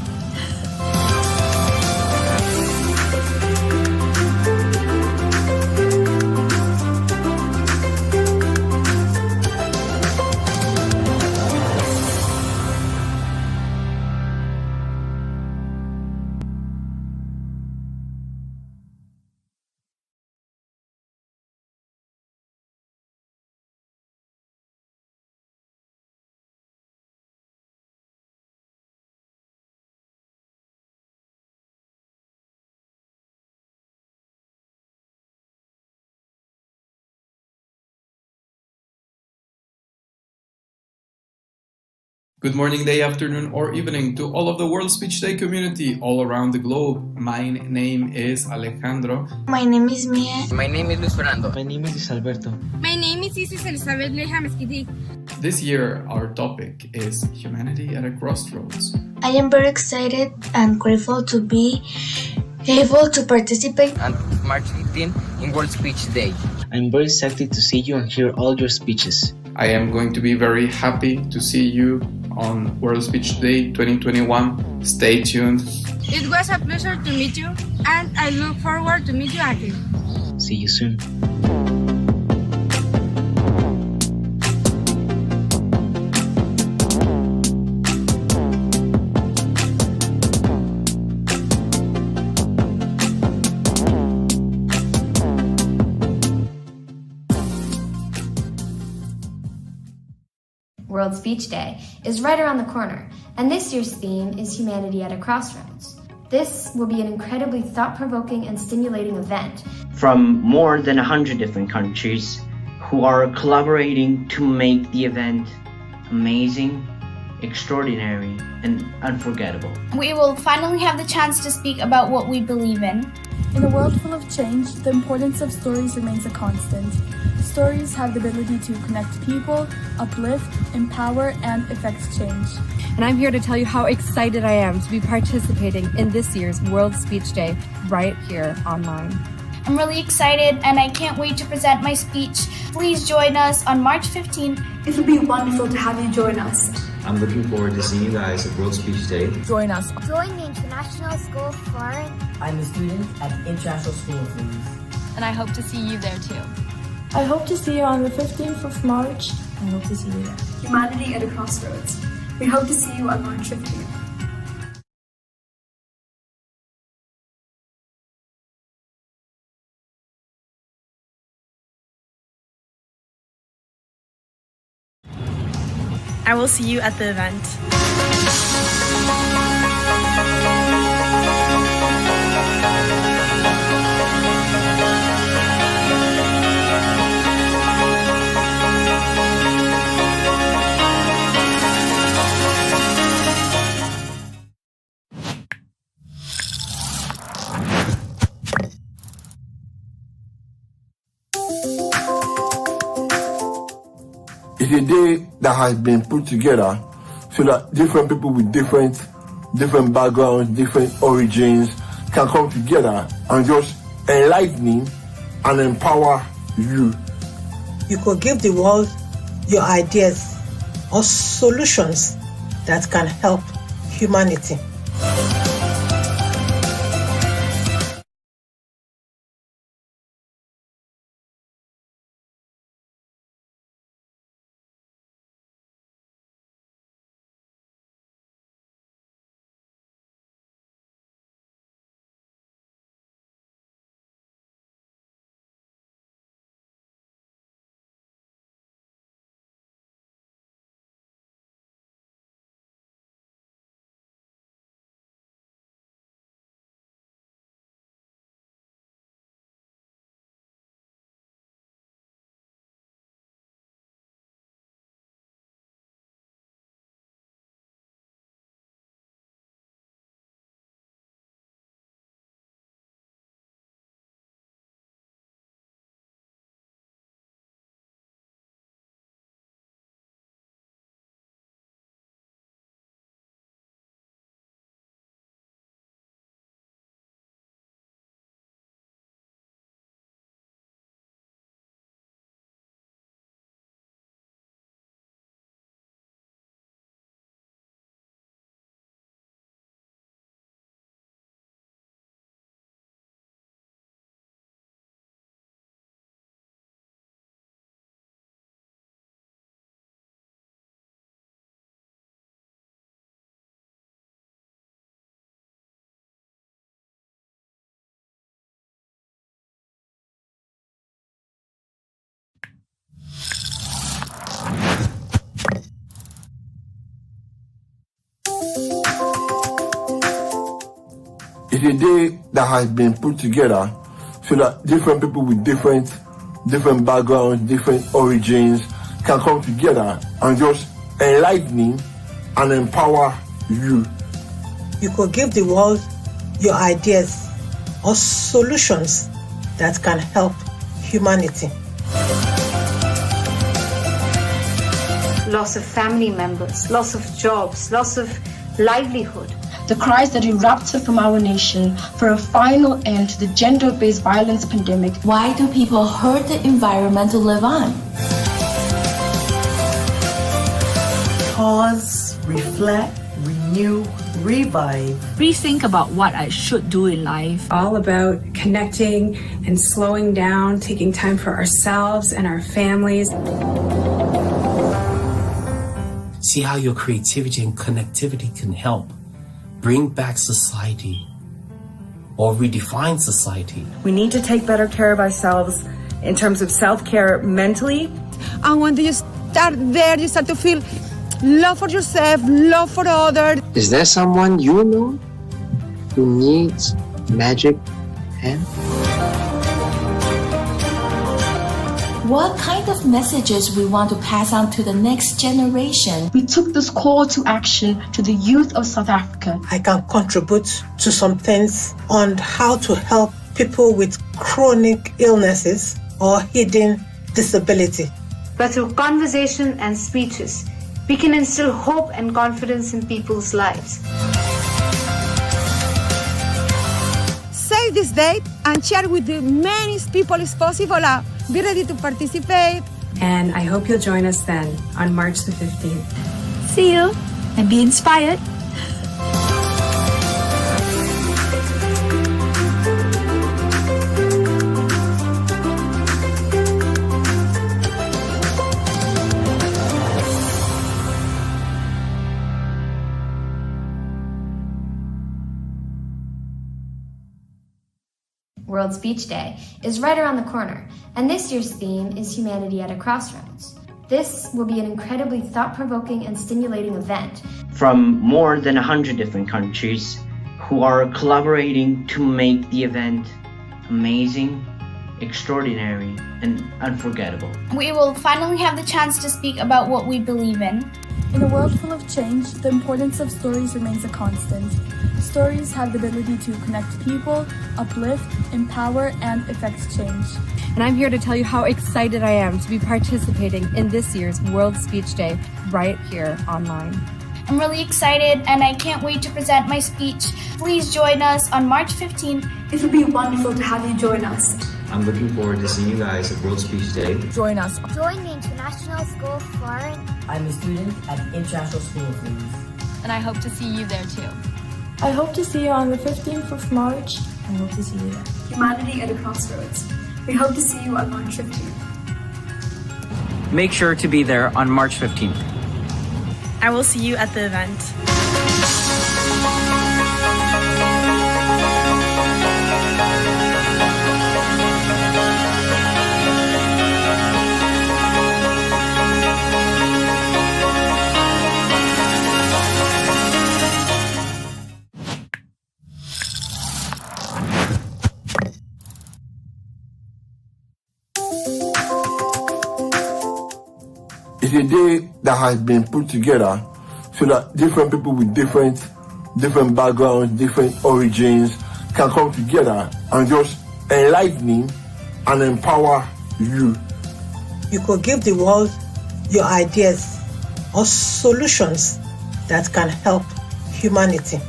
Good morning, day, afternoon, or evening to all of the World Speech Day community all around the globe. My name is Alejandro. My name is Mia. My name is Luis Fernando. My name is Alberto. My name is Isis Elizabeth Leja Mesquiti. This year, our topic is Humanity at a Crossroads. I am very excited and grateful to be able to participate on March 15 in World Speech Day. I'm very excited to see you and hear all your speeches. I am going to be very happy to see you on World Speech Day 2021. Stay tuned. It was a pleasure to meet you, and I look forward to meet you again. See you soon. World Speech Day, is right around the corner, and this year's theme is Humanity at a Crossroads. This will be an incredibly thought-provoking and stimulating event from more than 100 different countries who are collaborating to make the event amazing, extraordinary, and unforgettable. We will finally have the chance to speak about what we believe in. In a world full of change, the importance of stories remains a constant. Stories have the ability to connect people, uplift, empower, and effect change. And I'm here to tell you how excited I am to be participating in this year's World Speech Day right here online. I'm really excited and I can't wait to present my speech. Please join us on March 15th. It will be wonderful to have you join us. I'm looking forward to seeing you guys at World Speech Day. Join us. Join the International School Foreign. I'm a student at the International School of Things. And I hope to see you there too. I hope to see you on the 15th of March. I hope to see you there. Humanity at a Crossroads. We hope to see you on March 15th. I will see you at the event. It's a day that has been put together so that different people with different backgrounds, different origins can come together and just enlightening and empower you. You could give the world your ideas or solutions that can help humanity. It's a day that has been put together so that different people with different backgrounds, different origins can come together and just enlightening and empower you. You could give the world your ideas or solutions that can help humanity. Loss of family members, loss of jobs, loss of livelihood. The cries that erupted from our nation for a final end to the gender-based violence pandemic. Why do people hurt the environment to live on? Pause, reflect, renew, revive. Rethink about what I should do in life. All about connecting and slowing down, taking time for ourselves and our families. See how your creativity and connectivity can help bring back society or redefine society. We need to take better care of ourselves in terms of self-care mentally. And when you start there, you start to feel love for yourself, love for others. Is there someone you know who needs magic hand? What kind of messages we want to pass on to the next generation? We took this call to action to the youth of South Africa. I can contribute to some things on how to help people with chronic illnesses or hidden disability. But through conversation and speeches, we can instill hope and confidence in people's lives. Save this date and share with the many people as possible. Be ready to participate. And I hope you'll join us then on March the 15th. See you and be inspired. World Speech Day is right around the corner, and this year's theme is Humanity at a Crossroads. This will be an incredibly thought-provoking and stimulating event from more than 100 different countries who are collaborating to make the event amazing, extraordinary, and unforgettable. We will finally have the chance to speak about what we believe in. In a world full of change, the importance of stories remains a constant. Stories have the ability to connect people, uplift, empower, and effect change. And I'm here to tell you how excited I am to be participating in this year's World Speech Day right here online. I'm really excited and I can't wait to present my speech. Please join us on March 15th. It would be wonderful to have you join us. I'm looking forward to seeing you guys at World Speech Day. Join us. Join the International School of Foreign. I'm a student at the International School of Leaders. And I hope to see you there too. I hope to see you on the 15th of March. I hope to see you there. Humanity at a Crossroads. We hope to see you on March 15th. Make sure to be there on March 15th. I will see you at the event. It's a day that has been put together so that different people with different backgrounds, different origins can come together and just enlighten and empower you. You could give the world your ideas or solutions that can help humanity.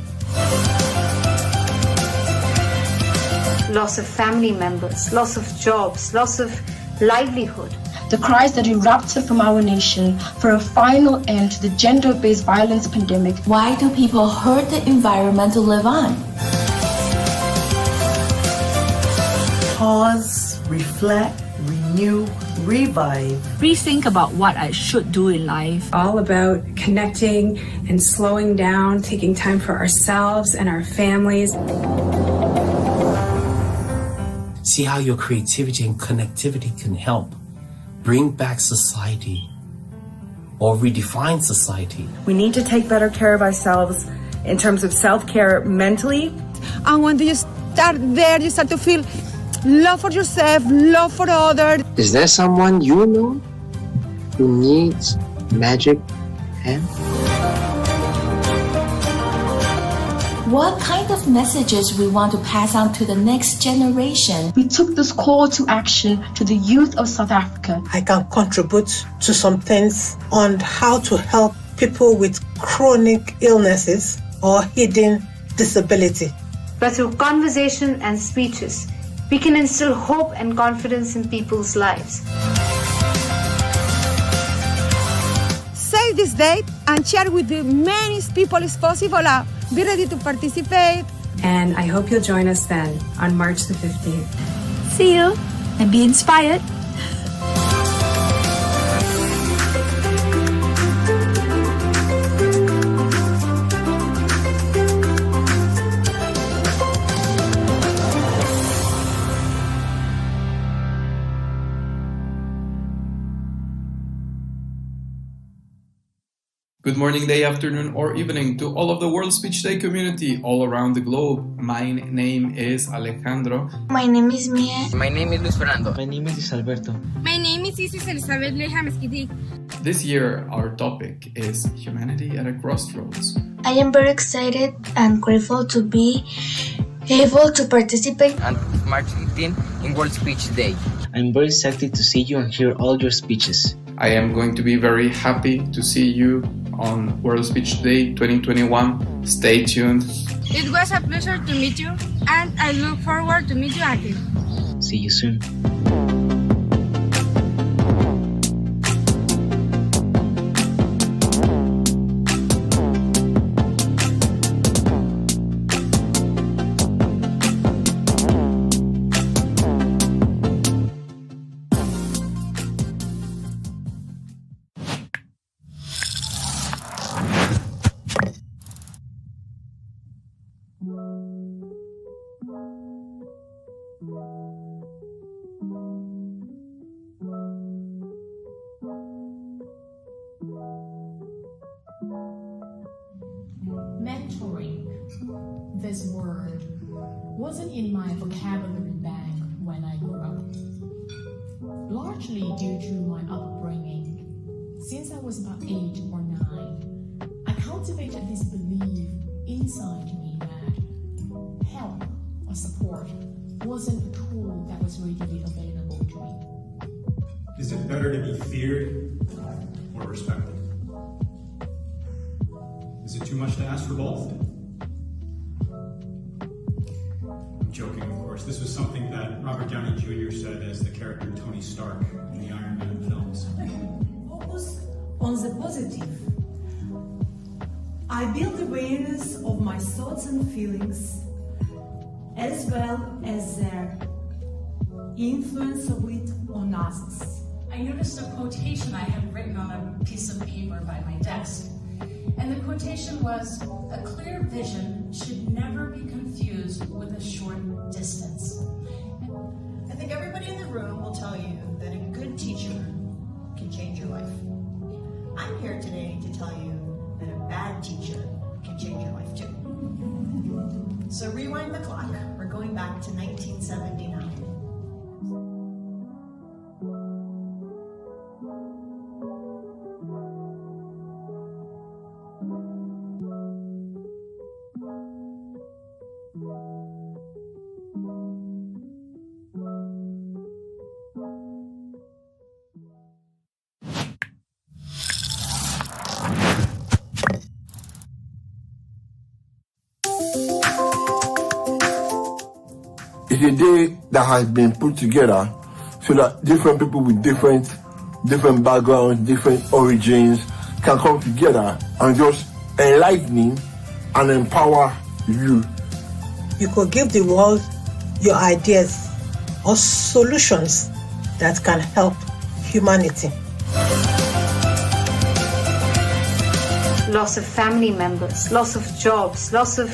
Loss of family members, loss of jobs, loss of livelihood. The cries that erupted from our nation for a final end to the gender-based violence pandemic. Why do people hurt the environment to live on? Pause, reflect, renew, revive. Rethink about what I should do in life. All about connecting and slowing down, taking time for ourselves and our families. See how your creativity and connectivity can help bring back society or redefine society. We need to take better care of ourselves in terms of self-care mentally. And when you start there, you start to feel love for yourself, love for others. Is there someone you know who needs magic hand? What kind of messages we want to pass on to the next generation? We took this call to action to the youth of South Africa. I can contribute to some things on how to help people with chronic illnesses or hidden disability. But through conversation and speeches, we can instill hope and confidence in people's lives. Save this date and share with the many people as possible. Be ready to participate. And I hope you'll join us then on March the 15th. See you and be inspired. Good morning, day, afternoon, or evening to all of the World Speech Day community all around the globe. My name is Alejandro. My name is Mia. My name is Luis Fernando. My name is Alberto. My name is Isis Elizabeth Leham SGT. This year, our topic is Humanity at a Crossroads. I am very excited and grateful to be able to participate on March 15 in World Speech Day. I'm very excited to see you and hear all your speeches. I am going to be very happy to see you on World Speech Day 2021. Stay tuned. It was a pleasure to meet you, and I look forward to meet you again. See you soon. Mentoring, this word, wasn't in my vocabulary bag when I grew up. Largely due to my upbringing. Since I was about 8 or 9, I cultivated this belief inside me that help or support wasn't a tool that was readily available to me. Is it better to be feared or respected? Is it too much to ask for both? I'm joking, of course. This was something that Robert Downey Jr. said as the character Tony Stark in the Iron Man films. Focus on the positive. I build awareness of my thoughts and feelings, as well as their influence of it on others. I noticed a quotation I had written on a piece of paper by my desk. And the quotation was, "A clear vision should never be confused with a short distance." I think everybody in the room will tell you that a good teacher can change your life. I'm here today to tell you that a bad teacher can change your life too. So rewind the clock. We're going back to 1979. It's a day that has been put together so that different people with different backgrounds, different origins can come together and just enlighten and empower you. You could give the world your ideas or solutions that can help humanity. Loss of family members, loss of jobs, loss of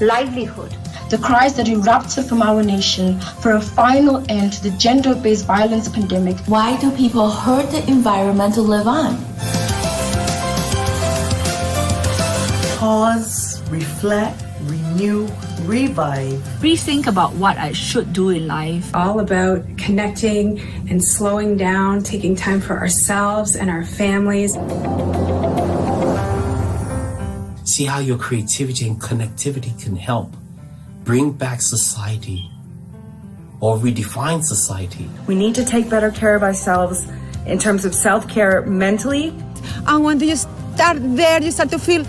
livelihood. The cries that erupted from our nation for a final end to the gender-based violence pandemic. Why do people hurt the environment to live on? Pause, reflect, renew, revive. Rethink about what I should do in life. All about connecting and slowing down, taking time for ourselves and our families. See how your creativity and connectivity can help bring back society or redefine society. We need to take better care of ourselves in terms of self-care mentally. And when you start there, you start to feel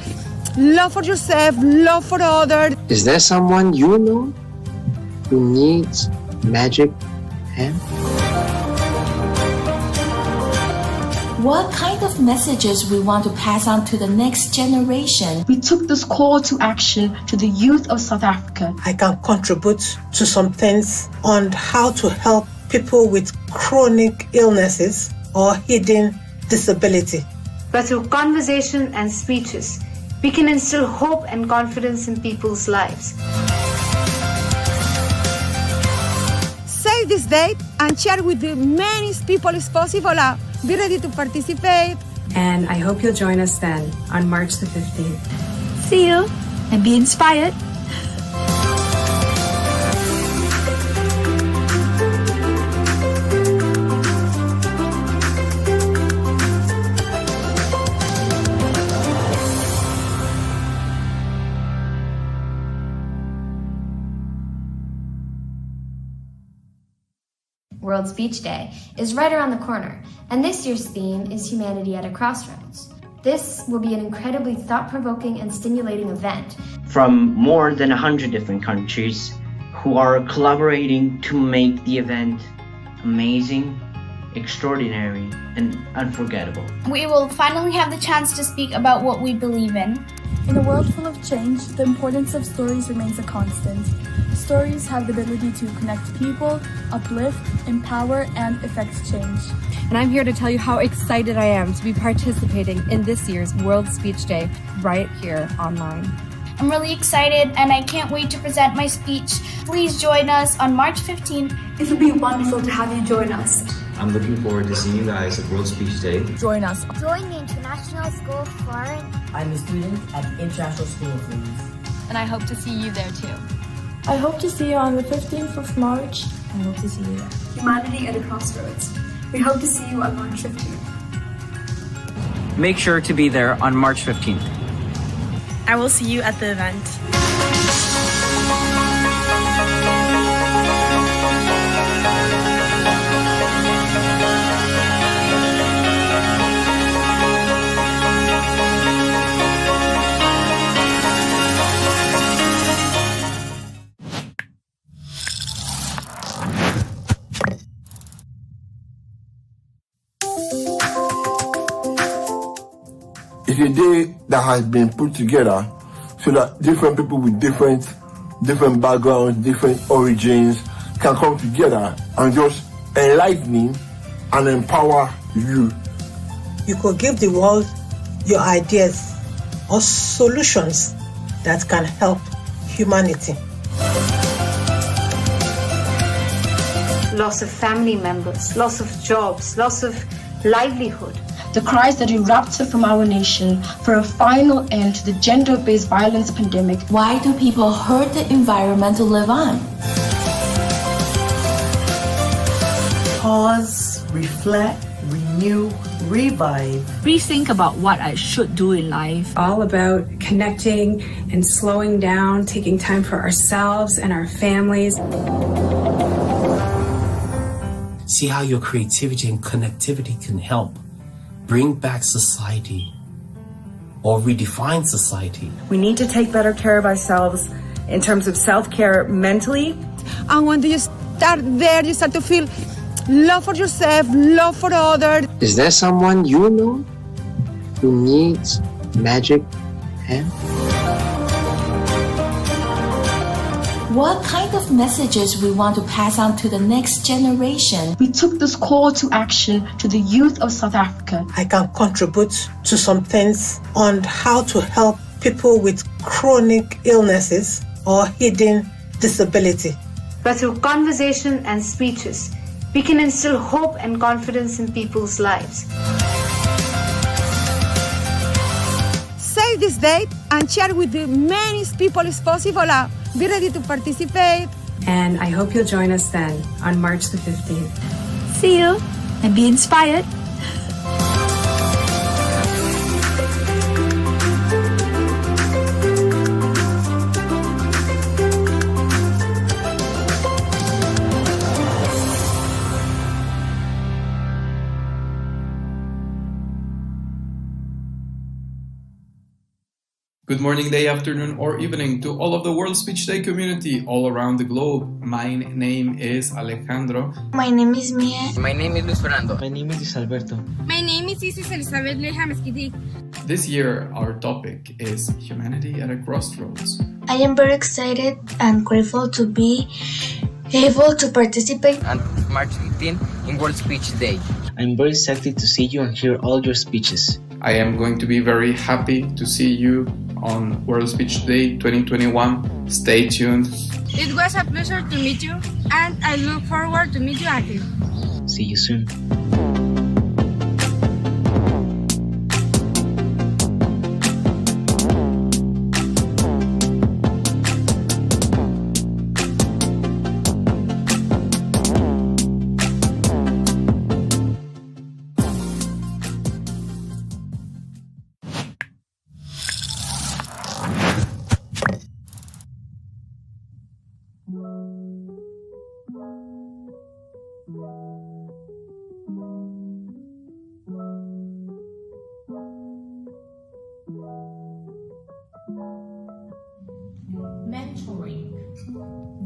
love for yourself, love for others. Is there someone you know who needs magic hand? What kind of messages we want to pass on to the next generation? We took this call to action to the youth of South Africa. I can contribute to some things on how to help people with chronic illnesses or hidden disability. But through conversation and speeches, we can instill hope and confidence in people's lives. Save this date and share with the many people as possible. Be ready to participate. And I hope you'll join us then on March the 15th. See you and be inspired. World Speech Day is right around the corner, and this year's theme is Humanity at a Crossroads. This will be an incredibly thought-provoking and stimulating event. From more than 100 different countries who are collaborating to make the event amazing, extraordinary, and unforgettable. We will finally have the chance to speak about what we believe in. In a world full of change, the importance of stories remains a constant. Stories have the ability to connect people, uplift, empower, and effect change. And I'm here to tell you how excited I am to be participating in this year's World Speech Day right here online. I'm really excited and I can't wait to present my speech. Please join us on March 15th. It would be wonderful to have you join us. I'm looking forward to seeing you guys at World Speech Day. Join us. Join the International School of Foreign. I'm a student at the International School of Leeds. And I hope to see you there too. I hope to see you on the 15th of March. I hope to see you there. Humanity at a Crossroads. We hope to see you on March 15th. Make sure to be there on March 15th. I will see you at the event. It's a day that has been put together so that different people with different backgrounds, different origins can come together and just enlighten and empower you. You could give the world your ideas or solutions that can help humanity. Loss of family members, loss of jobs, loss of livelihood. The cries that erupted from our nation for a final end to the gender-based violence pandemic. Why do people hurt the environment to live on? Pause, reflect, renew, revive. Rethink about what I should do in life. All about connecting and slowing down, taking time for ourselves and our families. See how your creativity and connectivity can help bring back society or redefine society. We need to take better care of ourselves in terms of self-care mentally. And when you start there, you start to feel love for yourself, love for others. Is there someone you know who needs magic hand? What kind of messages we want to pass on to the next generation? We took this call to action to the youth of South Africa. I can contribute to some things on how to help people with chronic illnesses or hidden disability. But through conversation and speeches, we can instill hope and confidence in people's lives. Save this date and share with as many people as possible. Be ready to participate. And I hope you'll join us then on March the 15th. See you and be inspired. Good morning, day, afternoon, or evening to all of the World Speech Day community all around the globe. My name is Alejandro. My name is Mia. My name is Luis Fernando. My name is Alberto. My name is Isis Elizabeth Leja Mesquiti. This year, our topic is Humanity at a Crossroads. I am very excited and grateful to be able to participate On March 15 in World Speech Day. I'm very excited to see you and hear all your speeches. I am going to be very happy to see you on World Speech Day 2021. Stay tuned. It was a pleasure to meet you, and I look forward to meet you again. See you soon.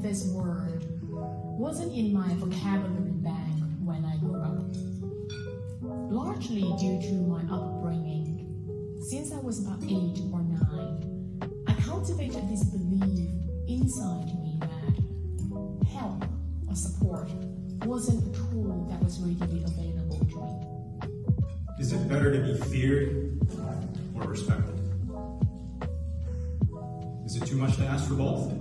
this word wasn't in my vocabulary bank when I grew up. Largely due to my upbringing, since I was about 8 or 9, I cultivated this belief inside me that help or support wasn't a tool that was readily available to me. Is it better to be feared or respected? Is it too much to ask for both?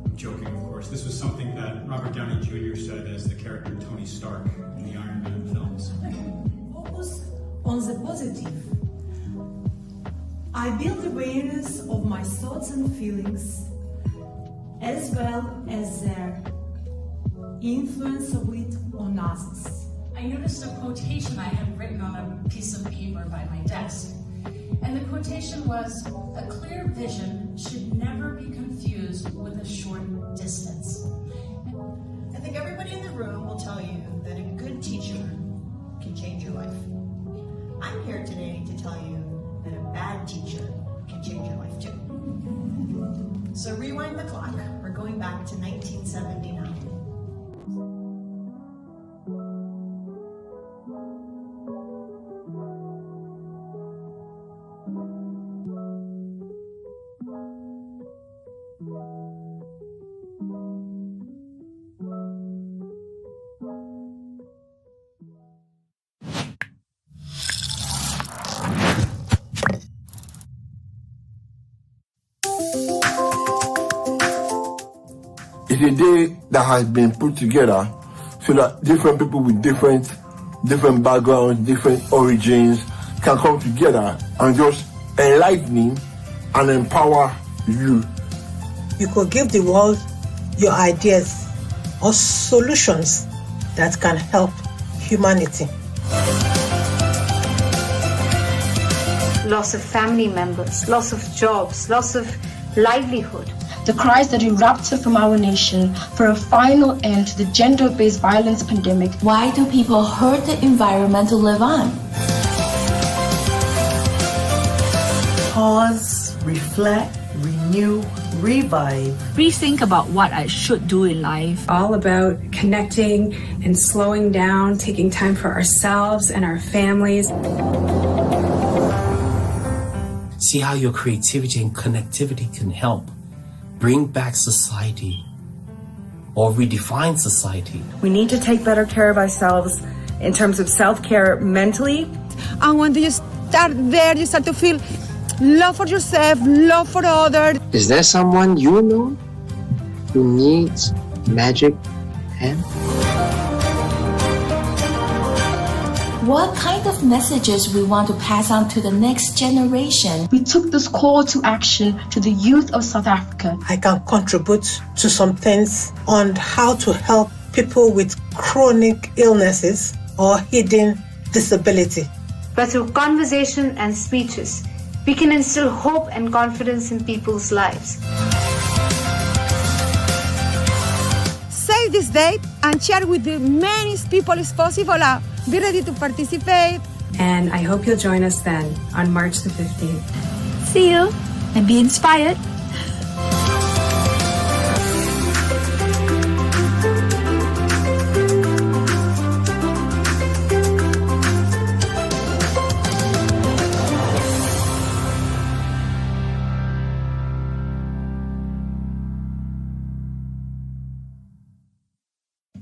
I'm joking, of course. This was something that Robert Downey Jr. said as the character Tony Stark in the Iron Man films. Focus on the positive. I build awareness of my thoughts and feelings, as well as their influence of it on others. I noticed a quotation I had written on a piece of paper by my desk. And the quotation was, "A clear vision should never be confused with a short distance." I think everybody in the room will tell you that a good teacher can change your life. I'm here today to tell you that a bad teacher can change your life too. So rewind the clock. We're going back to 1979. It's a day that has been put together so that different people with different backgrounds, different origins can come together and just enlighten and empower you. You could give the world your ideas or solutions that can help humanity. Loss of family members, loss of jobs, loss of livelihood. The cries that erupted from our nation for a final end to the gender-based violence pandemic. Why do people hurt the environment to live on? Pause, reflect, renew, revive. Rethink about what I should do in life. All about connecting and slowing down, taking time for ourselves and our families. See how your creativity and connectivity can help bring back society or redefine society. We need to take better care of ourselves in terms of self-care mentally. And when you start there, you start to feel love for yourself, love for others. Is there someone you know who needs magic hand? What kind of messages we want to pass on to the next generation? We took this call to action to the youth of South Africa. I can contribute to some things on how to help people with chronic illnesses or hidden disability. But through conversation and speeches, we can instill hope and confidence in people's lives. Save this date and share with the many people as possible. Be ready to participate. And I hope you'll join us then on March the 15th. See you and be inspired.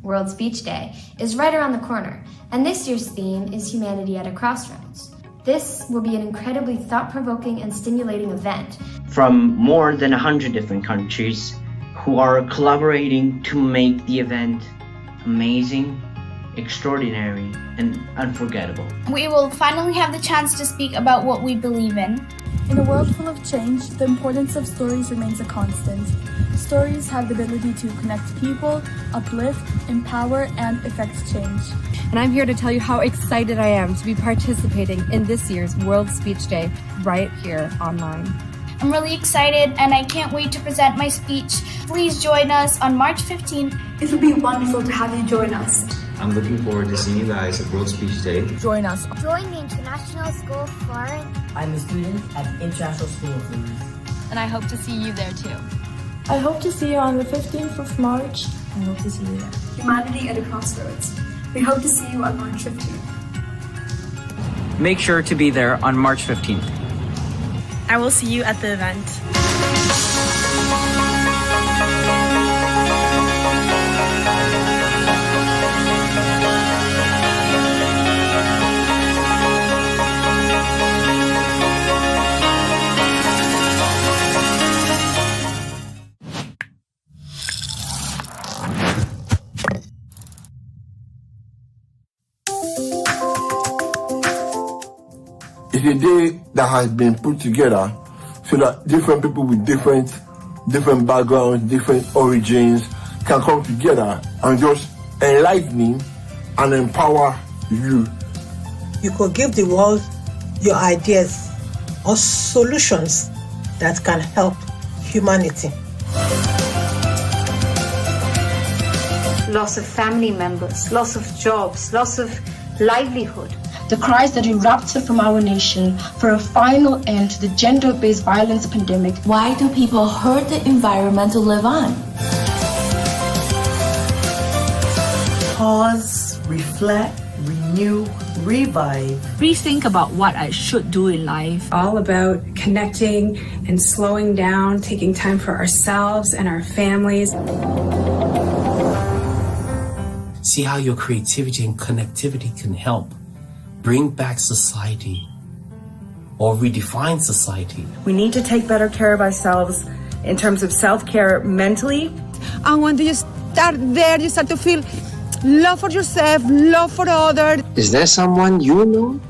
World Speech Day is right around the corner, and this year's theme is Humanity at a Crossroads. This will be an incredibly thought-provoking and stimulating event. From more than 100 different countries who are collaborating to make the event amazing, extraordinary, and unforgettable. We will finally have the chance to speak about what we believe in. In a world full of change, the importance of stories remains a constant. Stories have the ability to connect people, uplift, empower, and affect change. And I'm here to tell you how excited I am to be participating in this year's World Speech Day right here online. I'm really excited and I can't wait to present my speech. Please join us on March 15th. It will be wonderful to have you join us. I'm looking forward to seeing you guys at World Speech Day. Join us. Join the International School of Foreign. I'm a student at International School of Leaders. and I hope to see you there too. I hope to see you on the 15th of March. I hope to see you there. Humanity at a Crossroads. We hope to see you on March 15th. Make sure to be there on March 15th. I will see you at the event. It's a day that has been put together so that different people with different backgrounds, different origins can come together and just enlightening and empower you. You could give the world your ideas or solutions that can help humanity. Loss of family members, loss of jobs, loss of livelihood. The cries that erupted from our nation for a final end to the gender-based violence pandemic. Why do people hurt the environment to live on? Pause, reflect, renew, revive. Rethink about what I should do in life. All about connecting and slowing down, taking time for ourselves and our families. See how your creativity and connectivity can help bring back society or redefine society. We need to take better care of ourselves in terms of self-care mentally. And when you start there, you start to feel love for yourself, love for others. Is there someone you know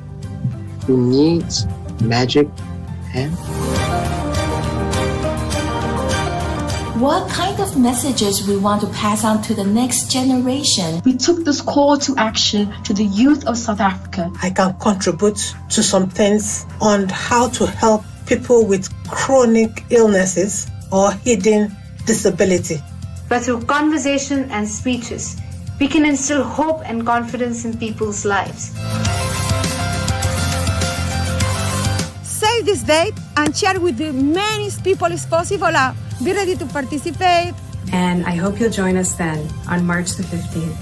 who needs magic hand? What kind of messages we want to pass on to the next generation? We took this call to action to the youth of South Africa. I can contribute to some things on how to help people with chronic illnesses or hidden disability. But through conversation and speeches, we can instill hope and confidence in people's lives. Save this date and share with the many people as possible. Be ready to participate. And I hope you'll join us then on March the 15th.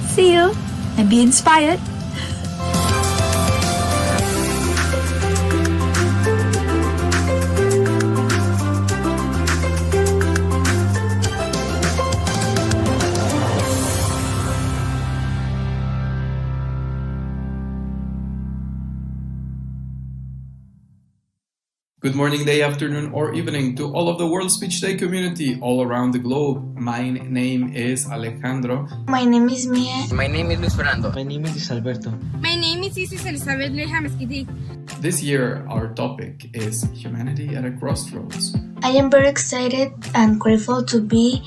See you and be inspired. Good morning, day, afternoon, or evening to all of the World Speech Day community all around the globe. My name is Alejandro. My name is Mia. My name is Luis Fernando. My name is Alberto. My name is Isis Elizabeth Leja Mesquiti. This year, our topic is Humanity at a Crossroads. I am very excited and grateful to be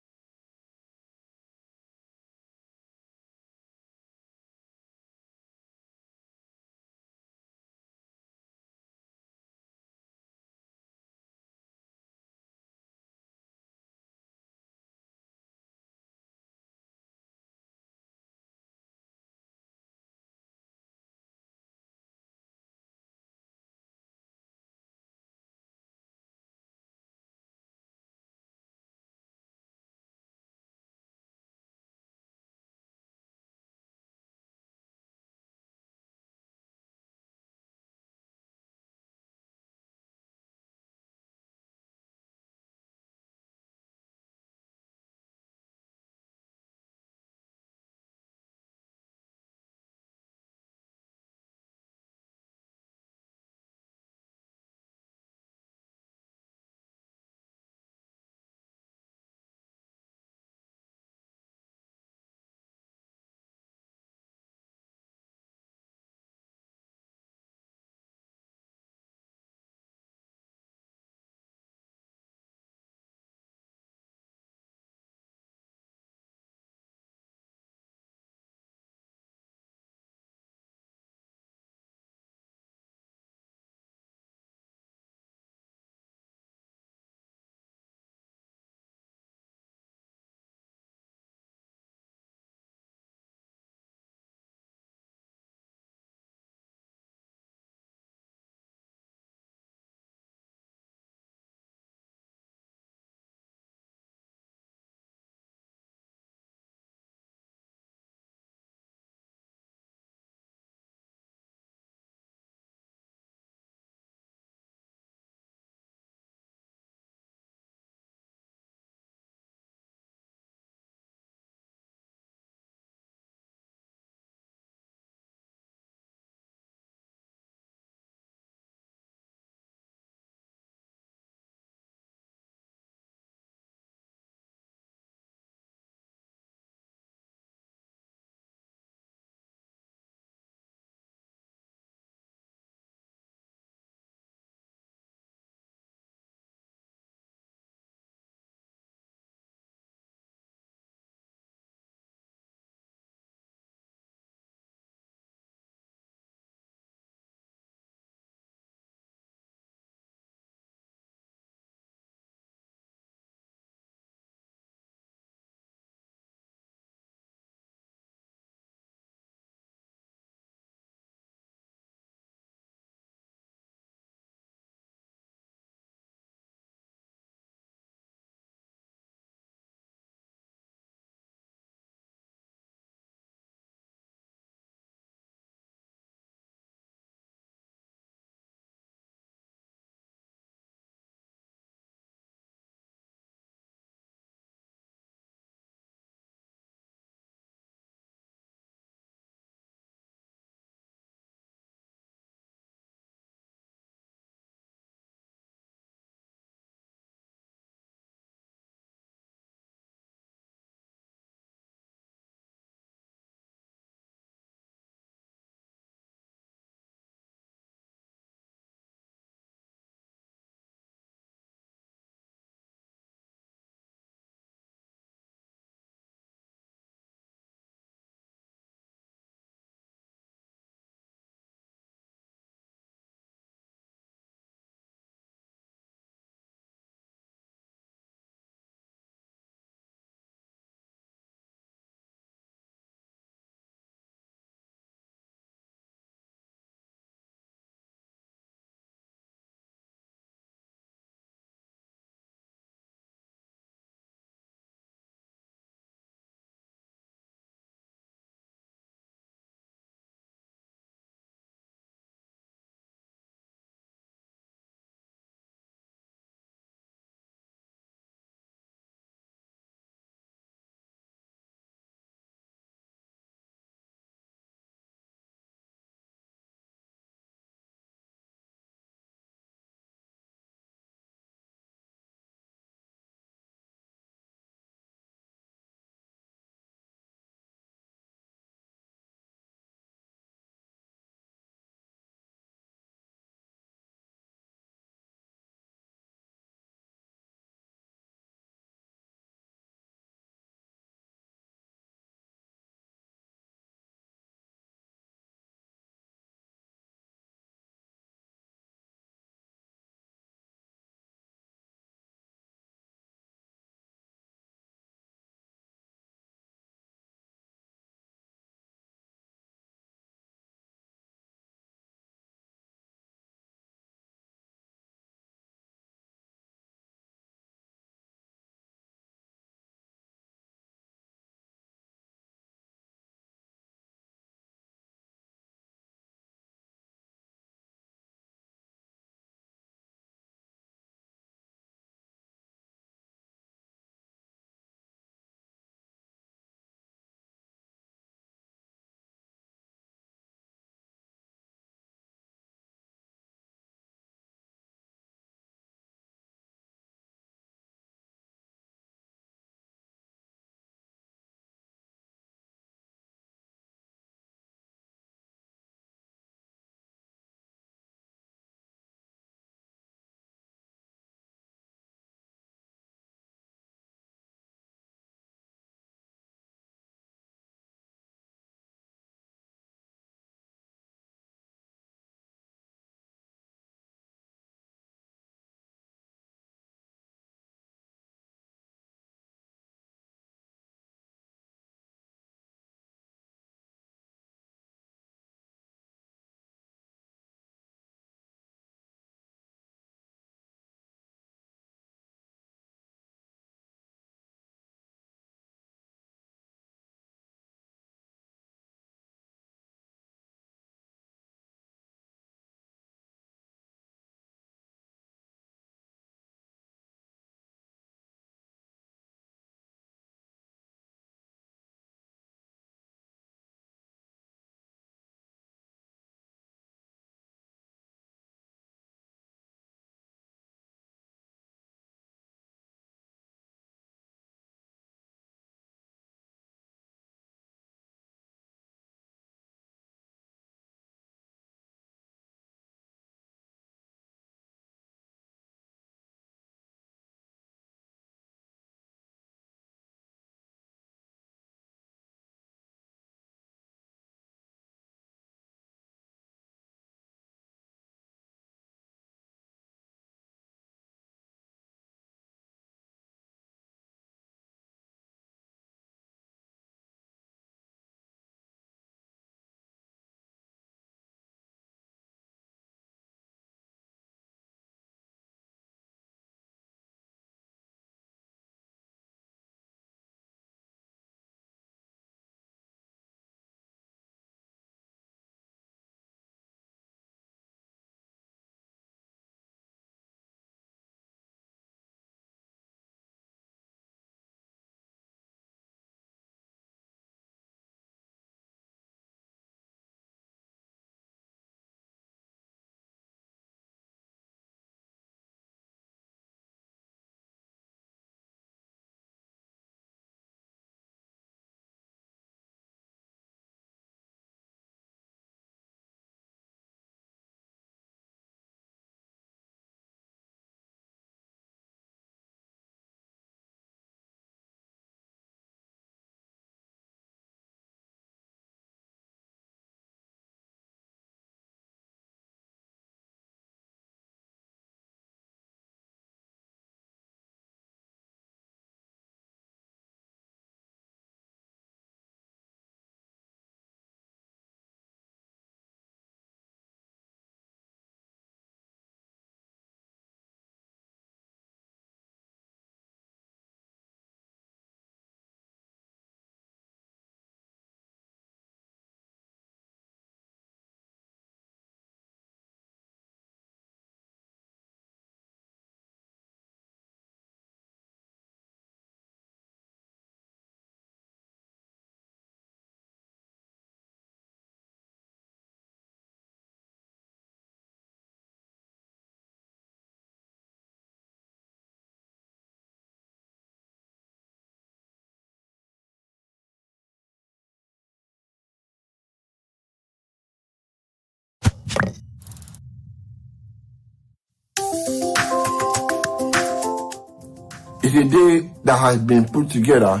It's a day that has been put together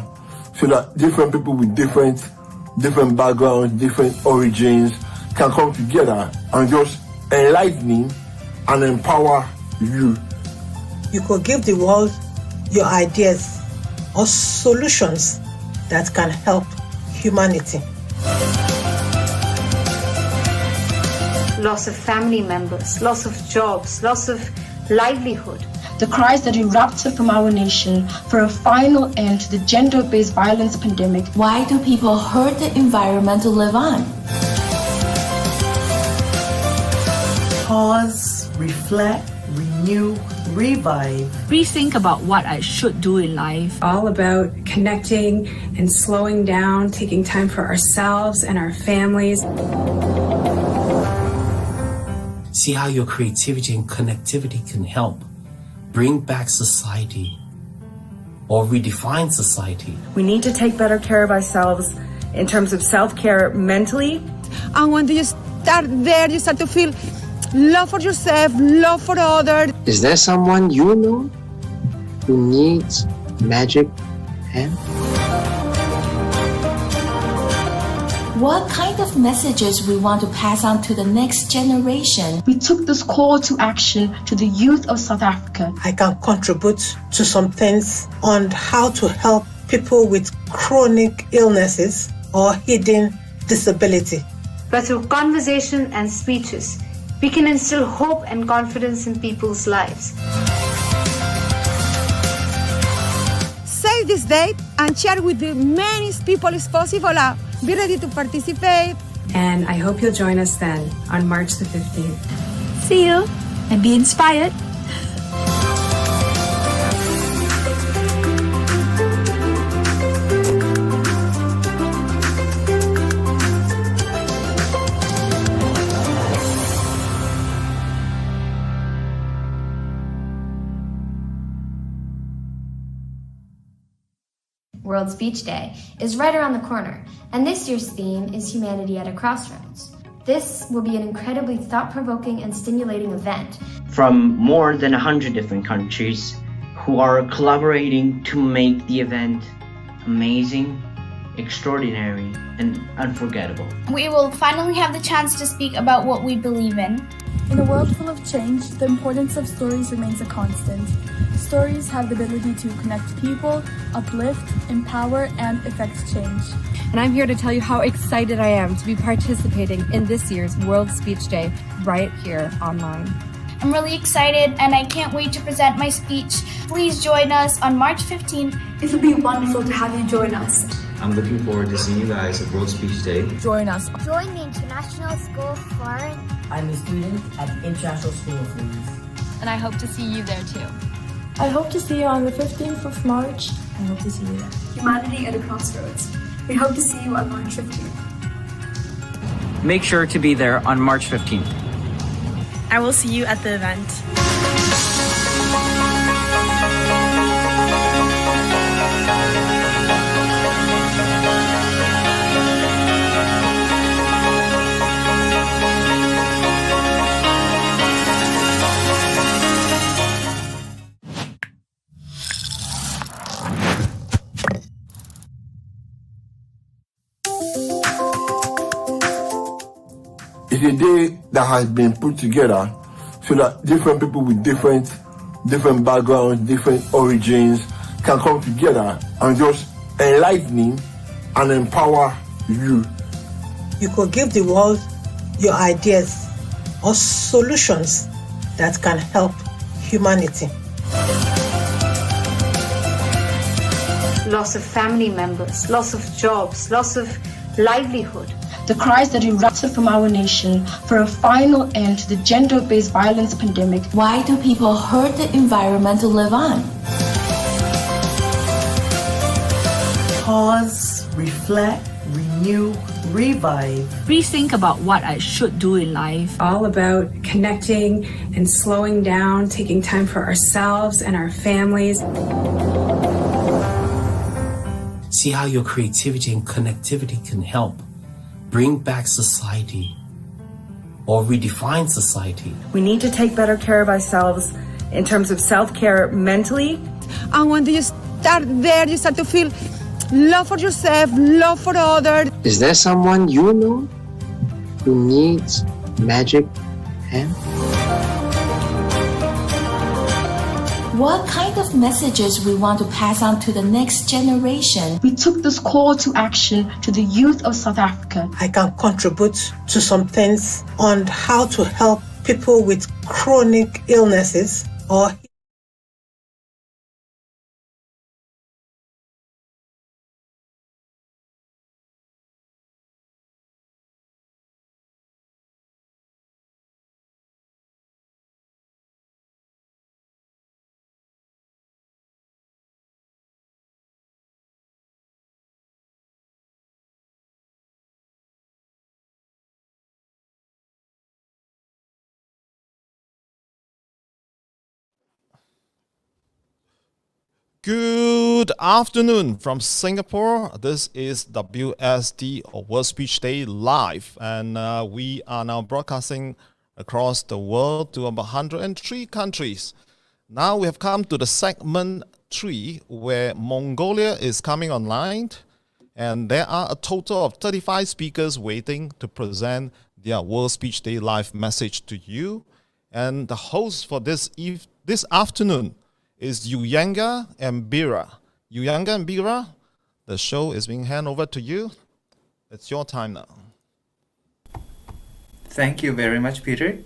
so that different people with different backgrounds, different origins can come together and just enlighten and empower you. You could give the world your ideas or solutions that can help humanity. Loss of family members, loss of jobs, loss of livelihood. The cries that erupted from our nation for a final end to the gender-based violence pandemic. Why do people hurt the environment to live on? Pause, reflect, renew, revive. Rethink about what I should do in life. All about connecting and slowing down, taking time for ourselves and our families. See how your creativity and connectivity can help bring back society or redefine society. We need to take better care of ourselves in terms of self-care mentally. And when you start there, you start to feel love for yourself, love for others. Is there someone you know who needs magic hand? What kind of messages we want to pass on to the next generation? We took this call to action to the youth of South Africa. I can contribute to some things on how to help people with chronic illnesses or hidden disability. But through conversation and speeches, we can instill hope and confidence in people's lives. Save this date and share with the many people as possible. Be ready to participate. And I hope you'll join us then on March the 15th. See you and be inspired. World Speech Day is right around the corner, and this year's theme is Humanity at a Crossroads. This will be an incredibly thought-provoking and stimulating event. From more than 100 different countries who are collaborating to make the event amazing, extraordinary, and unforgettable. We will finally have the chance to speak about what we believe in. In a world full of change, the importance of stories remains a constant. Stories have the ability to connect people, uplift, empower, and effect change. And I'm here to tell you how excited I am to be participating in this year's World Speech Day right here online. I'm really excited and I can't wait to present my speech. Please join us on March 15th. It will be wonderful to have you join us. I'm looking forward to seeing you guys at World Speech Day. Join us. Join the International School of Foreign. I'm a student at the International School of Leaders. And I hope to see you there too. I hope to see you on the 15th of March. I hope to see you there. Humanity at a Crossroads. We hope to see you on March 15th. Make sure to be there on March 15th. I will see you at the event. It's a day that has been put together so that different people with different backgrounds, different origins can come together and just enlighten and empower you. You could give the world your ideas or solutions that can help humanity. Loss of family members, loss of jobs, loss of livelihood. The cries that erupted from our nation for a final end to the gender-based violence pandemic. Why do people hurt the environment to live on? Pause, reflect, renew, revive. Rethink about what I should do in life. All about connecting and slowing down, taking time for ourselves and our families. See how your creativity and connectivity can help bring back society or redefine society. We need to take better care of ourselves in terms of self-care mentally. And when you start there, you start to feel love for yourself, love for others. Is there someone you know who needs magic hand? What kind of messages we want to pass on to the next generation? We took this call to action to the youth of South Africa. I can contribute to some things on how to help people with chronic illnesses or Good afternoon from Singapore. This is WSD or World Speech Day Live, and we are now broadcasting across the world to about 103 countries. Now we have come to the segment 3 where Mongolia is coming online, and there are a total of 35 speakers waiting to present their World Speech Day Live message to you. And the host for this afternoon is Uyanga and Bira. Uyanga and Bira, the show is being handed over to you. It's your time now. Thank you very much, Peter.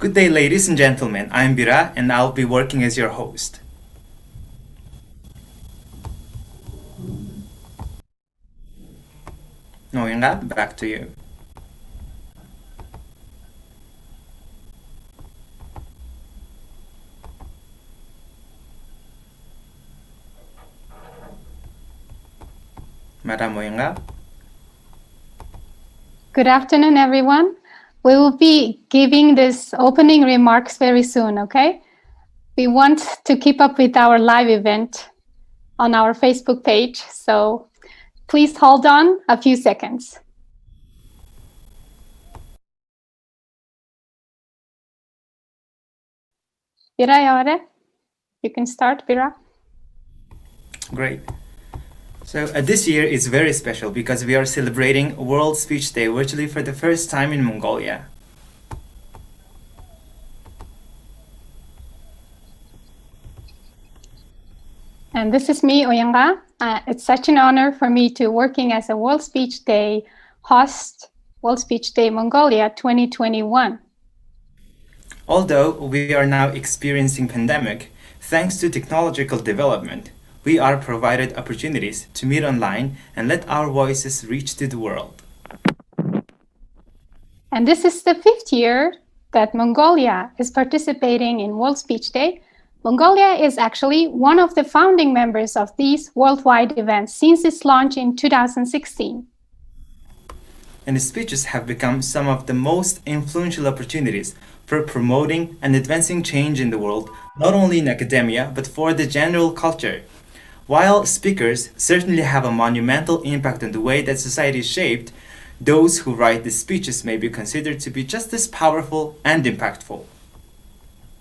Good day, ladies and gentlemen. I'm Bira, and I'll be working as your host. Uyanga, back to you. Madam Uyanga. Good afternoon, everyone. We will be giving this opening remarks very soon, okay? We want to keep up with our live event on our Facebook page, so please hold on a few seconds. Bira, you can start, Bira. Great. So this year is very special because we are celebrating World Speech Day virtually for the first time in Mongolia. And this is me, Uyanga. It's such an honor for me to working as a World Speech Day host, World Speech Day Mongolia 2021. Although we are now experiencing pandemic, thanks to technological development, we are provided opportunities to meet online and let our voices reach to the world. And this is the 5th year that Mongolia is participating in World Speech Day. Mongolia is actually one of the founding members of these worldwide events since its launch in 2016. And the speeches have become some of the most influential opportunities for promoting and advancing change in the world, not only in academia, but for the general culture. While speakers certainly have a monumental impact on the way that society is shaped, those who write the speeches may be considered to be just as powerful and impactful.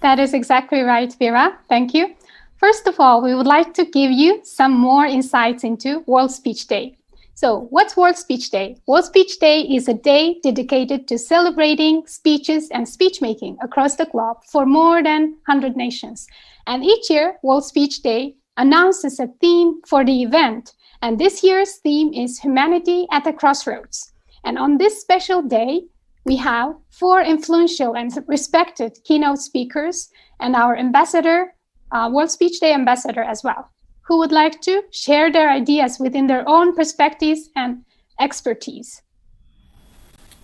That is exactly right, Vera. Thank you. First of all, we would like to give you some more insights into World Speech Day. So, what's World Speech Day? World Speech Day is a day dedicated to celebrating speeches and speech making across the globe for more than 100 nations. And each year, World Speech Day announces a theme for the event. And this year's theme is Humanity at the Crossroads. And on this special day, we have 4 influential and respected keynote speakers and our ambassador, World Speech Day ambassador as well, who would like to share their ideas within their own perspectives and expertise.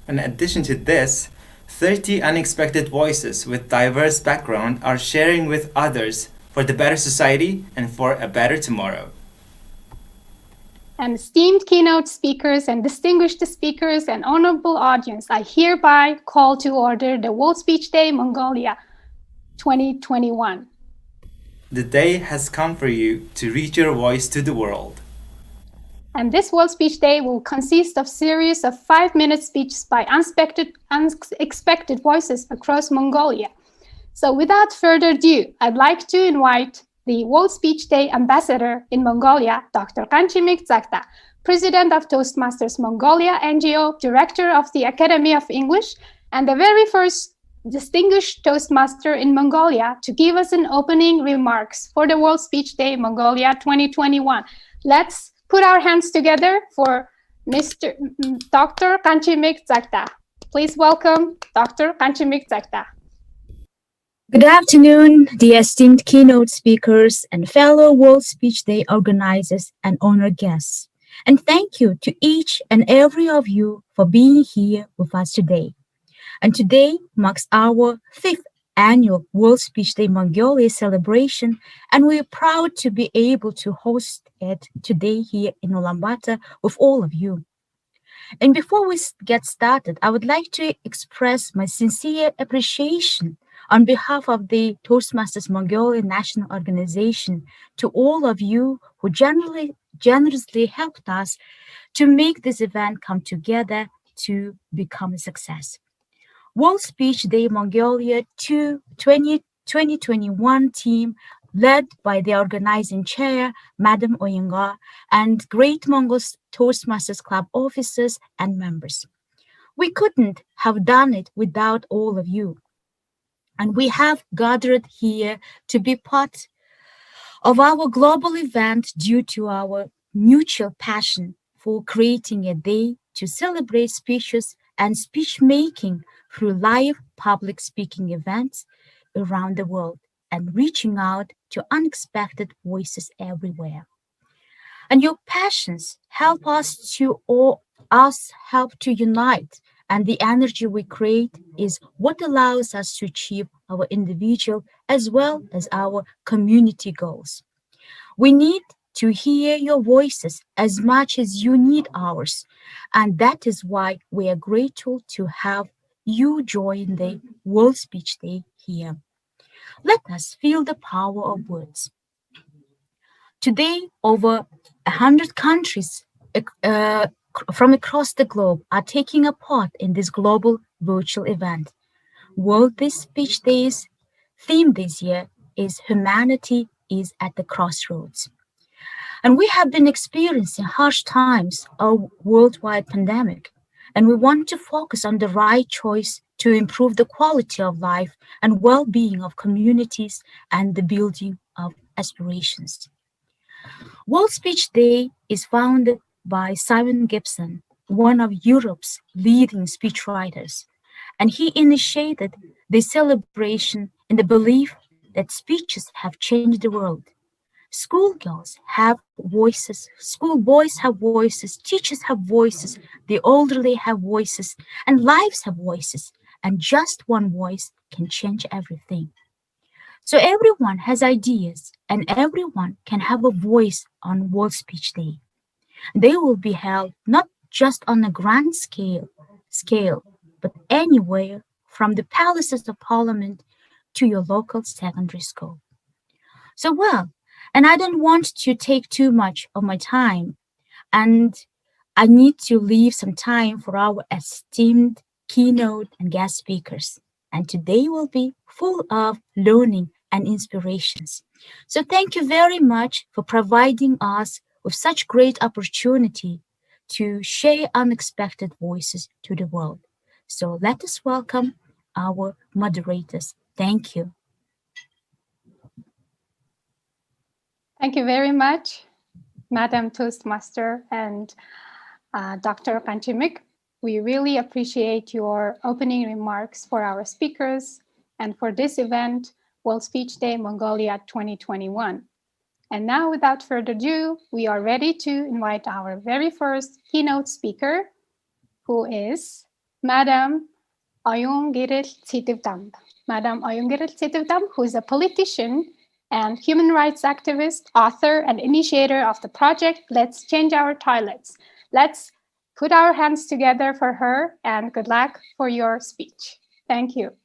In addition to this, 30 unexpected voices with diverse background are sharing with others for the better society and for a better tomorrow. And esteemed keynote speakers and distinguished speakers and honorable audience, I hereby call to order the World Speech Day Mongolia 2021. The day has come for you to reach your voice to the world. And this World Speech Day will consist of series of 5-minute speeches by unexpected voices across Mongolia. So without further ado, I'd like to invite the World Speech Day Ambassador in Mongolia, Dr. Kanchimik Zakta, President of Toastmasters Mongolia NGO, Director of the Academy of English, and the very first distinguished Toastmaster in Mongolia, to give us an opening remarks for the World Speech Day Mongolia 2021. Let's put our hands together for Dr. Kanchimik Zakta. Please welcome Dr. Kanchimik Zakta. Good afternoon, the esteemed keynote speakers and fellow World Speech Day organizers and honored guests. And thank you to each and every of you for being here with us today. And today marks our 5th annual World Speech Day Mongolia celebration, and we're proud to be able to host it today here in Ulaanbaatar with all of you. And before we get started, I would like to express my sincere appreciation on behalf of the Toastmasters Mongolia National Organization to all of you who generously helped us to make this event come together to become a success. World Speech Day Mongolia 2021 team, led by the organizing chair, Madam Oyinga, and Great Mongol Toastmasters Club officers and members. We couldn't have done it without all of you. And we have gathered here to be part of our global event due to our mutual passion for creating a day to celebrate speeches and speech making through live public speaking events around the world and reaching out to unexpected voices everywhere. And your passions help us help to unite, and the energy we create is what allows us to achieve our individual as well as our community goals. We need to hear your voices as much as you need ours, and that is why we are grateful to have you join the World Speech Day here. Let us feel the power of words. Today, over 100 countries from across the globe are taking a part in this global virtual event. World Speech Day's theme this year is Humanity is at the Crossroads. And we have been experiencing harsh times of worldwide pandemic, and we want to focus on the right choice to improve the quality of life and well-being of communities and the building of aspirations. World Speech Day is founded by Simon Gibson, one of Europe's leading speechwriters, and he initiated the celebration in the belief that speeches have changed the world. Schoolgirls have voices, schoolboys have voices, teachers have voices, the elderly have voices, and lives have voices, and just one voice can change everything. So everyone has ideas, and everyone can have a voice on World Speech Day. They will be held not just on a grand scale, but anywhere from the palaces of parliament to your local secondary school. So and I don't want to take too much of my time, and I need to leave some time for our esteemed keynote and guest speakers. And today will be full of learning and inspirations. So thank you very much for providing us with such great opportunity to share unexpected voices to the world. So let us welcome our moderators. Thank you. Thank you very much, Madam Toastmaster and Dr. Kanchimik. We really appreciate your opening remarks for our speakers and for this event, World Speech Day Mongolia 2021. And now, without further ado, we are ready to invite our very first keynote speaker, who is Madam Oyungeril Tsitivdam. Madam Oyungeril Tsitivdam, who is a politician and human rights activist, author, and initiator of the project, Let's Change Our Toilets. Let's put our hands together for her, and good luck for your speech. Thank you.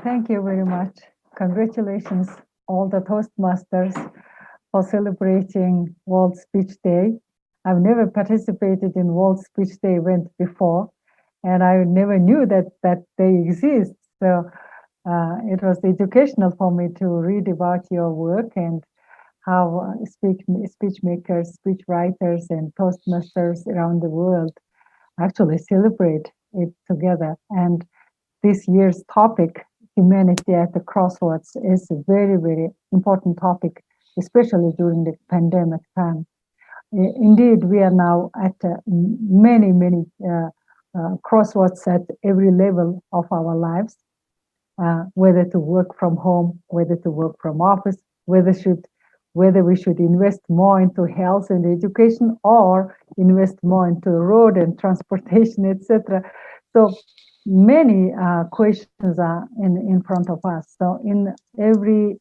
Thank you very much. Congratulations, all the Toastmasters for celebrating World Speech Day. I've never participated in World Speech Day event before, and I never knew that they exist. So it was educational for me to read about your work and how speech makers, speech writers, and Toastmasters around the world actually celebrate it together. And this year's topic, humanity at the crossroads, is a very, very important topic, especially during the pandemic time. Indeed, we are now at many, many crossroads at every level of our lives, whether to work from home, whether to work from office, whether we should invest more into health and education or invest more into road and transportation, etc. So many questions are in front of us. So in every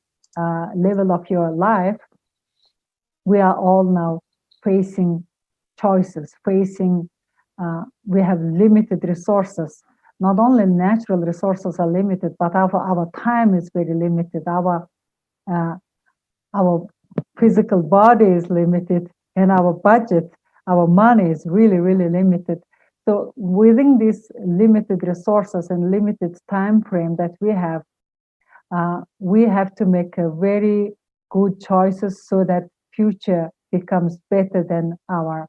level of your life, we are all now facing choices, we have limited resources. Not only natural resources are limited, but our time is very limited. Our physical body is limited, and our budget, our money is really, really limited. So within these limited resources and limited time frame that we have to make a very good choices so that future becomes better than our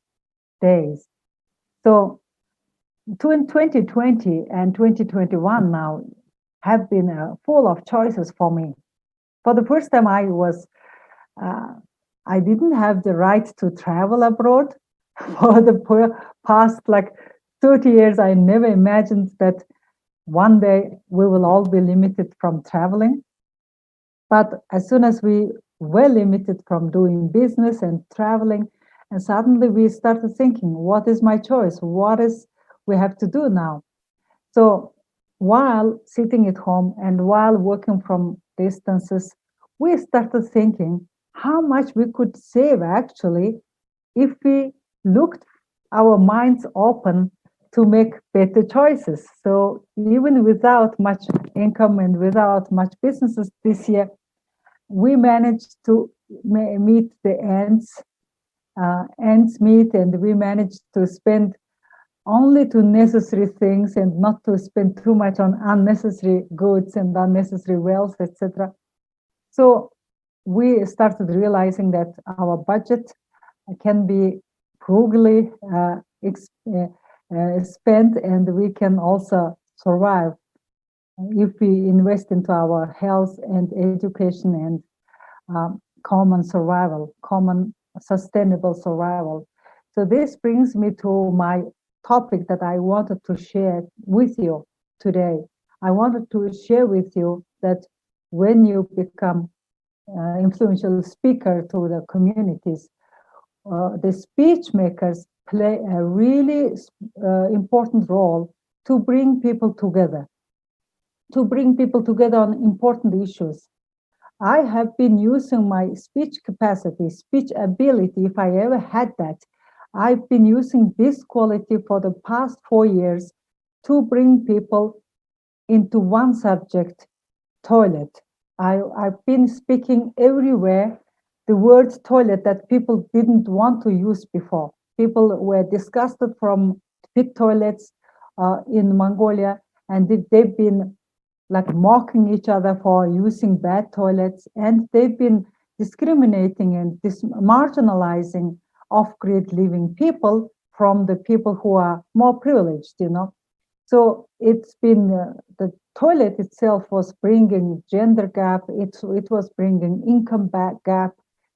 days. So 2020 and 2021 now have been full of choices for me. For the first time, I didn't have the right to travel abroad. For the past 30 years, I never imagined that one day we will all be limited from traveling. But as soon as we were limited from doing business and traveling, and suddenly we started thinking, what is my choice? What is we have to do now? So while sitting at home and while working from distances, we started thinking how much we could save actually if we looked our minds open to make better choices. So even without much income and without much businesses this year, we managed to meet the ends meet, and we managed to spend only to necessary things and not to spend too much on unnecessary goods and unnecessary wealth, etc. So we started realizing that our budget can be frugally spent, and we can also survive if we invest into our health and education and common sustainable survival. So this brings me to my topic that I wanted to share with you today. I wanted to share with you that when you become influential speaker to the communities, the speech makers play a really important role to bring people together on important issues. I have been using my speech capacity, speech ability, if I ever had that. I've been using this quality for the past 4 years to bring people into one subject, toilet. I've been speaking everywhere the word toilet that people didn't want to use before. People were disgusted from big toilets in Mongolia, and they've been mocking each other for using bad toilets, and they've been discriminating and marginalizing off-grid living people from the people who are more privileged, So it's been, the toilet itself was bringing gender gap, it was bringing income gap,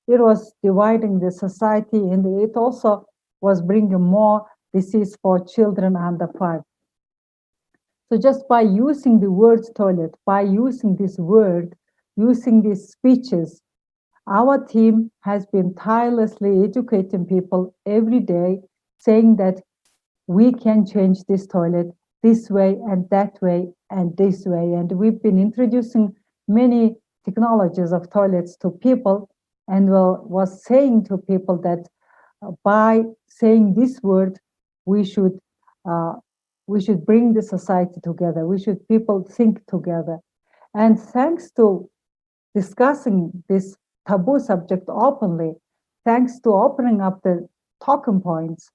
it was dividing the society, and it also was bringing more disease for children under 5. So just by using the word toilet, by using this word, using these speeches, our team has been tirelessly educating people every day, saying that we can change this toilet this way and that way and this way. And we've been introducing many technologies of toilets to people, and was saying to people that by saying this word, we should bring the society together. People think together. And thanks to discussing this taboo subject openly, thanks to opening up the talking points,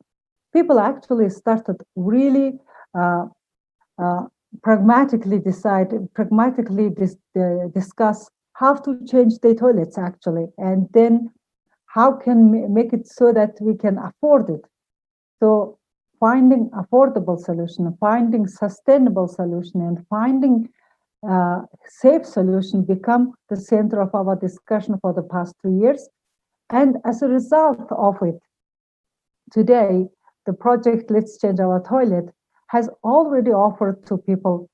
people actually started really pragmatically discuss how to change the toilets actually, and then how can make it so that we can afford it. So finding affordable solution, finding sustainable solution, and finding safe solution become the center of our discussion for the past 2 years. And as a result of it, today, the project Let's Change Our Toilet has already offered to people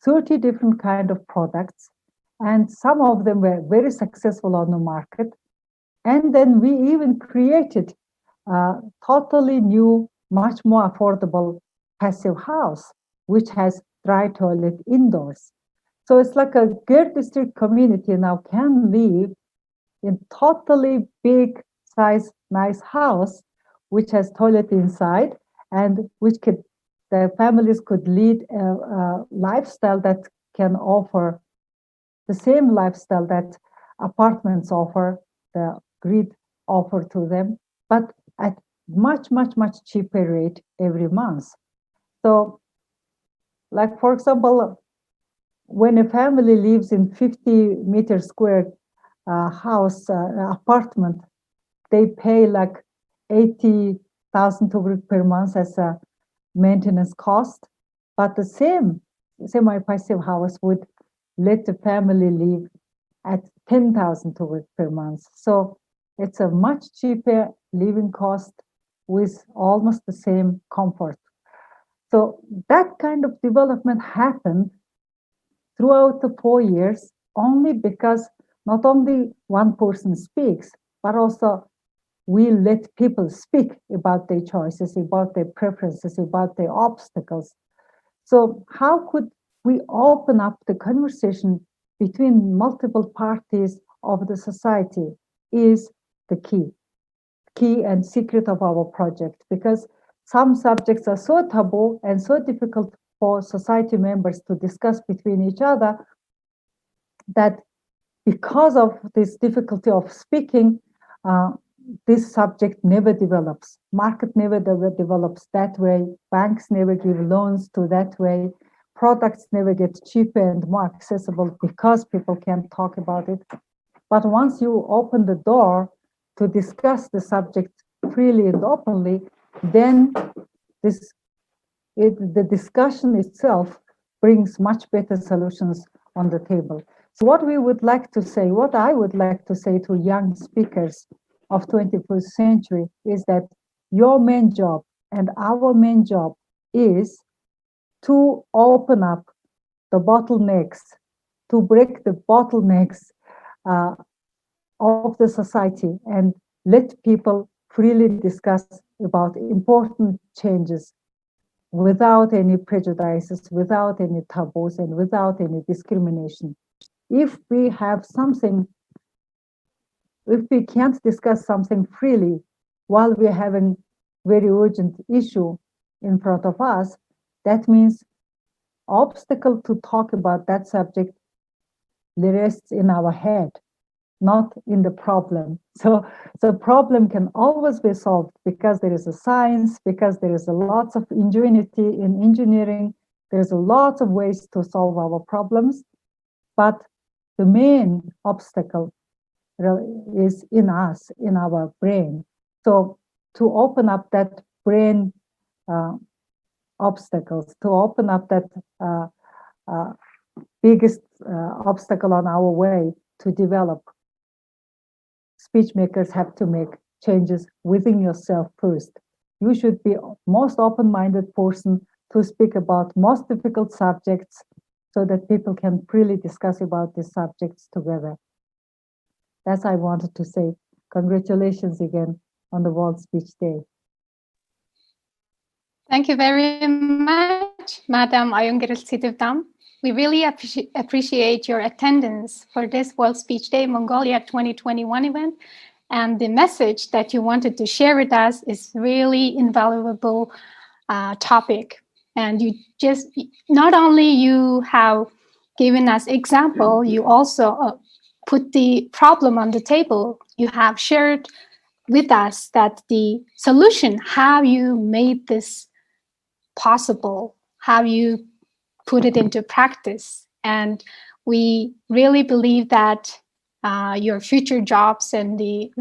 30 different kind of products, and some of them were very successful on the market. And then we even created a totally new, much more affordable passive house, which has dry toilet indoors. So it's like a Gir district community now can live in totally big size, nice house, which has toilet inside, and which the families could lead a lifestyle that can offer the same lifestyle that apartments offer, the grid offer to them, but at much, much, much cheaper rate every month. So, like for example, when a family lives in 50-meter square house, apartment, they pay like 80,000 per month as a maintenance cost, but the same semi-passive house would let the family live at 10,000 per month. So it's a much cheaper living cost with almost the same comfort. So that kind of development happened throughout the 4 years only because not only one person speaks, but also we let people speak about their choices, about their preferences, about their obstacles. So how could we open up the conversation between multiple parties of the society is the key and secret of our project, because some subjects are so taboo and so difficult for society members to discuss between each other that because of this difficulty of speaking, this subject never develops. Market never develops that way. Banks never give loans to that way. Products never get cheaper and more accessible because people can't talk about it. But once you open the door to discuss the subject freely and openly, then the discussion itself brings much better solutions on the table. So what we would like to say, what I would like to say to young speakers of 21st century is that your main job and our main job is to open up the bottlenecks, to break the bottlenecks of the society and let people freely discuss about important changes without any prejudices, without any taboos, and without any discrimination. If we have something, if we can't discuss something freely while we're having very urgent issue in front of us, that means obstacle to talk about that subject rests in our head, not in the problem. So the problem can always be solved because there is a science, because there is a lots of ingenuity in engineering, there's a lot of ways to solve our problems, but the main obstacle is in us, in our brain. So to open up that brain obstacles, to open up that biggest obstacle on our way to develop, speech makers have to make changes within yourself first. You should be most open-minded person to speak about most difficult subjects so that people can freely discuss about these subjects together. That's I wanted to say. Congratulations again on the World Speech Day. Thank you very much, Madam Ayungiril. We really appreciate your attendance for this World Speech Day Mongolia 2021 event. And the message that you wanted to share with us is really invaluable topic. And you not only you have given us example, you also put the problem on the table. You have shared with us that the solution, how you made this possible, how you put it into practice. And we really believe that your future jobs and the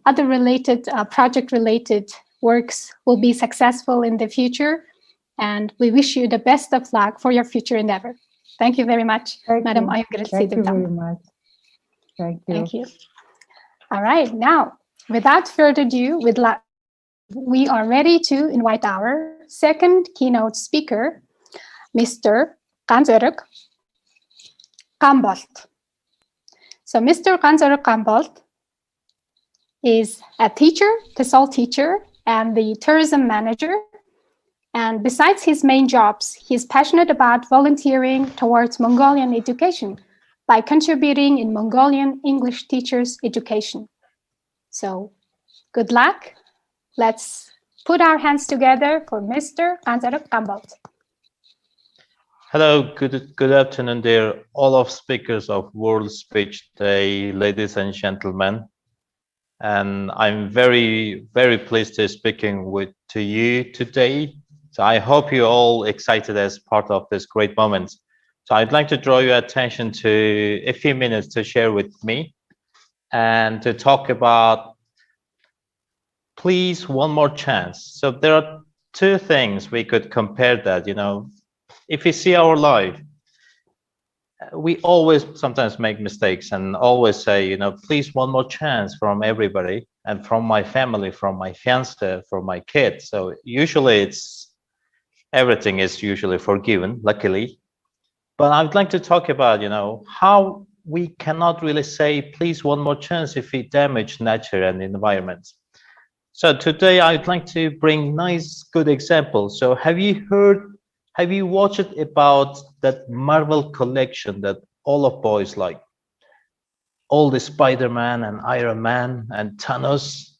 other related project-related works will be successful in the future. And we wish you the best of luck for your future endeavor. Thank you very much, Madam Oyungeril Thank you very Sidimtam. much. Thank you. Thank you. All right, now, without further ado, we are ready to invite our second keynote speaker, Mr. Ganzeruk Kambolt. So Mr. Ganzeruk Kambolt is a teacher, TESOL teacher, and the tourism manager. And besides his main jobs, he's passionate about volunteering towards Mongolian education by contributing in Mongolian English teachers' education. So good luck. Let's put our hands together for Mr. Ganzeruk Kambolt. Hello, good afternoon, dear all of speakers of World Speech Day, ladies and gentlemen. And I'm very, very pleased to speaking to you today. So I hope you're all excited as part of this great moment. So I'd like to draw your attention to a few minutes to share with me and to talk about, please, one more chance. So there are two things we could compare that, if you see our life, we always sometimes make mistakes and always say, please, one more chance from everybody and from my family, from my fiance, from my kids. So usually everything is usually forgiven, luckily. But I'd like to talk about, how we cannot really say, please, one more chance if we damage nature and environment. So today I'd like to bring nice, good examples. So have you watched about that Marvel collection that all of boys like? All the Spider-Man and Iron Man and Thanos.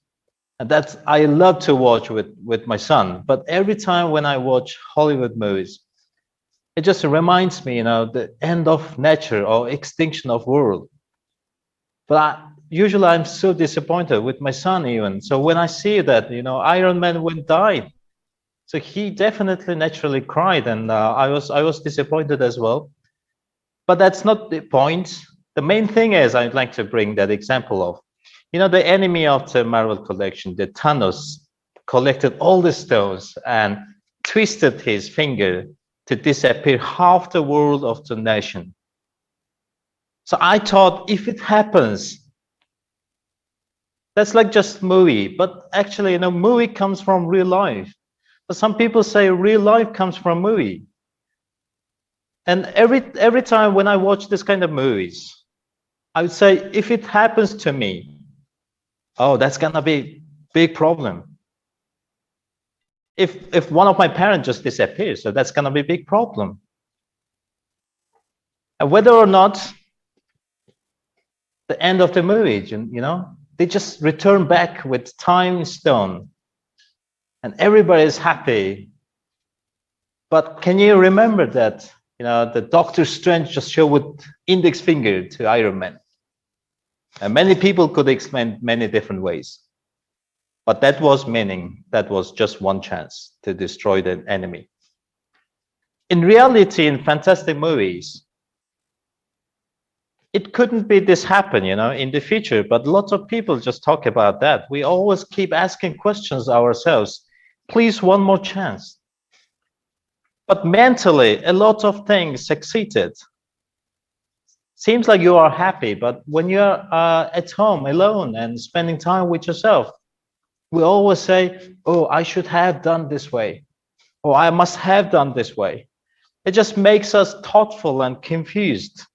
And that's, I love to watch with my son. But every time when I watch Hollywood movies, it just reminds me, the end of nature or extinction of world. But usually I'm so disappointed with my son even. So when I see that, Iron Man went died. So he definitely naturally cried, and I was disappointed as well. But that's not the point. The main thing is I'd like to bring that example of, the enemy of the Marvel collection, the Thanos, collected all the stones and twisted his finger to disappear half the world of the nation. So I thought, if it happens, that's like just movie. But actually, movie comes from real life. But some people say real life comes from movie. And every time when I watch this kind of movies, I would say, if it happens to me, oh, that's gonna be a big problem. If one of my parents just disappears, so that's gonna be a big problem. And whether or not the end of the movie, they just return back with time stone. And everybody is happy. But can you remember that, the Doctor Strange just showed with index finger to Iron Man? And many people could explain many different ways. But that was meaning, that was just one chance to destroy the enemy. In reality, in fantastic movies, it couldn't be this happen, in the future, but lots of people just talk about that. We always keep asking questions ourselves. Please, one more chance. But mentally, a lot of things succeeded. Seems like you are happy, but when you're at home alone and spending time with yourself, we always say, oh, I should have done this way, or I must have done this way. It just makes us thoughtful and confused.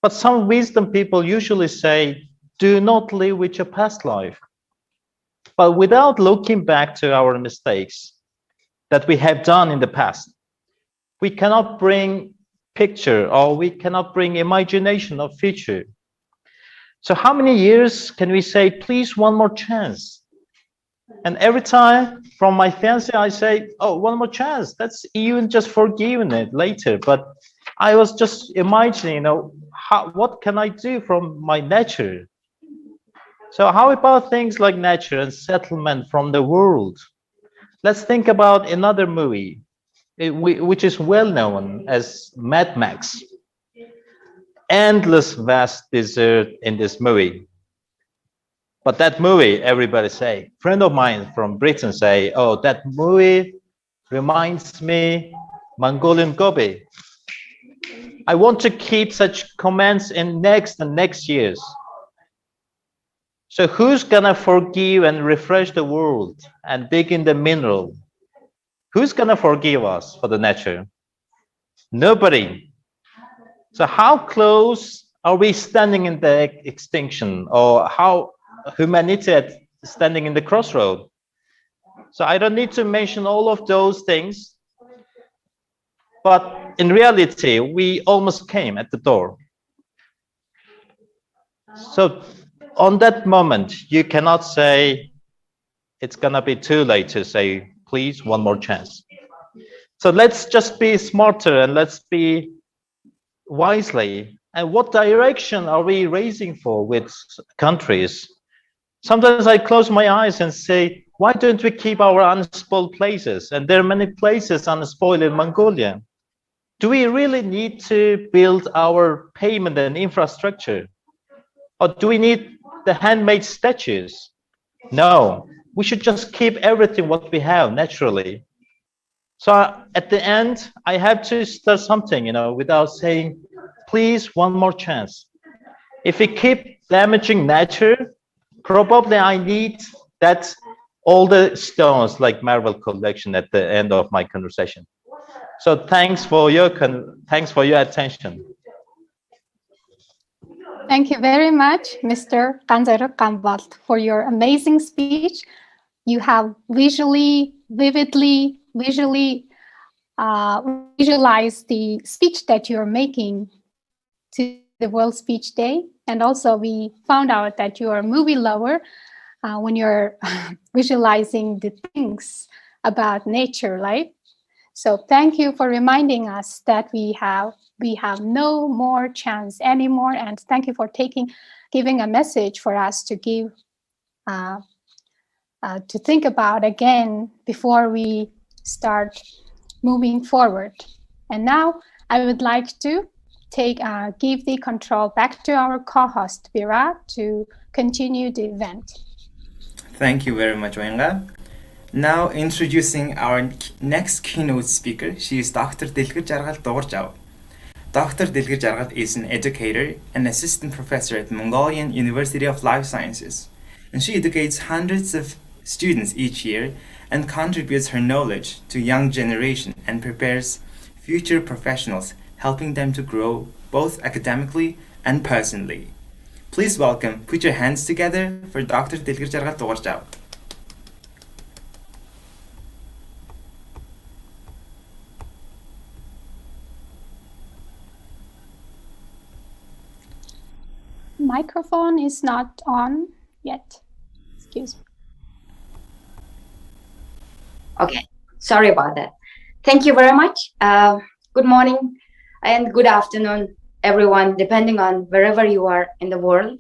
But some wisdom people usually say, do not live with your past life. But without looking back to our mistakes that we have done in the past, we cannot bring picture or we cannot bring imagination of future. So how many years can we say, please, one more chance? And every time from my fiance, I say, oh, one more chance. That's even just forgiving it later. But I was just imagining, what can I do from my nature? So how about things like nature and settlement from the world? Let's think about another movie, which is well known as Mad Max. Endless vast desert in this movie. But that movie, everybody say, friend of mine from Britain say, oh, that movie reminds me Mongolian Gobi. I want to keep such comments in next and next years. So who's gonna forgive and refresh the world and dig in the mineral? Who's gonna forgive us for the nature? Nobody. So how close are we standing in the extinction, or how humanity is standing in the crossroad? So I don't need to mention all of those things, but in reality, we almost came at the door. So on that moment, you cannot say it's gonna be too late to say, please, one more chance. So let's just be smarter and let's be wisely. And what direction are we raising for with countries? Sometimes I close my eyes and say, why don't we keep our unspoiled places? And there are many places unspoiled in Mongolia. Do we really need to build our payment and infrastructure? Or do we need the handmade statues? No, we should just keep everything what we have naturally. So at the end, I have to start something, without saying, please, one more chance. If we keep damaging nature, probably I need that all the stones like Marvel collection at the end of my conversation. So thanks for your attention. Thank you very much, Mr. Kanzaro Kambalt, for your amazing speech. You have vividly visualized the speech that you're making to the World Speech Day. And also we found out that you are a movie lover when you're visualizing the things about nature, right? So thank you for reminding us that we have no more chance anymore, and thank you for giving a message for us to give to think about again before we start moving forward. And now I would like to give the control back to our co-host Bira to continue the event. Thank you very much, Oyenga. Now introducing our next keynote speaker, she is Dr. Dilger Jargal Dorjao. Dr. Dilger Jargal is an educator and assistant professor at Mongolian University of Life Sciences, and she educates hundreds of students each year and contributes her knowledge to young generation and prepares future professionals, helping them to grow both academically and personally. Please welcome, put your hands together for Dr. Dilger Jargal Dorjao. Microphone is not on yet. Excuse me. Okay, sorry about that. Thank you very much. Good morning and good afternoon, everyone, depending on wherever you are in the world.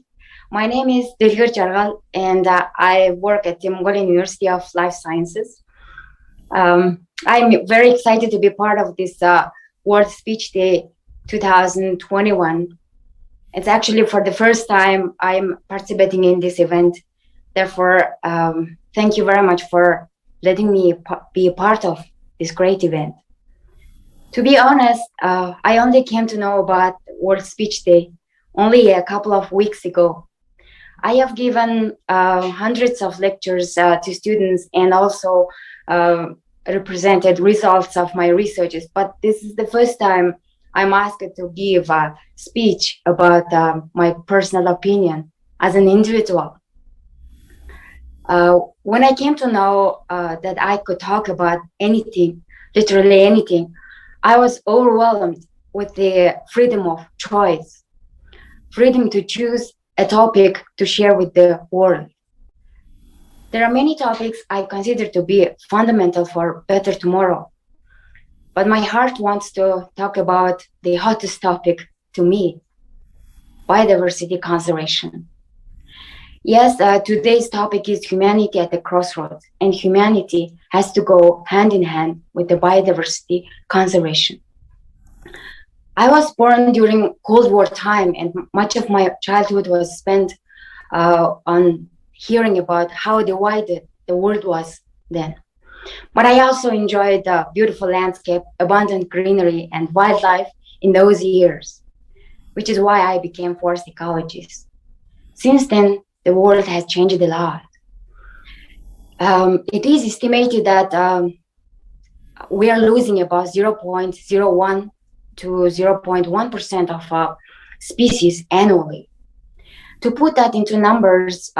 My name is Dilger Jargal, and I work at the Mongolian University of Life Sciences. I'm very excited to be part of this World Speech Day 2021. It's actually for the first time I'm participating in this event. Therefore, thank you very much for letting me be a part of this great event. To be honest, I only came to know about World Speech Day only a couple of weeks ago. I have given hundreds of lectures to students and also represented results of my researches, but this is the first time I'm asked to give a speech about my personal opinion as an individual. When I came to know that I could talk about anything, literally anything, I was overwhelmed with the freedom of choice, freedom to choose a topic to share with the world. There are many topics I consider to be fundamental for better tomorrow. but my heart wants to talk about the hottest topic to me, biodiversity conservation. Yes, today's topic is humanity at the crossroads, and humanity has to go hand in hand with the biodiversity conservation. I was born during Cold War time, and much of my childhood was spent on hearing about how divided the world was then. But I also enjoyed the beautiful landscape, abundant greenery, and wildlife in those years, which is why I became forest ecologist. Since then, the world has changed a lot. It is estimated that we are losing about 0.01 to 0.1% of species annually. To put that into numbers,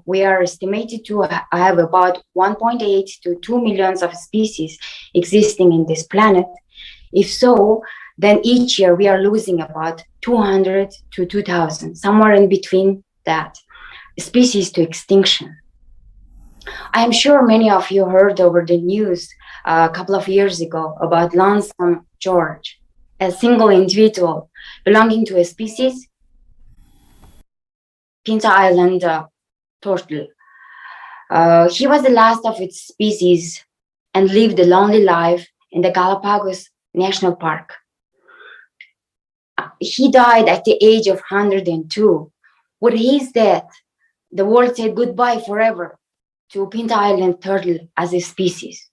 we are estimated to have about 1.8 to 2 millions of species existing in this planet. If so, then each year we are losing about 200 to 2,000, somewhere in between that, species to extinction. I am sure many of you heard over the news a couple of years ago about Lonesome George, a single individual belonging to a species, Pinta Island turtle. He was the last of its species and lived a lonely life in the Galapagos National Park. He died at the age of 102. With his death, the world said goodbye forever to Pinta Island turtle as a species.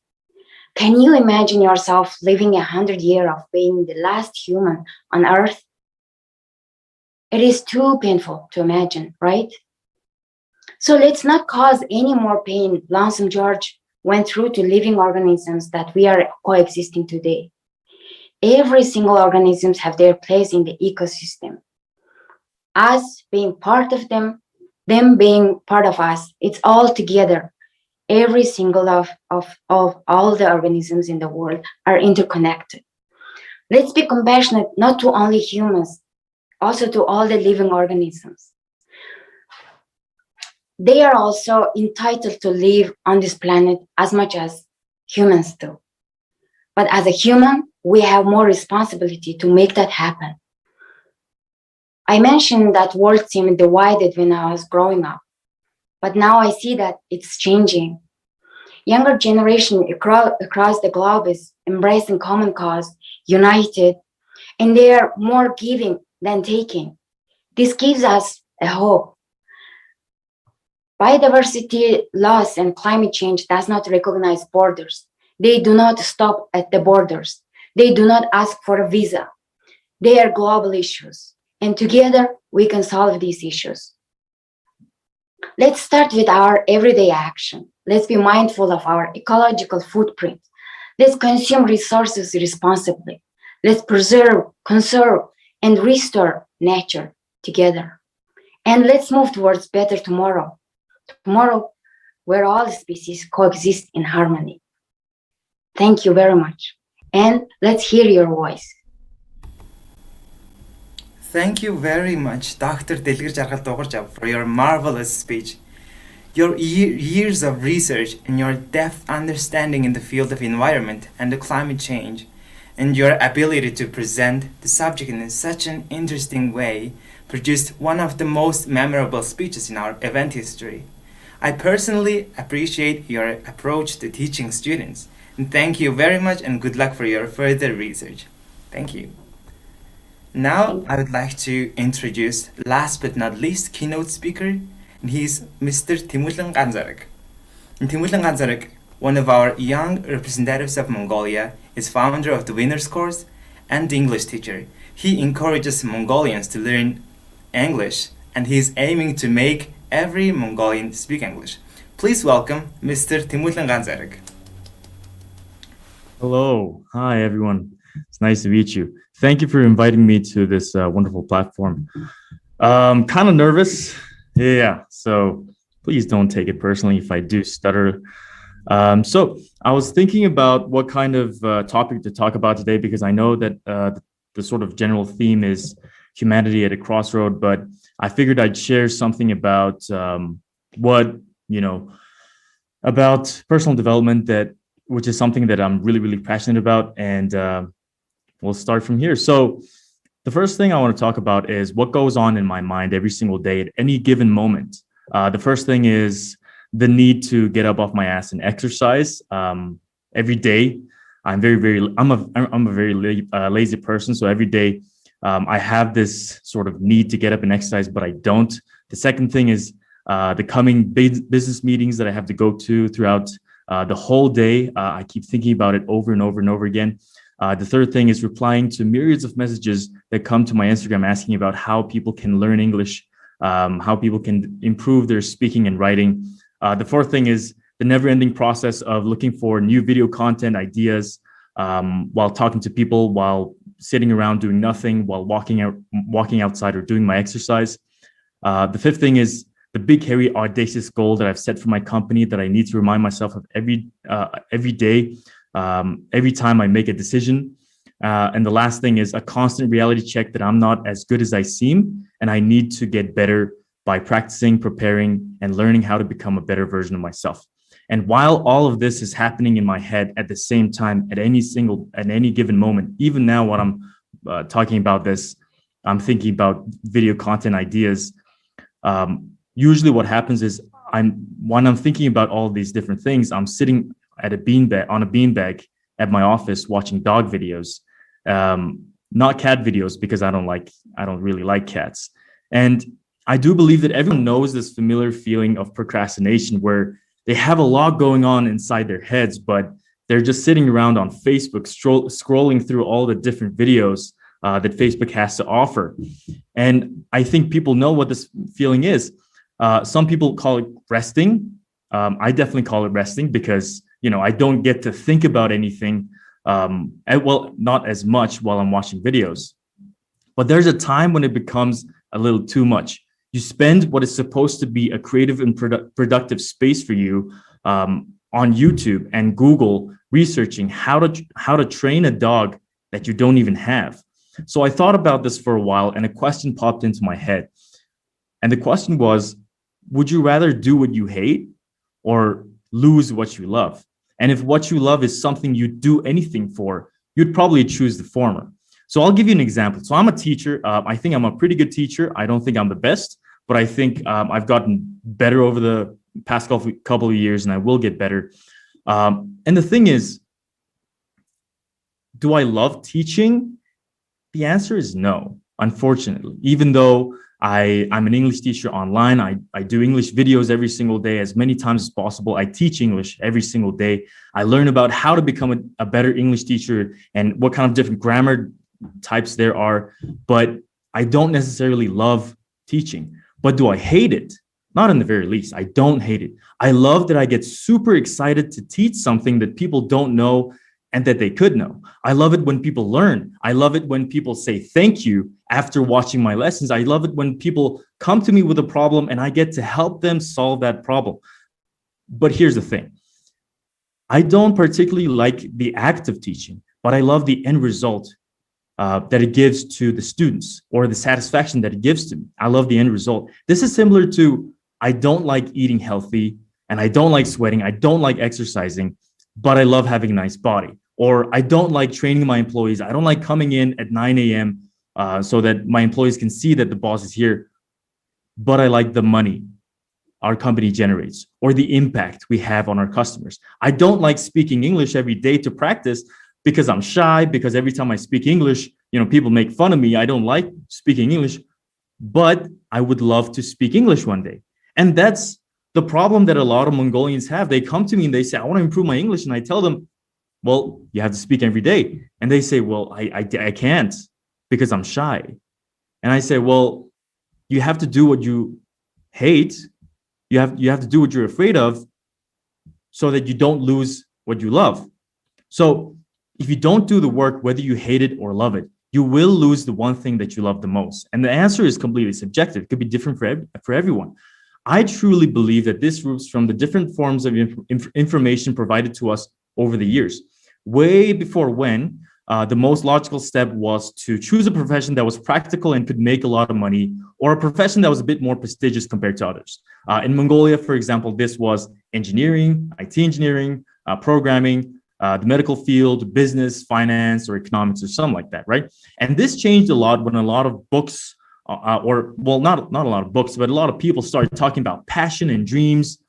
Can you imagine yourself living 100 years of being the last human on Earth? It is too painful to imagine, right? So let's not cause any more pain Lonesome George went through to living organisms that we are coexisting today. Every single organisms have their place in the ecosystem. Us being part of them being part of us, it's all together. Every single of all the organisms in the world are interconnected. Let's be compassionate, not to only humans, also to all the living organisms. They are also entitled to live on this planet as much as humans do. But as a human, we have more responsibility to make that happen. I mentioned that world seemed divided when I was growing up, but now I see that it's changing. Younger generation across the globe is embracing common cause, united, and they are more giving than taking. This gives us a hope. Biodiversity loss and climate change does not recognize borders. They do not stop at the borders. They do not ask for a visa. They are global issues, and together we can solve these issues. Let's start with our everyday action. Let's be mindful of our ecological footprint. Let's consume resources responsibly. Let's preserve, conserve, and restore nature together. And let's move towards better tomorrow. Tomorrow, where all species coexist in harmony. Thank you very much. And let's hear your voice. Thank you very much, Dr. Delgir Jargal Dogorjab, for your marvelous speech. Your years of research and your depth understanding in the field of environment and the climate change, and your ability to present the subject in such an interesting way produced one of the most memorable speeches in our event history. I personally appreciate your approach to teaching students, and thank you very much and good luck for your further research. Thank you. Now, I would like to introduce, last but not least, keynote speaker, and he's Mr. Timutlin Ganzarek. And Timutlin Ganzarek, one of our young representatives of Mongolia, is founder of the Winners Course and the English teacher. He encourages Mongolians to learn English, and he's aiming to make every Mongolian speak English. Please welcome Mr. Timutlin Ganzarek. Hello. Hi, everyone. It's nice to meet you. Thank you for inviting me to this wonderful platform. Kind of nervous. Yeah, so please don't take it personally if I do stutter. So I was thinking about what kind of topic to talk about today, because I know that the sort of general theme is humanity at a crossroad, but I figured I'd share something about about personal development that which is something that I'm really, really passionate about. And we'll start from here. So the first thing I want to talk about is what goes on in my mind every single day at any given moment. The first thing is the need to get up off my ass and exercise every day. I'm a very lazy person. So every day I have this sort of need to get up and exercise, but I don't. The second thing is the coming business meetings that I have to go to throughout the whole day. I keep thinking about it over and over and over again. The third thing is replying to myriads of messages that come to my Instagram asking about how people can learn English, how people can improve their speaking and writing. The fourth thing is the never-ending process of looking for new video content ideas while talking to people, while sitting around doing nothing, while walking outside or doing my exercise. The fifth thing is the big, hairy, audacious goal that I've set for my company that I need to remind myself of every day, every time I make a decision. And the last thing is a constant reality check that I'm not as good as I seem, and I need to get better by practicing, preparing, and learning how to become a better version of myself. And while all of this is happening in my head at the same time, at any given moment, even now when I'm talking about this, I'm thinking about video content ideas. Usually what happens is when I'm thinking about all these different things, I'm sitting on a beanbag at my office watching dog videos, not cat videos, because I don't really like cats. And I do believe that everyone knows this familiar feeling of procrastination where they have a lot going on inside their heads, but they're just sitting around on Facebook, scrolling through all the different videos that Facebook has to offer. And I think people know what this feeling is. Some people call it resting. I definitely call it resting because, I don't get to think about anything, not as much while I'm watching videos. But there's a time when it becomes a little too much. You spend what is supposed to be a creative and productive space for you on YouTube and Google researching how to train a dog that you don't even have. So I thought about this for a while and a question popped into my head. And the question was, would you rather do what you hate or lose what you love? And if what you love is something you'd do anything for, you'd probably choose the former. So I'll give you an example. So I'm a teacher. I think I'm a pretty good teacher. I don't think I'm the best, but I think I've gotten better over the past couple of years, and I will get better. And the thing is, do I love teaching? The answer is no, unfortunately. Even though I'm an English teacher online, I do English videos every single day, as many times as possible. I teach English every single day. I learn about how to become a better English teacher and what kind of different grammar types there are, but I don't necessarily love teaching. But do I hate it? Not in the very least. I don't hate it. I love that I get super excited to teach something that people don't know and that they could know. I love it when people learn. I love it when people say thank you after watching my lessons. I love it when people come to me with a problem and I get to help them solve that problem. But here's the thing. I don't particularly like the act of teaching, but I love the end result that it gives to the students, or the satisfaction that it gives to me. I love the end result. This is similar to, I don't like eating healthy and I don't like sweating. I don't like exercising, but I love having a nice body. Or I don't like training my employees. I don't like coming in at 9 a.m. So that my employees can see that the boss is here, but I like the money our company generates or the impact we have on our customers. I don't like speaking English every day to practice because I'm shy, because every time I speak English, people make fun of me. I don't like speaking English, but I would love to speak English one day. And that's the problem that a lot of Mongolians have. They come to me and they say, I want to improve my English. And I tell them, well, you have to speak every day. And they say, well, I can't because I'm shy. And I say, well, you have to do what you hate. You have to do what you're afraid of so that you don't lose what you love. So if you don't do the work, whether you hate it or love it, you will lose the one thing that you love the most. And the answer is completely subjective. It could be different for everyone. I truly believe that this roots from the different forms of information provided to us over the years. Way before when the most logical step was to choose a profession that was practical and could make a lot of money, or a profession that was a bit more prestigious compared to others. In Mongolia, for example, this was engineering, IT engineering, programming, the medical field, business, finance, or economics, or something like that, right? And this changed a lot when a lot of books, not a lot of books, but a lot of people started talking about passion and dreams.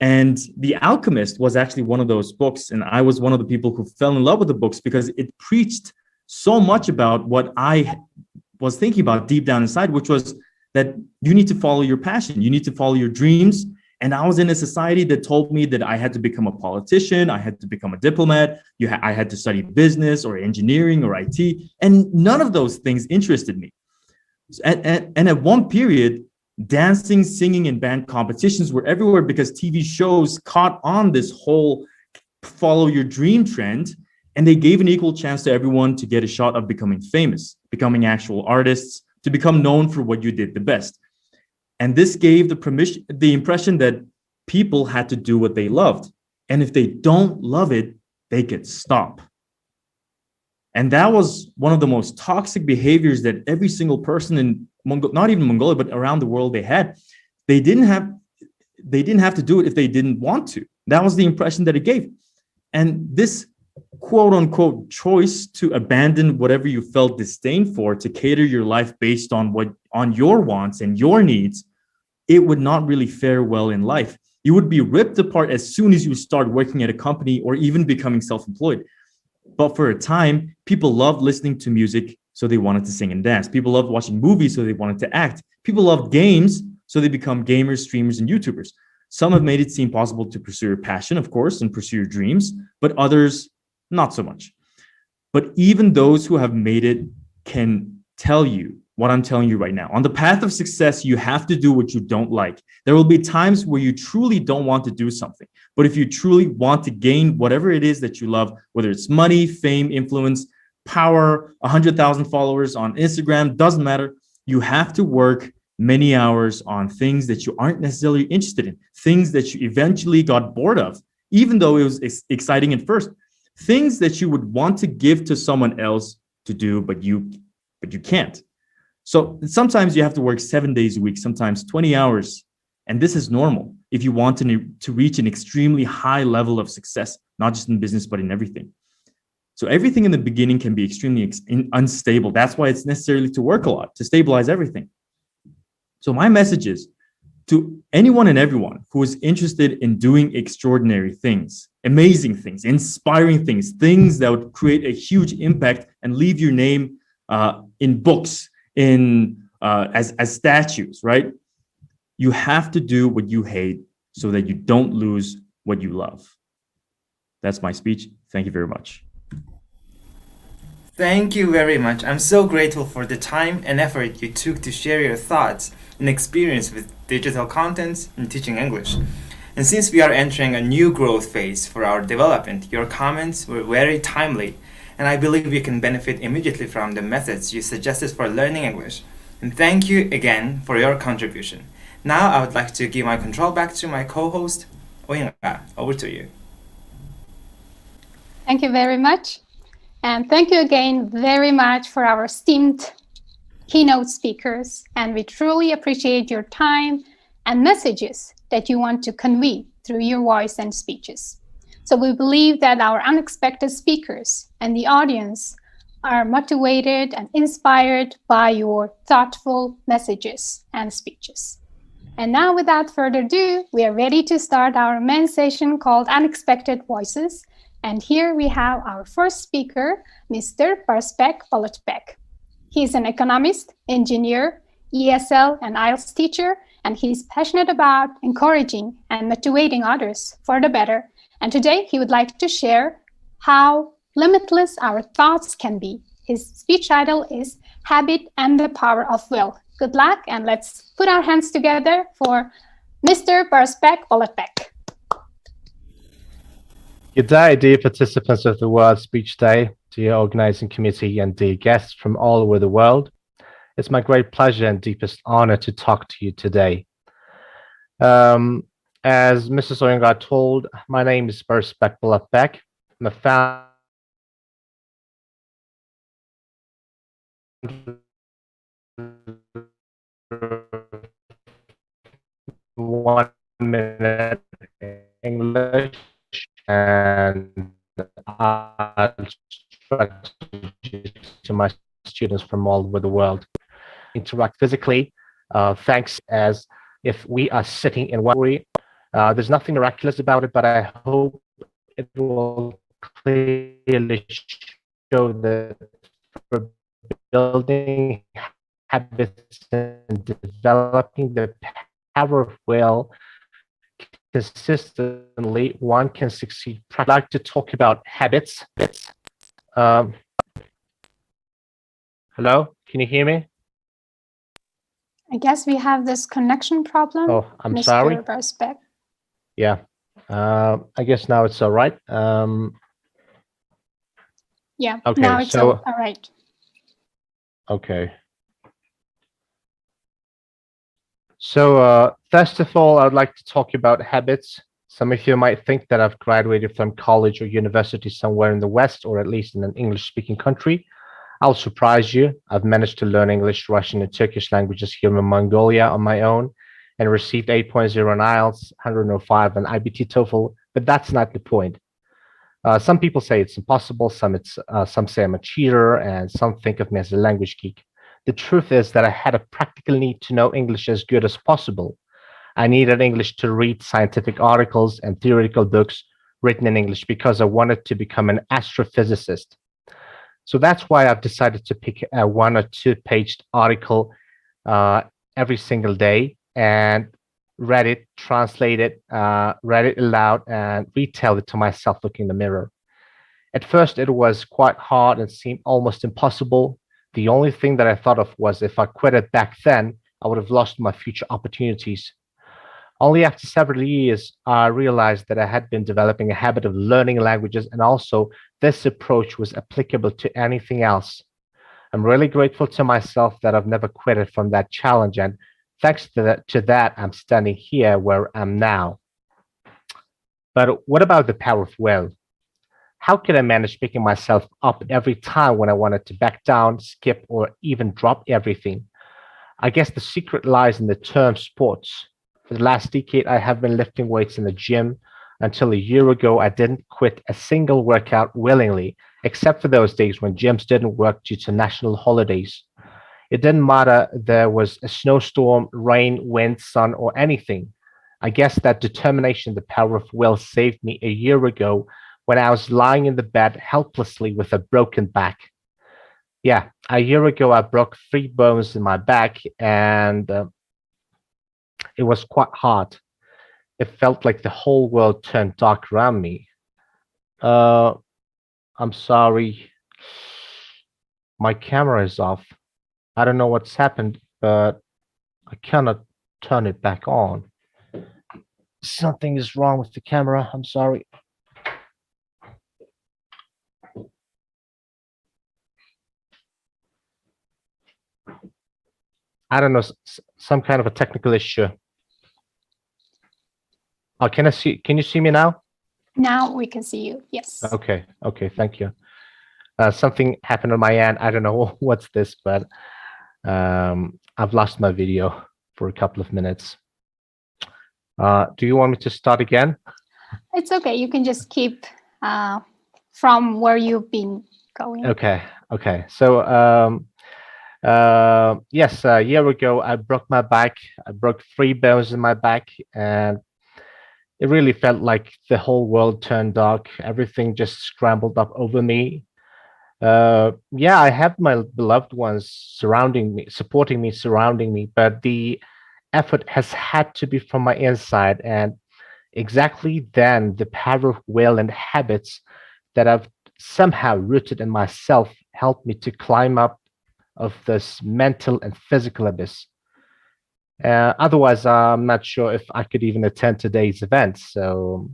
And The Alchemist was actually one of those books. And I was one of the people who fell in love with the books because it preached so much about what I was thinking about deep down inside, which was that you need to follow your passion. You need to follow your dreams. And I was in a society that told me that I had to become a politician, I had to become a diplomat, I had to study business or engineering or IT, and none of those things interested me. And at one period, dancing, singing, and band competitions were everywhere because TV shows caught on this whole follow your dream trend, and they gave an equal chance to everyone to get a shot of becoming famous, becoming actual artists, to become known for what you did the best. And this gave the impression that people had to do what they loved. And if they don't love it, they could stop. And that was one of the most toxic behaviors that every single person in not even Mongolia, but around the world they had. They didn't have to do it if they didn't want to. That was the impression that it gave. And this quote unquote choice to abandon whatever you felt disdain for to cater your life based on your wants and your needs, it would not really fare well in life. You would be ripped apart as soon as you start working at a company or even becoming self-employed. But for a time, people loved listening to music, so they wanted to sing and dance. People loved watching movies, so they wanted to act. People loved games, so they become gamers, streamers, and YouTubers. Some have made it seem possible to pursue your passion, of course, and pursue your dreams, but others, not so much. But even those who have made it can tell you what I'm telling you right now. On the path of success, you have to do what you don't like. There will be times where you truly don't want to do something. But if you truly want to gain whatever it is that you love, whether it's money, fame, influence, power, 100,000 followers on Instagram, doesn't matter. You have to work many hours on things that you aren't necessarily interested in, things that you eventually got bored of, even though it was exciting at first, things that you would want to give to someone else to do, but you can't. So sometimes you have to work 7 days a week, sometimes 20 hours. And this is normal if you want to reach an extremely high level of success, not just in business, but in everything. So everything in the beginning can be extremely unstable. That's why it's necessary to work a lot to stabilize everything. So my message is to anyone and everyone who is interested in doing extraordinary things, amazing things, inspiring things, things that would create a huge impact and leave your name in books, as statues, right? You have to do what you hate so that you don't lose what you love. That's my speech. Thank you very much. Thank you very much. I'm so grateful for the time and effort you took to share your thoughts and experience with digital contents and teaching English. And since we are entering a new growth phase for our development, your comments were very timely, and I believe we can benefit immediately from the methods you suggested for learning English. And thank you again for your contribution. Now I would like to give my control back to my co-host, Oyinga. Over to you. Thank you very much. And thank you again very much for our esteemed keynote speakers. And we truly appreciate your time and messages that you want to convey through your voice and speeches. So we believe that our unexpected speakers and the audience are motivated and inspired by your thoughtful messages and speeches. And now, without further ado, we are ready to start our main session called Unexpected Voices. And here we have our first speaker, Mr. Perspeq Polatbek. He is an economist, engineer, ESL and IELTS teacher, and he's passionate about encouraging and motivating others for the better. And today he would like to share how limitless our thoughts can be. His speech title is Habit and the Power of Will. Good luck, and let's put our hands together for Mr. Perspeq Polatbek. Good day, dear participants of the World Speech Day, dear organizing committee and dear guests from all over the world. It's my great pleasure and deepest honor to talk to you today. As Mrs. Oyinga told, my name is Perspeq Polatbek. I'm a founder 1 minute English and strategy to my students from all over the world. Interact physically, thanks as if we are sitting in one room. There's nothing miraculous about it, but I hope it will clearly show that for building habits and developing the power of will consistently, one can succeed. I'd like to talk about habits. Hello, can you hear me? I guess we have this connection problem. Oh, I'm Mr. sorry. Barsbeck. Yeah, I guess now it's all right. Yeah, okay, now it's so, all right. Okay. So first of all, I would like to talk about habits. Some of you might think that I've graduated from college or university somewhere in the West, or at least in an English-speaking country. I'll surprise you. I've managed to learn English, Russian, and Turkish languages here in Mongolia on my own, and received 8.0 on IELTS, 105 on IBT TOEFL, but that's not the point. Some people say it's impossible, some say I'm a cheater, and some think of me as a language geek. The truth is that I had a practical need to know English as good as possible. I needed English to read scientific articles and theoretical books written in English because I wanted to become an astrophysicist. So that's why I've decided to pick a 1 or 2 page article every single day and read it, translate it, read it aloud, and retell it to myself looking in the mirror. At first, it was quite hard and seemed almost impossible. The only thing that I thought of was if I quit it back then, I would have lost my future opportunities. Only after several years, I realized that I had been developing a habit of learning languages, and also this approach was applicable to anything else. I'm really grateful to myself that I've never quit it from that challenge, and thanks to that, I'm standing here where I'm now. But what about the power of will? How could I manage picking myself up every time when I wanted to back down, skip, or even drop everything? I guess the secret lies in the term sports. For the last decade, I have been lifting weights in the gym. Until a year ago, I didn't quit a single workout willingly, except for those days when gyms didn't work due to national holidays. It didn't matter there was a snowstorm, rain, wind, sun, or anything. I guess that determination, the power of will, saved me a year ago when I was lying in the bed helplessly with a broken back. Yeah, a year ago, I broke 3 bones in my back, and it was quite hard. It felt like the whole world turned dark around me. I'm sorry. My camera is off. I don't know what's happened, but I cannot turn it back on. Something is wrong with the camera. I'm sorry. I don't know, some kind of a technical issue. Oh, can you see me now? Now we can see you, yes. Okay, thank you. Something happened on my end. I don't know what's this, but I've lost my video for a couple of minutes. Do you want me to start again? It's okay, you can just keep from where you've been going. Okay. So yes, a year ago, I broke my back. I broke 3 bones in my back, and it really felt like the whole world turned dark. Everything just scrambled up over me. Yeah, I have my beloved ones surrounding me, supporting me, surrounding me, but the effort has had to be from my inside. And exactly then, the power of will and habits that I've somehow rooted in myself helped me to climb up of this mental and physical abyss. Otherwise, I'm not sure if I could even attend today's event. So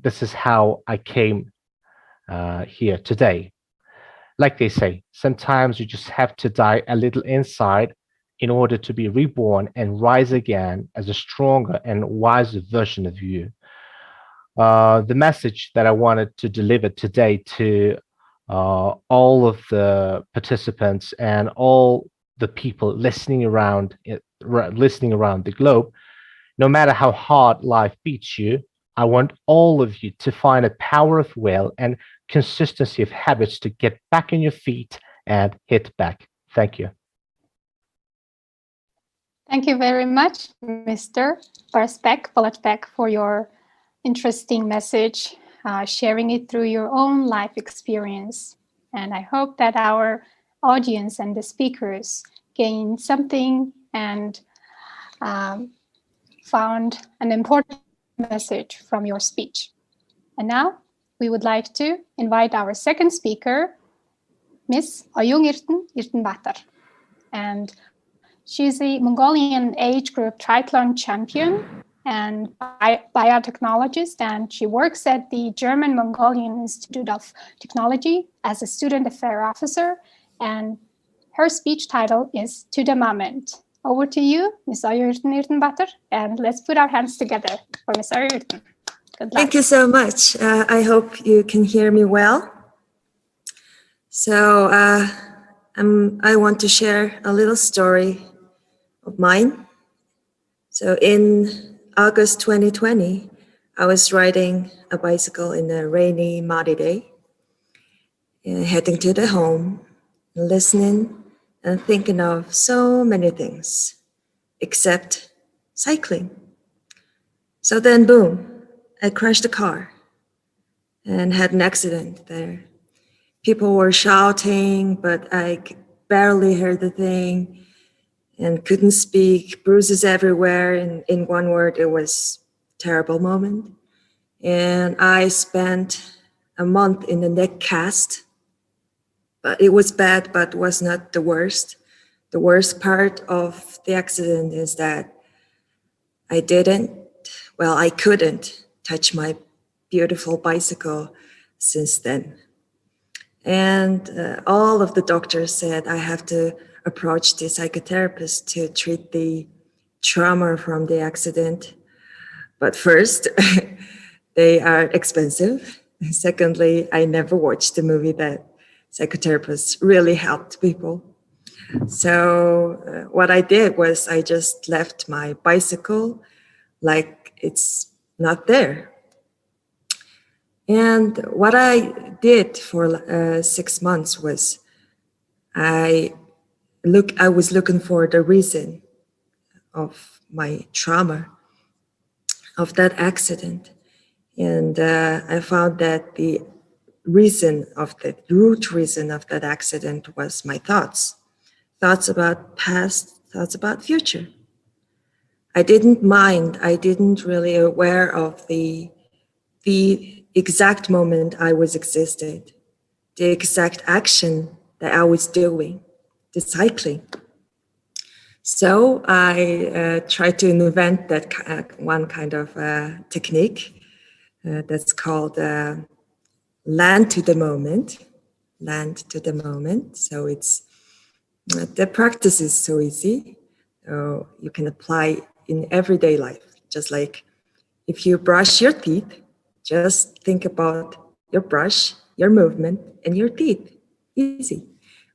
this is how I came here today. Like they say, sometimes you just have to die a little inside in order to be reborn and rise again as a stronger and wiser version of you. The message that I wanted to deliver today to all of the participants and all the people listening around the globe, no matter how hard life beats you, I want all of you to find a power of will and consistency of habits to get back on your feet and hit back. Thank you. Thank you very much, Mr. Polatbek, for your interesting message, sharing it through your own life experience. And I hope that our audience and the speakers gained something and found an important message from your speech. And now we would like to invite our second speaker, Miss Oyung Irtenbatar. And she's a Mongolian age group triathlon champion and biotechnologist, and she works at the German Mongolian Institute of Technology as a student affair officer, and her speech title is To the Moment. Over to you, Ms. Irtenbatar, and let's put our hands together for Ms. Irten. Good luck. Thank you so much. I hope you can hear me well. So I want to share a little story of mine. So in August 2020, I was riding a bicycle in a rainy, muddy day, heading to the home, listening and thinking of so many things, except cycling. So then, boom, I crashed the car and had an accident there. People were shouting, but I barely heard the thing and couldn't speak, bruises everywhere. In one word, it was a terrible moment. And I spent a month in a neck cast, but it was bad, but was not the worst. The worst part of the accident is that I couldn't touch my beautiful bicycle since then. And all of the doctors said I have to approach the psychotherapist to treat the trauma from the accident. But first, they are expensive. Secondly, I never watched the movie that psychotherapists really helped people. So what I did was I just left my bicycle like it's not there. And what I did for 6 months was I was looking for the reason of my trauma, of that accident. And I found that the root reason of that accident was my thoughts about past, thoughts about future. I didn't really aware of the exact moment I was existed, the exact action that I was doing, the cycling. So I tried to invent that one kind of technique that's called land to the moment. So it's the practice is so easy. You can apply in everyday life, just like if you brush your teeth, just think about your brush, your movement, and your teeth. Easy.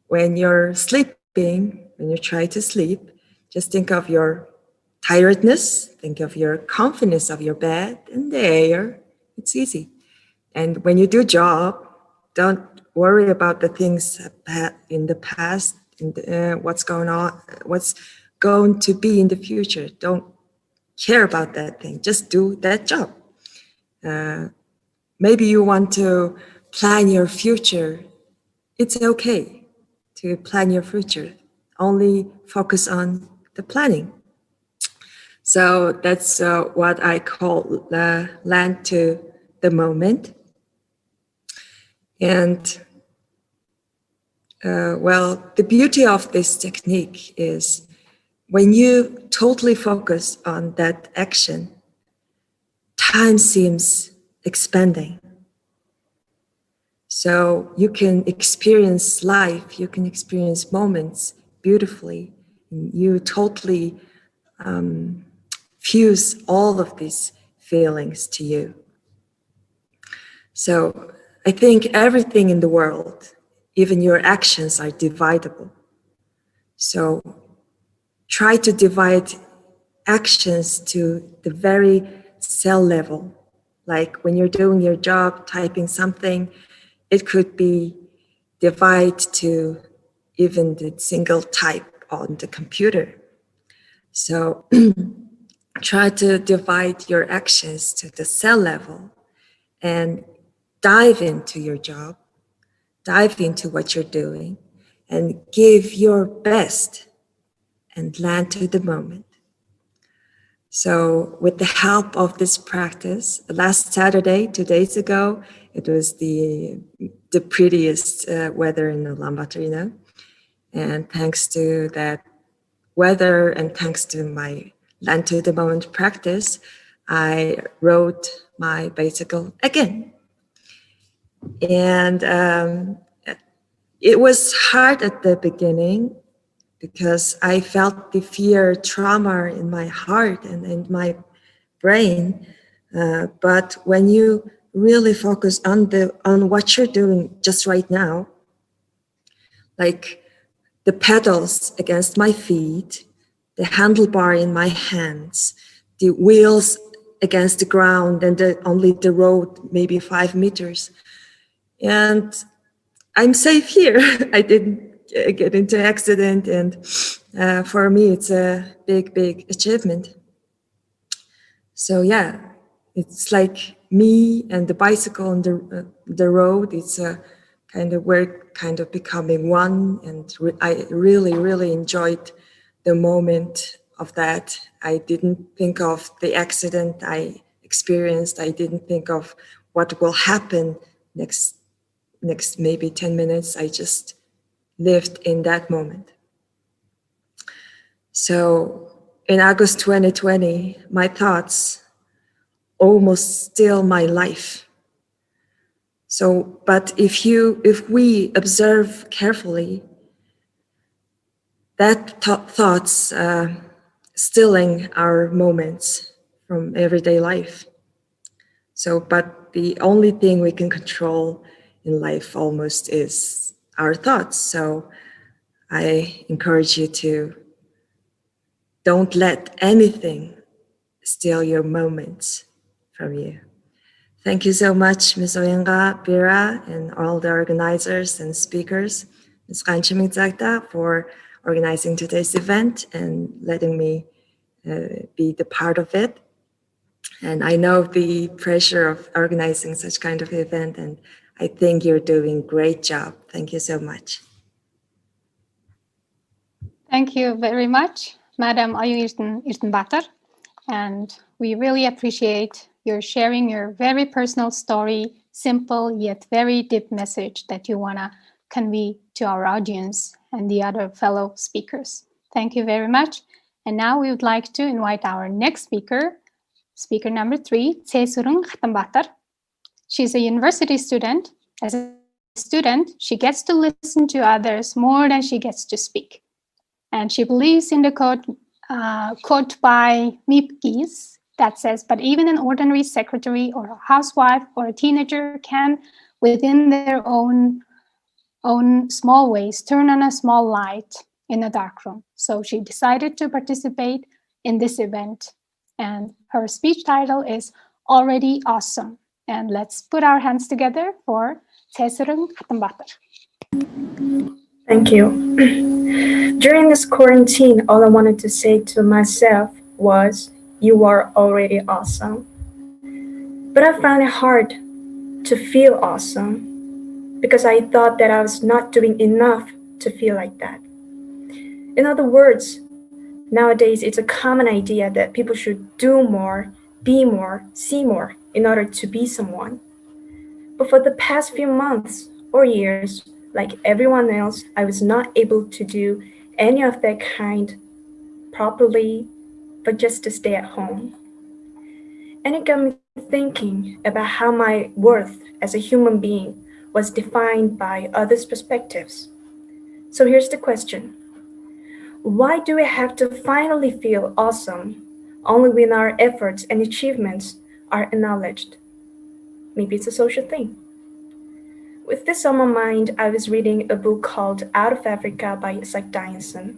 When you're sleeping, when you try to sleep, just think of your tiredness, think of your confidence of your bed and the air. It's easy. And when you do job, don't worry about the things in the past, and what's going on, what's going to be in the future. Don't care about that thing. Just do that job. Maybe you want to plan your future. It's okay to plan your future. Only focus on the planning. So that's what I call land to the moment. And the beauty of this technique is when you totally focus on that action, time seems expanding. So you can experience life, you can experience moments beautifully. You totally fuse all of these feelings to you. So I think everything in the world, even your actions, are dividable. So try to divide actions to the very cell level Like when you're doing your job, typing something, it could be divided to even the single type on the computer. So try to divide your actions to the cell level and dive into your job, dive into what you're doing, and give your best and land to the moment. So with the help of this practice, last Saturday, 2 days ago, it was the prettiest weather in Ulaanbaatar, and thanks to that weather and thanks to my land to the moment practice, I wrote my bicycle again. And it was hard at the beginning because I felt the fear, trauma in my heart and in my brain. But when you really focus on what you're doing just right now, like the pedals against my feet, the handlebar in my hands, the wheels against the ground, and only the road, maybe 5 meters. And I'm safe here. I didn't get into an accident, and for me, it's a big, big achievement. So yeah, it's like me and the bicycle on the road. It's a kind of we're kind of becoming one, and I really, really enjoyed the moment of that. I didn't think of the accident I experienced. I didn't think of what will happen next maybe 10 minutes. I just lived in that moment. So in August 2020, my thoughts almost steal my life. So, but if we observe carefully, that thoughts stealing our moments from everyday life. So, but the only thing we can control in life almost is our thoughts. So I encourage you to don't let anything steal your moments from you. Thank you so much, Ms. Oyenga, Bira, and all the organizers and speakers, Ms. Kanchimizakta, for organizing today's event and letting me be the part of it. And I know the pressure of organizing such kind of event, and I think you're doing a great job. Thank you so much. Thank you very much, Madam Ayu Irtenbatar. And we really appreciate your sharing your very personal story, simple yet very deep message that you want to convey to our audience and the other fellow speakers. Thank you very much. And now we would like to invite our next speaker, speaker number 3, Tsesurung Khatambatar. She's a university student. As a student, she gets to listen to others more than she gets to speak. And she believes in the quote by Mipkis that says, but even an ordinary secretary or a housewife or a teenager can, within their own small ways, turn on a small light in a dark room. So she decided to participate in this event. And her speech title is Already Awesome. And let's put our hands together for Tsesurung Khatambatar. Thank you. During this quarantine, all I wanted to say to myself was, you are already awesome. But I found it hard to feel awesome because I thought that I was not doing enough to feel like that. In other words, nowadays it's a common idea that people should do more, be more, see more in order to be someone. But for the past few months or years, like everyone else, I was not able to do any of that kind properly, but just to stay at home. And it got me thinking about how my worth as a human being was defined by others' perspectives. So here's the question. Why do we have to finally feel awesome only when our efforts and achievements are acknowledged? Maybe it's a social thing. With this on my mind, I was reading a book called Out of Africa by Isaac Dynson.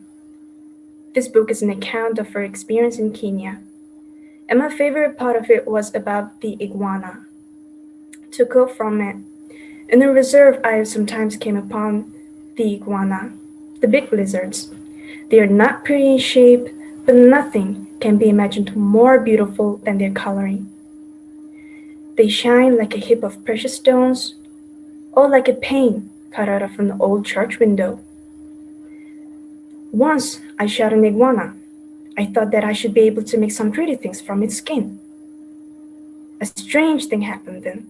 This book is an account of her experience in Kenya. And my favorite part of it was about the iguana. To quote from it, in the reserve I sometimes came upon the iguana, the big lizards. They are not pretty in shape, but nothing can be imagined more beautiful than their coloring. They shine like a heap of precious stones, or like a pane cut out of an old church window. Once I shot an iguana. I thought that I should be able to make some pretty things from its skin. A strange thing happened then,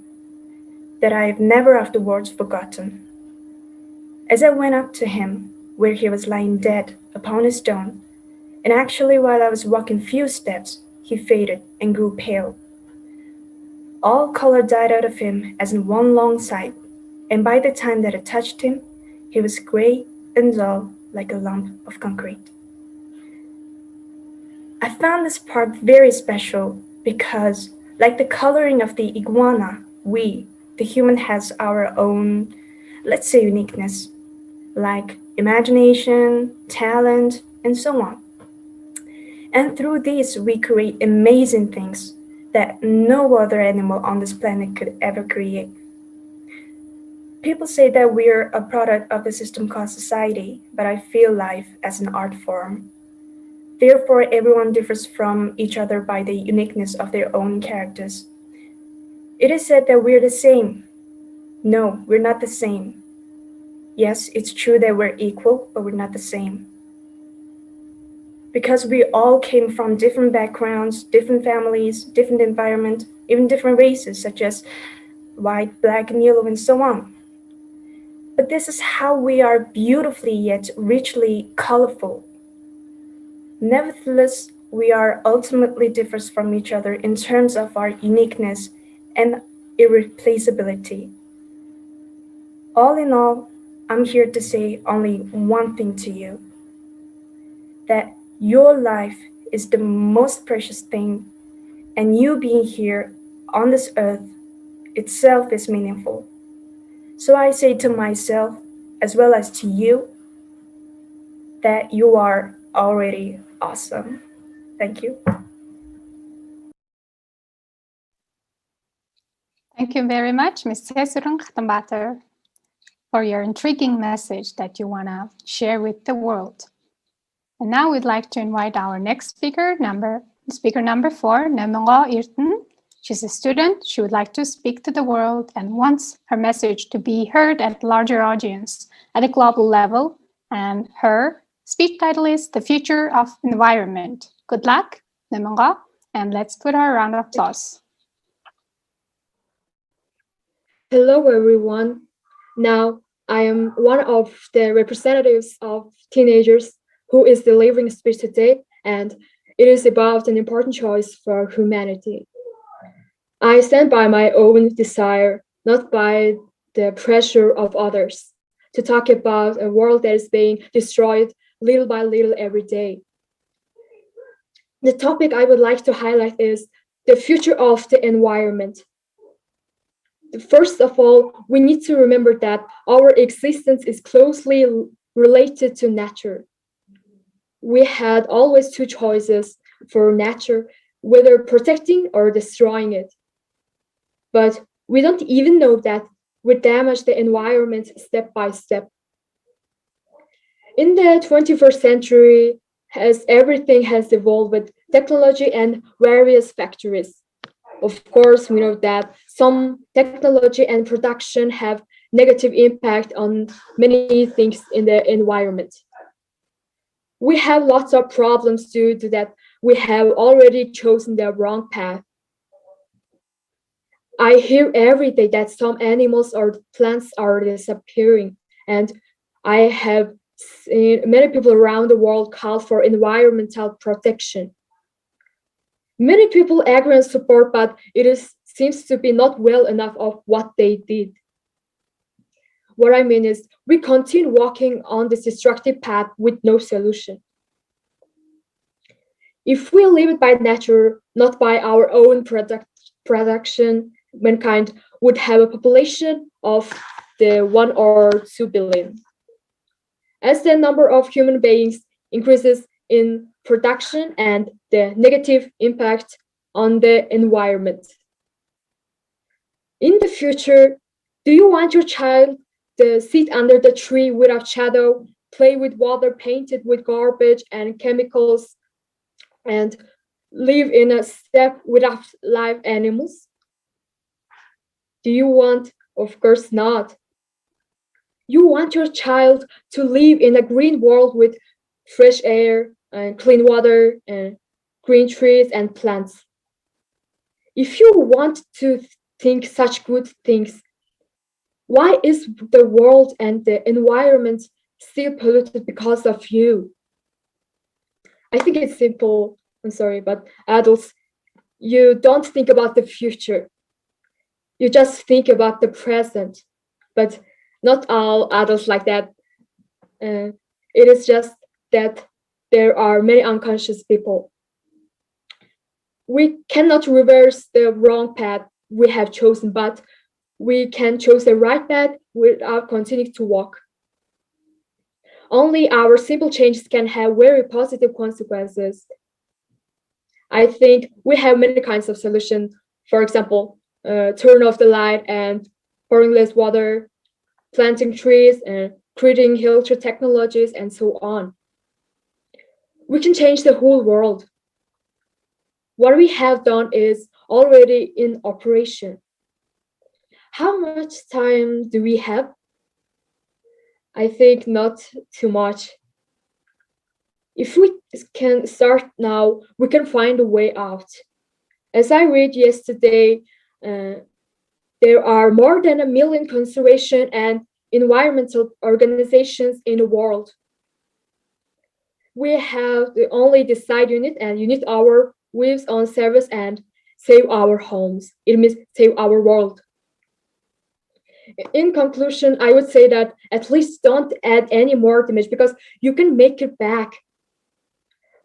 that I have never afterwards forgotten. As I went up to him, where he was lying dead upon a stone, and actually while I was walking few steps, he faded and grew pale. All color died out of him as in one long sight, and by the time that I touched him, he was gray and dull like a lump of concrete. I found this part very special because, like the coloring of the iguana, we, the human, has our own, let's say, uniqueness, like imagination, talent, and so on. And through these, we create amazing things that no other animal on this planet could ever create. People say that we're a product of the system called society, but I feel life as an art form. Therefore, everyone differs from each other by the uniqueness of their own characters. It is said that we're the same. No, we're not the same. Yes, it's true that we're equal, but we're not the same. Because we all came from different backgrounds, different families, different environment, even different races, such as white, black, and yellow, and so on. But this is how we are beautifully yet richly colorful. Nevertheless, we are ultimately differs from each other in terms of our uniqueness and irreplaceability. All in all, I'm here to say only one thing to you, that your life is the most precious thing, and you being here on this earth itself is meaningful. So I say to myself, as well as to you, that you are already awesome. Thank you. Thank you very much, Ms. Hesrung Khtambater, for your intriguing message that you want to share with the world. And now we'd like to invite our next speaker number 4, Nemongo Irten. She's a student. She would like to speak to the world and wants her message to be heard at larger audience at a global level. And her speech title is The Future of Environment. Good luck, Nemongo, and let's put her a round of applause. Hello, everyone. Now, I am one of the representatives of teenagers who is delivering a speech today, and it is about an important choice for humanity. I stand by my own desire, not by the pressure of others, to talk about a world that is being destroyed little by little every day. The topic I would like to highlight is the future of the environment. First of all, we need to remember that our existence is closely related to nature. We had always two choices for nature, whether protecting or destroying it. But we don't even know that we damage the environment step by step. In the 21st century, as everything has evolved with technology and various factories. Of course, we know that some technology and production have negative impact on many things in the environment. We have lots of problems due to that. We have already chosen the wrong path. I hear every day that some animals or plants are disappearing, and I have seen many people around the world call for environmental protection. Many people agree and support, but seems to be not well enough of what they did. What I mean is, we continue walking on this destructive path with no solution. If we live it by nature, not by our own production, mankind would have a population of the 1 or 2 billion. As the number of human beings increases in production and the negative impact on the environment. In the future, do you want your child to sit under the tree without shadow, play with water painted with garbage and chemicals, and live in a steppe without live animals? Do you want? Of course not. You want your child to live in a green world with fresh air and clean water and green trees and plants. If you want to think such good things, why is the world and the environment still polluted because of you? I think it's simple. I'm sorry, but adults, you don't think about the future. You just think about the present. But not all adults like that. It is just that there are many unconscious people. We cannot reverse the wrong path we have chosen, but we can choose the right path without continuing to walk. Only our simple changes can have very positive consequences. I think we have many kinds of solutions. For example, turn off the light and pouring less water, planting trees, and creating healthier technologies, and so on. We can change the whole world. What we have done is already in operation. How much time do we have? I think not too much. If we can start now, we can find a way out. As I read yesterday, there are more than 1 million conservation and environmental organizations in the world. We have only the side unit and unit our waves on service and save our homes. It means save our world. In conclusion, I would say that at least don't add any more damage because you can make it back.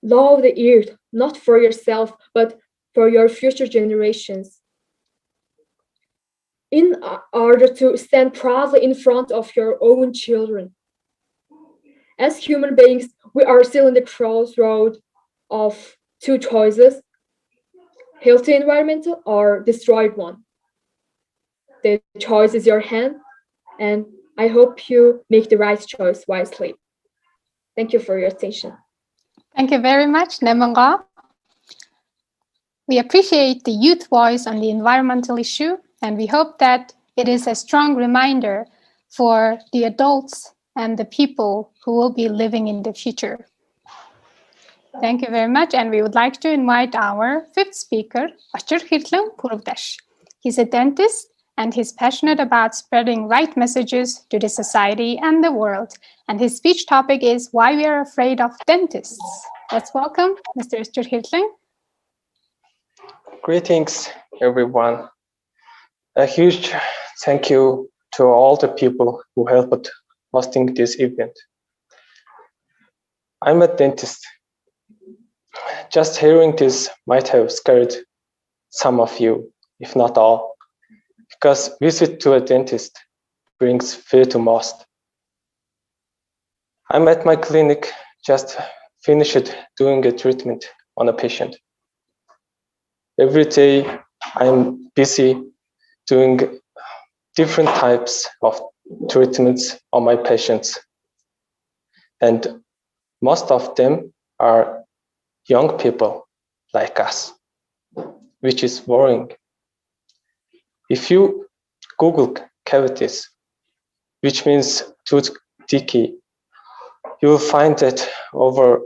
Love the earth, not for yourself, but for your future generations. In order to stand proudly in front of your own children. As human beings, we are still in the crossroad of two choices, healthy environmental or destroyed one. The choice is your hand, and I hope you make the right choice wisely. Thank you for your attention. Thank you very much, Nemanga. We appreciate the youth voice on the environmental issue, and we hope that it is a strong reminder for the adults and the people who will be living in the future. Thank you very much, and we would like to invite our fifth speaker, Ashur Hirtlang Purvdash. He's a dentist, and he's passionate about spreading right messages to the society and the world. And his speech topic is why we are afraid of dentists. Let's welcome Mr. Ashur Hirtlang. Greetings, everyone. A huge thank you to all the people who helped hosting this event. I'm a dentist. Just hearing this might have scared some of you, if not all, because visit to a dentist brings fear to most. I'm at my clinic, just finished doing a treatment on a patient. Every day I'm busy doing different types of treatments on my patients. And most of them are young people like us, which is worrying. If you Google cavities, which means tooth decay, you will find that over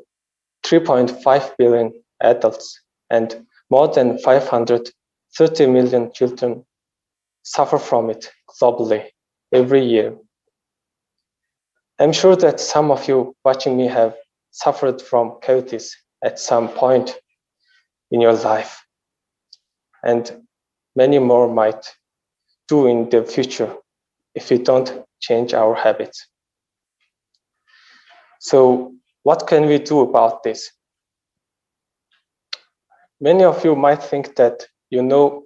3.5 billion adults and more than 530 million children suffer from it globally every year. I'm sure that some of you watching me have suffered from cavities at some point in your life, and many more might do in the future if we don't change our habits. So what can we do about this? Many of you might think that you know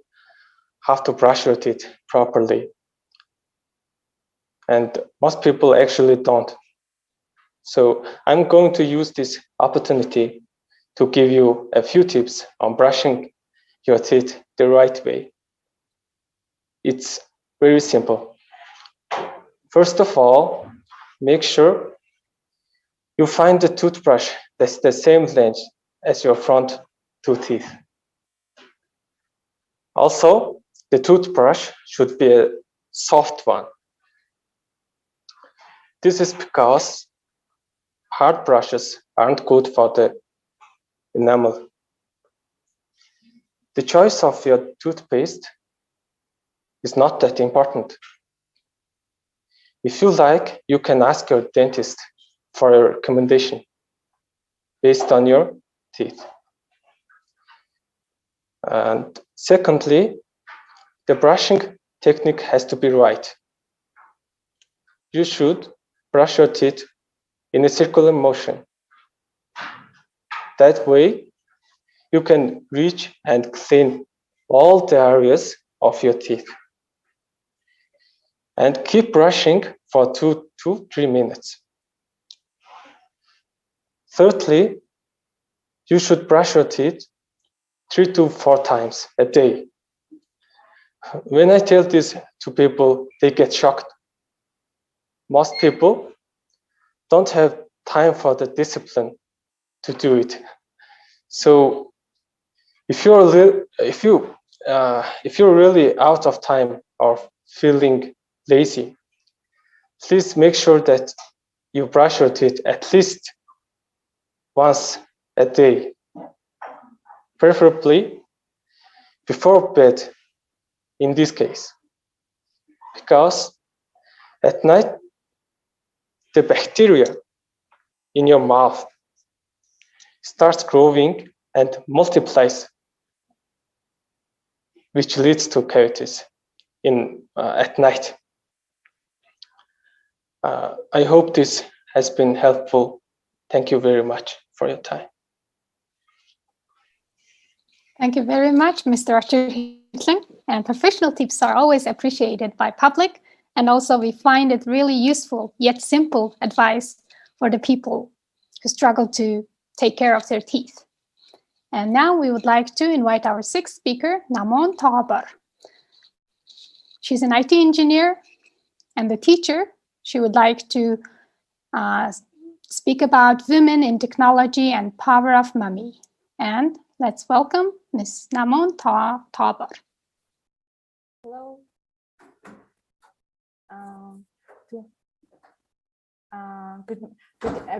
how to brush your teeth properly, and most people actually don't. So I'm going to use this opportunity to give you a few tips on brushing your teeth the right way? It's very simple. First of all, make sure you find the toothbrush that's the same length as your front two teeth. Also, the toothbrush should be a soft one. This is because hard brushes aren't good for the enamel. The choice of your toothpaste is not that important. If you like, you can ask your dentist for a recommendation based on your teeth. And secondly, the brushing technique has to be right. You should brush your teeth in a circular motion. That way, you can reach and clean all the areas of your teeth. And keep brushing for 2 to 3 minutes. Thirdly, you should brush your teeth 3 to 4 times a day. When I tell this to people, they get shocked. Most people don't have time for the discipline to do it. So if you're really out of time or feeling lazy, please make sure that you brush your teeth at least once a day, preferably before bed in this case, because at night the bacteria in your mouth starts growing and multiplies, which leads to cavities at night. I hope this has been helpful. Thank you very much for your time. Thank you very much, Mr. Arthur Hitling. And professional tips are always appreciated by public. And also we find it really useful, yet simple advice for the people who struggle to take care of their teeth. And now we would like to invite our sixth speaker, Namon Tabar. She's an IT engineer and a teacher. She would like to speak about women in technology and power of mommy. And let's welcome Ms. Namon Tabar. Hello.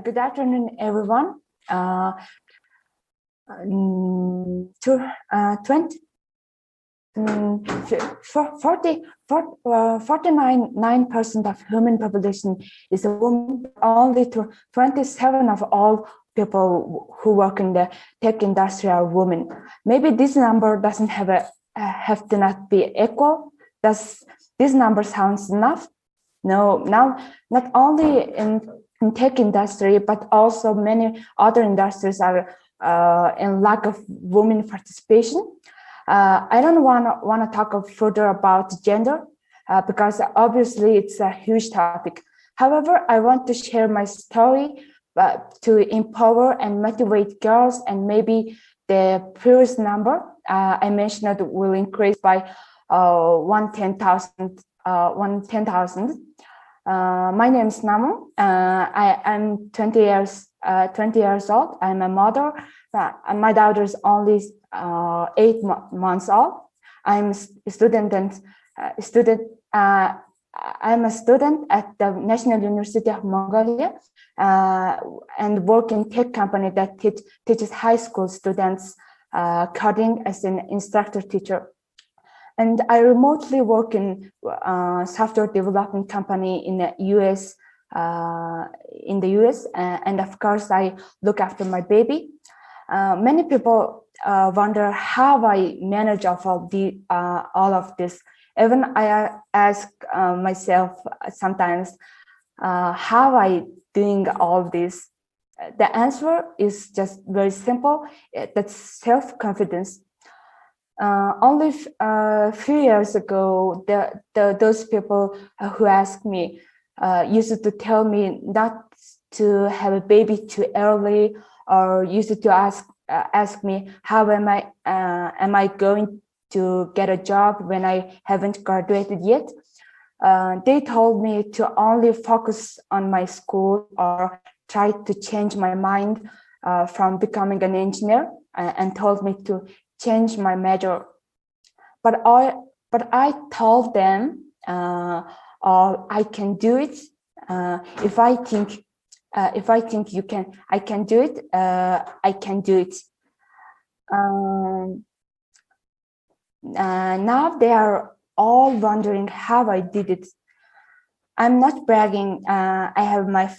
Good afternoon, everyone. 49% of human population is a woman. Only 27% of all people who work in the tech industry are women. Maybe this number doesn't have to not be equal. Does this number sounds enough? No. Now, not only in tech industry, but also many other industries are in lack of women participation. I don't want to talk further about gender because obviously it's a huge topic. However, I want to share my story to empower and motivate girls, and maybe the previous number I mentioned will increase by 110,000. My name is Namu. I'm 20 years old. I'm a mother. My daughter is only 8 months old. I'm a student at the National University of Mongolia and work in tech company that teaches high school students coding as an instructor teacher. And I remotely work in software development company in the US. And of course, I look after my baby. Many people wonder how I manage all of this. Even I ask myself sometimes, how I doing all this? The answer is just very simple. That's self-confidence. Only a few years ago, those people who asked me used to tell me not to have a baby too early, or used to ask asked me how am I going to get a job when I haven't graduated yet. They told me to only focus on my school or try to change my mind from becoming an engineer, and told me to change my major. But I told them, I can do it. If I think I can do it, I can do it. Now they are all wondering how I did it. I'm not bragging. I have my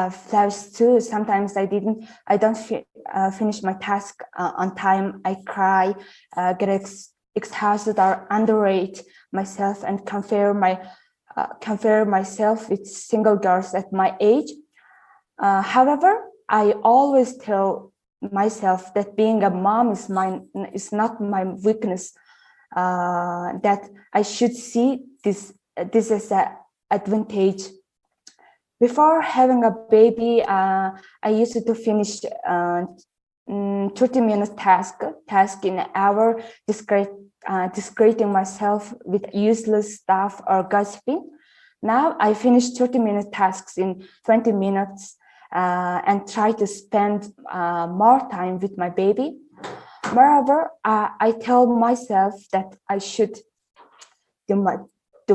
flaws too. Sometimes I don't finish my task on time. I cry, get exhausted or underrate myself and compare myself with single girls at my age. However, I always tell myself that being a mom is not my weakness. That I should see this as an advantage. Before having a baby, I used to finish 30-minute task in an hour, discreting myself with useless stuff or gossiping. Now I finish 30-minute tasks in 20 minutes and try to spend more time with my baby. Moreover, I tell myself that I should do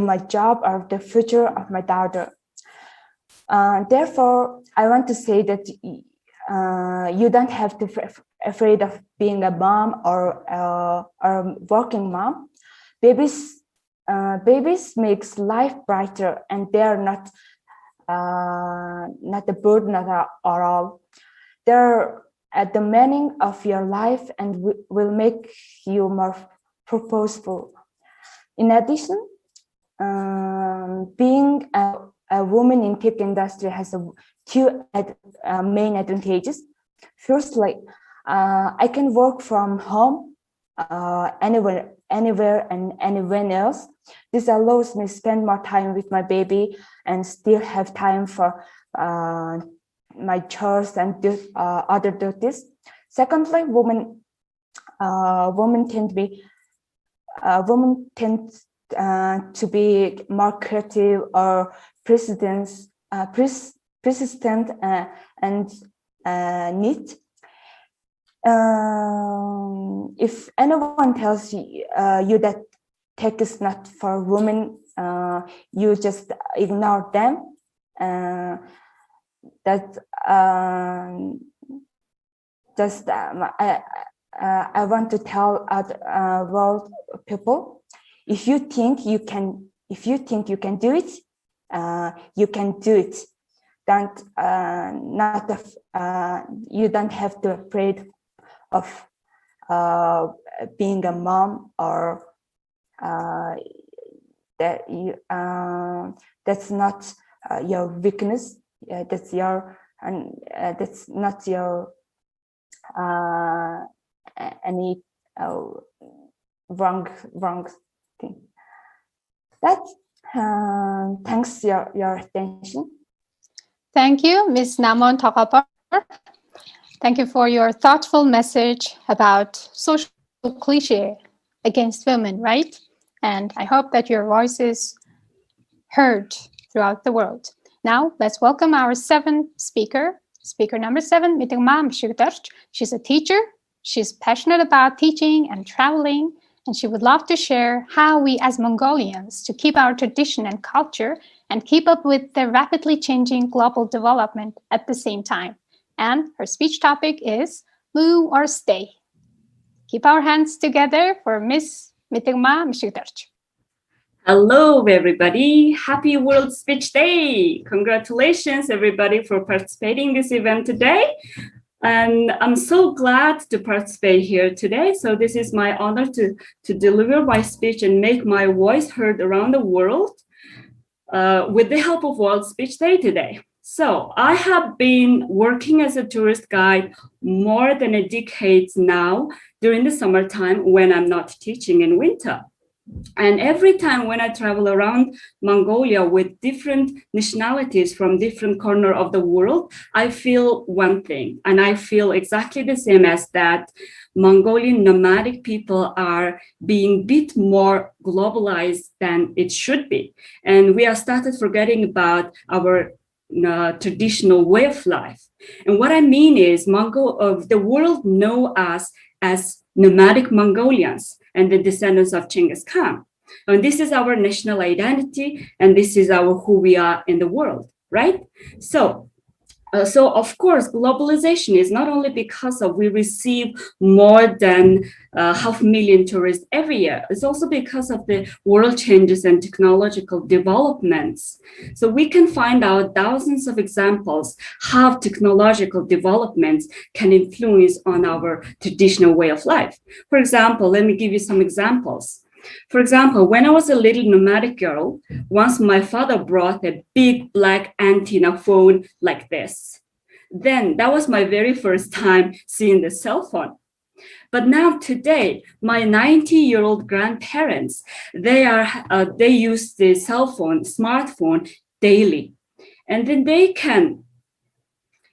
my job or the future of my daughter. Therefore, I want to say that you don't have to be afraid of being a mom or a working mom. Babies makes life brighter, and they are not a burden at all. They're at the meaning of your life and will make you more purposeful. In addition, being a woman in tech industry has two main advantages. Firstly, I can work from home anywhere and anywhere else. This allows me to spend more time with my baby and still have time for my chores and other duties. Secondly, women tend to be more creative or persistent and neat. If anyone tells you that tech is not for women, you just ignore them. I want to tell other world people, if you think you can do it, you can do it. You don't have to afraid of being a mom or that's not your weakness. That's not your any wrong thing. Thanks your attention. Thank you, Ms. Namon Tokapar. Thank you for your thoughtful message about social cliché against women, right? And I hope that your voice is heard throughout the world. Now, let's welcome our seventh speaker. Speaker number 7, Mitterma Mshigdarch. She's a teacher. She's passionate about teaching and traveling, and she would love to share how we as Mongolians to keep our tradition and culture and keep up with the rapidly changing global development at the same time. And her speech topic is move or stay. Keep our hands together for Miss Mitterma Mshigdarch. Hello, everybody. Happy World Speech Day. Congratulations, everybody, for participating in this event today. And I'm so glad to participate here today. So this is my honor to deliver my speech and make my voice heard around the world with the help of World Speech Day today. So I have been working as a tourist guide more than a decade now during the summertime when I'm not teaching in winter. And every time when I travel around Mongolia with different nationalities from different corner of the world, I feel one thing, and I feel exactly the same as that. Mongolian nomadic people are being a bit more globalized than it should be. And we are started forgetting about our traditional way of life. And what I mean is the world know us as nomadic Mongolians and the descendants of Genghis Khan. And this is our national identity, and this is who we are in the world, right? So of course, globalization is not only because we receive more than 500,000 tourists every year. It's also because of the world changes and technological developments. So we can find out thousands of examples how technological developments can influence on our traditional way of life. For example, let me give you some examples. For example, when I was a little nomadic girl, once my father brought a big black antenna phone like this. Then that was my very first time seeing the cell phone. But now today, my 90-year-old grandparents, they use the smartphone daily. And then they can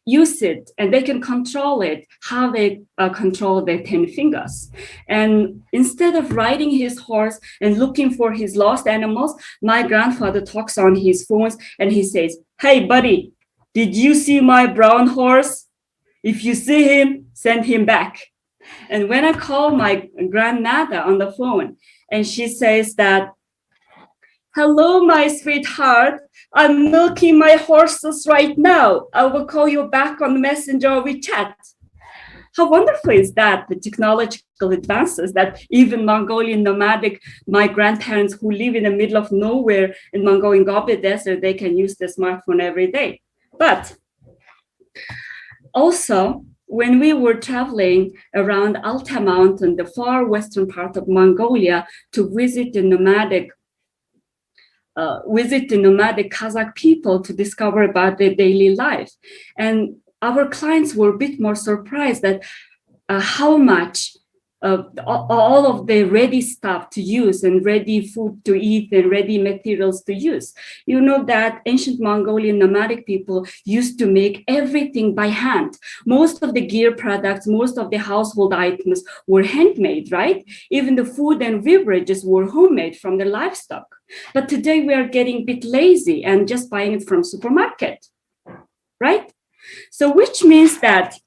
use it and they can control it, how they control their 10 fingers. And instead of riding his horse and looking for his lost animals, my grandfather talks on his phones and he says, "Hey, buddy, did you see my brown horse? If you see him, send him back." And when I call my grandmother on the phone and she says that, "Hello, my sweetheart. I'm milking my horses right now. I will call you back on Messenger or WeChat." How wonderful is that, the technological advances that even Mongolian nomadic, my grandparents who live in the middle of nowhere in Mongolian Gobi Desert, they can use the smartphone every day. But also, when we were traveling around Altai Mountain, the far western part of Mongolia, to visit the nomadic Kazakh people to discover about their daily life. And our clients were a bit more surprised at how much all of the ready stuff to use and ready food to eat and ready materials to use. You know that ancient Mongolian nomadic people used to make everything by hand. Most of the gear products, most of the household items were handmade, right? Even the food and beverages were homemade from the livestock. But today we are getting a bit lazy and just buying it from supermarket, right? So which means that,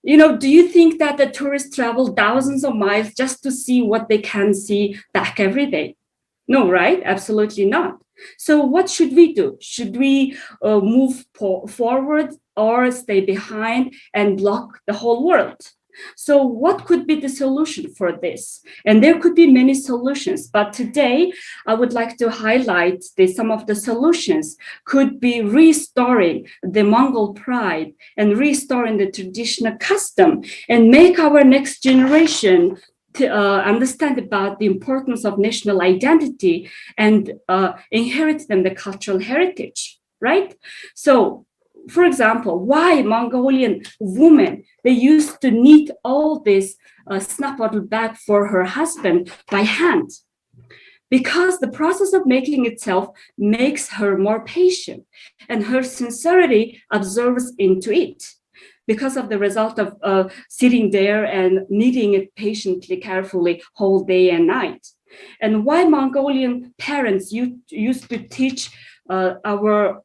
do you think that the tourists travel thousands of miles just to see what they can see back every day? No, right? Absolutely not. So what should we do? Should we move forward or stay behind and block the whole world? So what could be the solution for this? And there could be many solutions, but today I would like to highlight some of the solutions could be restoring the Mongol pride and restoring the traditional custom and make our next generation to understand about the importance of national identity and inherit them the cultural heritage, right? So, for example, why Mongolian women, they used to knit all this snuff bottle bag for her husband by hand? Because the process of making itself makes her more patient and her sincerity absorbs into it because of the result of sitting there and knitting it patiently, carefully, whole day and night. And why Mongolian parents used to teach our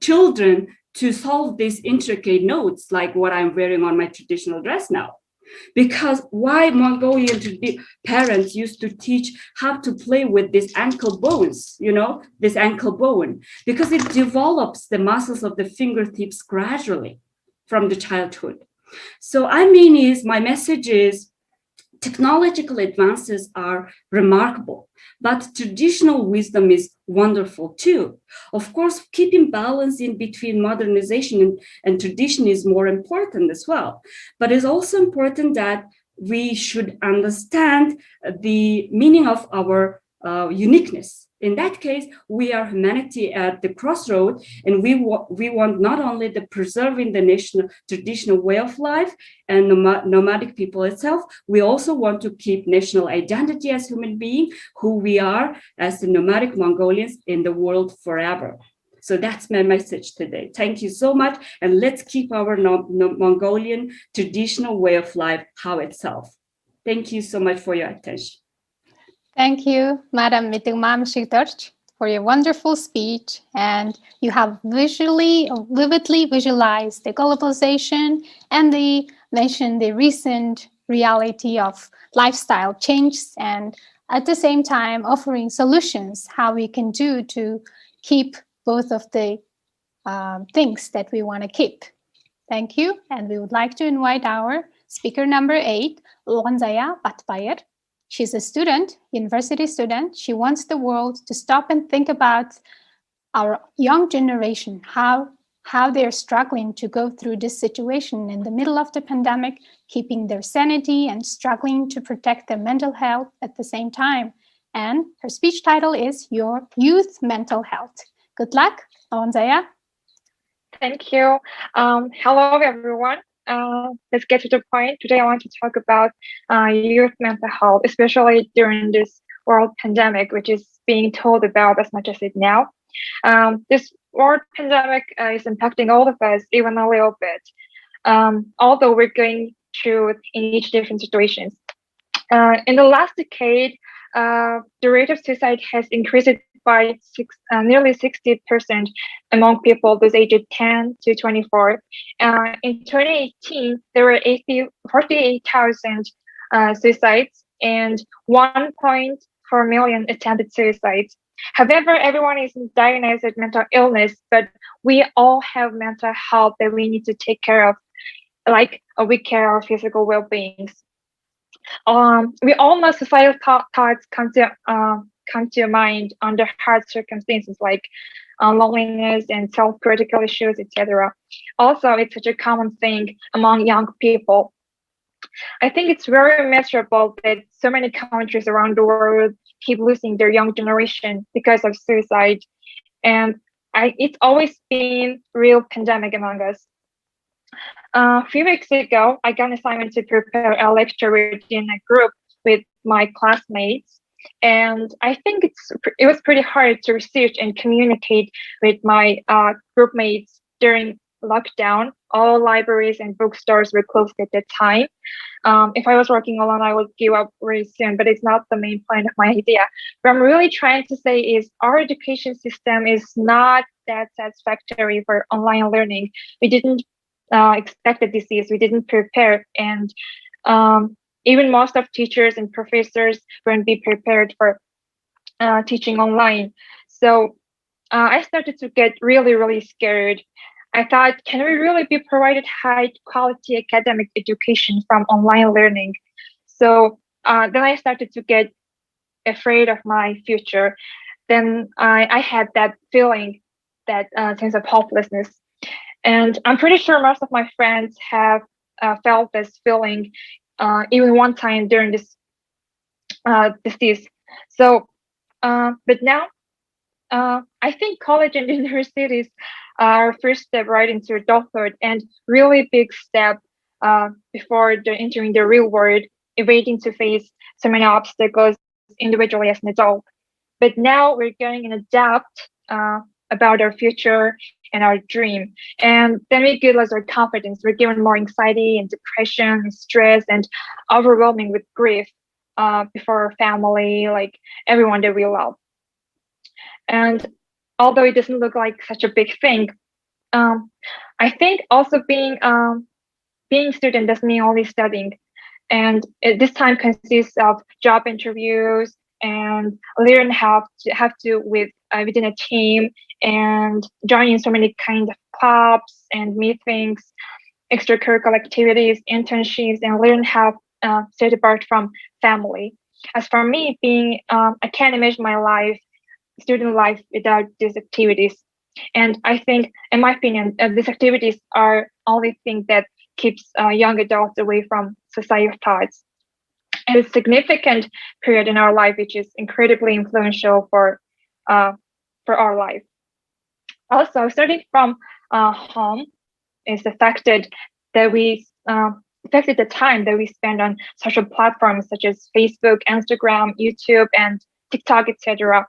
children to solve these intricate notes like what I'm wearing on my traditional dress now. Because why Mongolian parents used to teach how to play with these ankle bones, this ankle bone, because it develops the muscles of the fingertips gradually from the childhood. So my message is, technological advances are remarkable, but traditional wisdom is wonderful too. Of course, keeping balance in between modernization and tradition is more important as well. But it's also important that we should understand the meaning of our uniqueness. In that case, we are humanity at the crossroad, and we want not only the preserving the national traditional way of life and nomadic people itself, we also want to keep national identity as human beings, who we are as the nomadic Mongolians in the world forever. So that's my message today. Thank you so much, and let's keep our Mongolian traditional way of life how itself. Thank you so much for your attention. Thank you, Madam Mitugmam Shiktorch, for your wonderful speech. And you have vividly visualized the globalization and mentioned the recent reality of lifestyle changes, and at the same time offering solutions how we can do to keep both of the things that we want to keep. Thank you. And we would like to invite our speaker number 8, Lonzaya Batbayer. She's a student, university student. She wants the world to stop and think about our young generation, how they're struggling to go through this situation in the middle of the pandemic, keeping their sanity and struggling to protect their mental health at the same time. And her speech title is Your Youth Mental Health. Good luck, Lonzaya. Thank you. Hello, everyone. Let's get to the point. Today, I want to talk about youth mental health, especially during this world pandemic, which is being told about as much as it now. This world pandemic is impacting all of us, even a little bit, although we're going through in each different situations. In the last decade, the rate of suicide has increased by nearly 60% among people those aged 10 to 24. In 2018, there were 48,000 suicides and 1.4 million attempted suicides. However, everyone isn't diagnosed with mental illness, but we all have mental health that we need to take care of, like we care our physical well-beings. We all know societal thoughts come to mind under hard circumstances like loneliness and self-critical issues, etc. Also, it's such a common thing among young people. I think it's very miserable that so many countries around the world keep losing their young generation because of suicide. And it's always been real pandemic among us. A few weeks ago, I got an assignment to prepare a lecture within a group with my classmates. And I think it was pretty hard to research and communicate with my group mates during lockdown. All libraries and bookstores were closed at that time. If I was working alone, I would give up very soon, but it's not the main point of my idea. What I'm really trying to say is our education system is not that satisfactory for online learning. We didn't expect the disease, we didn't prepare, and even most of teachers and professors weren't be prepared for teaching online. So I started to get really scared. I thought, can we really be provided high quality academic education from online learning? So then I started to get afraid of my future. Then I had that feeling, that sense of hopelessness. And I'm pretty sure most of my friends have felt this feeling even one time during this disease. So, but now I think college and universities are first step right into adulthood, and really big step before entering the real world, waiting to face so many obstacles individually as an adult. But now we're going and adapt about our future and our dream. And then we get less our confidence. We're given more anxiety and depression and stress and overwhelming with grief before our family, like everyone that we love. And although it doesn't look like such a big thing, I think also being a student doesn't mean only studying. And this time consists of job interviews and learn how to with within a team, and joining so many kind of clubs and meetings, extracurricular activities, internships, and learn how set apart from family. As for me, I can't imagine my student life without these activities. And I think, in my opinion, these activities are only thing that keeps young adults away from societal thoughts. And a significant period in our life, which is incredibly influential for for our life. Also, starting from home is affected the time that we spend on social platforms such as Facebook, Instagram, YouTube, and TikTok, etc.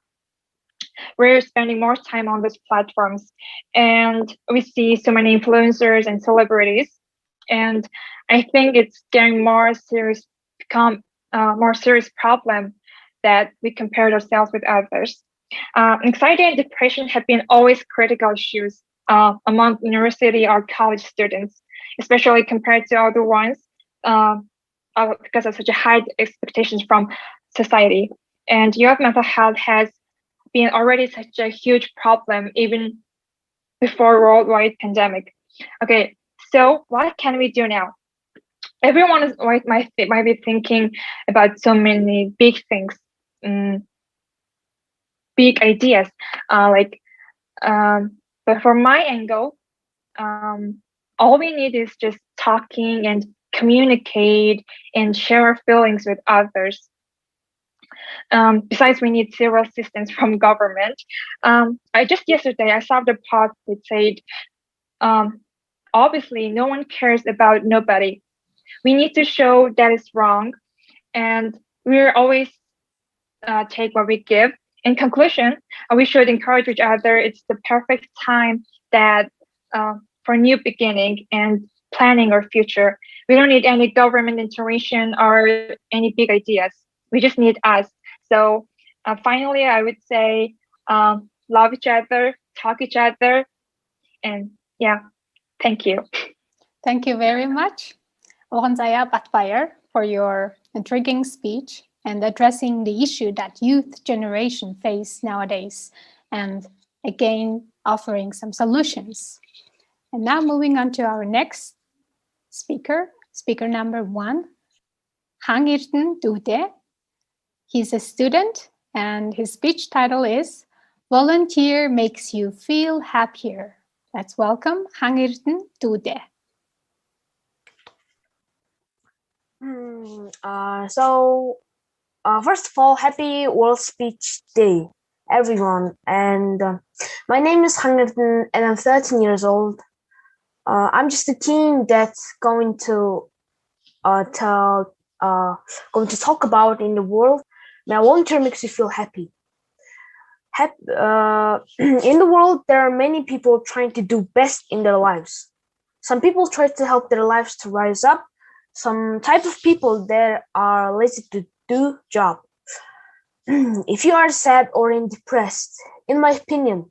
We're spending more time on those platforms, and we see so many influencers and celebrities. And I think it's getting become more serious problem that we compare ourselves with others. Anxiety and depression have been always critical issues among university or college students, especially compared to other ones, because of such a high expectations from society. And youth mental health has been already such a huge problem even before worldwide pandemic. Okay, so what can we do now? Everyone might be thinking about so many big things, big ideas, but from my angle, all we need is just talking and communicate and share our feelings with others. Besides, we need zero assistance from government. Yesterday I saw the post that said, obviously no one cares about nobody. We need to show that it's wrong, and we're always take what we give. In conclusion, we should encourage each other. It's the perfect time that for new beginning and planning our future. We don't need any government intervention or any big ideas. We just need us. So finally, I would say love each other, talk each other, and yeah, thank you. Thank you very much, Oranzaya Batfire, for your intriguing speech and addressing the issue that youth generation face nowadays, and again, offering some solutions. And now moving on to our next speaker number 1, Hangirten Dude. He's a student and his speech title is Volunteer Makes You Feel Happier. Let's welcome Hangirten Dude. First of all, happy World Speech Day, everyone. And my name is Hangirten and I'm 13 years old. I'm just a teen that's going to talk about in the world. Now, volunteer makes you feel happy. In the world, there are many people trying to do best in their lives. Some people try to help their lives to rise up. Some type of people there are lazy to do job. If you are sad or depressed, in my opinion,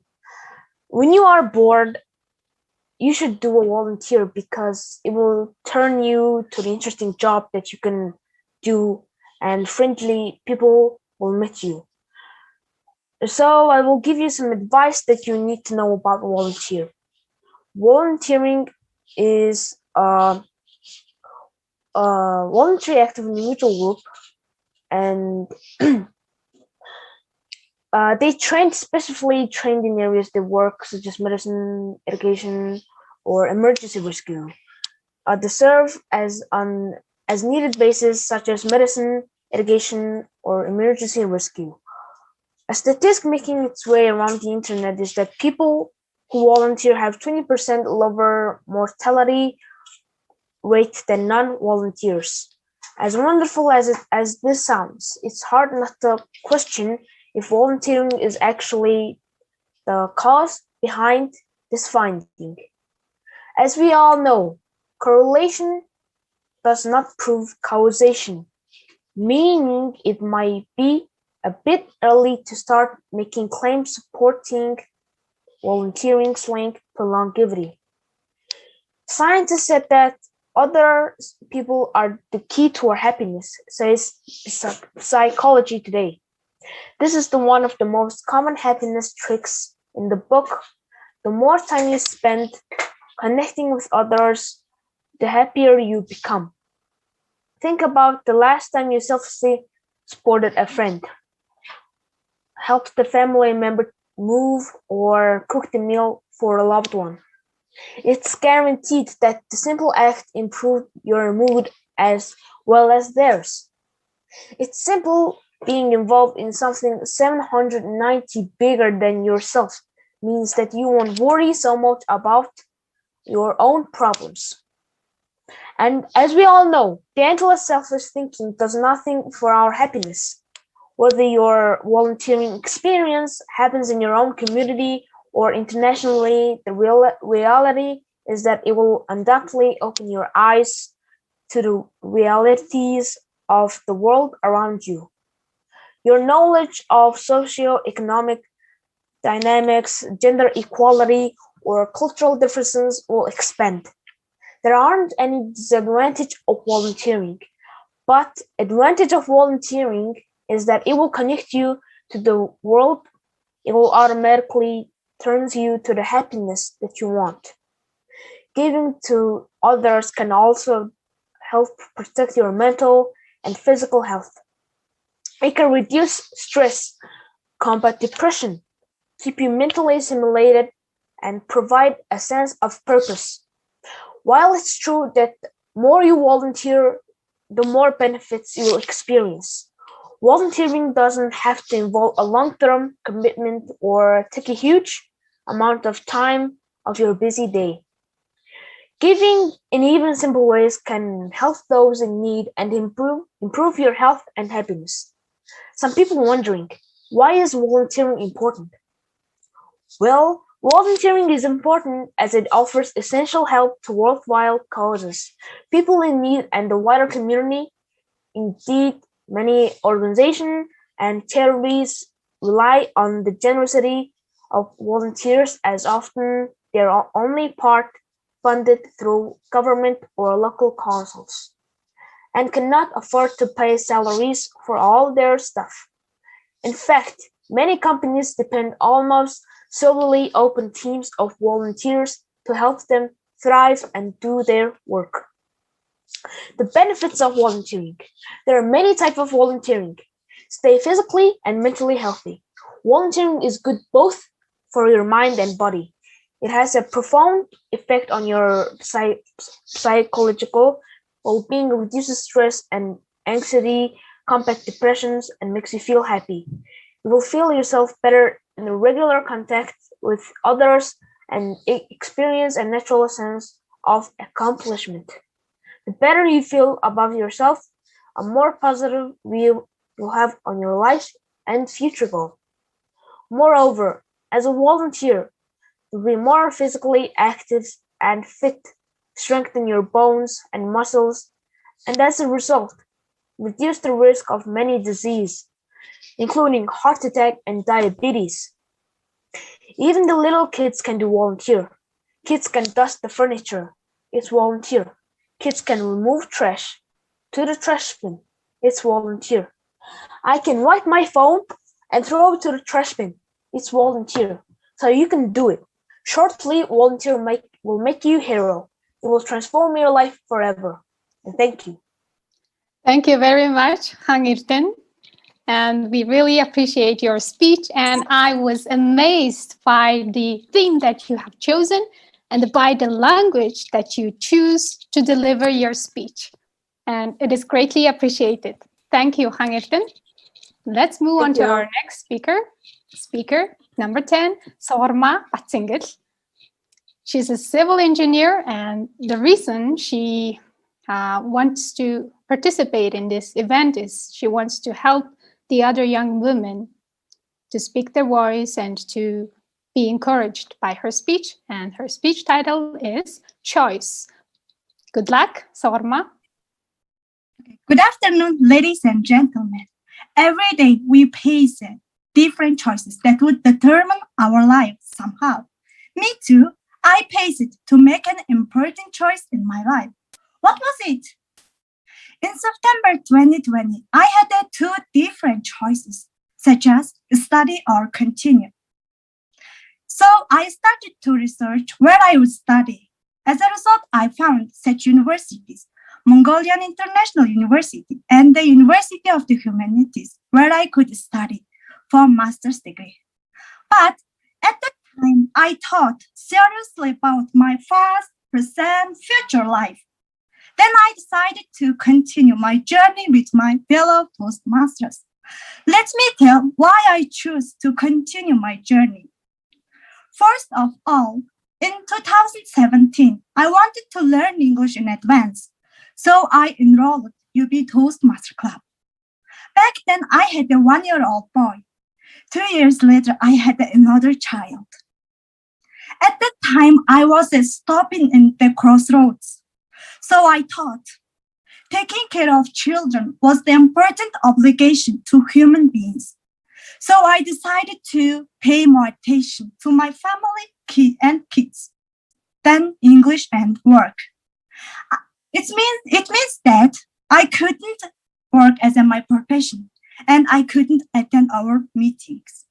when you are bored, you should do a volunteer because it will turn you to the interesting job that you can do and friendly people will meet you. So I will give you some advice that you need to know about volunteer. Volunteering is a voluntary act of an individual group, and they specifically trained in areas they work, such as medicine, education, or emergency rescue. They serve as needed bases, such as medicine, education, or emergency rescue. A statistic making its way around the internet is that people who volunteer have 20% lower mortality rate than non-volunteers. As wonderful as this sounds, it's hard not to question if volunteering is actually the cause behind this finding. As we all know, correlation does not prove causation, meaning it might be a bit early to start making claims supporting volunteering's link to longevity. Scientists said that other people are the key to our happiness, says Psychology Today. This is one of the most common happiness tricks in the book. The more time you spend connecting with others, the happier you become. Think about the last time you selflessly supported a friend, helped the family member move, or cooked a meal for a loved one. It's guaranteed that the simple act improved your mood as well as theirs. It's simple Being involved in something 790 bigger than yourself means that you won't worry so much about your own problems. And as we all know, the endless selfish thinking does nothing for our happiness. Whether your volunteering experience happens in your own community or internationally, the reality is that it will undoubtedly open your eyes to the realities of the world around you. Your knowledge of socio-economic dynamics, gender equality, or cultural differences will expand. There aren't any disadvantage of volunteering, but advantage of volunteering is that it will connect you to the world. It will automatically turns you to the happiness that you want. Giving to others can also help protect your mental and physical health. It can reduce stress, combat depression, keep you mentally stimulated, and provide a sense of purpose. While it's true that the more you volunteer, the more benefits you will experience. Volunteering doesn't have to involve a long-term commitment or take a huge amount of time of your busy day. Giving in even simple ways can help those in need and improve your health and happiness. Some people wondering, why is volunteering important? Well, volunteering is important as it offers essential help to worthwhile causes, people in need, and the wider community. Indeed, many organizations and charities rely on the generosity of volunteers as often they are only part funded through government or local councils, and cannot afford to pay salaries for all their staff. In fact, many companies depend almost solely on teams of volunteers to help them thrive and do their work. The benefits of volunteering. There are many types of volunteering. Stay physically and mentally healthy. Volunteering is good both for your mind and body. It has a profound effect on your psychological well-being, reduces stress and anxiety, combats depressions, and makes you feel happy. You will feel yourself better in a regular contact with others and experience a natural sense of accomplishment. The better you feel about yourself, a more positive view you'll have on your life and future goal. Moreover, as a volunteer, you'll be more physically active and fit, strengthen your bones and muscles, and as a result, reduce the risk of many diseases, including heart attack and diabetes. Even the little kids can do volunteer. Kids can dust the furniture. It's volunteer. Kids can remove trash to the trash bin. It's volunteer. I can wipe my phone and throw it to the trash bin. It's volunteer. So you can do it. Shortly, volunteer will make you a hero. It will transform your life forever. And thank you. Thank you very much, Hangirten. And we really appreciate your speech. And I was amazed by the theme that you have chosen and by the language that you choose to deliver your speech. And it is greatly appreciated. Thank you, Hangirten. Let's move on to our next speaker. Speaker number 10, Sorma Batsingil. She's a civil engineer, and the reason she wants to participate in this event is she wants to help the other young women to speak their voice and to be encouraged by her speech. And her speech title is Choice. Good luck, Sorma. Good afternoon, ladies and gentlemen. Every day we face different choices that would determine our lives somehow. Me too. I faced it to make an important choice in my life. What was it? In September 2020, I had two different choices, such as study or continue. So I started to research where I would study. As a result, I found such universities, Mongolian International University and the University of the Humanities, where I could study for master's degree. But at that time, I thought seriously about my past, present, future life. Then I decided to continue my journey with my fellow postmasters. Let me tell why I choose to continue my journey. First of all, in 2017, I wanted to learn English in advance, so I enrolled UB Toastmaster Club. Back then, I had a 1-year-old boy. 2 years later, I had another child. At that time, I was stopping in the crossroads. So I thought, taking care of children was the important obligation to human beings. So I decided to pay more attention to my family and kids than English and work. It means that I couldn't work as my profession and I couldn't attend our meetings.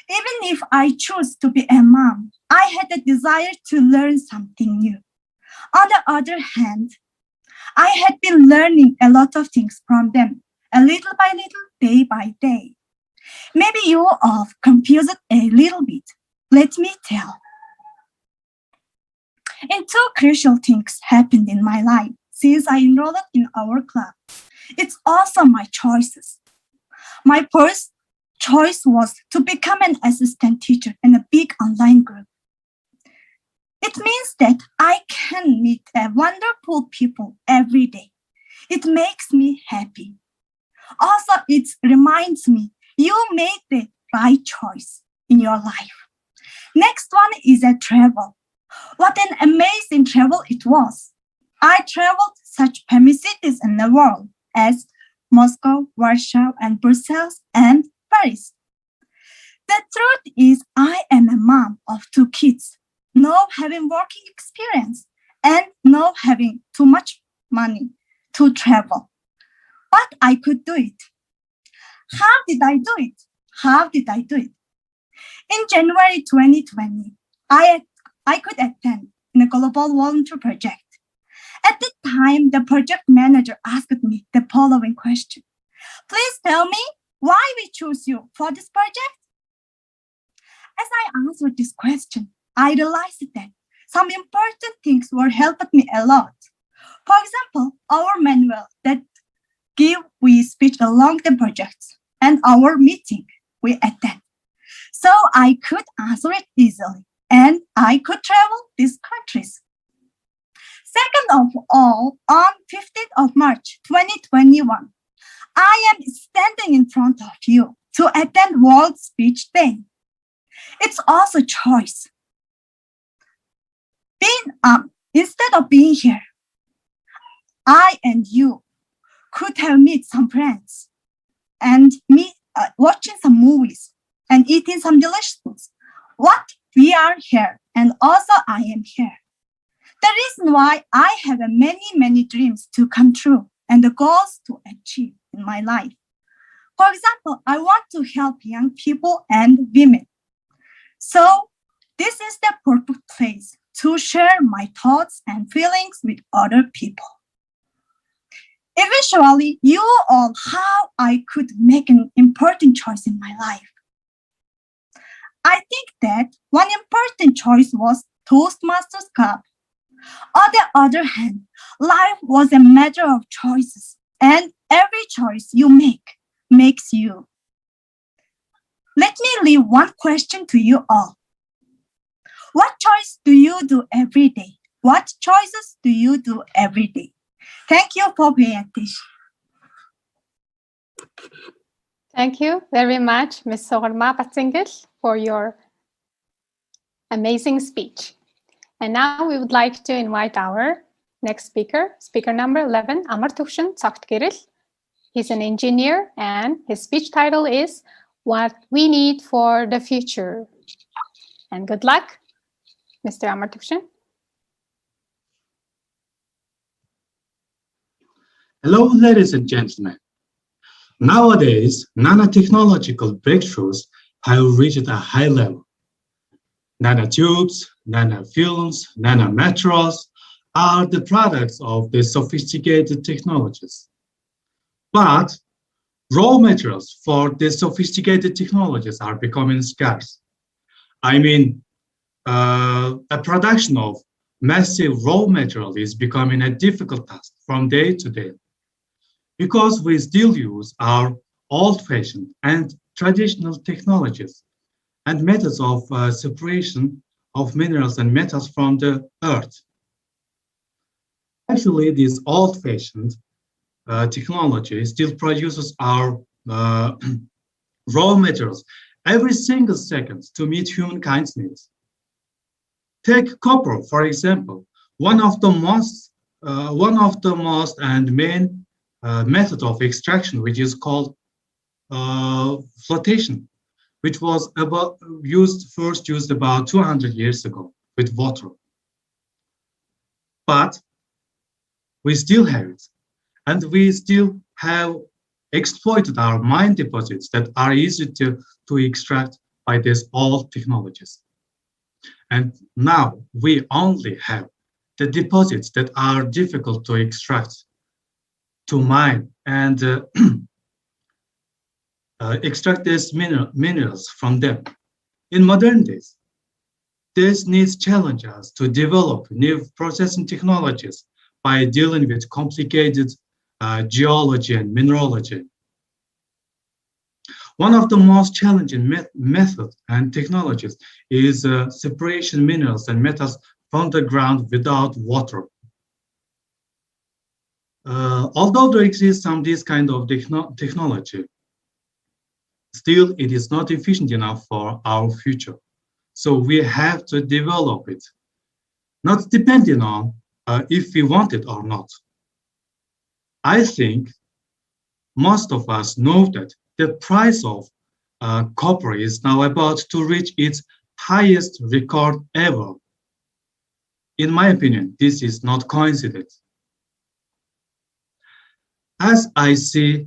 Even if I chose to be a mom, I had a desire to learn something new. On the other hand, I had been learning a lot of things from them, a little by little, day by day. Maybe you all confused a little bit. Let me tell. And two crucial things happened in my life since I enrolled in our club. It's also my choices. My first choice was to become an assistant teacher in a big online group. It means that I can meet wonderful people every day. It makes me happy. Also, it reminds me you made the right choice in your life. Next one is a travel. What an amazing travel it was. I traveled such famous cities in the world as Moscow, Warsaw, and Brussels, and Paris. The truth is, I am a mom of 2 kids, no having working experience, and no having too much money to travel. But I could do it. How did I do it? In January 2020, I could attend in a global volunteer project. At the time, the project manager asked me the following question. Please tell me why we chose you for this project? As I answered this question, I realized that some important things were helping me a lot. For example, our manual that give we speech along the projects and our meeting we attend. So I could answer it easily and I could travel these countries. Second of all, on 15th of March 2021, I am standing in front of you to attend World Speech Day. It's also choice. Instead of being here, I and you could have met some friends and watching some movies and eating some delicious foods. What we are here and also I am here. The reason why I have many dreams to come true and the goals to achieve in my life. For example, I want to help young people and women. So this is the perfect place to share my thoughts and feelings with other people. Eventually, you all how I could make an important choice in my life. I think that one important choice was Toastmasters Club. On the other hand, life was a matter of choices, and every choice you make makes you. Let me leave one question to you all. What choice do you do every day? What choices do you do every day? Thank you for paying attention. Thank you very much, Ms. Sorma Batzingel, for your amazing speech. And now we would like to invite our next speaker, speaker number 11, Амар Tөвшин Цагтгэрэл. He's an engineer and his speech title is What We Need for the Future. And good luck, Mr. Амар Tөвшin. Hello, ladies and gentlemen. Nowadays, nanotechnological breakthroughs have reached a high level. Nanotubes, nanofilms, nanomaterials are the products of the sophisticated technologies. But raw materials for the sophisticated technologies are becoming scarce. I mean, a production of massive raw material is becoming a difficult task from day to day. because we still use our old-fashioned and traditional technologies and methods of separation of minerals and metals from the earth. Actually, this old-fashioned technology still produces our raw materials every single second to meet humankind's needs. Take copper, for example, one of the most and main method of extraction, which is called flotation, which was first used about 200 years ago with water. But we still have it, and we still have exploited our mine deposits that are easy to extract by these old technologies. And now we only have the deposits that are difficult to extract, to mine, and extract these minerals from them. In modern days, this needs challenge us to develop new processing technologies by dealing with complicated geology and mineralogy. One of the most challenging methods and technologies is separation minerals and metals from the ground without water. Although there exists some this kind of technology, still it is not efficient enough for our future. So we have to develop it, not depending on if we want it or not. I think most of us know that the price of copper is now about to reach its highest record ever. In my opinion, this is not coincidence. As I see,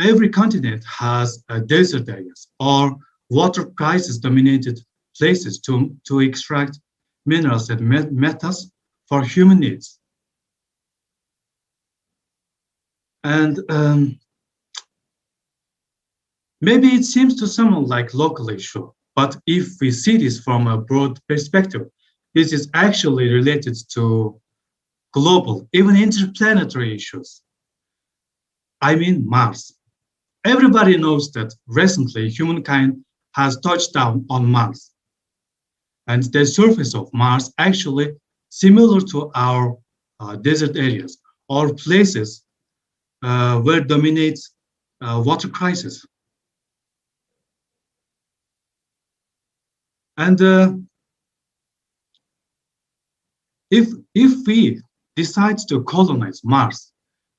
every continent has desert areas or water crisis dominated places to extract minerals and metals for human needs. And maybe it seems to someone like local issue, but if we see this from a broad perspective, this is actually related to global, even interplanetary issues. I mean Mars. Everybody knows that recently humankind has touched down on Mars. And the surface of Mars actually similar to our desert areas or places where dominates water crisis. And if we decide to colonize Mars,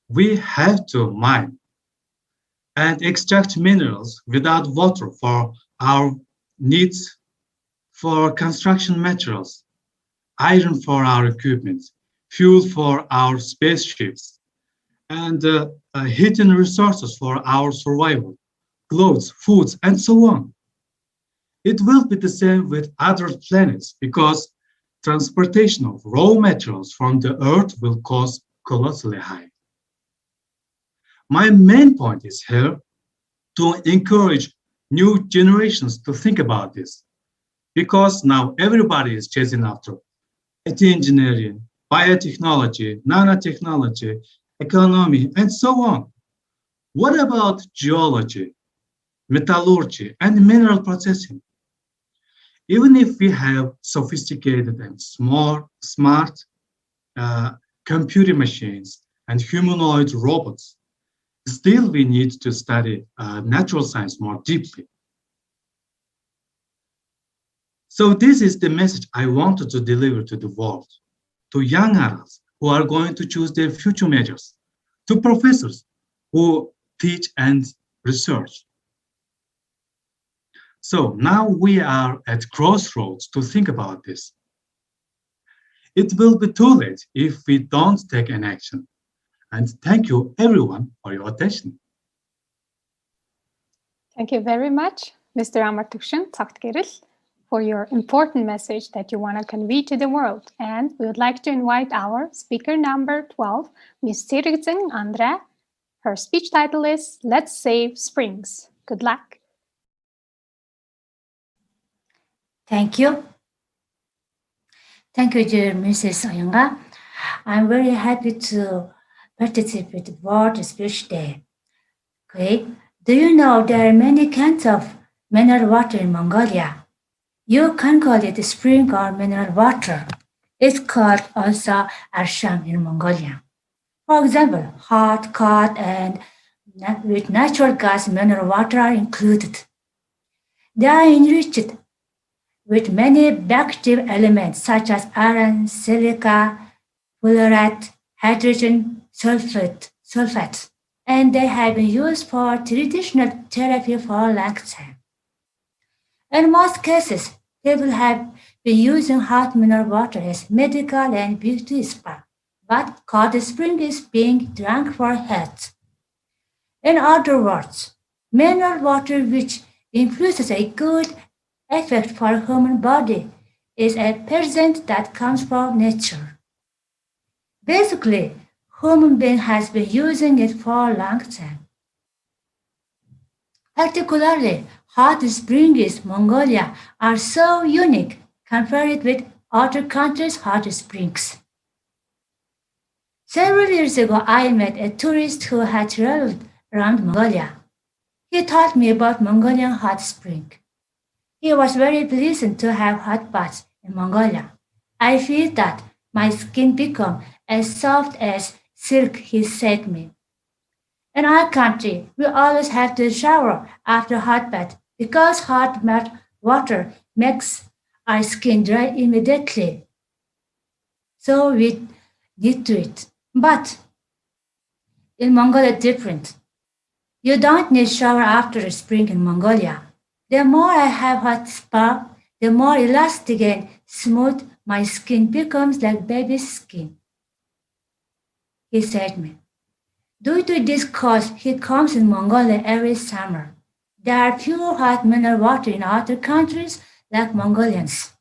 we have to mine and extract minerals without water for our needs for construction materials, iron for our equipment, fuel for our spaceships, and hidden resources for our survival, clothes, foods, and so on. It will be the same with other planets because transportation of raw materials from the Earth will cost colossally high. My main point is here to encourage new generations to think about this, because now everybody is chasing after IT engineering, biotechnology, nanotechnology, economy, and so on. What about geology, metallurgy, and mineral processing? Even if we have sophisticated and smart computer machines and humanoid robots, still we need to study natural science more deeply. So this is the message I wanted to deliver to the world, to young adults who are going to choose their future majors, to professors who teach and research. So now we are at crossroads to think about this. It will be too late if we don't take an action. And thank you everyone for your attention. Thank you very much, Mr. Amartukshan Taktgeril, for your important message that you want to convey to the world. And we would like to invite our speaker number 12, Ms. Tirgitsin Andre. Her speech title is Let's Save Springs. Good luck. Thank you. Thank you, dear Mrs. Oyanga. I'm very happy to participate in World Speech Day. Okay, do you know there are many kinds of mineral water in Mongolia? You can call it spring or mineral water. It's called also arsham in Mongolia. For example, hot, cold, and with natural gas mineral water are included. They are enriched with many bacterial elements such as iron, silica, fluoride, hydrogen sulfate, and they have been used for traditional therapy for a long time. In most cases, people have been using hot mineral water as medical and beauty spa, but cold spring is being drunk for health. In other words, mineral water which influences a good effect for human body is a present that comes from nature. Basically, human being has been using it for a long time. Particularly, hot springs Mongolia are so unique compared with other countries' hot springs. Several years ago, I met a tourist who had traveled around Mongolia. He told me about Mongolian hot spring. He was very pleased to have hot baths in Mongolia. I feel that my skin become as soft as silk, he said me. In our country, we always have to shower after hot bath because hot water makes our skin dry immediately. So we need to it. But in Mongolia, different. You don't need shower after spring in Mongolia. The more I have hot spa, the more elastic and smooth my skin becomes like baby's skin, he said me. Due to this cause, he comes in Mongolia every summer. There are pure hot mineral water in other countries like Mongolians.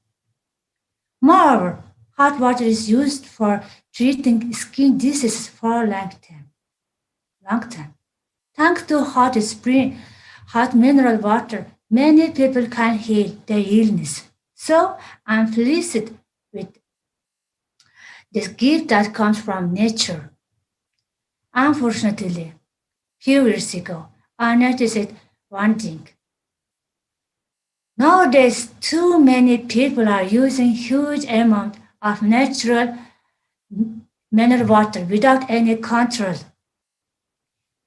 Moreover, hot water is used for treating skin diseases for a long time. Thanks to hot mineral water, many people can heal their illness. So I'm pleased with this gift that comes from nature. Unfortunately, few years ago, I noticed one thing. Nowadays, too many people are using huge amount of natural mineral water without any control.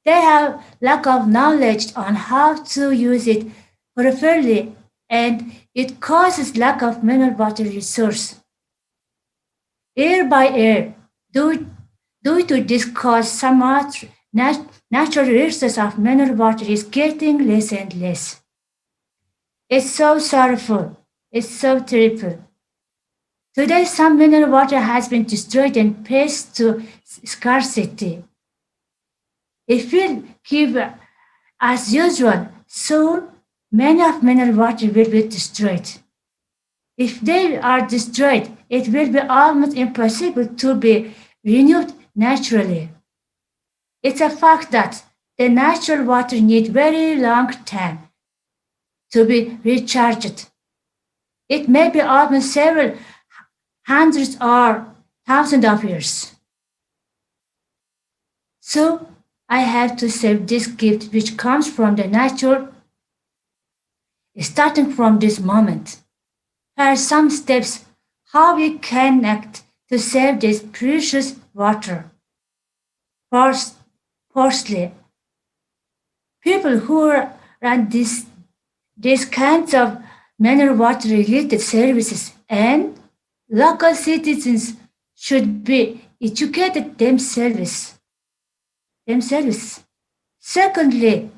They have lack of knowledge on how to use it properly, and it causes lack of mineral water resource. Year by year, due to this cause, some natural resources of mineral water is getting less and less. It's so sorrowful. It's so terrible. Today, some mineral water has been destroyed and faced to scarcity. If we keep as usual, soon many of mineral water will be destroyed. If they are destroyed, it will be almost impossible to be renewed naturally. It's a fact that the natural water needs very long time to be recharged. It may be almost several hundreds or thousands of years. So I have to save this gift which comes from the nature, starting from this moment. Here are some steps how we can act to save this precious water. Firstly, people who run these kinds of mineral water related services and local citizens should be educated themselves. Secondly,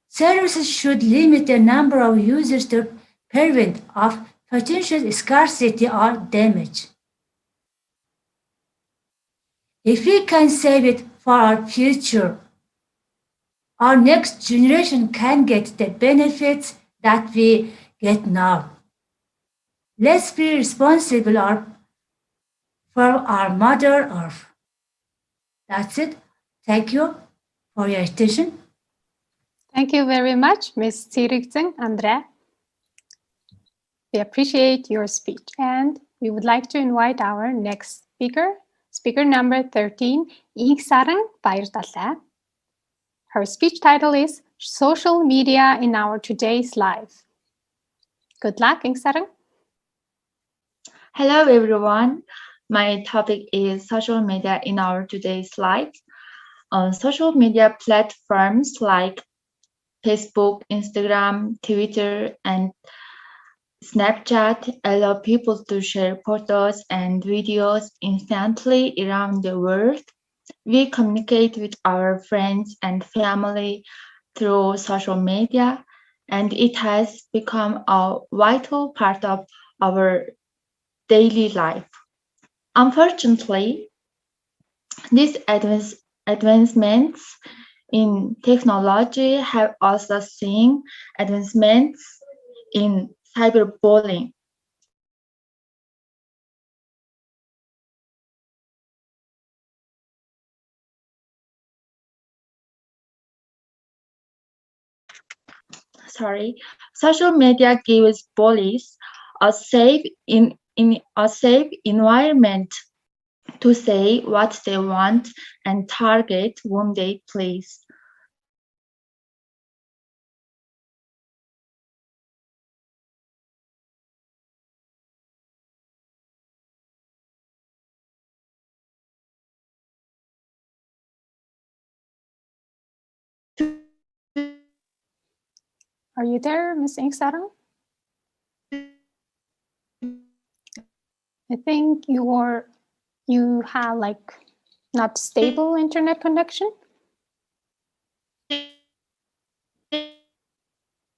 services should limit the number of users to prevent of potential scarcity or damage. If we can save it for our future, our next generation can get the benefits that we get now. Let's be responsible for our Mother Earth. That's it. Thank you for your attention. Thank you very much, Ms. Tirikten Andre. We appreciate your speech, and we would like to invite our next speaker, Speaker number 13, Sarang Bayardala. Her speech title is Social Media in Our Today's Life. Good luck, Sarang. Hello, everyone. My topic is social media in our today's life. On social media platforms like Facebook, Instagram, Twitter, and Snapchat allow people to share photos and videos instantly around the world. We communicate with our friends and family through social media, and it has become a vital part of our daily life. Unfortunately, these advancements in technology have also seen advancements in cyberbullying. Social media gives bullies a safe environment to say what they want and target whom they please. Are you there, Ms. Sarang? I think you have like not stable internet connection.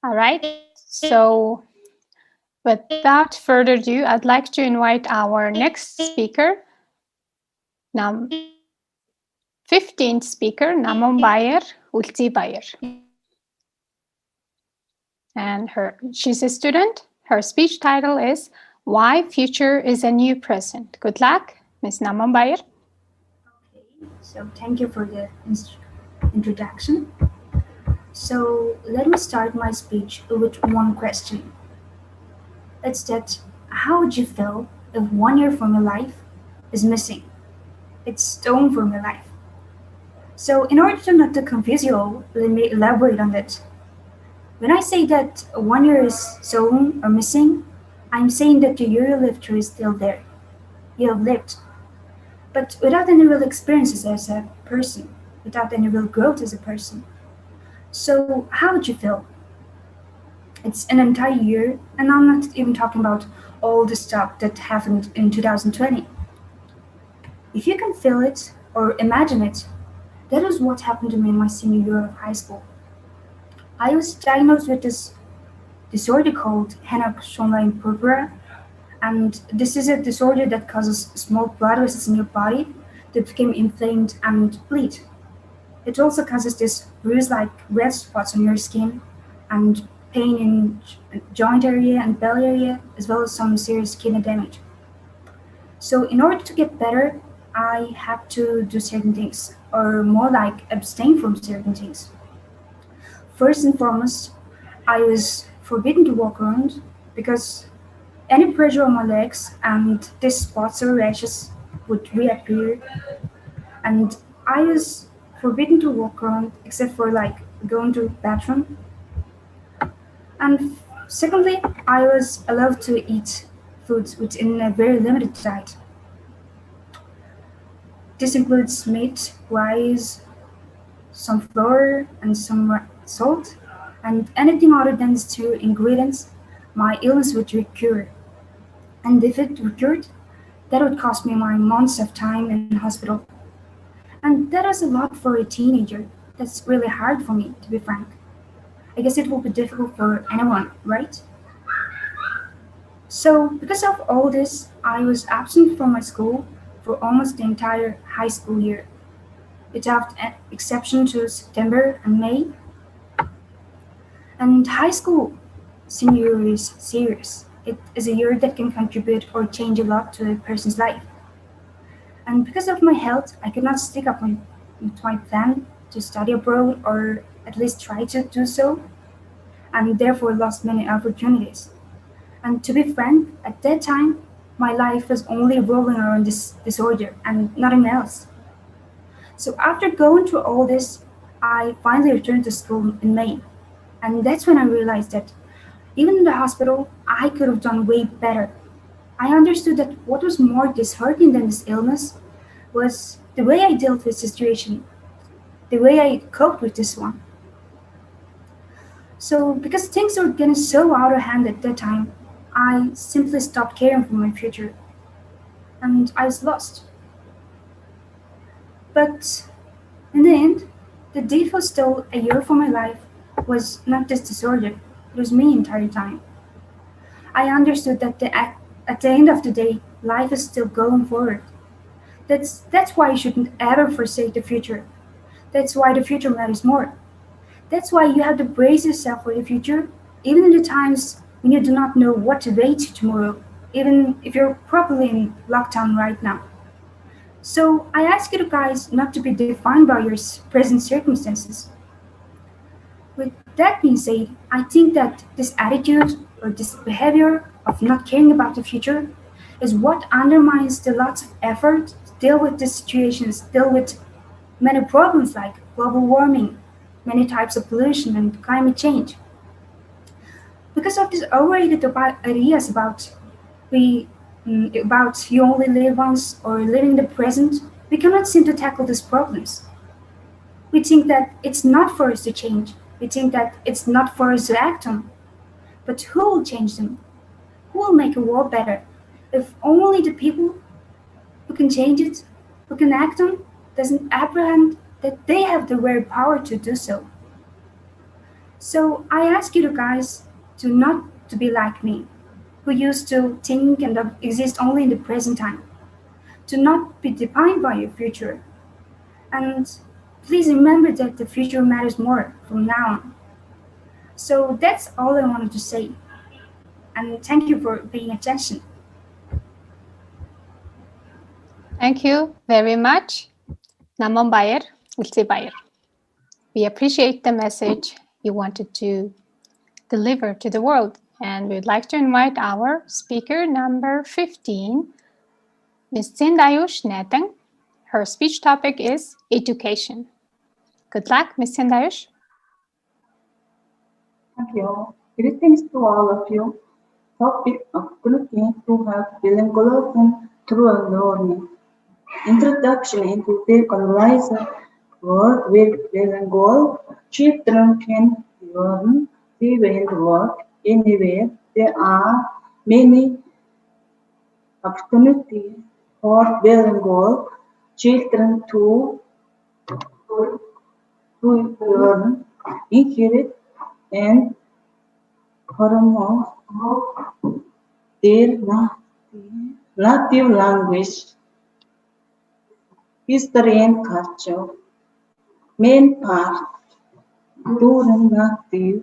All right. So without further ado, I'd like to invite our next speaker, 15th speaker, Namon Bayer Ulti Bayer. And she's a student. Her speech title is Why Future is a New Present. Good luck, Ms. Namon Bayer. So thank you for the introduction. So let me start my speech with one question. It's that, how would you feel if 1 year from your life is missing? It's stolen from your life. So in order to not to confuse you all, let me elaborate on that. When I say that 1 year is stolen or missing, I'm saying that the year you lived through is still there. You have lived, but without any real experiences as a person, without any real growth as a person. So how would you feel? It's an entire year, and I'm not even talking about all the stuff that happened in 2020. If you can feel it or imagine it, that is what happened to me in my senior year of high school. I was diagnosed with this disorder called Henoch-Schönlein purpura, and this is a disorder that causes small blood vessels in your body that become inflamed and bleed. It also causes this bruise-like red spots on your skin and pain in joint area and belly area, as well as some serious kidney damage. So in order to get better, I had to do certain things, or more like abstain from certain things. First and foremost, I was forbidden to walk around because any pressure on my legs and these spots or rashes would reappear. And I was forbidden to walk around except for like going to the bathroom. And secondly, I was allowed to eat foods within a very limited diet. This includes meat, rice, some flour, and some salt, and anything other than these two ingredients, my illness would recur. And if it recurred, that would cost me my months of time in hospital. And that is a lot for a teenager. That's really hard for me, to be frank. I guess it will be difficult for anyone, right? So, because of all this, I was absent from my school for almost the entire high school year, without an exception to September and May. And high school senior year is serious. It is a year that can contribute or change a lot to a person's life. And because of my health, I could not stick up with my plan to study abroad or at least try to do so, and therefore lost many opportunities. And to be frank, at that time, my life was only revolving around this disorder and nothing else. So after going through all this, I finally returned to school in May. And that's when I realized that even in the hospital, I could have done way better. I understood that what was more disheartening than this illness was the way I dealt with the situation, the way I coped with this one. So, because things were getting so out of hand at that time, I simply stopped caring for my future and I was lost. But in the end, the default stole a year for my life was not this disorder, it was me entire time. I understood that at the end of the day, life is still going forward. That's why you shouldn't ever forsake the future. That's why the future matters more. That's why you have to brace yourself for the future, even in the times when you do not know what awaits you tomorrow, even if you're probably in lockdown right now. So I ask you guys not to be defined by your present circumstances. With that being said, I think that this attitude or this behavior of not caring about the future is what undermines the lots of effort to deal with these situations, deal with many problems like global warming, many types of pollution, and climate change. Because of these overrated ideas we about you only live once or living the present, we cannot seem to tackle these problems. We think that it's not for us to change. We think that it's not for us to act on. But who will change them? Who will make a world better? If only the people who can change it, who can act on, doesn't apprehend that they have the very power to do so. So I ask you guys to not to be like me, who used to think and exist only in the present time, to not be defined by your future. And please remember that the future matters more from now on. So that's all I wanted to say. And thank you for paying attention. Thank you very much, Namon Bayer, Ulti Bayer. We appreciate the message you wanted to deliver to the world. And we'd like to invite our speaker number 15, Ms. Sindayush Netang. Her speech topic is education. Good luck, Ms. Sindayush. Thank you. Greetings to all of you. Topic of looking to have bilingualism through learning. Introduction into the colonizer world with bilingual children can learn, live and work anywhere. There are many opportunities for bilingual children to learn, inherit, and promote their native language, history, and culture. Main part during native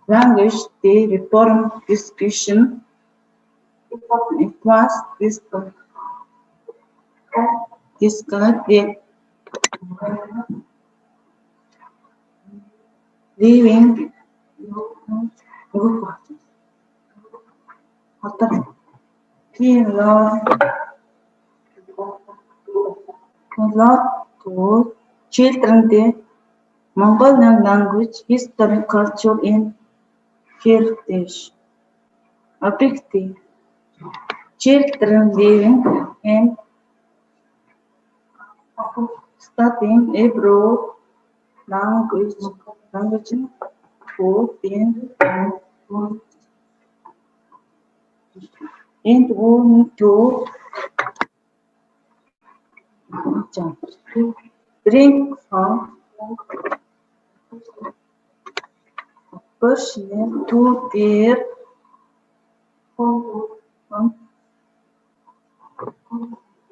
language, the reform discussion was discussed the living to children the Mongolian language, history, culture, and heritage. Objective: children living and studying abroad language food and want to drink from personal to their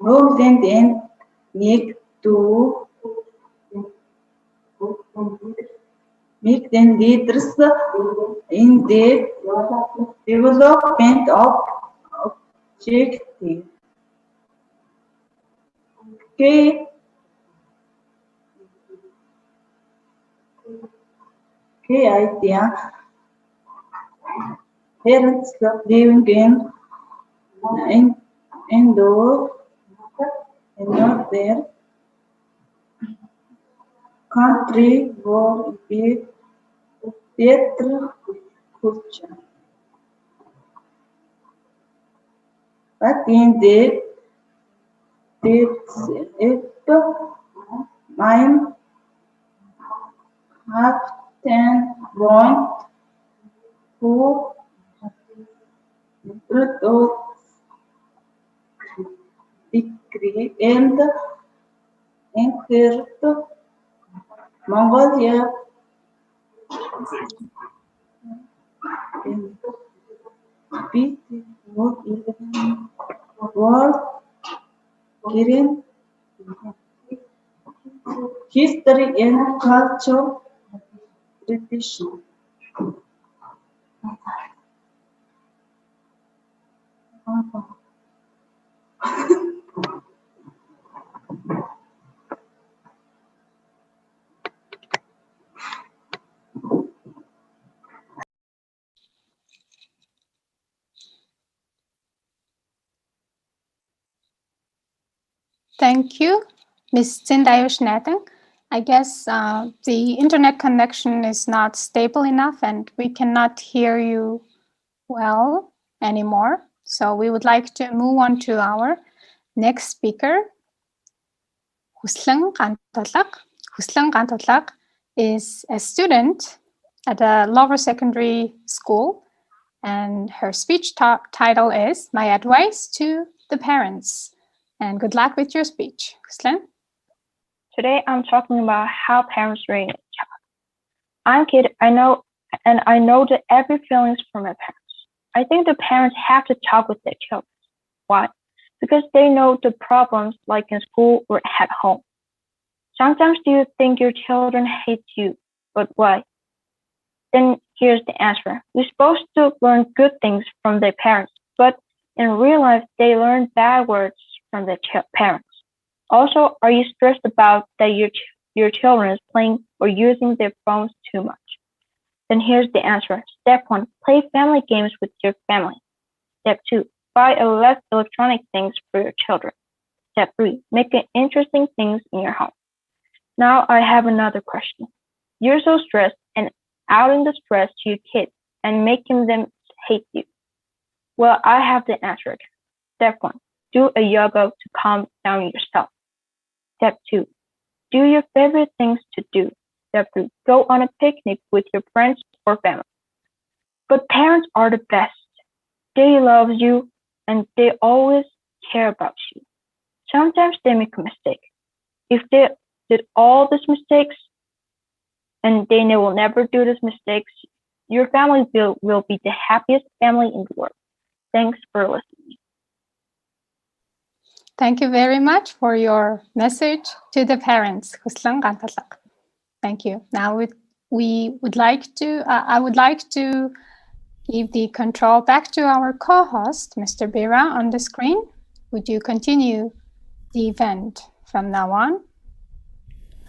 homeland and need to make them leaders in the development of objective. Key idea: parents living in in another country would be better culture. But in the it mine have 10 want to produce degree and encourage Mongolia in beautiful world green history and culture tradition. Thank you, Ms. Tsindayoshneteng. I guess the internet connection is not stable enough and we cannot hear you well anymore. So we would like to move on to our next speaker, Husleng Gantolak. Husleng Gantolak is a student at a lower secondary school, and her speech title is My Advice to the Parents. And good luck with your speech, Husleng. Today I'm talking about how parents raise a child. I'm a kid, I know that every feelings from my parents. I think the parents have to talk with their children. Why? Because they know the problems like in school or at home. Sometimes you think your children hate you, but why? Then here's the answer. We're supposed to learn good things from their parents, but in real life, they learn bad words from their parents. Also, are you stressed about that your children is playing or using their phones too much? Then here's the answer. Step 1, play family games with your family. Step 2, buy less electronic things for your children. Step 3, make interesting things in your home. Now I have another question. You're so stressed and outing the stress to your kids and making them hate you. Well, I have the answer. Step 1, do a yoga to calm down yourself. Step 2, do your favorite things to do. Step 3, go on a picnic with your friends or family. But parents are the best. They love you and they always care about you. Sometimes they make a mistake. If they did all these mistakes and they will never do these mistakes, your family will be the happiest family in the world. Thanks for listening. Thank you very much for your message to the parents, Husleng Gantolak. Thank you. Now we would like to, I would like to give the control back to our co-host, Mr. Bira, on the screen. Would you continue the event from now on?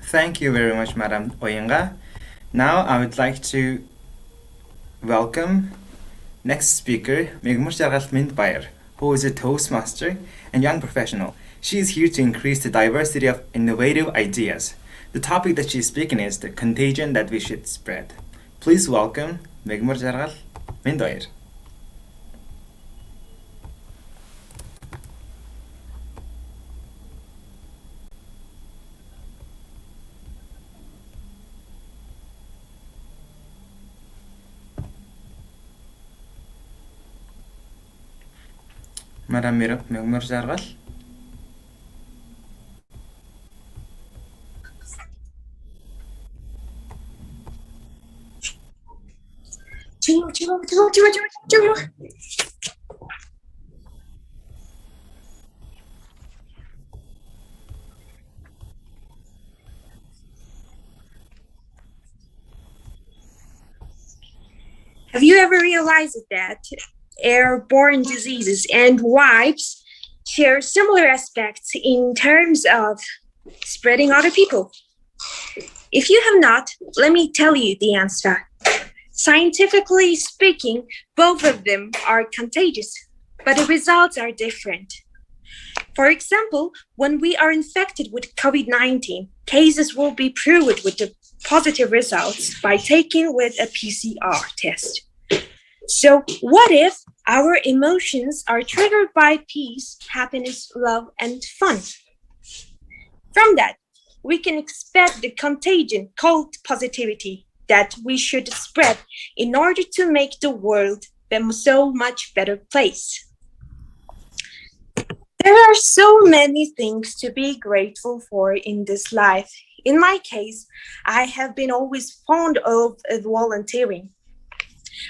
Thank you very much, Madam Oyinga. Now I would like to welcome next speaker, Megmur Jargal Mintbayer, who is a Toastmaster and young professional. She is here to increase the diversity of innovative ideas. The topic that she is speaking is the contagion that we should spread. Please welcome Megmur Jargal Mintbayer. Madam Megmur Jargal. Have you ever realized that airborne diseases and wipes share similar aspects in terms of spreading other people? If you have not, let me tell you the answer. Scientifically speaking, both of them are contagious. but the results are different. For example, when we are infected with COVID-19, cases will be proved with the positive results by taking with a PCR test. So what if our emotions are triggered by peace, happiness, love, and fun? From that, we can expect the contagion called positivity that we should spread in order to make the world a so much better place. There are so many things to be grateful for in this life. In my case, I have been always fond of volunteering.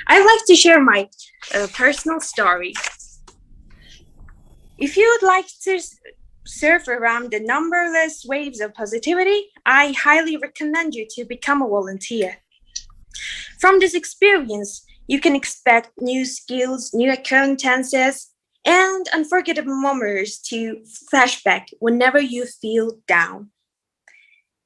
I'd like to share my personal story. If you would like to surf around the numberless waves of positivity, I highly recommend you to become a volunteer. From this experience, you can expect new skills, new acquaintances, and unforgettable memories to flashback whenever you feel down.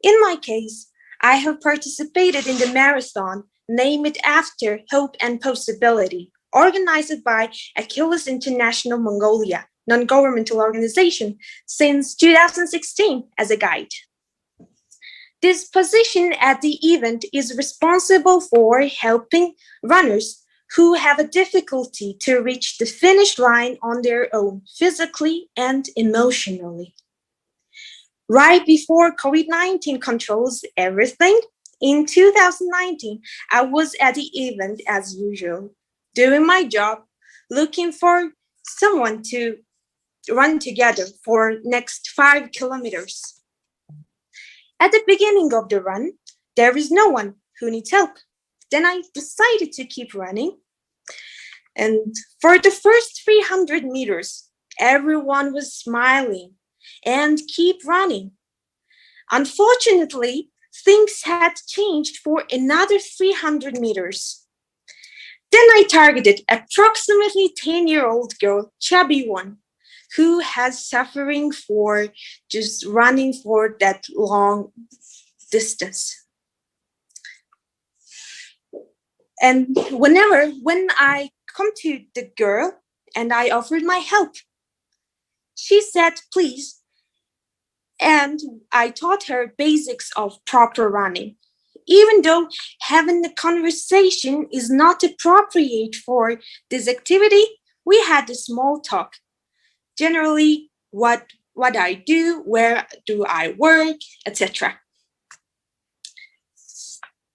In my case, I have participated in the marathon named after Hope and Possibility, organized by Achilles International Mongolia, non-governmental organization, since 2016 as a guide. This position at the event is responsible for helping runners who have a difficulty to reach the finish line on their own, physically and emotionally. Right before COVID-19 controls everything, in 2019, I was at the event as usual, doing my job, looking for someone to run together for next 5 kilometers. At the beginning of the run, there is no one who needs help. Then I decided to keep running. And for the first 300 meters, everyone was smiling and keep running. Unfortunately, things had changed for another 300 meters. Then I targeted approximately 10-year-old girl, chubby one, who has suffering for just running for that long distance. And when I come to the girl and I offered my help, she said, please. And I taught her basics of proper running. Even though having a conversation is not appropriate for this activity, we had a small talk. Generally, what I do, where do I work, etc.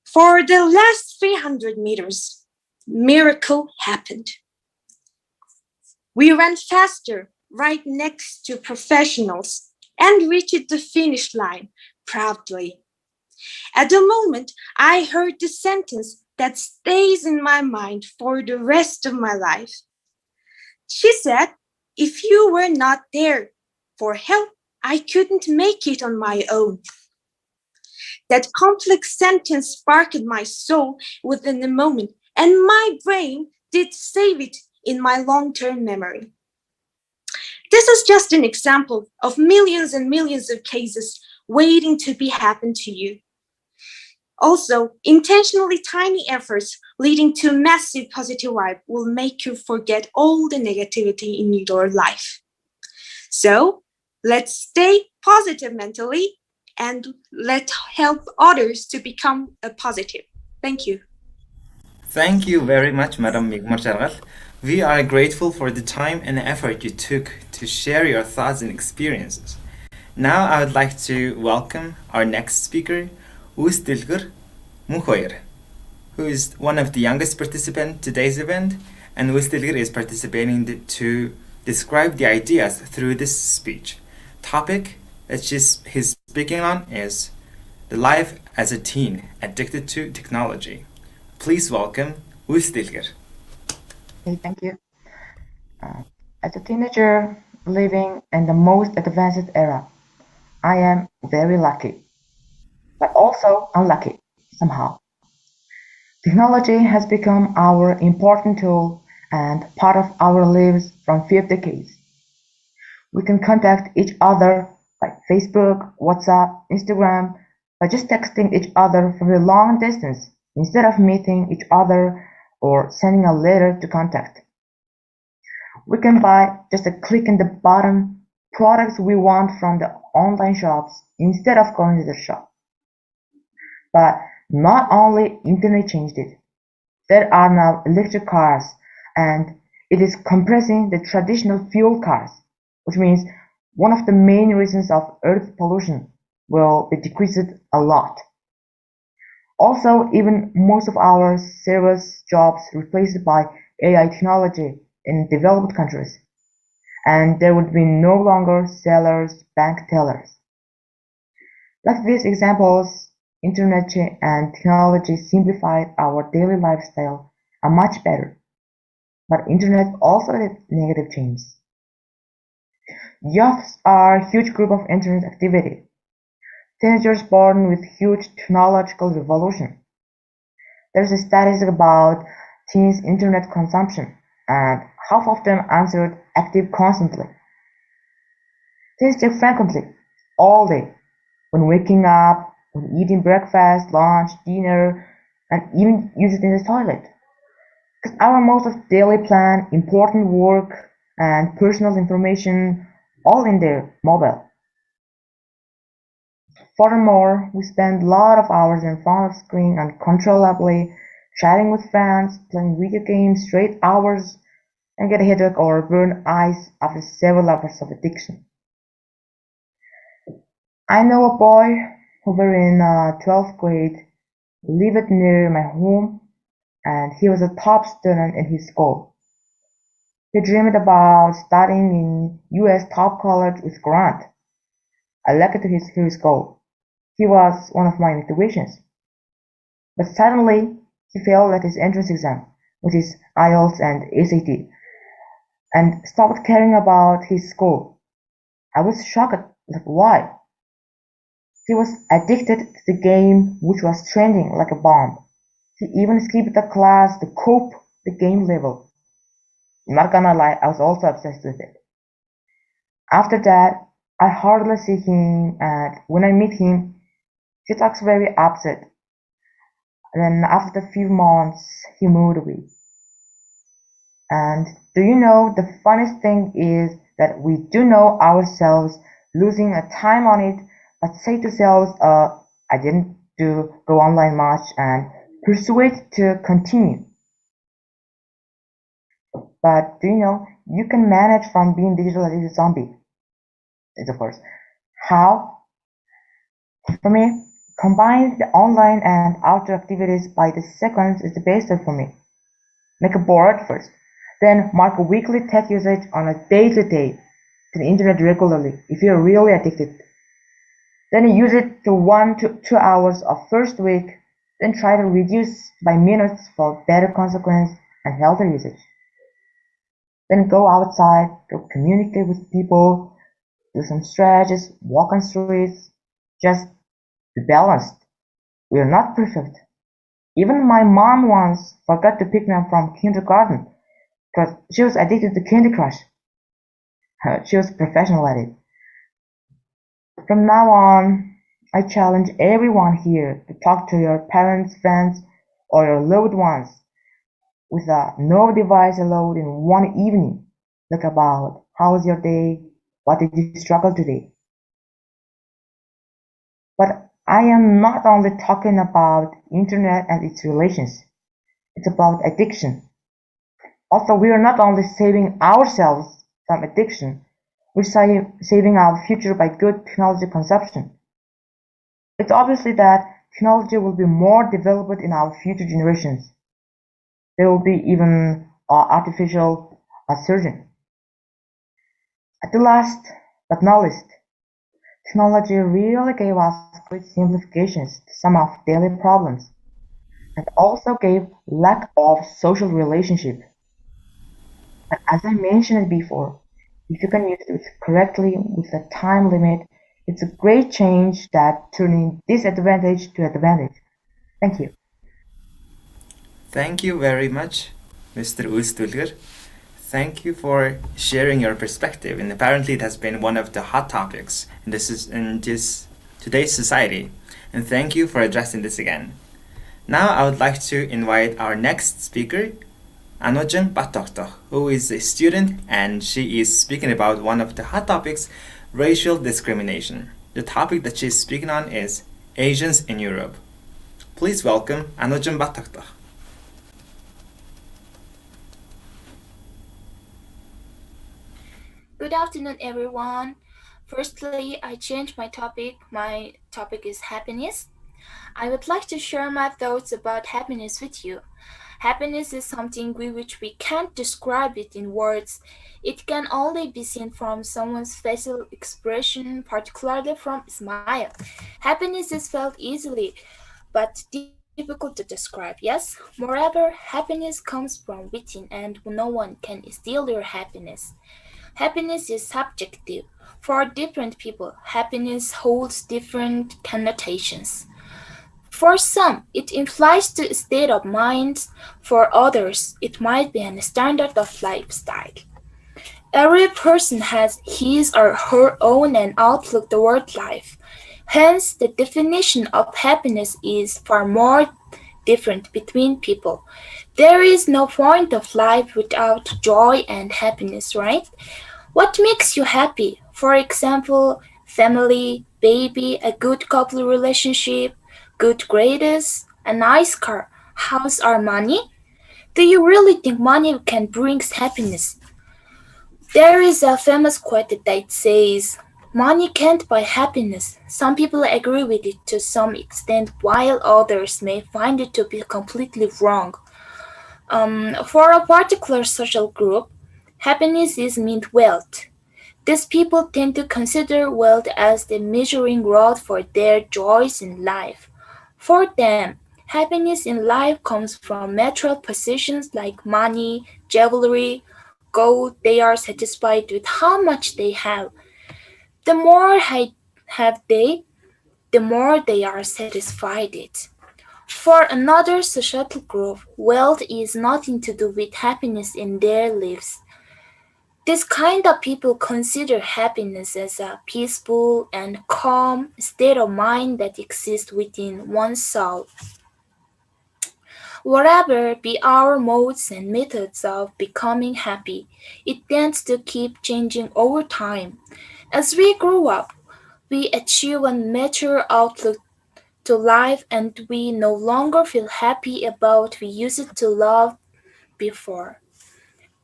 For the last 300 meters, miracle happened. We ran faster right next to professionals and reached the finish line proudly. At the moment, I heard the sentence that stays in my mind for the rest of my life. She said, if you were not there for help, I couldn't make it on my own. That complex sentence sparked my soul within a moment, and my brain did save it in my long-term memory. This is just an example of millions and millions of cases waiting to be happened to you. Also, intentionally tiny efforts leading to massive positive vibe will make you forget all the negativity in your life. So, let's stay positive mentally and let's help others to become a positive. Thank you. Thank you very much, Madam Migmar. We are grateful for the time and effort you took to share your thoughts and experiences. Now I would like to welcome our next speaker, Ustilgur Mukhoyer, who is one of the youngest participants in today's event, and Ustilgur is participating to describe the ideas through this speech. Topic that he's speaking on is the life as a teen addicted to technology. Please welcome Ustilgur. Okay, thank you. As a teenager living in the most advanced era, I am very lucky, but also unlucky somehow. Technology has become our important tool and part of our lives from few decades. We can contact each other by Facebook, WhatsApp, Instagram, by just texting each other from a long distance instead of meeting each other or sending a letter to contact. We can buy just a click in the button products we want from the online shops instead of going to the shop. But not only internet changed it. There are now electric cars, and it is compressing the traditional fuel cars, which means one of the main reasons of earth pollution will be decreased a lot. Also, even most of our service jobs replaced by AI technology in developed countries, and there would be no longer sellers, bank tellers. Like these examples, internet and technology simplified our daily lifestyle much better. But internet also had negative changes. Youths are a huge group of internet activity. Teenagers born with huge technological revolution. There's a statistic about teens' internet consumption, and half of them answered active constantly. Teens check frequently, all day, when waking up, when eating breakfast, lunch, dinner, and even use it in the toilet. Because our most of daily plan, important work, and personal information all in their mobile. Furthermore, we spend a lot of hours in front of screen uncontrollably, chatting with friends, playing video games straight hours, and get a headache or burn eyes after several hours of addiction. I know a boy who were in 12th grade, lived near my home, and he was a top student in his school. He dreamed about studying in US top college with grant. I liked his goal. He was one of my motivations. But suddenly, he failed at his entrance exam, which is IELTS and SAT, and stopped caring about his school. I was shocked, like why? He was addicted to the game which was trending like a bomb. He even skipped the class to cope the game level. I'm not gonna lie, I was also obsessed with it. After that, I hardly see him, and when I meet him, he talks very upset. Then after a few months, he moved away. And do you know the funniest thing is that we do know ourselves losing a time on it, but say to ourselves, I didn't go online much, and persuade to continue. But do you know you can manage from being digital as a zombie? It's of course. How? For me, combine the online and outdoor activities by the seconds is the best way for me. Make a board first, then mark a weekly tech usage on a day-to-day to the internet regularly if you're really addicted. Then use it to 1 to 2 hours of first week, then try to reduce by minutes for better consequence and healthier usage. Then go outside, go communicate with people, do some stretches, walk on streets, just be balanced. We are not perfect. Even my mom once forgot to pick me up from kindergarten because she was addicted to Candy Crush. She was professional at it. From now on, I challenge everyone here to talk to your parents, friends, or your loved ones with a no device allowed in one evening. Look about how was your day, what did you struggle today. But I am not only talking about internet and its relations. It's about addiction. Also, we are not only saving ourselves from addiction, we're saving our future by good technology consumption. It's obviously that technology will be more developed in our future generations. There will be even artificial surgeon. At the last but not least, technology really gave us great simplifications to some of daily problems, and also gave lack of social relationship. But as I mentioned before, if you can use it correctly with a time limit, it's a great change that turning disadvantage to advantage. Thank you. Thank you very much, Mr. Ustulger. Thank you for sharing your perspective, and apparently it has been one of the hot topics in today's society. And thank you for addressing this again. Now I would like to invite our next speaker, Anojin Batokto, who is a student and she is speaking about one of the hot topics, racial discrimination. The topic that she is speaking on is Asians in Europe. Please welcome Anojin Batokto. Good afternoon, everyone. Firstly, I changed my topic. My topic is happiness. I would like to share my thoughts about happiness with you. Happiness is something which we can't describe it in words. It can only be seen from someone's facial expression, particularly from a smile. Happiness is felt easily, but difficult to describe, yes? Moreover, happiness comes from within, and no one can steal your happiness. Happiness is subjective. For different people, happiness holds different connotations. For some, it implies a state of mind. For others, it might be a standard of lifestyle. Every person has his or her own outlook toward life. Hence, the definition of happiness is far more different between people. There is no point of life without joy and happiness, right? What makes you happy? For example, family, baby, a good couple relationship, good grades, a nice car, house, or money? Do you really think money can bring happiness? There is a famous quote that says, "Money can't buy happiness." Some people agree with it to some extent, while others may find it to be completely wrong. For a particular social group, happiness is meant wealth. These people tend to consider wealth as the measuring rod for their joys in life. For them, happiness in life comes from material possessions like money, jewelry, gold. They are satisfied with how much they have. The more have they, the more they are satisfied it. For another societal group, wealth is nothing to do with happiness in their lives. This kind of people consider happiness as a peaceful and calm state of mind that exists within one's soul. Whatever be our modes and methods of becoming happy, it tends to keep changing over time. As we grow up, we achieve a mature outlook to life and we no longer feel happy about we used to love before.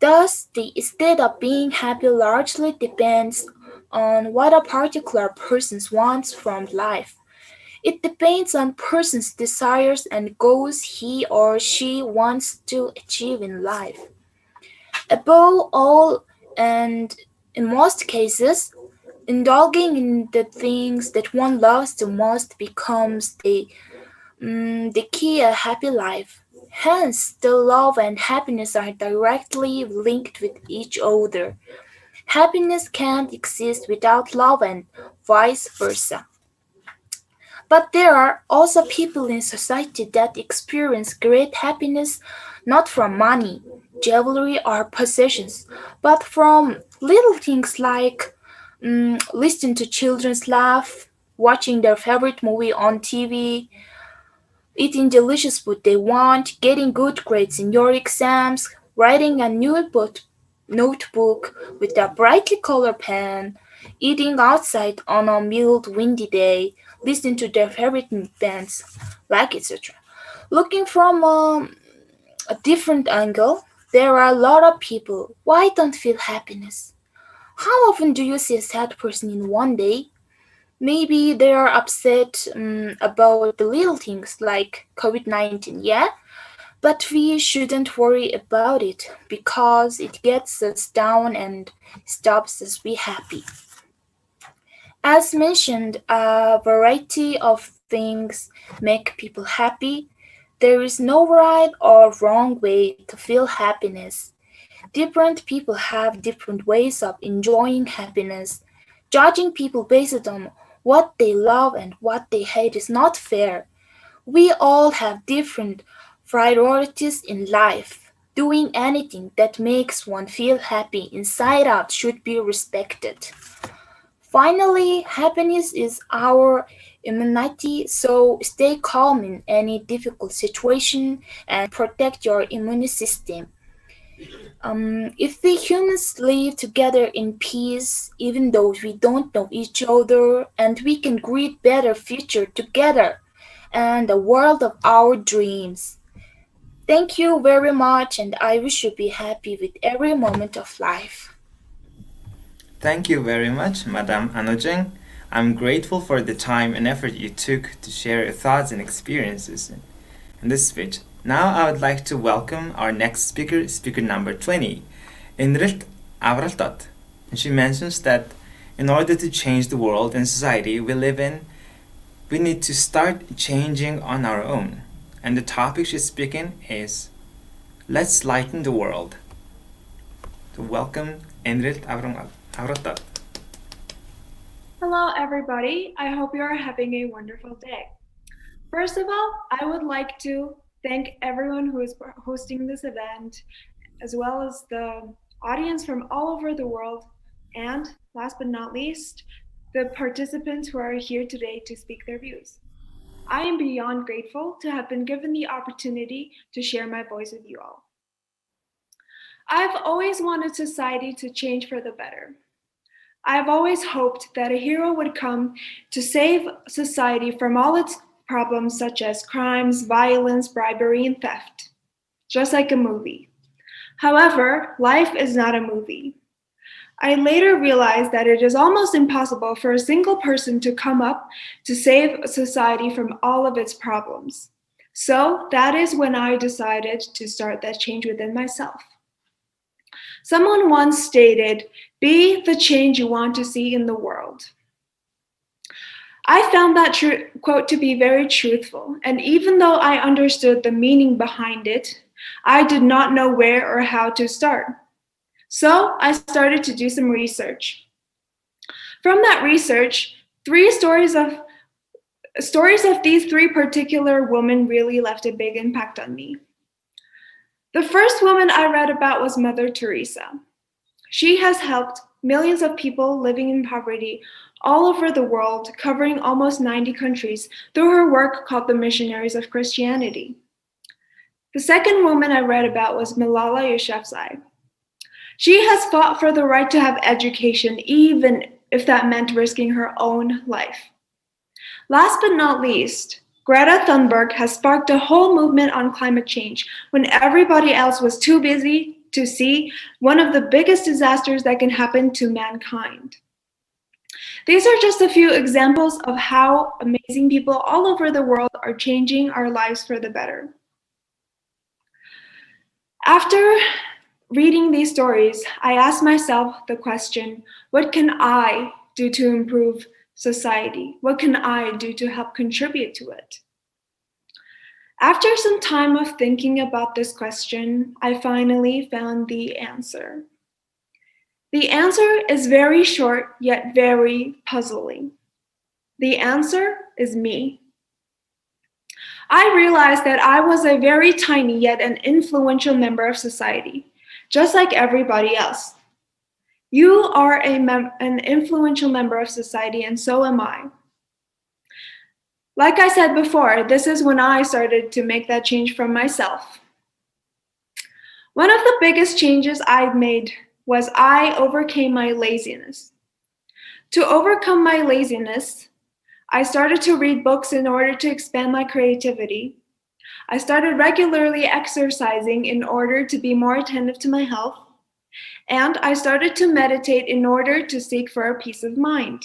Thus, the state of being happy largely depends on what a particular person wants from life. It depends on person's desires and goals he or she wants to achieve in life. Above all, and in most cases, indulging in the things that one loves the most becomes the key a happy life. Hence, the love and happiness are directly linked with each other. Happiness can't exist without love and vice versa. But there are also people in society that experience great happiness not from money, jewelry, or possessions, but from little things like listening to children's laugh, watching their favorite movie on TV, eating delicious food they want, getting good grades in your exams, writing a new notebook with a brightly colored pen, eating outside on a mild windy day, listening to their favorite bands, like etc. Looking from a different angle, there are a lot of people why don't feel happiness. How often do you see a sad person in one day? Maybe they are upset about the little things like COVID-19, yeah? But we shouldn't worry about it because it gets us down and stops us be happy. As mentioned, a variety of things make people happy. There is no right or wrong way to feel happiness. Different people have different ways of enjoying happiness. Judging people based on what they love and what they hate is not fair. We all have different priorities in life. Doing anything that makes one feel happy inside out should be respected. Finally, happiness is our immunity, so stay calm in any difficult situation and protect your immune system. If we humans live together in peace, even though we don't know each other, and we can create better future together and the world of our dreams. Thank you very much, and I wish you be happy with every moment of life. Thank you very much, Madame Anojeng. I'm grateful for the time and effort you took to share your thoughts and experiences in this speech. Now I would like to welcome our next speaker, speaker number 20, Inrilt Avraltot. And she mentions that in order to change the world and society we live in, we need to start changing on our own. And the topic she's speaking is Let's Lighten the World. So welcome, Inrilt Avraltot. Hello, everybody. I hope you are having a wonderful day. First of all, I would like to thank everyone who is hosting this event, as well as the audience from all over the world, and last but not least, the participants who are here today to speak their views. I am beyond grateful to have been given the opportunity to share my voice with you all. I've always wanted society to change for the better. I've always hoped that a hero would come to save society from all its problems such as crimes, violence, bribery, and theft, just like a movie. However, life is not a movie. I later realized that it is almost impossible for a single person to come up to save society from all of its problems. So that is when I decided to start that change within myself. Someone once stated, "Be the change you want to see in the world." I found that quote to be very truthful, and even though I understood the meaning behind it, I did not know where or how to start. So I started to do some research. From that research, stories of these three particular women really left a big impact on me. The first woman I read about was Mother Teresa. She has helped millions of people living in poverty all over the world, covering almost 90 countries, through her work called the Missionaries of Christianity. The second woman I read about was Malala Yousafzai. She has fought for the right to have education, even if that meant risking her own life. Last but not least, Greta Thunberg has sparked a whole movement on climate change when everybody else was too busy to see one of the biggest disasters that can happen to mankind. These are just a few examples of how amazing people all over the world are changing our lives for the better. After reading these stories, I asked myself the question, what can I do to improve society? What can I do to help contribute to it? After some time of thinking about this question, I finally found the answer. The answer is very short, yet very puzzling. The answer is me. I realized that I was a very tiny yet an influential member of society, just like everybody else. You are an influential member of society, and so am I. Like I said before, this is when I started to make that change from myself. One of the biggest changes I've made was I overcame my laziness. To overcome my laziness, I started to read books in order to expand my creativity. I started regularly exercising in order to be more attentive to my health. And I started to meditate in order to seek for a peace of mind.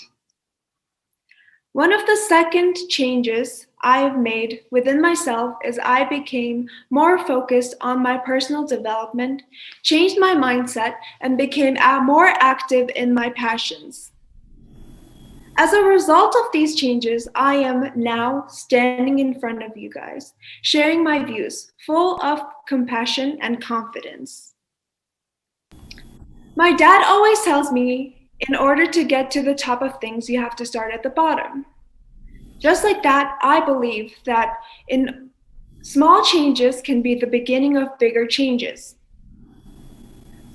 One of the second changes I have made within myself is I became more focused on my personal development, changed my mindset, and became more active in my passions. As a result of these changes, I am now standing in front of you guys, sharing my views, full of compassion and confidence. My dad always tells me, in order to get to the top of things, you have to start at the bottom. Just like that, I believe that in small changes can be the beginning of bigger changes.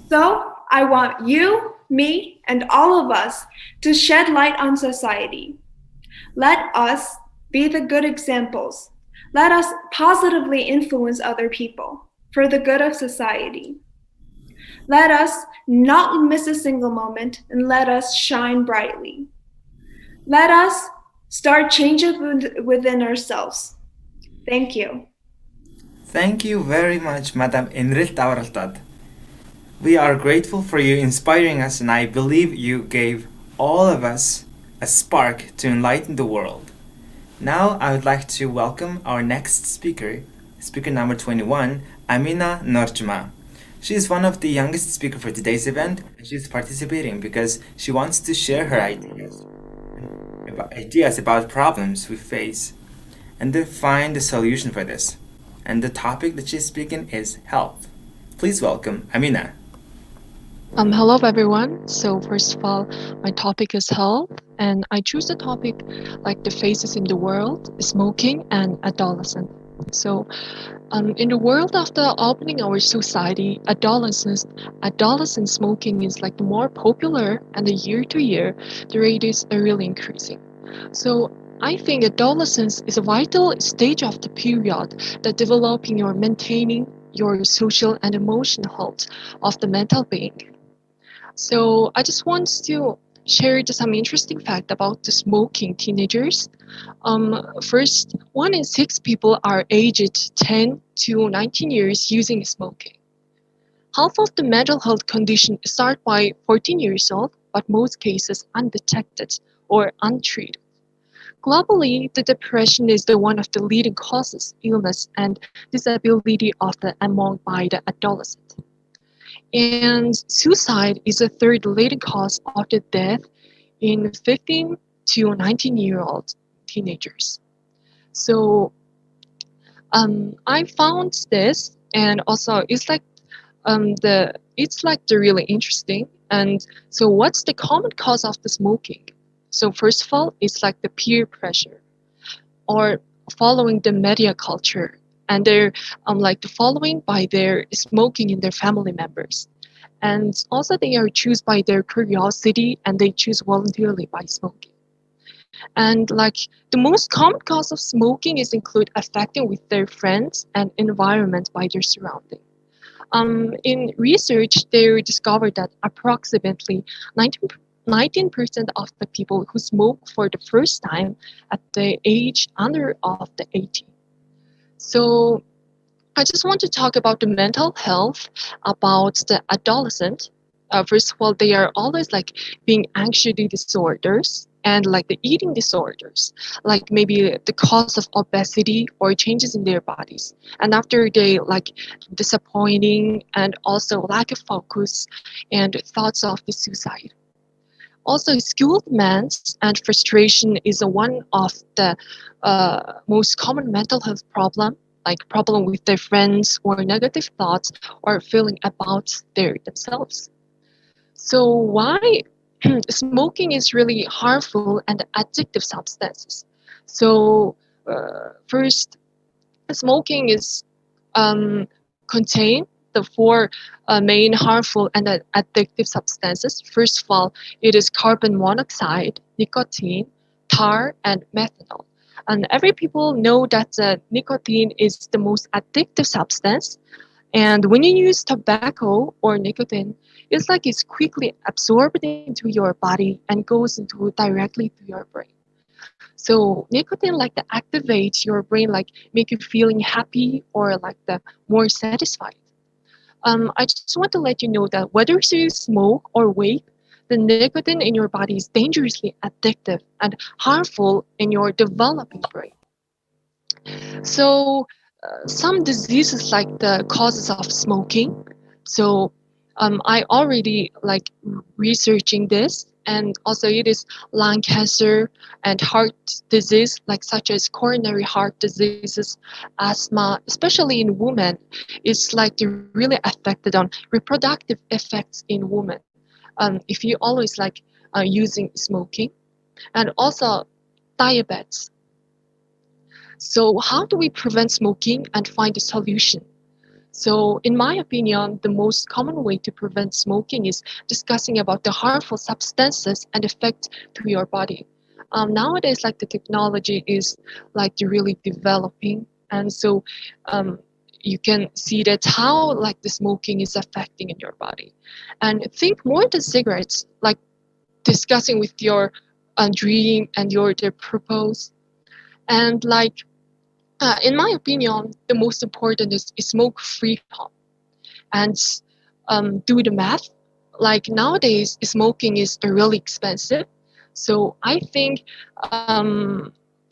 So I want you, me, and all of us to shed light on society. Let us be the good examples. Let us positively influence other people for the good of society. Let us not miss a single moment, and let us shine brightly. Let us start changing within ourselves. Thank you. Thank you very much, Madam Enrit Tauraltad. We are grateful for you inspiring us, and I believe you gave all of us a spark to enlighten the world. Now I would like to welcome our next speaker, speaker number 21, Amina Norjma. She is one of the youngest speakers for today's event, and she is participating because she wants to share her ideas about problems we face and to find a solution for this. And the topic that she's speaking is health. Please welcome Amina. Hello everyone. So first of all, my topic is health, and I choose the topic like the faces in the world, smoking and adolescence. So in the world after opening our society, adolescent smoking is like more popular, and the year to year, the rate is really increasing. So I think adolescence is a vital stage of the period that developing or maintaining your social and emotional health of the mental being. So I just want to share some interesting fact about the smoking teenagers. First, 1 in 6 people are aged 10 to 19 years using smoking. Half of the mental health condition start by 14 years old, but most cases undetected or untreated. Globally, the depression is the one of the leading causes illness and disability of the among by the adolescent. And suicide is the third leading cause of the death in 15 to 19-year-old teenagers. So I found this, and also it's like the really interesting. And so what's the common cause of the smoking? So first of all, it's like the peer pressure or following the media culture, and they're like the following by their smoking in their family members. And also they are choose by their curiosity, and they choose voluntarily by smoking. And like the most common cause of smoking is include affecting with their friends and environment by their surrounding. In research, they discovered that approximately 19% of the people who smoke for the first time at the age under of the 18. So I just want to talk about the mental health about the adolescent. First of all, they are always like being anxiety disorders and like the eating disorders, like maybe the cause of obesity or changes in their bodies. And after they like disappointing and also lack of focus and thoughts of the suicide. Also, school demands and frustration is one of the most common mental health problem, like problem with their friends or negative thoughts or feeling about themselves. So why smoking is really harmful and addictive substances. So first, smoking is contain the 4 main harmful and addictive substances. First of all, it is carbon monoxide, nicotine, tar, and methanol. And every people know that nicotine is the most addictive substance. And when you use tobacco or nicotine, it's like it's quickly absorbed into your body and goes into directly to your brain. So nicotine like to activate your brain, like make you feeling happy or like the more satisfied. I just want to let you know that whether you smoke or vape, the nicotine in your body is dangerously addictive and harmful in your developing brain. So some diseases like the causes of smoking. So I already like researching this, and also it is lung cancer and heart disease, like such as coronary heart diseases, asthma, especially in women. It's like they're really affected on reproductive effects in women. If you always like using smoking, and also diabetes. So how do we prevent smoking and find a solution? So in my opinion, the most common way to prevent smoking is discussing about the harmful substances and effect to your body. Nowadays, like the technology is like really developing, and so you can see that how like the smoking is affecting in your body. And think more than cigarettes, like discussing with your dream and your the purpose. And like in my opinion, the most important is smoke free home. And do the math. Like nowadays, smoking is really expensive. So I think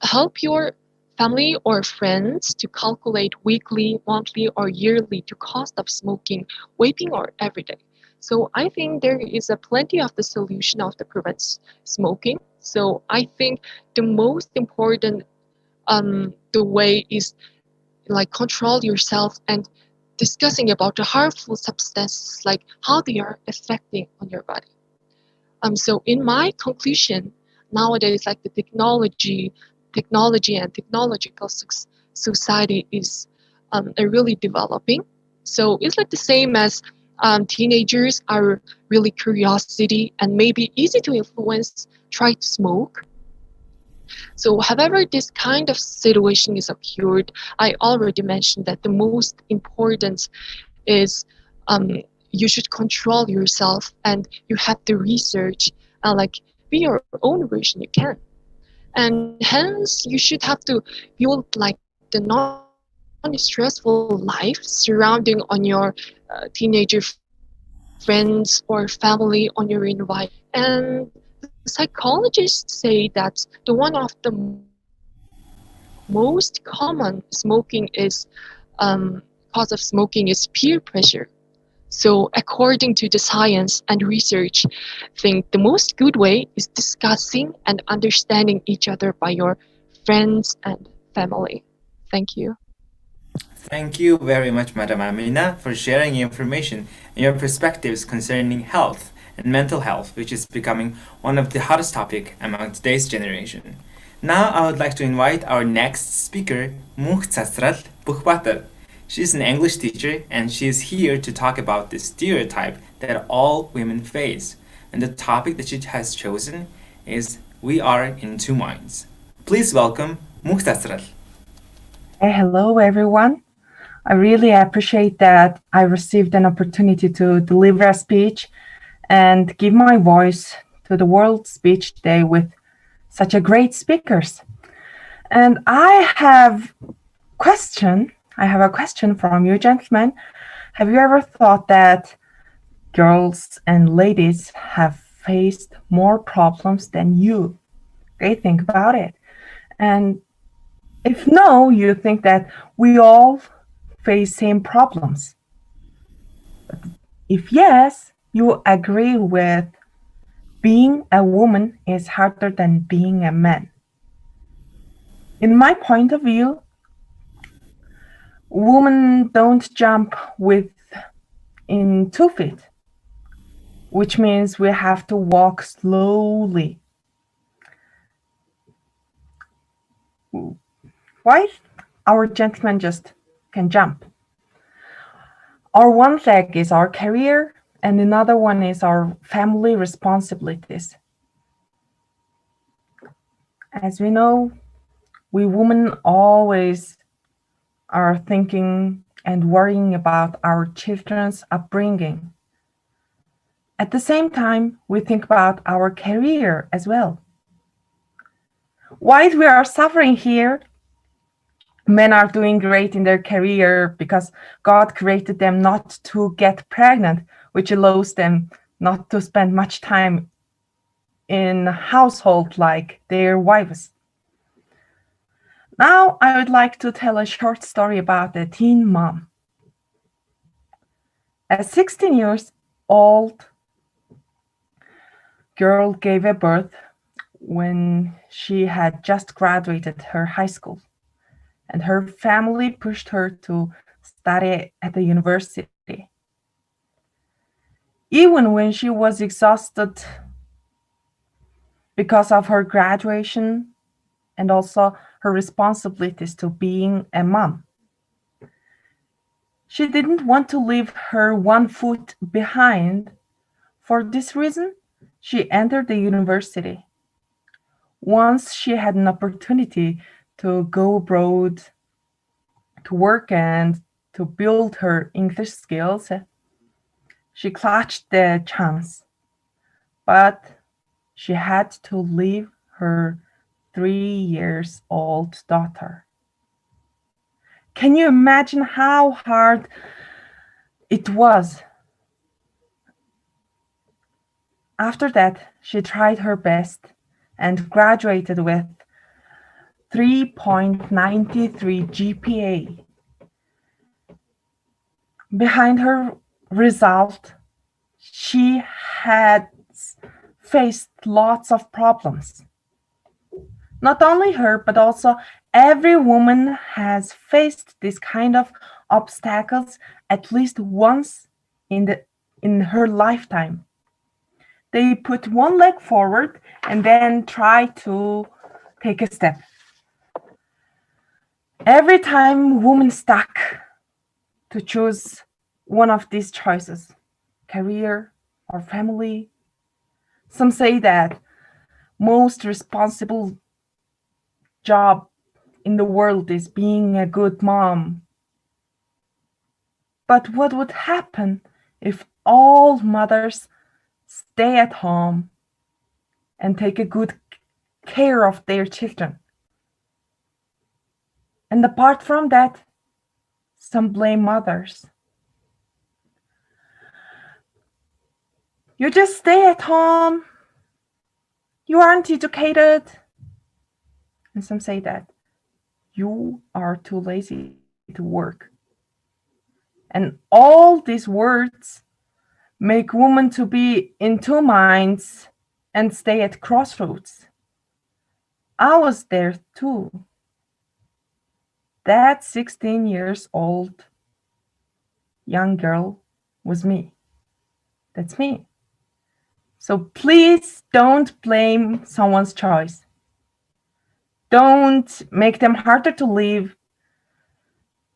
help your family or friends to calculate weekly, monthly, or yearly the cost of smoking, vaping, or every day. So I think there is a plenty of the solution of the prevents smoking. So I think the most important the way is like control yourself and discussing about the harmful substances, like how they are affecting on your body. So in my conclusion, nowadays like the technology and technological society is really developing. So it's like the same as teenagers are really curiosity and maybe easy to influence, try to smoke. So however this kind of situation is occurred, I already mentioned that the most important is you should control yourself and you have to research and like be your own version you can. And hence you should have to build like the non-stressful life surrounding on your teenager friends or family on your environment. And the psychologists say that the one of the most common smoking is cause of smoking is peer pressure. So according to the science and research, think the most good way is discussing and understanding each other by your friends and family. Thank you. Thank you very much, Madam Amina, for sharing your information and your perspectives concerning health and mental health, which is becoming one of the hottest topic among today's generation. Now, I would like to invite our next speaker, Muhtasral Bukhbatar. She's an English teacher and she is here to talk about the stereotype that all women face. And the topic that she has chosen is We Are in Two Minds. Please welcome Muhtasral. Hello, everyone. I really appreciate that I received an opportunity to deliver a speech and give my voice to the World Speech Day with such a great speakers. And I have a question from you, gentlemen. Have you ever thought that girls and ladies have faced more problems than you? Okay, think about it. And if no, you think that we all face same problems. If yes, you agree with being a woman is harder than being a man. In my point of view, women don't jump in 2 feet, which means we have to walk slowly. Why? Our gentlemen just can jump. Our one leg is our career, and another one is our family responsibilities. As we know, we women always are thinking and worrying about our children's upbringing. At the same time, we think about our career as well. While we are suffering here, men are doing great in their career because God created them not to get pregnant, which allows them not to spend much time in household like their wives. Now I would like to tell a short story about a teen mom. A 16 years old girl gave a birth when she had just graduated her high school, and her family pushed her to study at the university. Even when she was exhausted because of her graduation and also her responsibilities to being a mom, she didn't want to leave her 1 foot behind. For this reason, she entered the university. Once she had an opportunity to go abroad to work and to build her English skills, she clutched the chance, but she had to leave her 3 years old daughter. Can you imagine how hard it was? After that, she tried her best and graduated with 3.93 GPA. Behind her result, she had faced lots of problems. Not only her, but also every woman has faced this kind of obstacles at least once in her lifetime. They put one leg forward and then try to take a step. Every time women stuck to choose one of these choices, career or family, some say that most responsible job in the world is being a good mom. But what would happen if all mothers stay at home and take a good care of their children? And apart from that, some blame mothers. You just stay at home. You aren't educated. And some say that you are too lazy to work. And all these words make women to be in two minds and stay at crossroads. I was there too. That 16 years old young girl was me. That's me. So please don't blame someone's choice. Don't make them harder to live.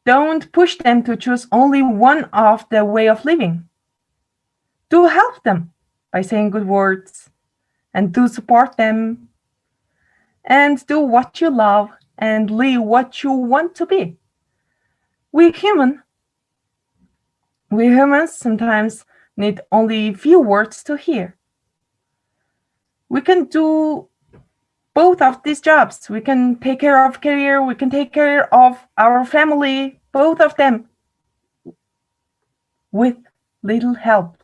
Don't push them to choose only one of the way of living. Do help them by saying good words, and do support them, and do what you love and live what you want to be. We humans sometimes need only few words to hear. We can do both of these jobs. We can take care of career, we can take care of our family, both of them, with little help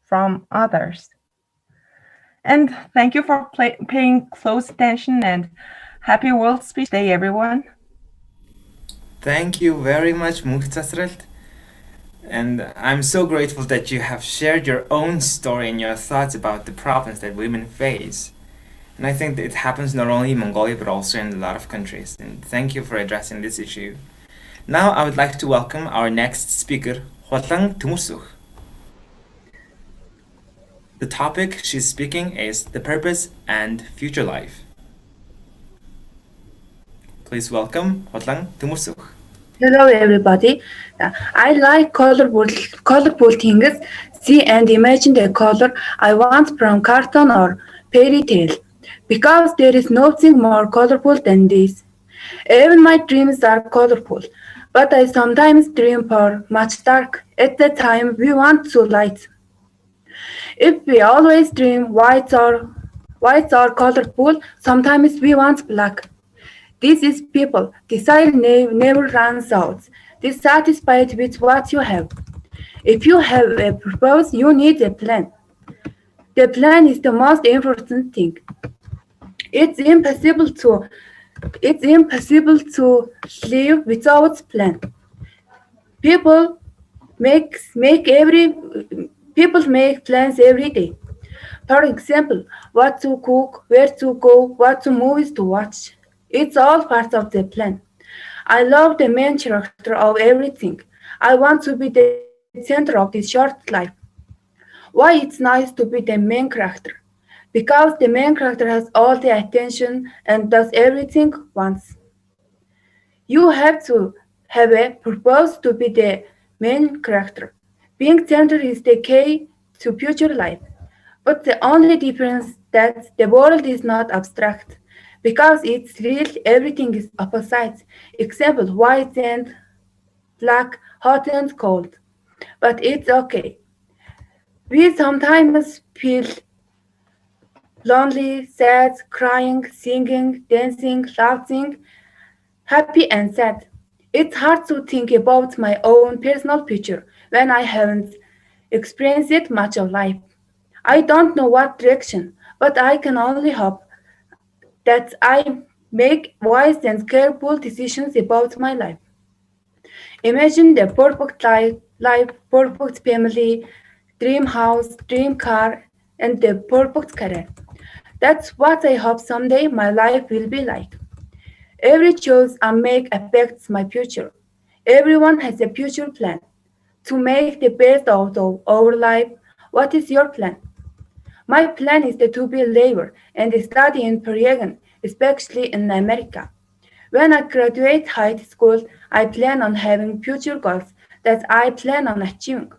from others. And thank you for paying close attention, and happy World Speech Day, everyone. Thank you very much, Muhtasrelt. And I'm so grateful that you have shared your own story and your thoughts about the problems that women face. And I think that it happens not only in Mongolia but also in a lot of countries. And thank you for addressing this issue. Now I would like to welcome our next speaker, Hwatlang Tumursuk. The topic she's speaking is the purpose and future life. Please welcome Hwatlang Tumursuk. Hello everybody. I like colorful things. See and imagine the color I want from cartoon or fairy tale. Because there is nothing more colorful than this. Even my dreams are colorful, but I sometimes dream for much dark. At the time we want to light. If we always dream white or colorful, sometimes we want black. This is people. Desire never runs out. Dissatisfied with what you have. If you have a purpose, you need a plan. The plan is the most important thing. It's impossible to live without plan. People make plans every day. For example, what to cook, where to go, what movies to watch. It's all part of the plan. I love the main character of everything. I want to be the center of this short life. Why it's nice to be the main character? Because the main character has all the attention and does everything once. You have to have a purpose to be the main character. Being center is the key to future life. But the only difference that the world is not abstract. Because it's real, everything is opposite. Example, white and like hot and cold. But it's okay. We sometimes feel lonely, sad, crying, singing, dancing, laughing, happy and sad. It's hard to think about my own personal future when I haven't experienced much of life. I don't know what direction, but I can only hope that I make wise and careful decisions about my life. Imagine the perfect life, perfect family, dream house, dream car, and the perfect career. That's what I hope someday my life will be like. Every choice I make affects my future. Everyone has a future plan. To make the best out of our life, what is your plan? My plan is to be a labor and study in Peruvian, especially in America. When I graduate high school, I plan on having future goals that I plan on achieving.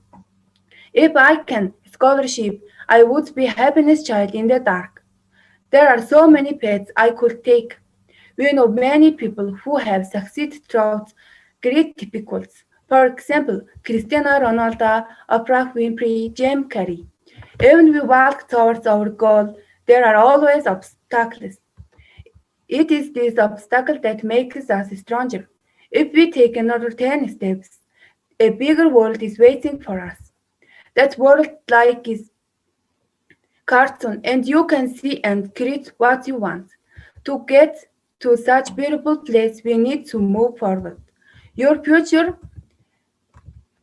If I can scholarship, I would be happiness child in the dark. There are so many paths I could take. We know many people who have succeeded through great difficulties. For example, Cristiano Ronaldo, Oprah Winfrey, Jim Carrey. Even we walk towards our goal, there are always obstacles. It is this obstacle that makes us stronger. If we take another 10 steps, a bigger world is waiting for us. That world like is cartoon and you can see and create what you want. To get to such beautiful place we need to move forward. Your future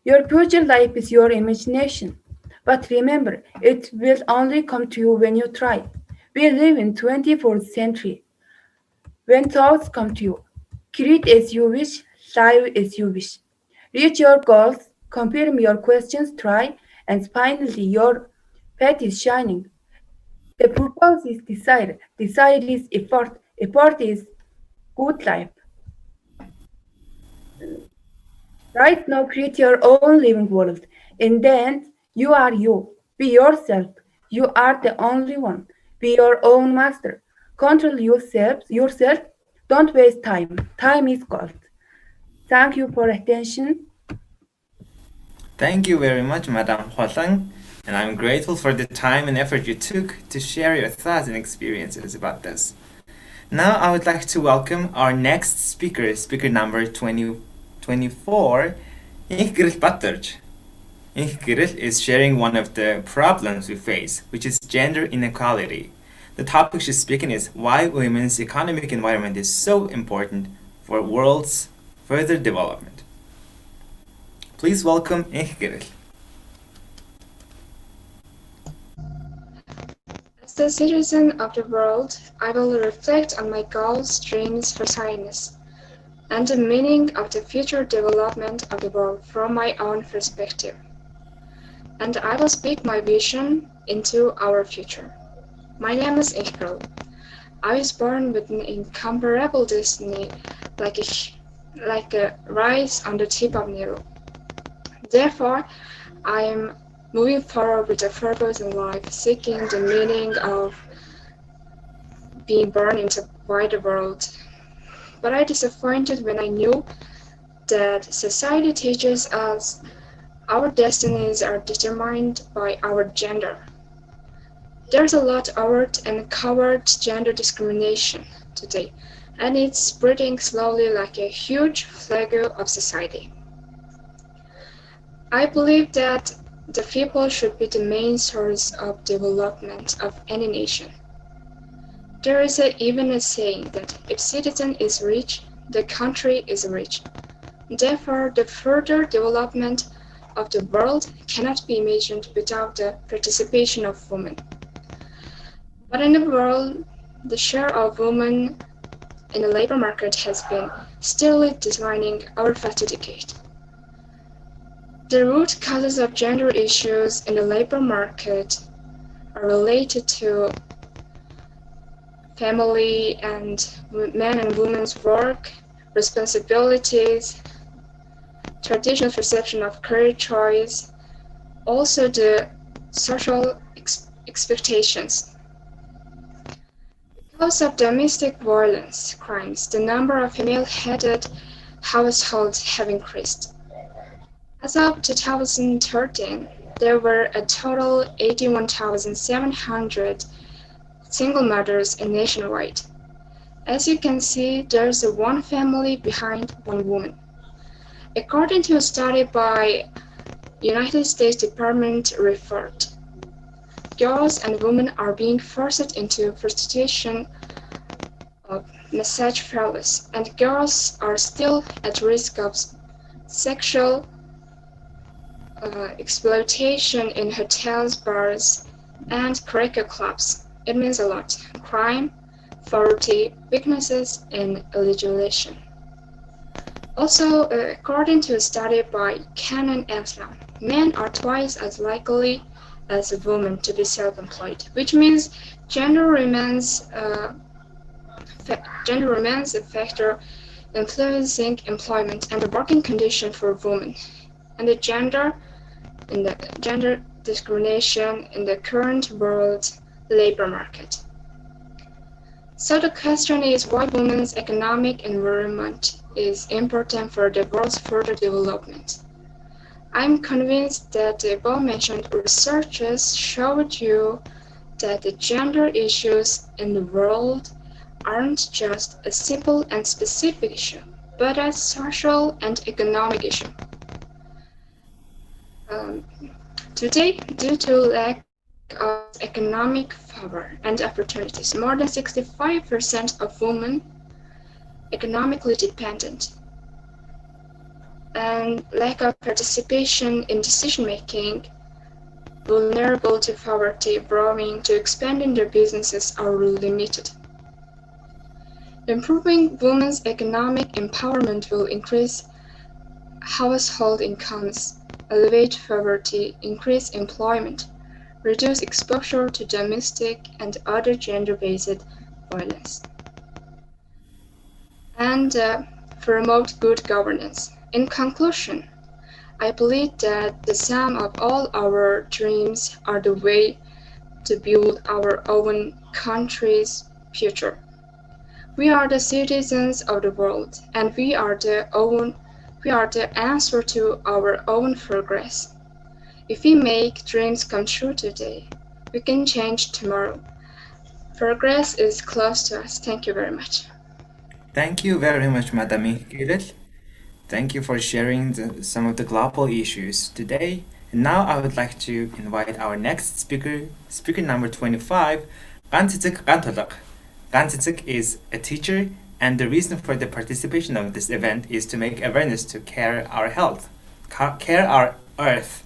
your future life is your imagination. But remember, it will only come to you when you try. We live in 24th century. When thoughts come to you, create as you wish, live as you wish. Reach your goals, confirm your questions, try, and finally your path is shining. The purpose is desire. Desire is effort. Effort is good life. Right now, create your own living world. In the end, you are you. Be yourself. You are the only one. Be your own master. Control yourself. Don't waste time. Time is gold. Thank you for attention. Thank you very much, Madam Huatang, and I'm grateful for the time and effort you took to share your thoughts and experiences about this. Now I would like to welcome our next speaker, speaker number 2024, Ingrid Patterj. Ingrid is sharing one of the problems we face, which is gender inequality. The topic she's speaking is why women's economic environment is so important for world's further development. Please welcome Ingrid. As a citizen of the world, I will reflect on my goals, dreams for science, and the meaning of the future development of the world from my own perspective. And I will speak my vision into our future. My name is Ingrid. I was born with an incomparable destiny, like a rice on the tip of Nilo. Therefore, I am moving forward with a purpose in life, seeking the meaning of being born into a wider world. But I disappointed when I knew that society teaches us our destinies are determined by our gender. There's a lot of overt and covert gender discrimination today, and it's spreading slowly like a huge plague of society. I believe that the people should be the main source of development of any nation. There is even a saying that if citizen is rich, the country is rich. Therefore, the further development of the world cannot be imagined without the participation of women. But in the world, the share of women in the labor market has been steadily declining over 50 decades. The root causes of gender issues in the labor market are related to family and men and women's work, responsibilities, traditional perception of career choice, also the social expectations. Because of domestic violence crimes, the number of female-headed households have increased. As of 2013, there were a total 81,700 single mothers nationwide. As you can see, there's one family behind one woman. According to a study by United States Department report, girls and women are being forced into prostitution of massage parlors, and girls are still at risk of sexual exploitation in hotels, bars, and cracker clubs. It means a lot. Crime, poverty, weaknesses, and legislation. Also, according to a study by Canon Islam, men are twice as likely as women to be self-employed, which means gender remains a factor influencing employment and the working condition for women, and the gender discrimination in the current world labor market. So the question is why women's economic environment is important for the world's further development. I'm convinced that the above-mentioned researchers showed you that the gender issues in the world aren't just a simple and specific issue, but a social and economic issue. Today, due to lack of economic power and opportunities, more than 65% of women economically dependent, and lack of participation in decision-making, vulnerable to poverty, borrowing to expanding their businesses are limited. Improving women's economic empowerment will increase household incomes, alleviate poverty, increase employment, reduce exposure to domestic and other gender-based violence, and promote good governance. In conclusion, I believe that the sum of all our dreams are the way to build our own country's future. We are the citizens of the world, and we are the answer to our own progress. If we make dreams come true today, we can change tomorrow. Progress is close to us. Thank you very much. Thank you very much, Madame Kirill. Thank you for sharing some of the global issues today. And now I would like to invite our next speaker, speaker number 25, Gantizik Gantolak. Gantizik is a teacher, and the reason for the participation of this event is to make awareness to care our health, care our earth.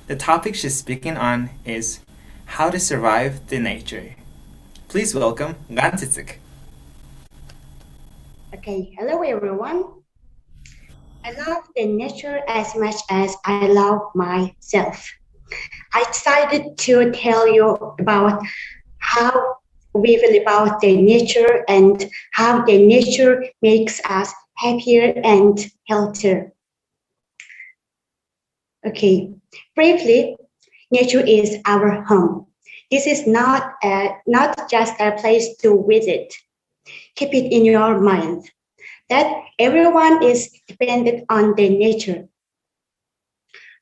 The topic she's speaking on is how to survive the nature. Please welcome Gantizik. Okay, hello everyone. I love the nature as much as I love myself. I decided to tell you about how we feel about the nature and how the nature makes us happier and healthier. Okay, briefly, nature is our home. This is not just a place to visit. Keep it in your mind that everyone is dependent on the nature.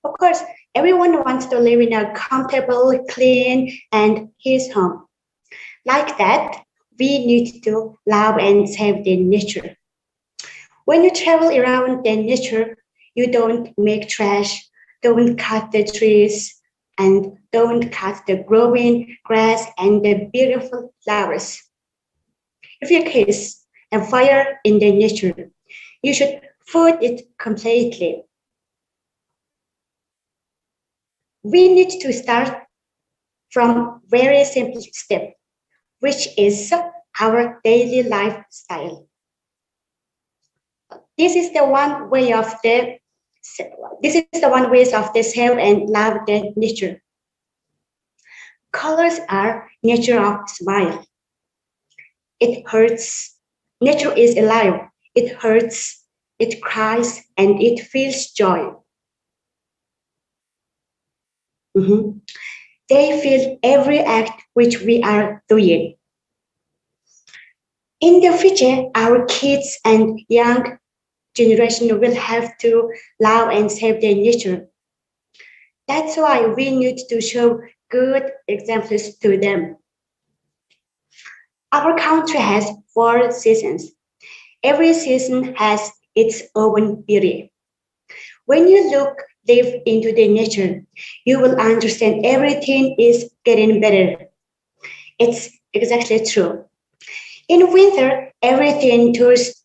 Of course, everyone wants to live in a comfortable, clean, and his home. Like that, we need to love and save the nature. When you travel around the nature, you don't make trash, don't cut the trees, and don't cut the growing grass and the beautiful flowers. If you kiss a fire in the nature, you should food it completely. We need to start from very simple step, which is our daily lifestyle. This is the one way of the save and love the nature. Colors are nature of smile. It hurts. Nature is alive. It hurts, it cries, and it feels joy. They feel every act which we are doing. In the future, our kids and young generation will have to love and save their nature. That's why we need to show good examples to them. Our country has 4 seasons. Every season has its own beauty. When you look deep into the nature, you will understand everything is getting better. It's exactly true. In winter, everything turns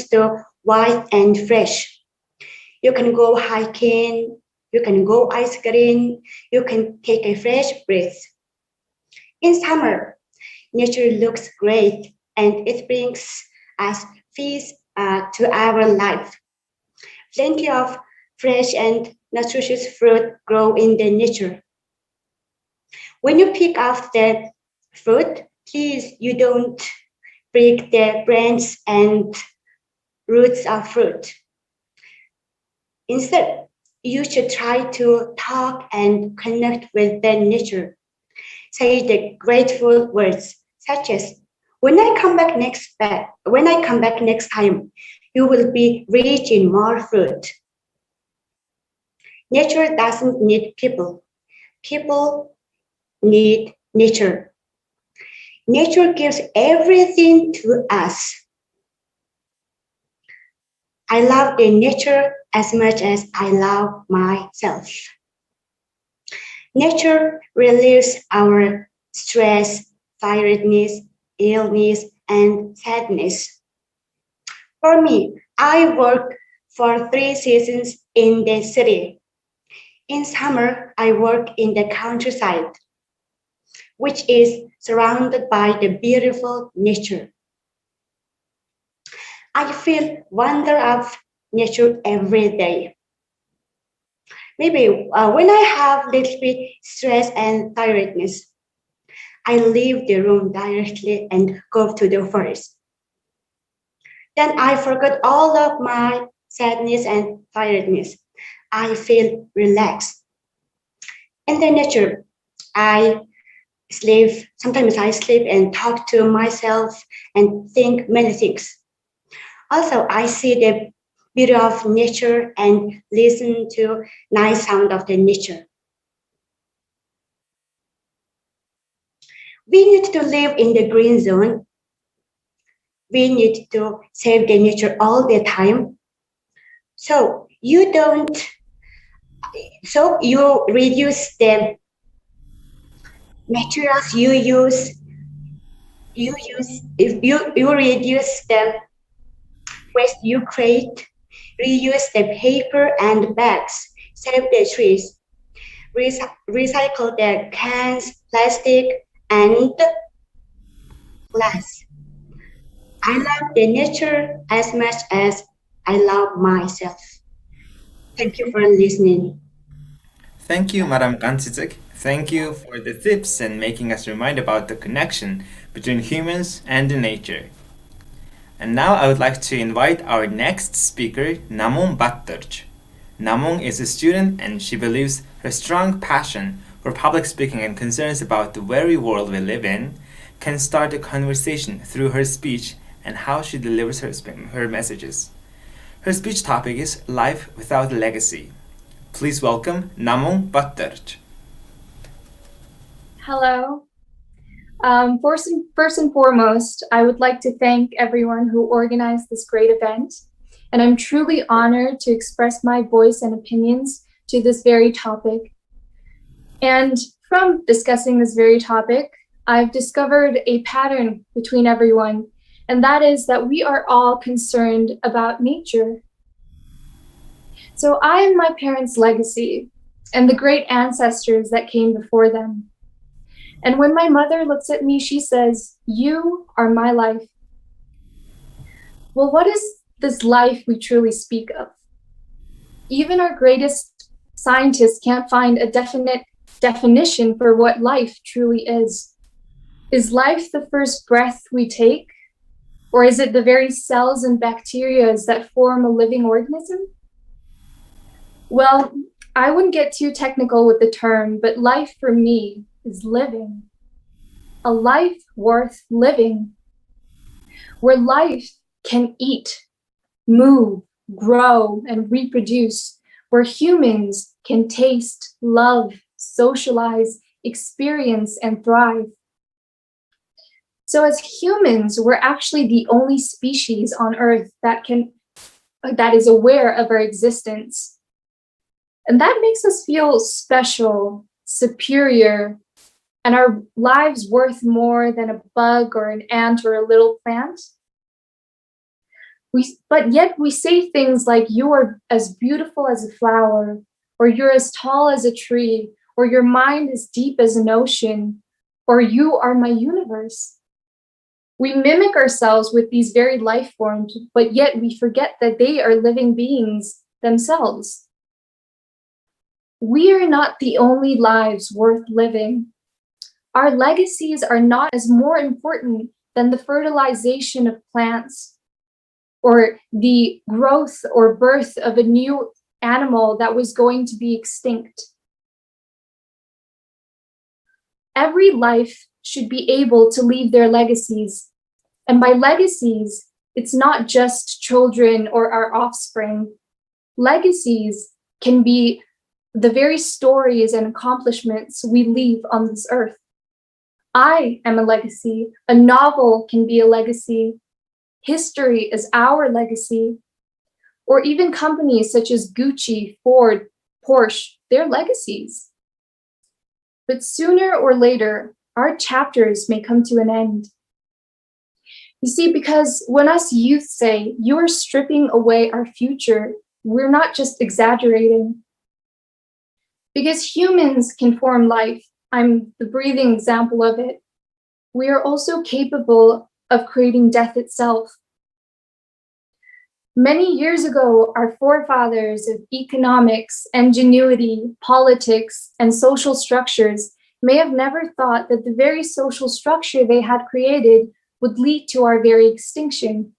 to white and fresh. You can go hiking, you can go ice skating, you can take a fresh breath. In summer, nature looks great and it brings us peace to our life. Plenty of fresh and nutritious fruit grow in the nature. When you pick up the fruit, please you don't break the branches and roots of fruit. Instead, you should try to talk and connect with the nature. Say the grateful words such as when I come back next time, you will be rich in more fruit. Nature doesn't need people. People need nature. Nature gives everything to us. I love the nature as much as I love myself. Nature relieves our stress, tiredness, illness, and sadness. For me, I work for 3 seasons in the city. In summer, I work in the countryside, which is surrounded by the beautiful nature. I feel wonder of nature every day. Maybe when I have little bit stress and tiredness, I leave the room directly and go to the forest. Then I forget all of my sadness and tiredness. I feel relaxed. In the nature, I sleep. Sometimes I sleep and talk to myself and think many things. Also, I see the beauty of nature and listen to nice sound of the nature. We need to live in the green zone. We need to save the nature all the time. So you reduce the materials you use. If you reduce the waste you create, reuse the paper and bags, save the trees, recycle the cans, plastic, and glass. I love the nature as much as I love myself. Thank you for listening. Thank you, Madam Kansizik. Thank you for the tips and making us remind about the connection between humans and the nature. And now I would like to invite our next speaker, Namong Batterj. Namong is a student and she believes her strong passion for public speaking and concerns about the very world we live in can start a conversation through her speech and how she delivers her messages. Her speech topic is Life Without a Legacy. Please welcome Namong Batterj. Hello. First and foremost, I would like to thank everyone who organized this great event, and I'm truly honored to express my voice and opinions to this very topic. And from discussing this very topic, I've discovered a pattern between everyone, and that is that we are all concerned about nature. So I am my parents' legacy and the great ancestors that came before them. And when my mother looks at me, she says, "You are my life." Well, what is this life we truly speak of? Even our greatest scientists can't find a definite definition for what life truly is. Is life the first breath we take? Or is it the very cells and bacteria that form a living organism? Well, I wouldn't get too technical with the term, but life for me is living. A life worth living, where life can eat, move, grow, and reproduce, where humans can taste, love, socialize, experience, and thrive. So as humans, we're actually the only species on Earth that is aware of our existence. And that makes us feel special, superior, and our lives worth more than a bug or an ant or a little plant. But yet we say things like, you are as beautiful as a flower, or you're as tall as a tree, or your mind is deep as an ocean, or you are my universe. We mimic ourselves with these very life forms, but yet we forget that they are living beings themselves. We are not the only lives worth living. Our legacies are not as more important than the fertilization of plants or the growth or birth of a new animal that was going to be extinct. Every life should be able to leave their legacies. And by legacies, it's not just children or our offspring. Legacies can be the very stories and accomplishments we leave on this earth. I am a legacy. A novel can be a legacy. History is our legacy. Or even companies such as Gucci, Ford, Porsche, they're legacies. But sooner or later, our chapters may come to an end. You see, because when us youth say, you are stripping away our future, we're not just exaggerating. Because humans can form life. I'm the breathing example of it. We are also capable of creating death itself. Many years ago, our forefathers of economics, ingenuity, politics, and social structures may have never thought that the very social structure they had created would lead to our very extinction.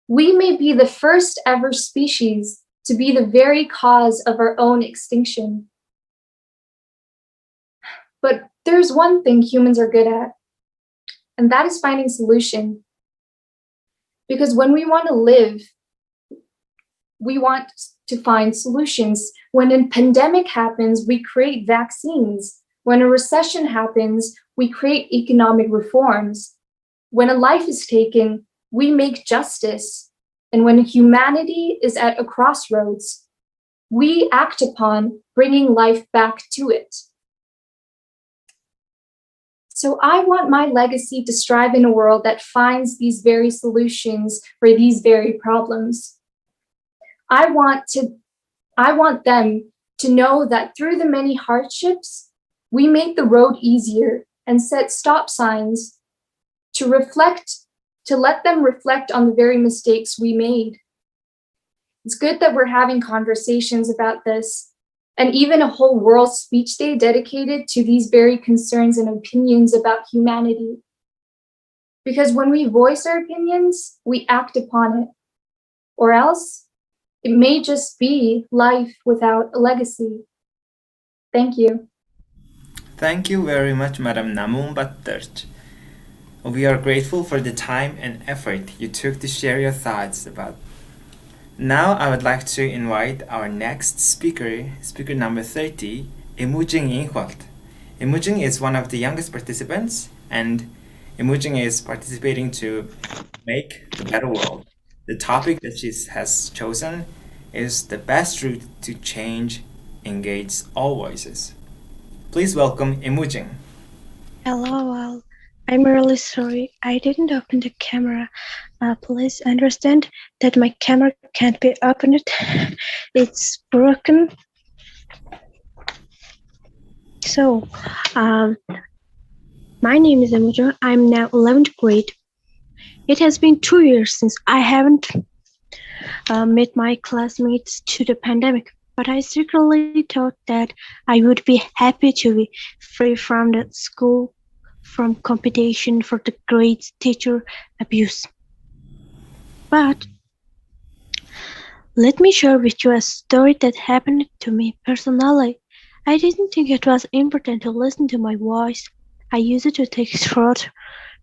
We may be the first ever species to be the very cause of our own extinction. But there's one thing humans are good at, and that is finding solution. Because when we want to live, we want to find solutions. When a pandemic happens, we create vaccines. When a recession happens, we create economic reforms. When a life is taken, we make justice. And when humanity is at a crossroads, we act upon bringing life back to it. So I want my legacy to strive in a world that finds these very solutions for these very problems. I want them to know that through the many hardships, we make the road easier and set stop signs to let them reflect on the very mistakes we made. It's good that we're having conversations about this, and even a whole World Speech Day dedicated to these very concerns and opinions about humanity. Because when we voice our opinions, we act upon it. Or else, it may just be life without a legacy. Thank you. Thank you very much, Madam Namum Batterj. We are grateful for the time and effort you took to share your thoughts about. Now I would like to invite our next speaker, speaker number 30, Imujing Inholt. Imujing is one of the youngest participants, and Imujing is participating to make a better world. The topic that she has chosen is the best route to change engage all voices. Please welcome Imujing. Hello all. I'm really sorry I didn't open the camera. Please understand that my camera can't be opened. It's broken. So, my name is Emojo. I'm now 11th grade. It has been 2 years since I haven't met my classmates due to the pandemic, but I secretly thought that I would be happy to be free from the school, from competition for the grades, teacher abuse. But let me share with you a story that happened to me personally. I didn't think it was important to listen to my voice. I used to take throat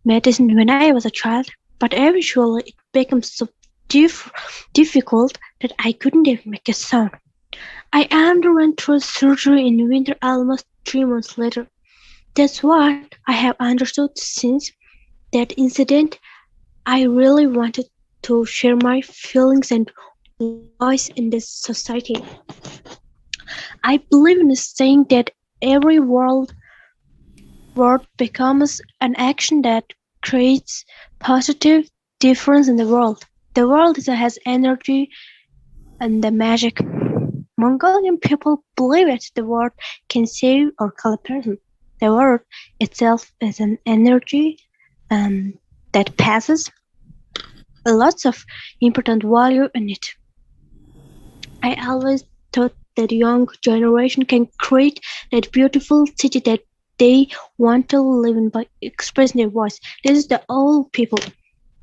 medicine when I was a child, but eventually it became so difficult that I couldn't even make a sound. I underwent through surgery in winter almost 3 months later. That's what I have understood since that incident. I really wanted to share my feelings and voice in this society. I believe in the saying that every word becomes an action that creates positive difference in the world. The world has energy and the magic. Mongolian people believe that the word can save or kill a person. The word itself is an energy that passes lots of important value in it. I always thought that young generation can create that beautiful city that they want to live in by expressing their voice. This is the old people.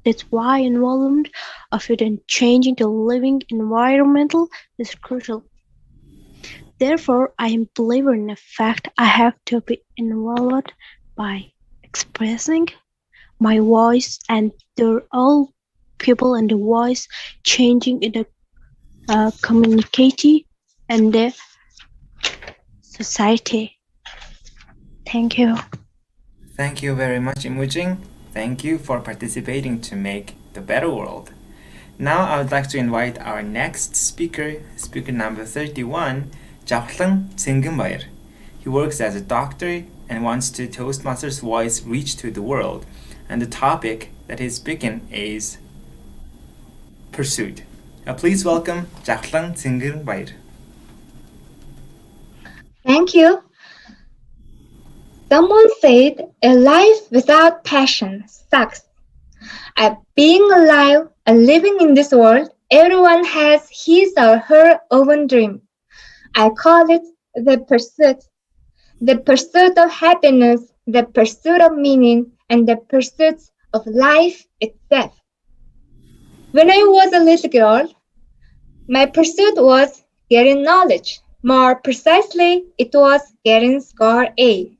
That's why involvement of it in changing the living environmental is crucial. Therefore, I am a believer in the fact I have to be involved by expressing my voice and the all people and the voice changing in the community and the society. Thank you. Thank you very much, Imujing. Thank you for participating to make the better world. Now I would like to invite our next speaker, speaker number 31, Jawhlang Tsingenbayar. He works as a doctor and wants to Toastmasters voice reach to the world. And the topic that he's speaking is pursuit. Please welcome Jawhlang Tsingenbayar. Thank you. Someone said a life without passion sucks. At being alive and living in this world, everyone has his or her own dream. I call it the pursuit of happiness, the pursuit of meaning, and the pursuit of life itself. When I was a little girl, my pursuit was getting knowledge. More precisely, it was getting score A.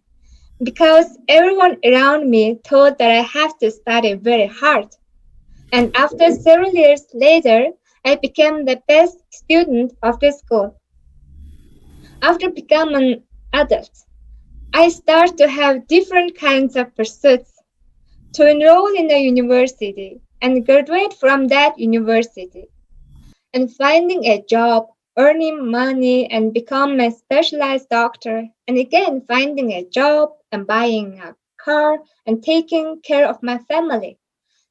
Because everyone around me thought that I have to study very hard. And after several years later, I became the best student of the school. After becoming an adult, I started to have different kinds of pursuits. To enroll in a university and graduate from that university. And finding a job, earning money and become a specialized doctor, and again finding a job and buying a car and taking care of my family,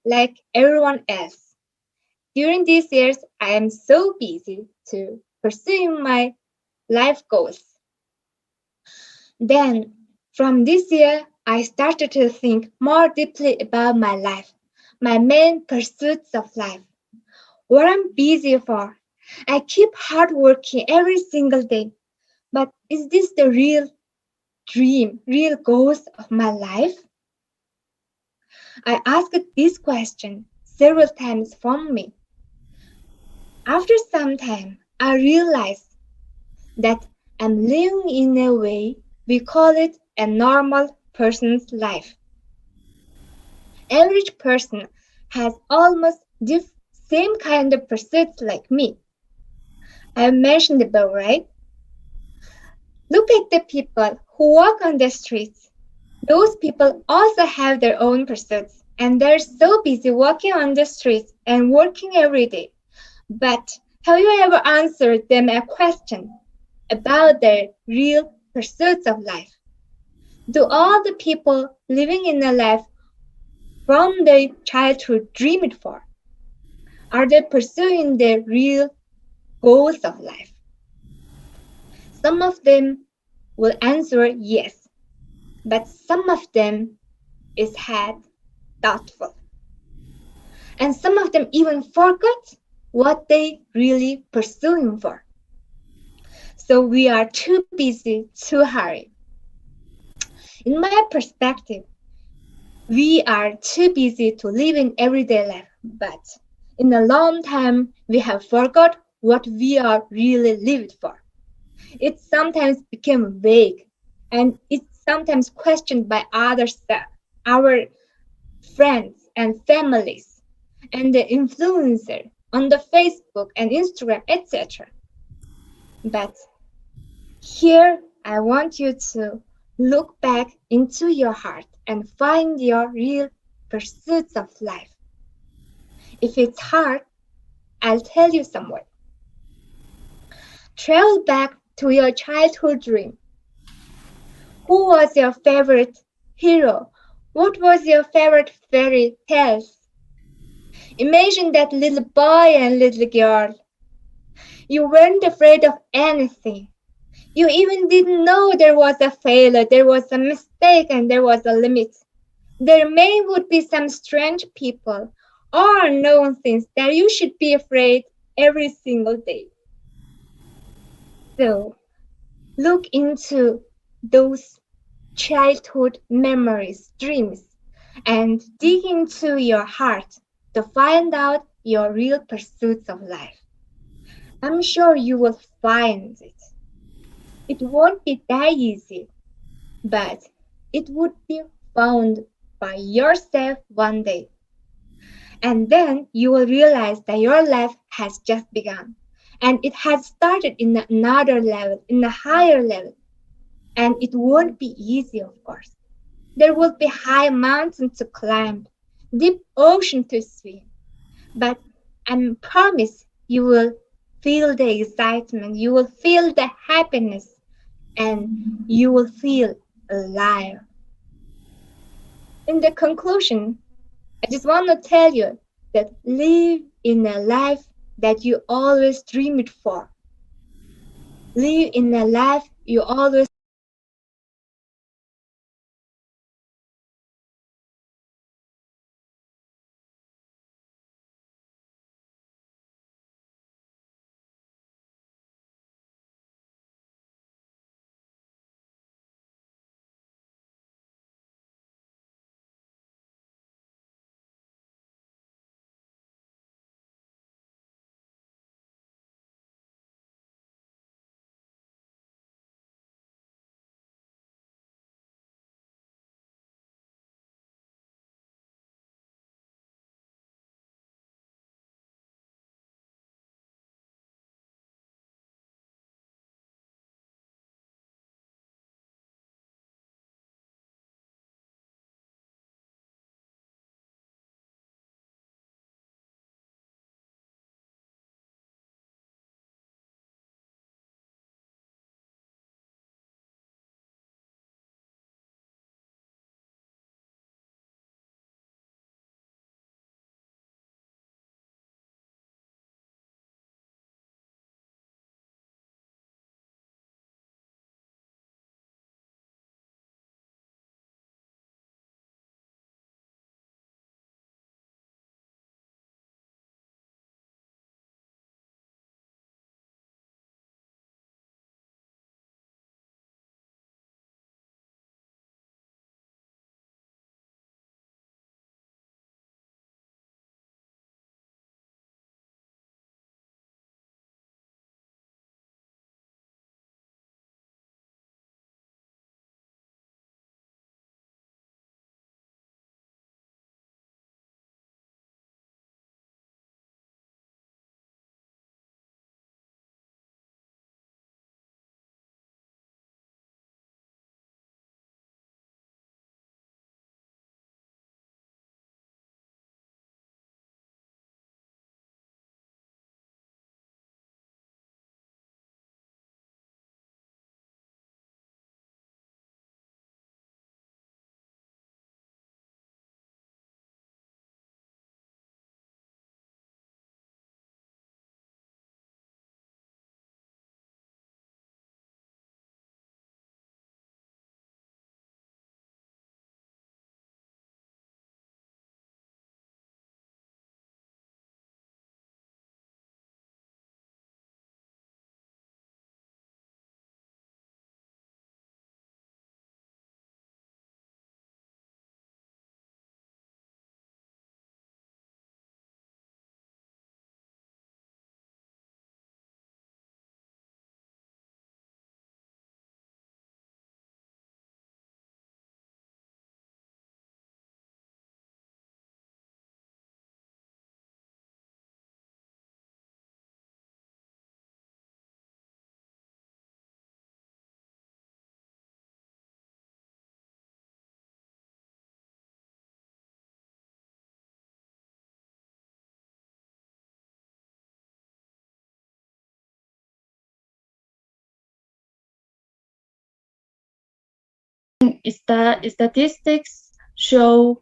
like everyone else. During these years, I am so busy to pursuing my life goals. Then, from this year, I started to think more deeply about my life, my main pursuits of life, what I'm busy for. I keep hard working every single day. But is this the real dream, real goals of my life? I asked this question several times from me. After some time, I realized that I'm living in a way we call it a normal person's life. Average person has almost the same kind of pursuits like me. I mentioned above, right? Look at the people who walk on the streets. Those people also have their own pursuits, and they're so busy walking on the streets and working every day. But have you ever answered them a question about their real pursuits of life? Do all the people living in a life from their childhood dream it for? Are they pursuing their real goals of life? Some of them will answer yes, but some of them is had doubtful. And some of them even forgot what they really pursuing for. So we are too busy to hurry. In my perspective, we are too busy to live in everyday life, but in a long time, we have forgot what we are really lived for. It sometimes became vague, and it's sometimes questioned by others, our friends and families, and the influencer on the Facebook and Instagram, etc. But here I want you to look back into your heart and find your real pursuits of life. If it's hard, I'll tell you some way. Travel back to your childhood dream. Who was your favorite hero? What was your favorite fairy tales? Imagine that little boy and little girl. You weren't afraid of anything. You even didn't know there was a failure, there was a mistake, and there was a limit. There may would be some strange people or unknown things that you should be afraid every single day. So, look into those childhood memories, dreams, and dig into your heart to find out your real pursuits of life. I'm sure you will find it. It won't be that easy, but it would be found by yourself one day. And then you will realize that your life has just begun. And it has started in another level, in a higher level. And it won't be easy, of course. There will be high mountains to climb, deep ocean to swim. But I promise you will feel the excitement, you will feel the happiness, and you will feel alive. In the conclusion, I just want to tell you that live in a life that you always dreamed for. Live in a life you always statistics show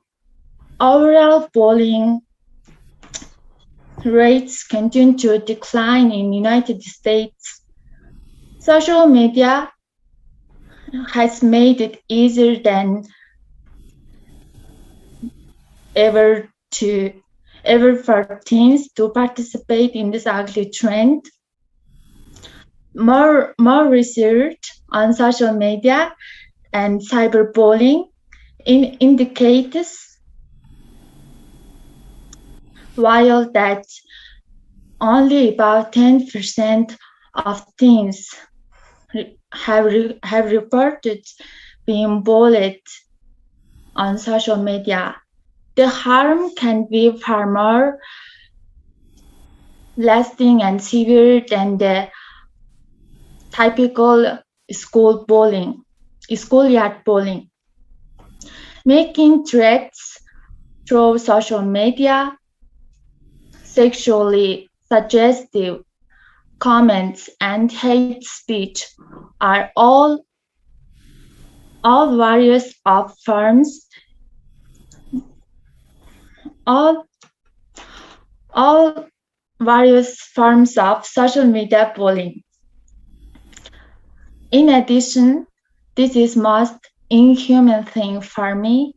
overall bullying rates continue to decline in the United States. Social media has made it easier than ever for teens to participate in this ugly trend. More research on social media and cyberbullying indicates while that only about 10% of teens have reported being bullied on social media. The harm can be far more lasting and severe than the typical schoolyard bullying. Making threats through social media, sexually suggestive comments, and hate speech are all various of forms, all various forms of social media bullying. In addition, this is most inhuman thing for me.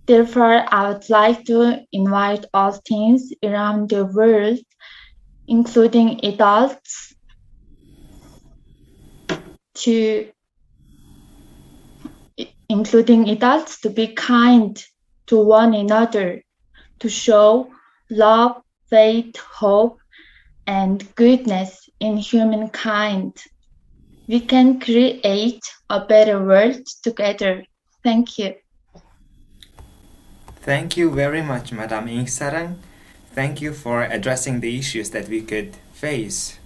Therefore, I would like to invite all teens around the world, including adults, to be kind to one another, to show love, faith, hope, and goodness in humankind. We can create a better world together. Thank you. Thank you very much, Madam Ingsarang. Thank you for addressing the issues that we could face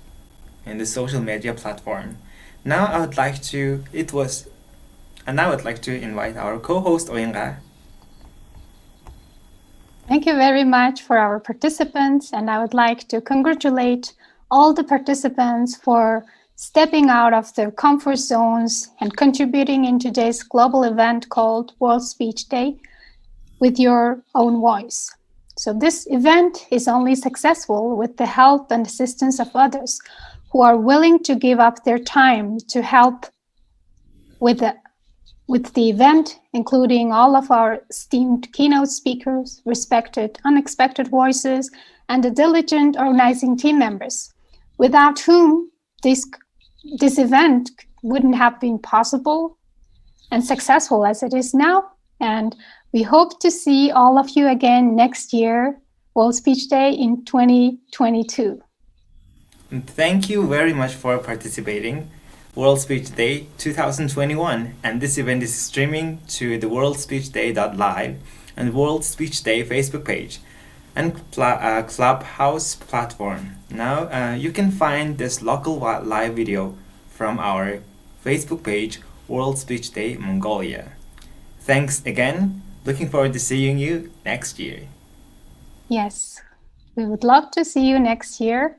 in the social media platform. Now I would like to invite our co-host Oinga. Thank you very much for our participants, and I would like to congratulate all the participants for stepping out of their comfort zones and contributing in today's global event called World Speech Day with your own voice. So this event is only successful with the help and assistance of others who are willing to give up their time to help with the event, including all of our esteemed keynote speakers, respected unexpected voices, and the diligent organizing team members, without whom this event wouldn't have been possible and successful as it is now. And we hope to see all of you again next year, World Speech Day in 2022. Thank you very much for participating. World Speech Day 2021, and this event is streaming to the worldspeechday.live and World Speech Day Facebook page and Clubhouse platform. Now you can find this local live video from our Facebook page, World Speech Day Mongolia. Thanks again. Looking forward to seeing you next year. Yes, we would love to see you next year.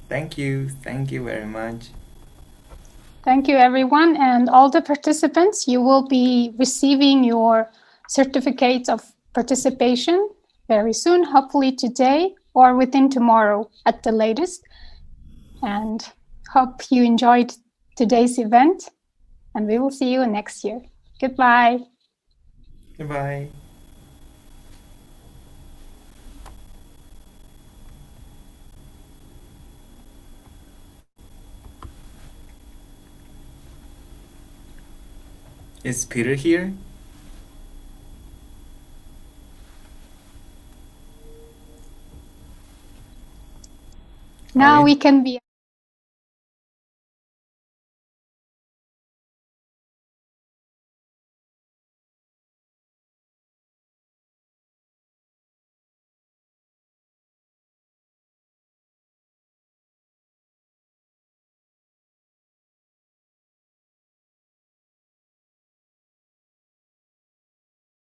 Thank you very much. Thank you, everyone, and all the participants. You will be receiving your certificates of participation very soon, hopefully today or within tomorrow at the latest. And hope you enjoyed today's event, and we will see you next year. Goodbye. Goodbye. Is Peter here? Now we can be